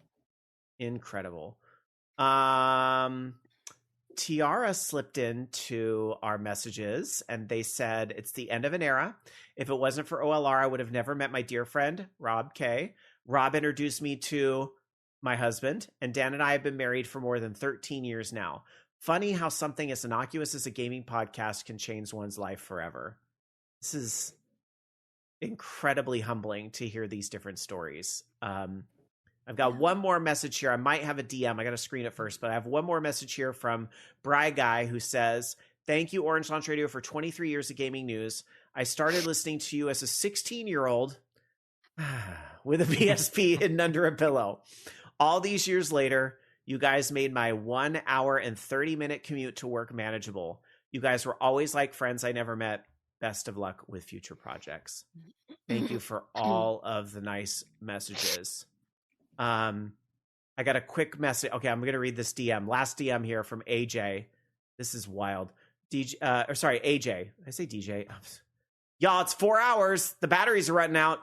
Tiara slipped into our messages and they said, it's the end of an era. If it wasn't for OLR, I would have never met my dear friend, Rob K. Rob introduced me to my husband, and Dan and I have been married for more than 13 years now. Funny how something as innocuous as a gaming podcast can change one's life forever. This is incredibly humbling to hear these different stories. I've got one more message here. I might have a DM. I got to screen it first, but I have one more message here from Bry Guy who says, thank you, Orange Launch Radio, for 23 years of gaming news. I started listening to you as a 16-year-old with a PSP hidden under a pillow. All these years later, you guys made my 1 hour and 30-minute commute to work manageable. You guys were always like friends I never met. Best of luck with future projects. Thank you for all of the nice messages. I got a quick message. Okay, I'm going to read this DM. Last DM here from AJ. This is wild. AJ. I say DJ. Y'all, it's 4 hours. The batteries are running out.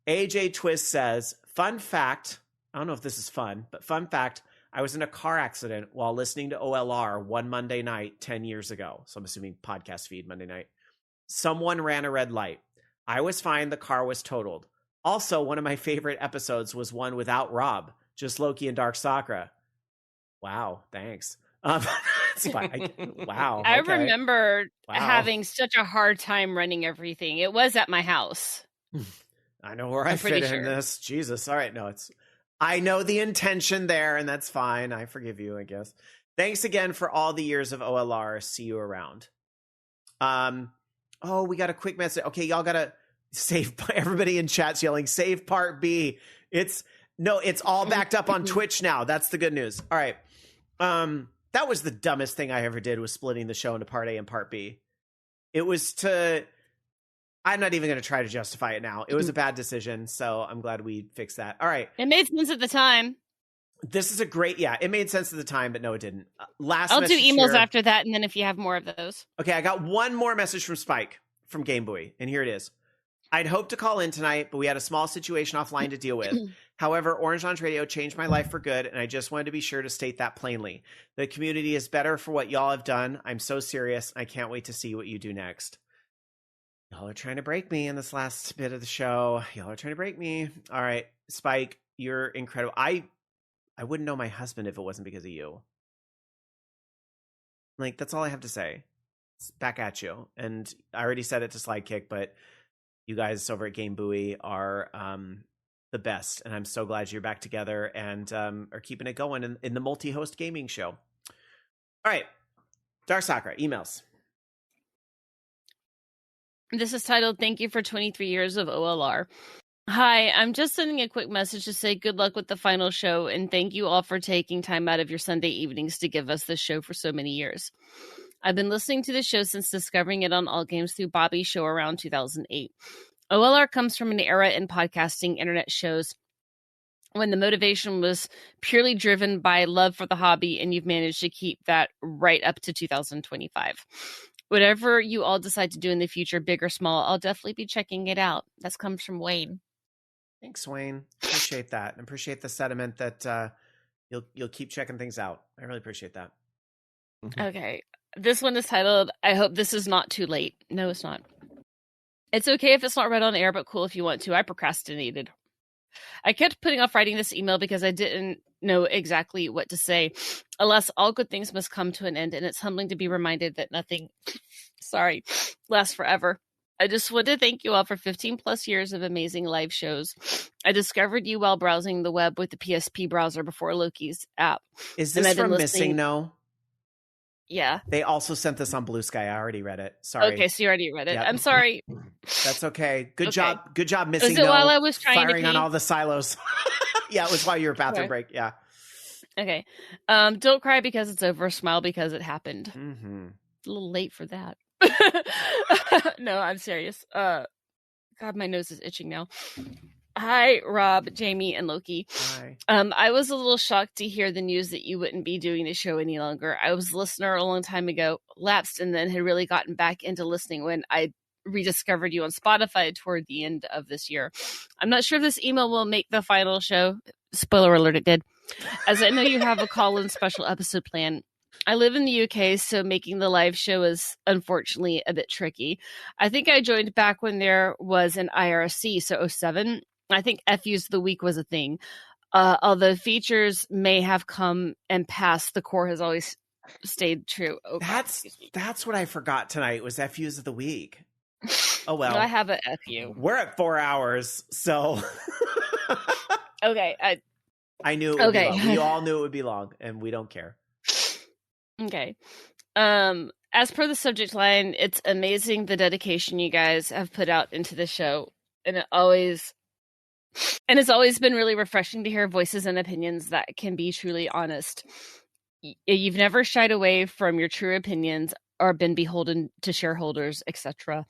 AJ Twist says, fun fact. I don't know if this is fun, but fun fact. I was in a car accident while listening to OLR one Monday night 10 years ago. So I'm assuming podcast feed Monday night. Someone ran a red light. I was fine. The car was totaled. Also, one of my favorite episodes was one without Rob, just Loki and Dark Sakura. Wow, thanks. It's fine. Wow. I okay. remember Wow. having such a hard time running everything. It was at my house. I know where I fit in this. Jesus. All right. No, I know the intention there, and that's fine. I forgive you, I guess. Thanks again for all the years of OLR. See you around. Oh, we got a quick message. Okay, y'all gotta save. Everybody in chat's yelling, save part B. It's all backed up on Twitch now. That's the good news. All right. That was the dumbest thing I ever did, was splitting the show into part A and part B. It was I'm not even going to try to justify it now. It was a bad decision, so I'm glad we fixed that. All right. It made sense at the time. This is it made sense at the time, but no, it didn't. I'll do emails after that, and then if you have more of those. Okay, I got one more message from Spike from Game Buoy, and here it is. I'd hoped to call in tonight, but we had a small situation offline to deal with. However, Orange Lounge Radio changed my life for good, and I just wanted to be sure to state that plainly. The community is better for what y'all have done. I'm so serious. I can't wait to see what you do next. Y'all are trying to break me in this last bit of the show. Y'all are trying to break me. All right, Spike, you're incredible. I wouldn't know my husband if it wasn't because of you. Like, that's all I have to say. It's back at you. And I already said it to Slidekick, but you guys over at Game Buoy are the best. And I'm so glad you're back together and are keeping it going in the multi-host gaming show. All right. Dark Sakura, emails. This is titled, Thank You for 23 Years of OLR. Hi, I'm just sending a quick message to say good luck with the final show, and thank you all for taking time out of your Sunday evenings to give us this show for so many years. I've been listening to the show since discovering it on All Games through Bobby's show around 2008. OLR comes from an era in podcasting internet shows when the motivation was purely driven by love for the hobby, and you've managed to keep that right up to 2025. Whatever you all decide to do in the future, big or small, I'll definitely be checking it out. That comes from Wayne. Thanks, Wayne. Appreciate that. And appreciate the sentiment that you'll keep checking things out. I really appreciate that. Okay. This one is titled, I hope this is not too late. No, it's not. It's okay if it's not read on air, but cool if you want to. I procrastinated. I kept putting off writing this email because I didn't know exactly what to say. Alas, all good things must come to an end, and it's humbling to be reminded that nothing, lasts forever. I just want to thank you all for 15 plus years of amazing live shows. I discovered you while browsing the web with the PSP browser before Loki's app. Is this from Missing No? Yeah. They also sent this on Blue Sky. I already read it. Sorry. Okay, so you already read it. Yep. I'm sorry. That's okay. Good job, Missing Was it No. while I was trying to firing on pee? all the silos. Yeah, it was while you were bathroom break. Yeah. Okay. Don't cry because it's over. Smile because it happened. Mm-hmm. It's a little late for that. No, I'm serious. God, my nose is itching now. Hi, Rob, Jamie, and Loki. Hi. I was a little shocked to hear the news that you wouldn't be doing the show any longer. I was a listener a long time ago, lapsed, and then had really gotten back into listening when I rediscovered you on Spotify toward the end of this year. I'm not sure if this email will make the final show. Spoiler alert, it did. As I know you have a call-in special episode plan. I live in the UK, so making the live show is unfortunately a bit tricky. I think I joined back when there was an IRC, so 07. I think FU's of the week was a thing. Although features may have come and passed, the core has always stayed true. Oh, that's what I forgot tonight was FUs of the week. Oh, well. I have a FU. We're at 4 hours, so. Okay. I knew it would be long. We all knew it would be long, and we don't care. Okay. As per the subject line, it's amazing the dedication you guys have put out into the show. And it's always been really refreshing to hear voices and opinions that can be truly honest. You've never shied away from your true opinions or been beholden to shareholders, etc.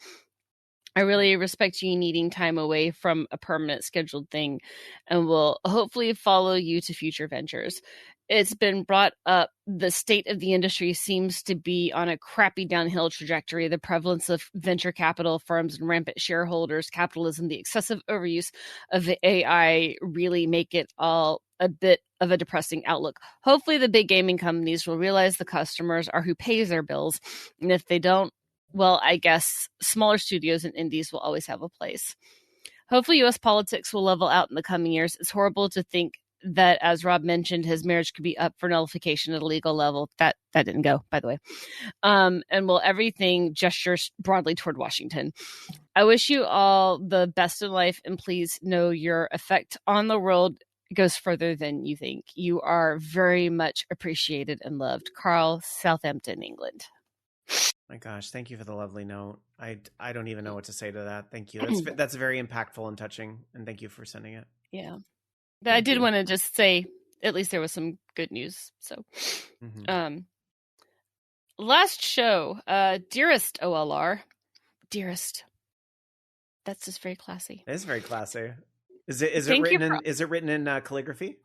I really respect you needing time away from a permanent scheduled thing, and will hopefully follow you to future ventures. It's been brought up the state of the industry seems to be on a crappy downhill trajectory. The prevalence of venture capital firms and rampant shareholders capitalism, the excessive overuse of AI really make it all a bit of a depressing outlook. Hopefully the big gaming companies will realize the customers are who pays their bills, and if they don't, well, I guess smaller studios and indies will always have a place. Hopefully US politics will level out in the coming years. It's horrible to think that, as Rob mentioned, his marriage could be up for nullification at a legal level. That didn't go, by the way. And will everything gesture broadly toward Washington. I wish you all the best in life, and please know your effect on the world goes further than you think. You are very much appreciated and loved. Carl, Southampton, England. My gosh, thank you for the lovely note. I don't even know what to say to that. Thank you. That's very impactful and touching, and thank you for sending it. Yeah. But I did want to just say at least there was some good news. So last show, dearest OLR. Dearest. That's just very classy. It is very classy. Is it written in calligraphy?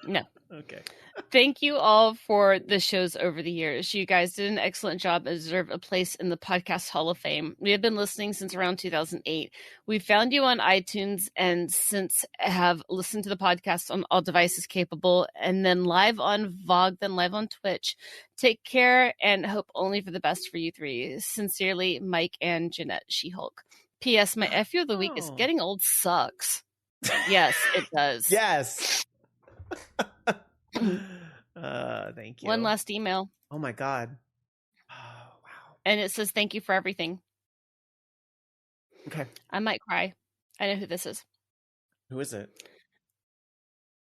No. Okay. Thank you all for the shows over the years. You guys did an excellent job and deserve a place in the podcast Hall of Fame. We have been listening since around 2008. We found you on iTunes and since have listened to the podcast on all devices capable, and then live on VOG, then live on Twitch. Take care and hope only for the best for you three. Sincerely, Mike and Jeanette She-Hulk. P.S. My FU of the week is getting old sucks. Yes, it does. Yes. Thank you. One last email. Oh my God. And it says, thank you for everything. Okay. I might cry. I know who this is. Who is it?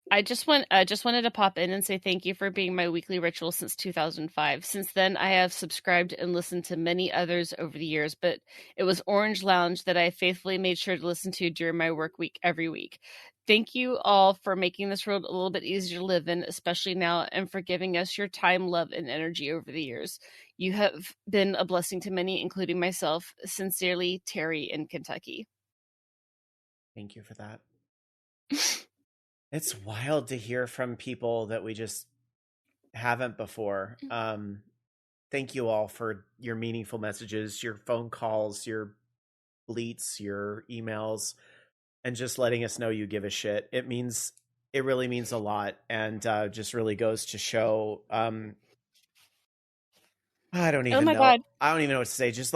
I just wanted to pop in and say thank you for being my weekly ritual since 2005. Since then, I have subscribed and listened to many others over the years, but it was Orange Lounge that I faithfully made sure to listen to during my work week every week. Thank you all for making this world a little bit easier to live in, especially now, and for giving us your time, love, and energy over the years. You have been a blessing to many, including myself. Sincerely, Terry in Kentucky. Thank you for that. It's wild to hear from people that we just haven't before. Thank you all for your meaningful messages, your phone calls, your bleats, your emails, and just letting us know you give a shit. It really means a lot, and just really goes to show. I don't even know. God. I don't even know what to say. Just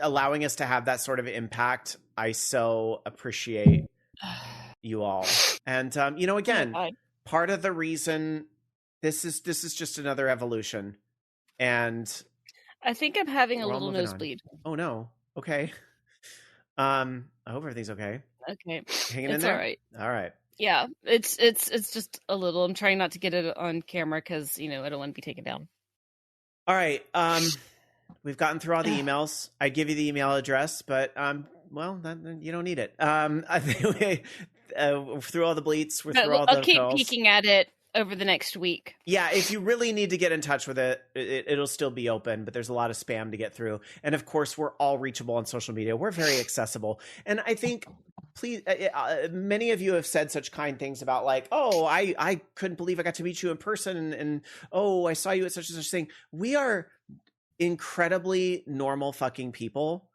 allowing us to have that sort of impact. I so appreciate you all. And again, part of the reason this is just another evolution. And I think I'm having a little nosebleed. Oh no. Okay. I hope everything's okay. Okay. Hanging in there? All right. All right. Yeah, it's just a little. I'm trying not to get it on camera because I don't want to be taken down. All right. We've gotten through all the emails. I give you the email address, but you don't need it. I think through all the bleats, I'll keep peeking at it over the next week. Yeah, if you really need to get in touch with it'll still be open, but there's a lot of spam to get through. And of course, we're all reachable on social media. We're very accessible. And I think, please, many of you have said such kind things about like, oh, I couldn't believe I got to meet you in person. And oh, I saw you at such and such thing. We are incredibly normal fucking people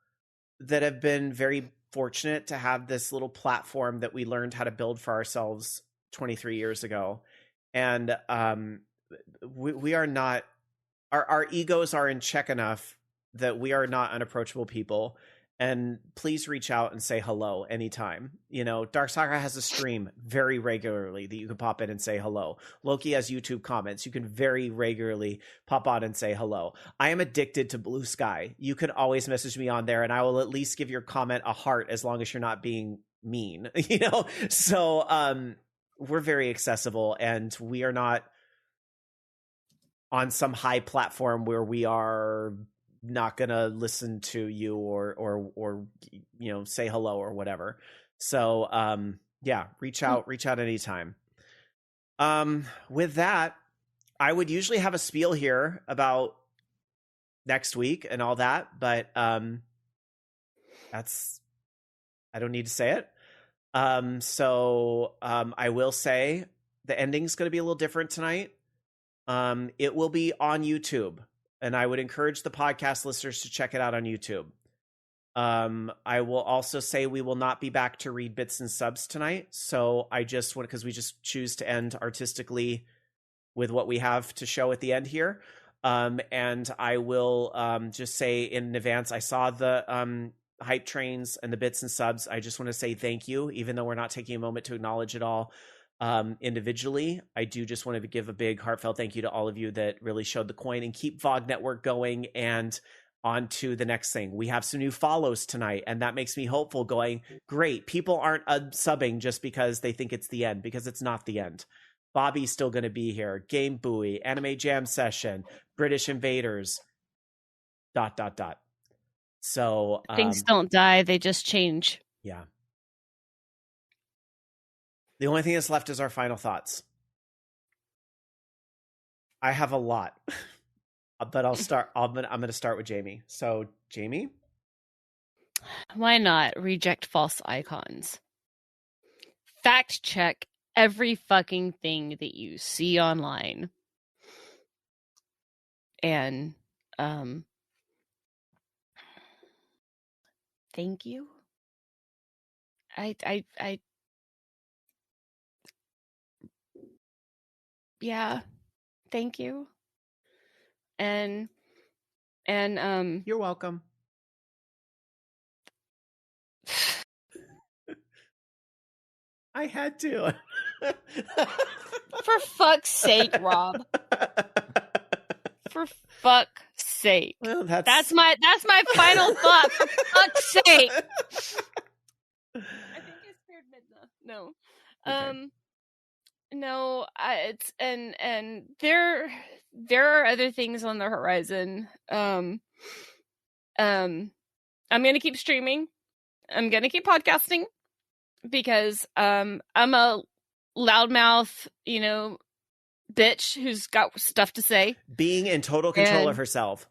that have been very fortunate to have this little platform that we learned how to build for ourselves 23 years ago. And we are not, our egos are in check enough that we are not unapproachable people. And please reach out and say hello anytime. Dark Sakura has a stream very regularly that you can pop in and say hello. Loki has YouTube comments. You can very regularly pop on and say hello. I am addicted to Blue Sky. You can always message me on there and I will at least give your comment a heart as long as you're not being mean, So we're very accessible and we are not on some high platform where we are not gonna listen to you or say hello or whatever. So reach out anytime. With that, I would usually have a spiel here about next week and all that, but I don't need to say it. So I will say the ending's going to be a little different tonight. It will be on YouTube, and I would encourage the podcast listeners to check it out on YouTube. I will also say we will not be back to read bits and subs tonight. So I just want, because we just choose to end artistically with what we have to show at the end here. And I will just say in advance, I saw the hype trains and the bits and subs. I just want to say thank you, even though we're not taking a moment to acknowledge it all individually. I do just want to give a big heartfelt thank you to all of you that really showed the coin, and keep VOG Network going and on to the next thing. We have some new follows tonight, and that makes me hopeful, going, great, people aren't subbing just because they think it's the end, because it's not the end. Bobby's still going to be here. Game Buoy, Anime Jam Session, British Invaders, ... So things don't die, they just change. Yeah. The only thing that's left is our final thoughts. I have a lot, but I'll start. I'm going to start with Jamie. So, Jamie, why not reject false icons? Fact check every fucking thing that you see online, and thank you. Yeah, thank you. And you're welcome. I had to. For fuck's sake, Rob. For fuck's sake. Well, that's my final thought. For fuck's sake. I think I spared Midna. No. Okay. No, it's and there are other things on the horizon. I'm gonna keep streaming. I'm gonna keep podcasting, because I'm a loudmouth, bitch who's got stuff to say. Being in total control of herself.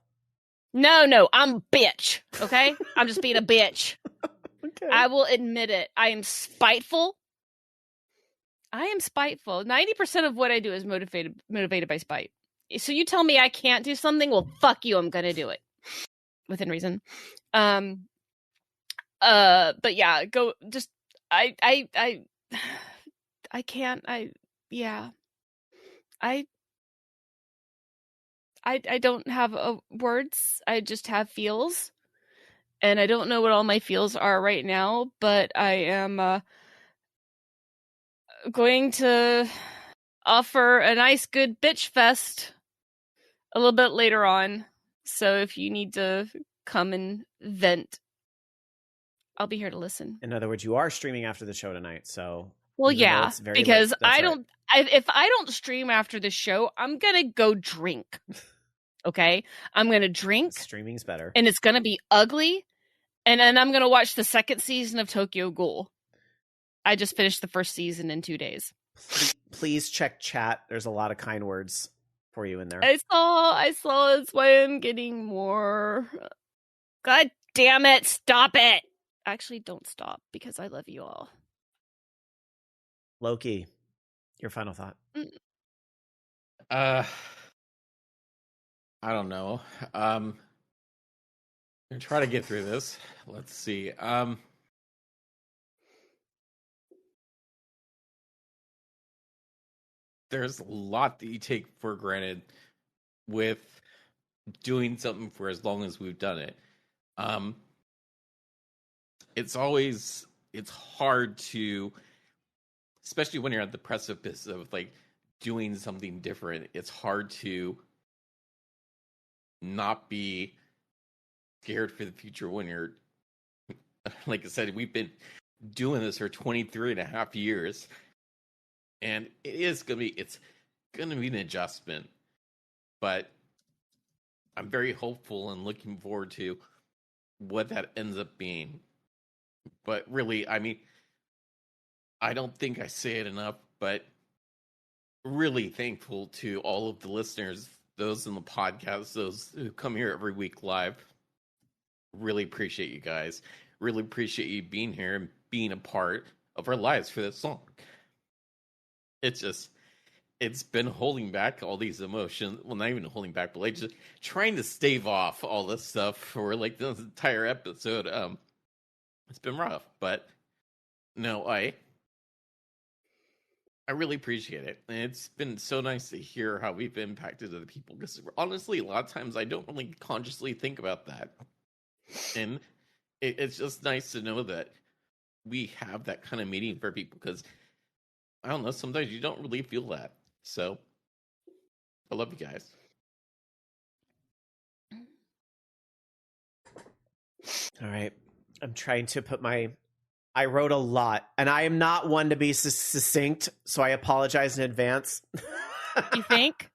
No, I'm bitch. Okay? I'm just being a bitch. Okay. I will admit it. I am spiteful. 90% of what I do is motivated by spite. So you tell me I can't do something, well, fuck you, I'm gonna do it. Within reason. But yeah, go just I can't. I don't have words. I just have feels, and I don't know what all my feels are right now. But I am going to offer a nice good bitch fest a little bit later on. So if you need to come and vent, I'll be here to listen. In other words, you are streaming after the show tonight, so. Well, yeah, because if I don't stream after the show, I'm gonna go drink. Okay, I'm gonna drink. Streaming's better, and it's gonna be ugly. And then I'm gonna watch the second season of Tokyo Ghoul. I just finished the first season in 2 days. Please check chat. There's a lot of kind words for you in there. I saw. That's why I'm getting more. God damn it! Stop it. Actually, don't stop, because I love you all. Loki, your final thought. I don't know. I'm gonna try to get through this. Let's see. There's a lot that you take for granted with doing something for as long as we've done it. It's hard to, especially when you're at the precipice of like doing something different, it's hard to not be scared for the future when you're, like I said, we've been doing this for 23 and a half years, and it's gonna be an adjustment, but I'm very hopeful and looking forward to what that ends up being. But really, I mean, I don't think I say it enough, but really thankful to all of the listeners, those in the podcast, those who come here every week live. Really appreciate you guys. really appreciate you being here and being a part of our lives for this long. It's been holding back all these emotions. Well, not even holding back, but like just trying to stave off all this stuff for like this entire episode. It's been rough, but no, I really appreciate it. And it's been so nice to hear how we've impacted other people. Because honestly, a lot of times I don't really consciously think about that. And it's just nice to know that we have that kind of meeting for people. Because I don't know, sometimes you don't really feel that. So I love you guys. All right. I'm trying to put I wrote a lot, and I am not one to be succinct, so I apologize in advance. You think?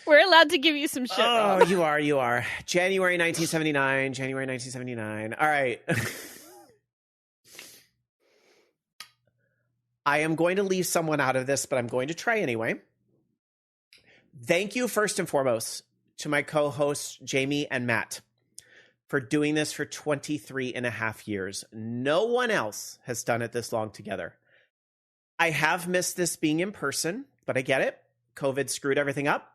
We're allowed to give you some shit, Rob. You are. January 1979. All right. I am going to leave someone out of this, but I'm going to try anyway. Thank you, first and foremost, to my co-hosts, Jamie and Matt, for doing this for 23 and a half years. No one else has done it this long together. I have missed this being in person, but I get it. COVID screwed everything up.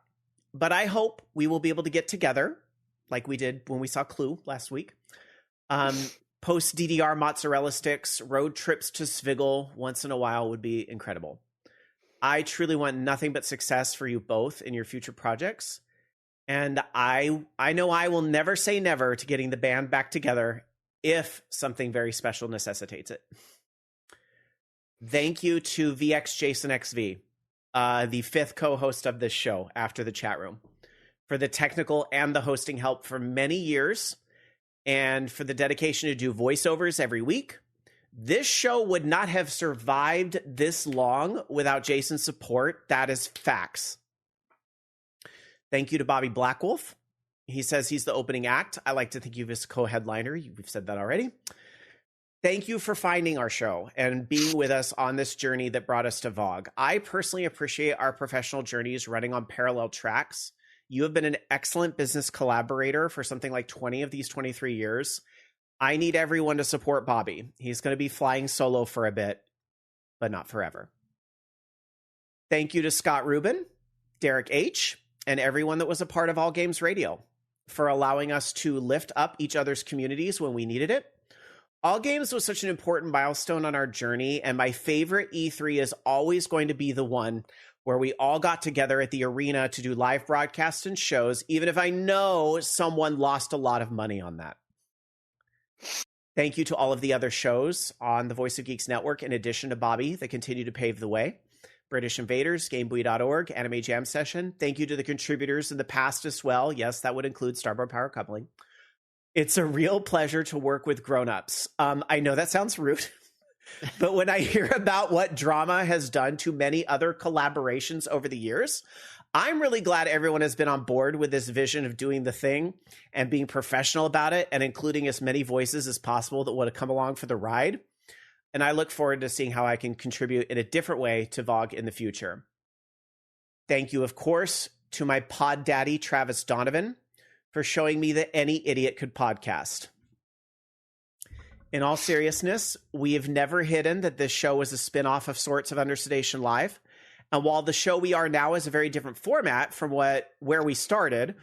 But I hope we will be able to get together like we did when we saw Clue last week. Post DDR mozzarella sticks, road trips to Sviggle once in a while would be incredible. I truly want nothing but success for you both in your future projects. And I know I will never say never to getting the band back together if something very special necessitates it. Thank you to VX Jason XV, the fifth co-host of this show after the chat room, for the technical and the hosting help for many years, and for the dedication to do voiceovers every week. This show would not have survived this long without Jason's support. That is facts. Thank you to Bobby Blackwolf. He says he's the opening act. I like to think of you as co-headliner. We've said that already. Thank you for finding our show and being with us on this journey that brought us to VOG. I personally appreciate our professional journeys running on parallel tracks. You have been an excellent business collaborator for something like 20 of these 23 years. I need everyone to support Bobby. He's going to be flying solo for a bit, but not forever. Thank you to Scott Rubin, Derek H., and everyone that was a part of All Games Radio for allowing us to lift up each other's communities when we needed it. All Games was such an important milestone on our journey, and my favorite E3 is always going to be the one where we all got together at the arena to do live broadcasts and shows, even if I know someone lost a lot of money on that. Thank you to all of the other shows on the Voice of Geeks Network, in addition to Bobby, that continue to pave the way. British Invaders, GameBuoy.org, Anime Jam Session. Thank you to the contributors in the past as well. Yes, that would include Starboard Power Coupling. It's a real pleasure to work with grown-ups. I know that sounds rude, but when I hear about what drama has done to many other collaborations over the years, I'm really glad everyone has been on board with this vision of doing the thing and being professional about it and including as many voices as possible that want to come along for the ride. And I look forward to seeing how I can contribute in a different way to VOG in the future. Thank you, of course, to my pod daddy, Travis Donovan, for showing me that any idiot could podcast. In all seriousness, we have never hidden that this show is a spin-off of sorts of Understation Live. And while the show we are now is a very different format from where we started,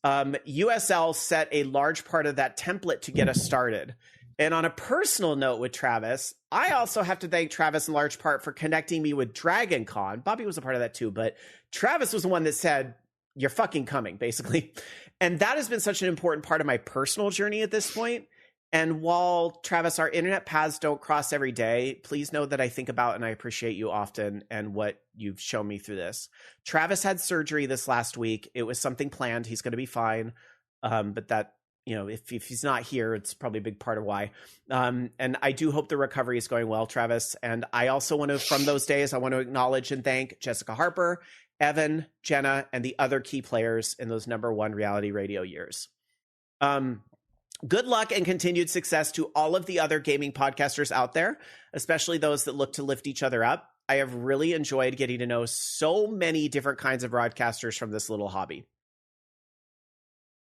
USL set a large part of that template to get us started. And on a personal note with Travis, I also have to thank Travis in large part for connecting me with Dragon Con. Bobby was a part of that too, but Travis was the one that said, "You're fucking coming," basically. And that has been such an important part of my personal journey at this point. And while, Travis, our internet paths don't cross every day, please know that I think about and I appreciate you often and what you've shown me through this. Travis had surgery this last week. It was something planned. He's going to be fine. But that, you know, if he's not here, it's probably a big part of why. And I do hope the recovery is going well, Travis. And I also want to, from those days, I want to acknowledge and thank Jessica Harper, Evan, Jenna, and the other key players in those #1 reality radio years. Good luck and continued success to all of the other gaming podcasters out there, especially those that look to lift each other up. I have really enjoyed getting to know so many different kinds of broadcasters from this little hobby.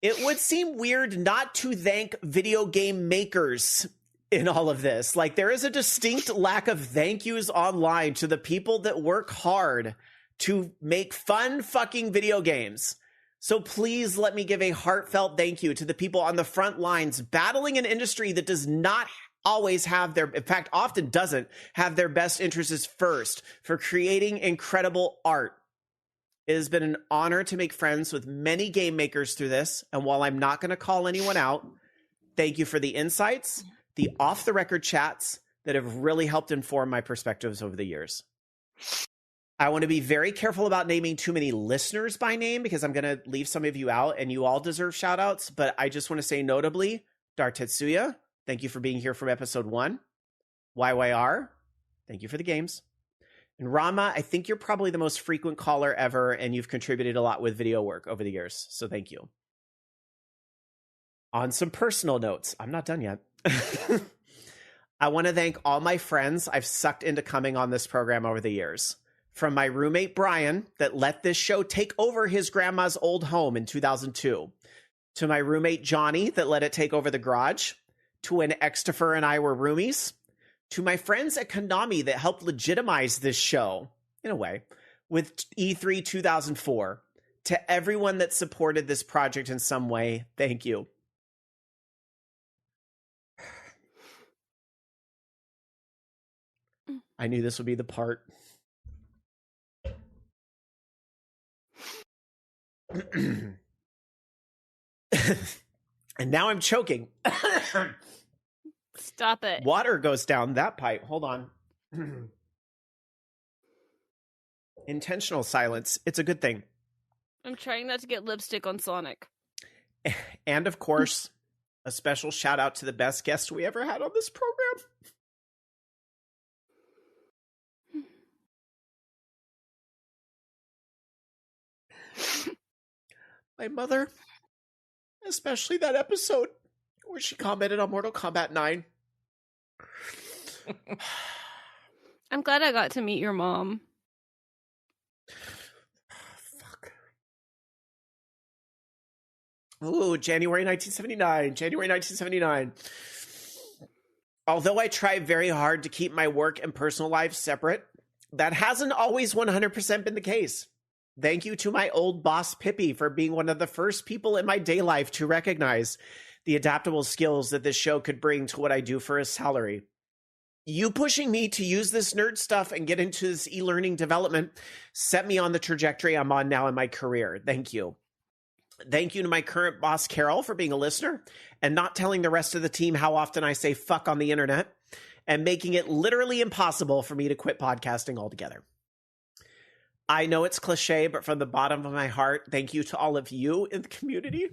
It would seem weird not to thank video game makers in all of this. Like, there is a distinct lack of thank yous online to the people that work hard to make fun fucking video games. So please let me give a heartfelt thank you to the people on the front lines battling an industry that does not always have their, in fact, often doesn't have their best interests first, for creating incredible art. It has been an honor to make friends with many game makers through this. And while I'm not going to call anyone out, thank you for the insights, the off-the-record chats that have really helped inform my perspectives over the years. I want to be very careful about naming too many listeners by name because I'm going to leave some of you out, and you all deserve shout-outs. But I just want to say notably, Dartetsuya, thank you for being here from episode 1. YYR, thank you for the games. And Rama, I think you're probably the most frequent caller ever, and you've contributed a lot with video work over the years. So thank you. On some personal notes, I'm not done yet. I want to thank all my friends I've sucked into coming on this program over the years. From my roommate, Brian, that let this show take over his grandma's old home in 2002. To my roommate, Johnny, that let it take over the garage. To when Extifer and I were roomies. To my friends at Konami that helped legitimize this show, in a way, with E3 2004. To everyone that supported this project in some way, thank you. I knew this would be the part. And now I'm choking. Stop it. Water goes down that pipe. Hold on. Intentional silence. It's a good thing. I'm trying not to get lipstick on Sonic. And of course, a special shout out to the best guest we ever had on this program. My mother, especially that episode where she commented on Mortal Kombat 9. I'm glad I got to meet your mom. Fuck. Ooh, January 1979. January 1979. Although I try very hard to keep my work and personal life separate, that hasn't always 100% been the case. Thank you to my old boss, Pippi, for being one of the first people in my day life to recognize the adaptable skills that this show could bring to what I do for a salary. You pushing me to use this nerd stuff and get into this e-learning development set me on the trajectory I'm on now in my career. Thank you. Thank you to my current boss, Carol, for being a listener and not telling the rest of the team how often I say fuck on the internet and making it literally impossible for me to quit podcasting altogether. I know it's cliche, but from the bottom of my heart, thank you to all of you in the community.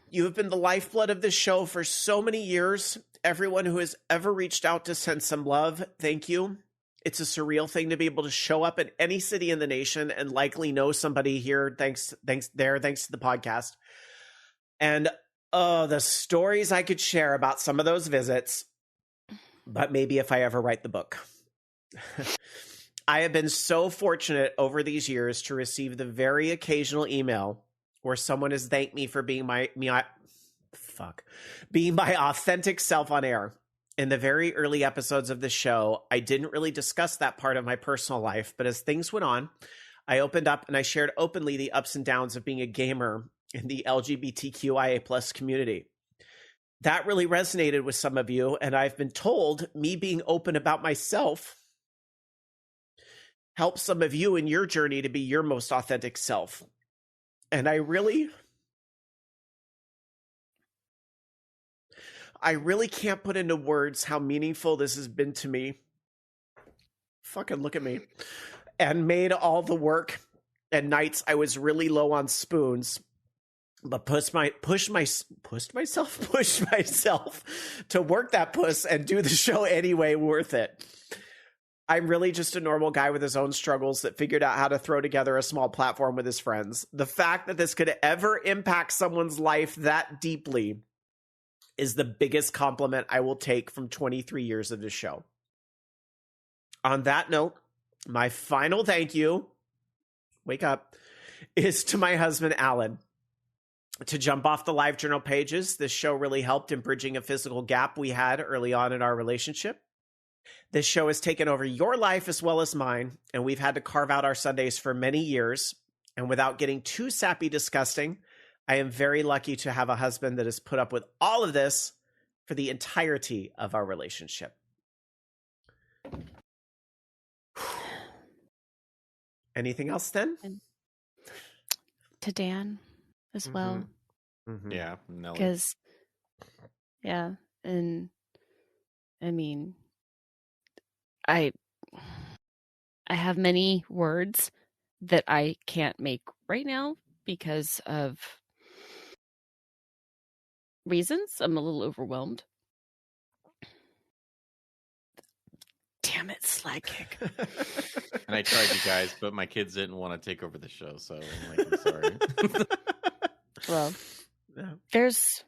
You have been the lifeblood of this show for so many years. Everyone who has ever reached out to send some love, thank you. It's a surreal thing to be able to show up in any city in the nation and likely know somebody here thanks to the podcast. And the stories I could share about some of those visits, but maybe if I ever write the book. I have been so fortunate over these years to receive the very occasional email where someone has thanked me for being being my authentic self on air. In the very early episodes of the show, I didn't really discuss that part of my personal life, but as things went on, I opened up and I shared openly the ups and downs of being a gamer in the LGBTQIA+ community. That really resonated with some of you, and I've been told me being open about myself help some of you in your journey to be your most authentic self. And I really can't put into words how meaningful this has been to me. Fucking look at me. And made all the work and nights I was really low on spoons, but pushed myself to work that puss and do the show anyway worth it. I'm really just a normal guy with his own struggles that figured out how to throw together a small platform with his friends. The fact that this could ever impact someone's life that deeply is the biggest compliment I will take from 23 years of this show. On that note, my final thank you, wake up, is to my husband, Alan. to jump off the live journal pages. This show really helped in bridging a physical gap we had early on in our relationship. This show has taken over your life as well as mine, and we've had to carve out our Sundays for many years. And without getting too sappy disgusting, I am very lucky to have a husband that has put up with all of this for the entirety of our relationship. Anything else then? And to Dan as well. Mm-hmm. Yeah, Nelly. Because, yeah, and I mean, I have many words that I can't make right now because of reasons. I'm a little overwhelmed. Damn it, slag kick. And I tried, you guys, but my kids didn't want to take over the show, so I'm sorry. Well, there's...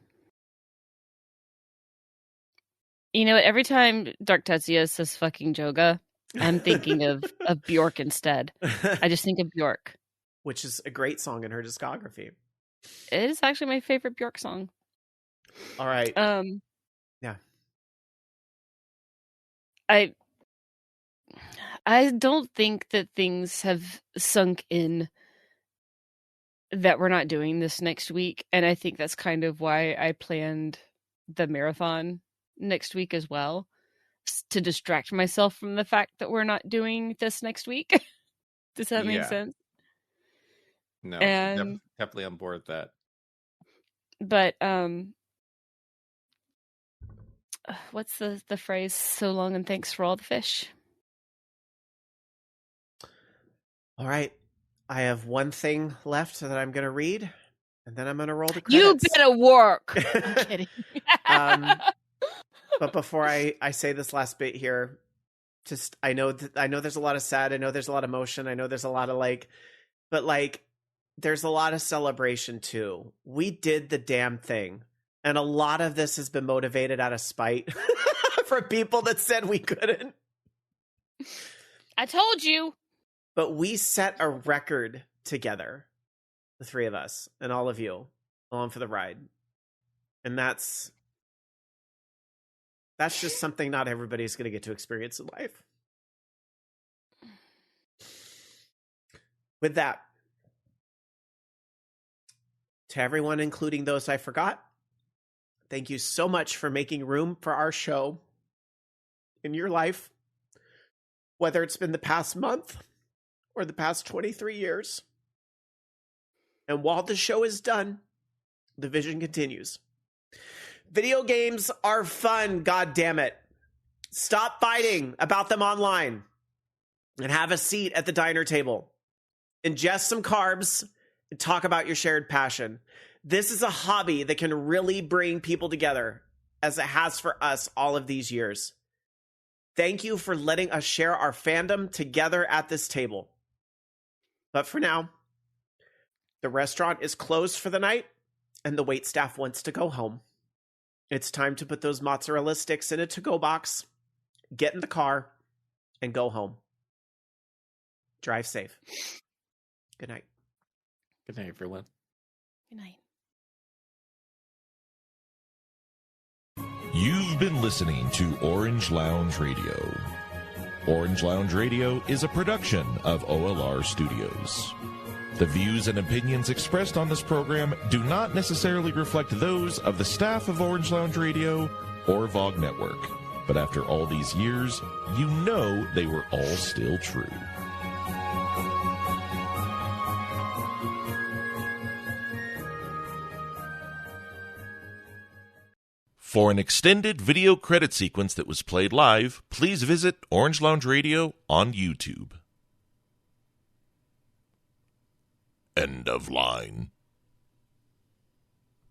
every time Dark Tetsuya says fucking Joga, I'm thinking of Bjork instead. I just think of Bjork. Which is a great song in her discography. It is actually my favorite Bjork song. All right. Yeah. I don't think that things have sunk in that we're not doing this next week. And I think that's kind of why I planned the marathon next week as well, to distract myself from the fact that we're not doing this next week. Does that make sense? No, and, definitely on board with that. But what's the phrase? So long and thanks for all the fish. All right. I have one thing left that I'm going to read, and then I'm going to roll the credits. You better work. I'm kidding. But before I say this last bit here, just I know there's a lot of sad. I know there's a lot of emotion. I know there's a lot of but there's a lot of celebration too. We did the damn thing, and a lot of this has been motivated out of spite for people that said we couldn't. I told you. But we set a record together, the three of us, and all of you along for the ride. And that's just something not everybody's going to get to experience in life. With that, to everyone, including those I forgot, thank you so much for making room for our show in your life, whether it's been the past month or the past 23 years. And while the show is done, the vision continues. Video games are fun, God damn it. Stop fighting about them online and have a seat at the diner table. Ingest some carbs and talk about your shared passion. This is a hobby that can really bring people together, as it has for us all of these years. Thank you for letting us share our fandom together at this table. But for now, the restaurant is closed for the night, and the waitstaff wants to go home. It's time to put those mozzarella sticks in a to-go box, get in the car, and go home. Drive safe. Good night. Good night, everyone. Good night. You've been listening to Orange Lounge Radio. Orange Lounge Radio is a production of OLR Studios. The views and opinions expressed on this program do not necessarily reflect those of the staff of Orange Lounge Radio or VOG Network. But after all these years, you know they were all still true. For an extended video credit sequence that was played live, please visit Orange Lounge Radio on YouTube. End of line.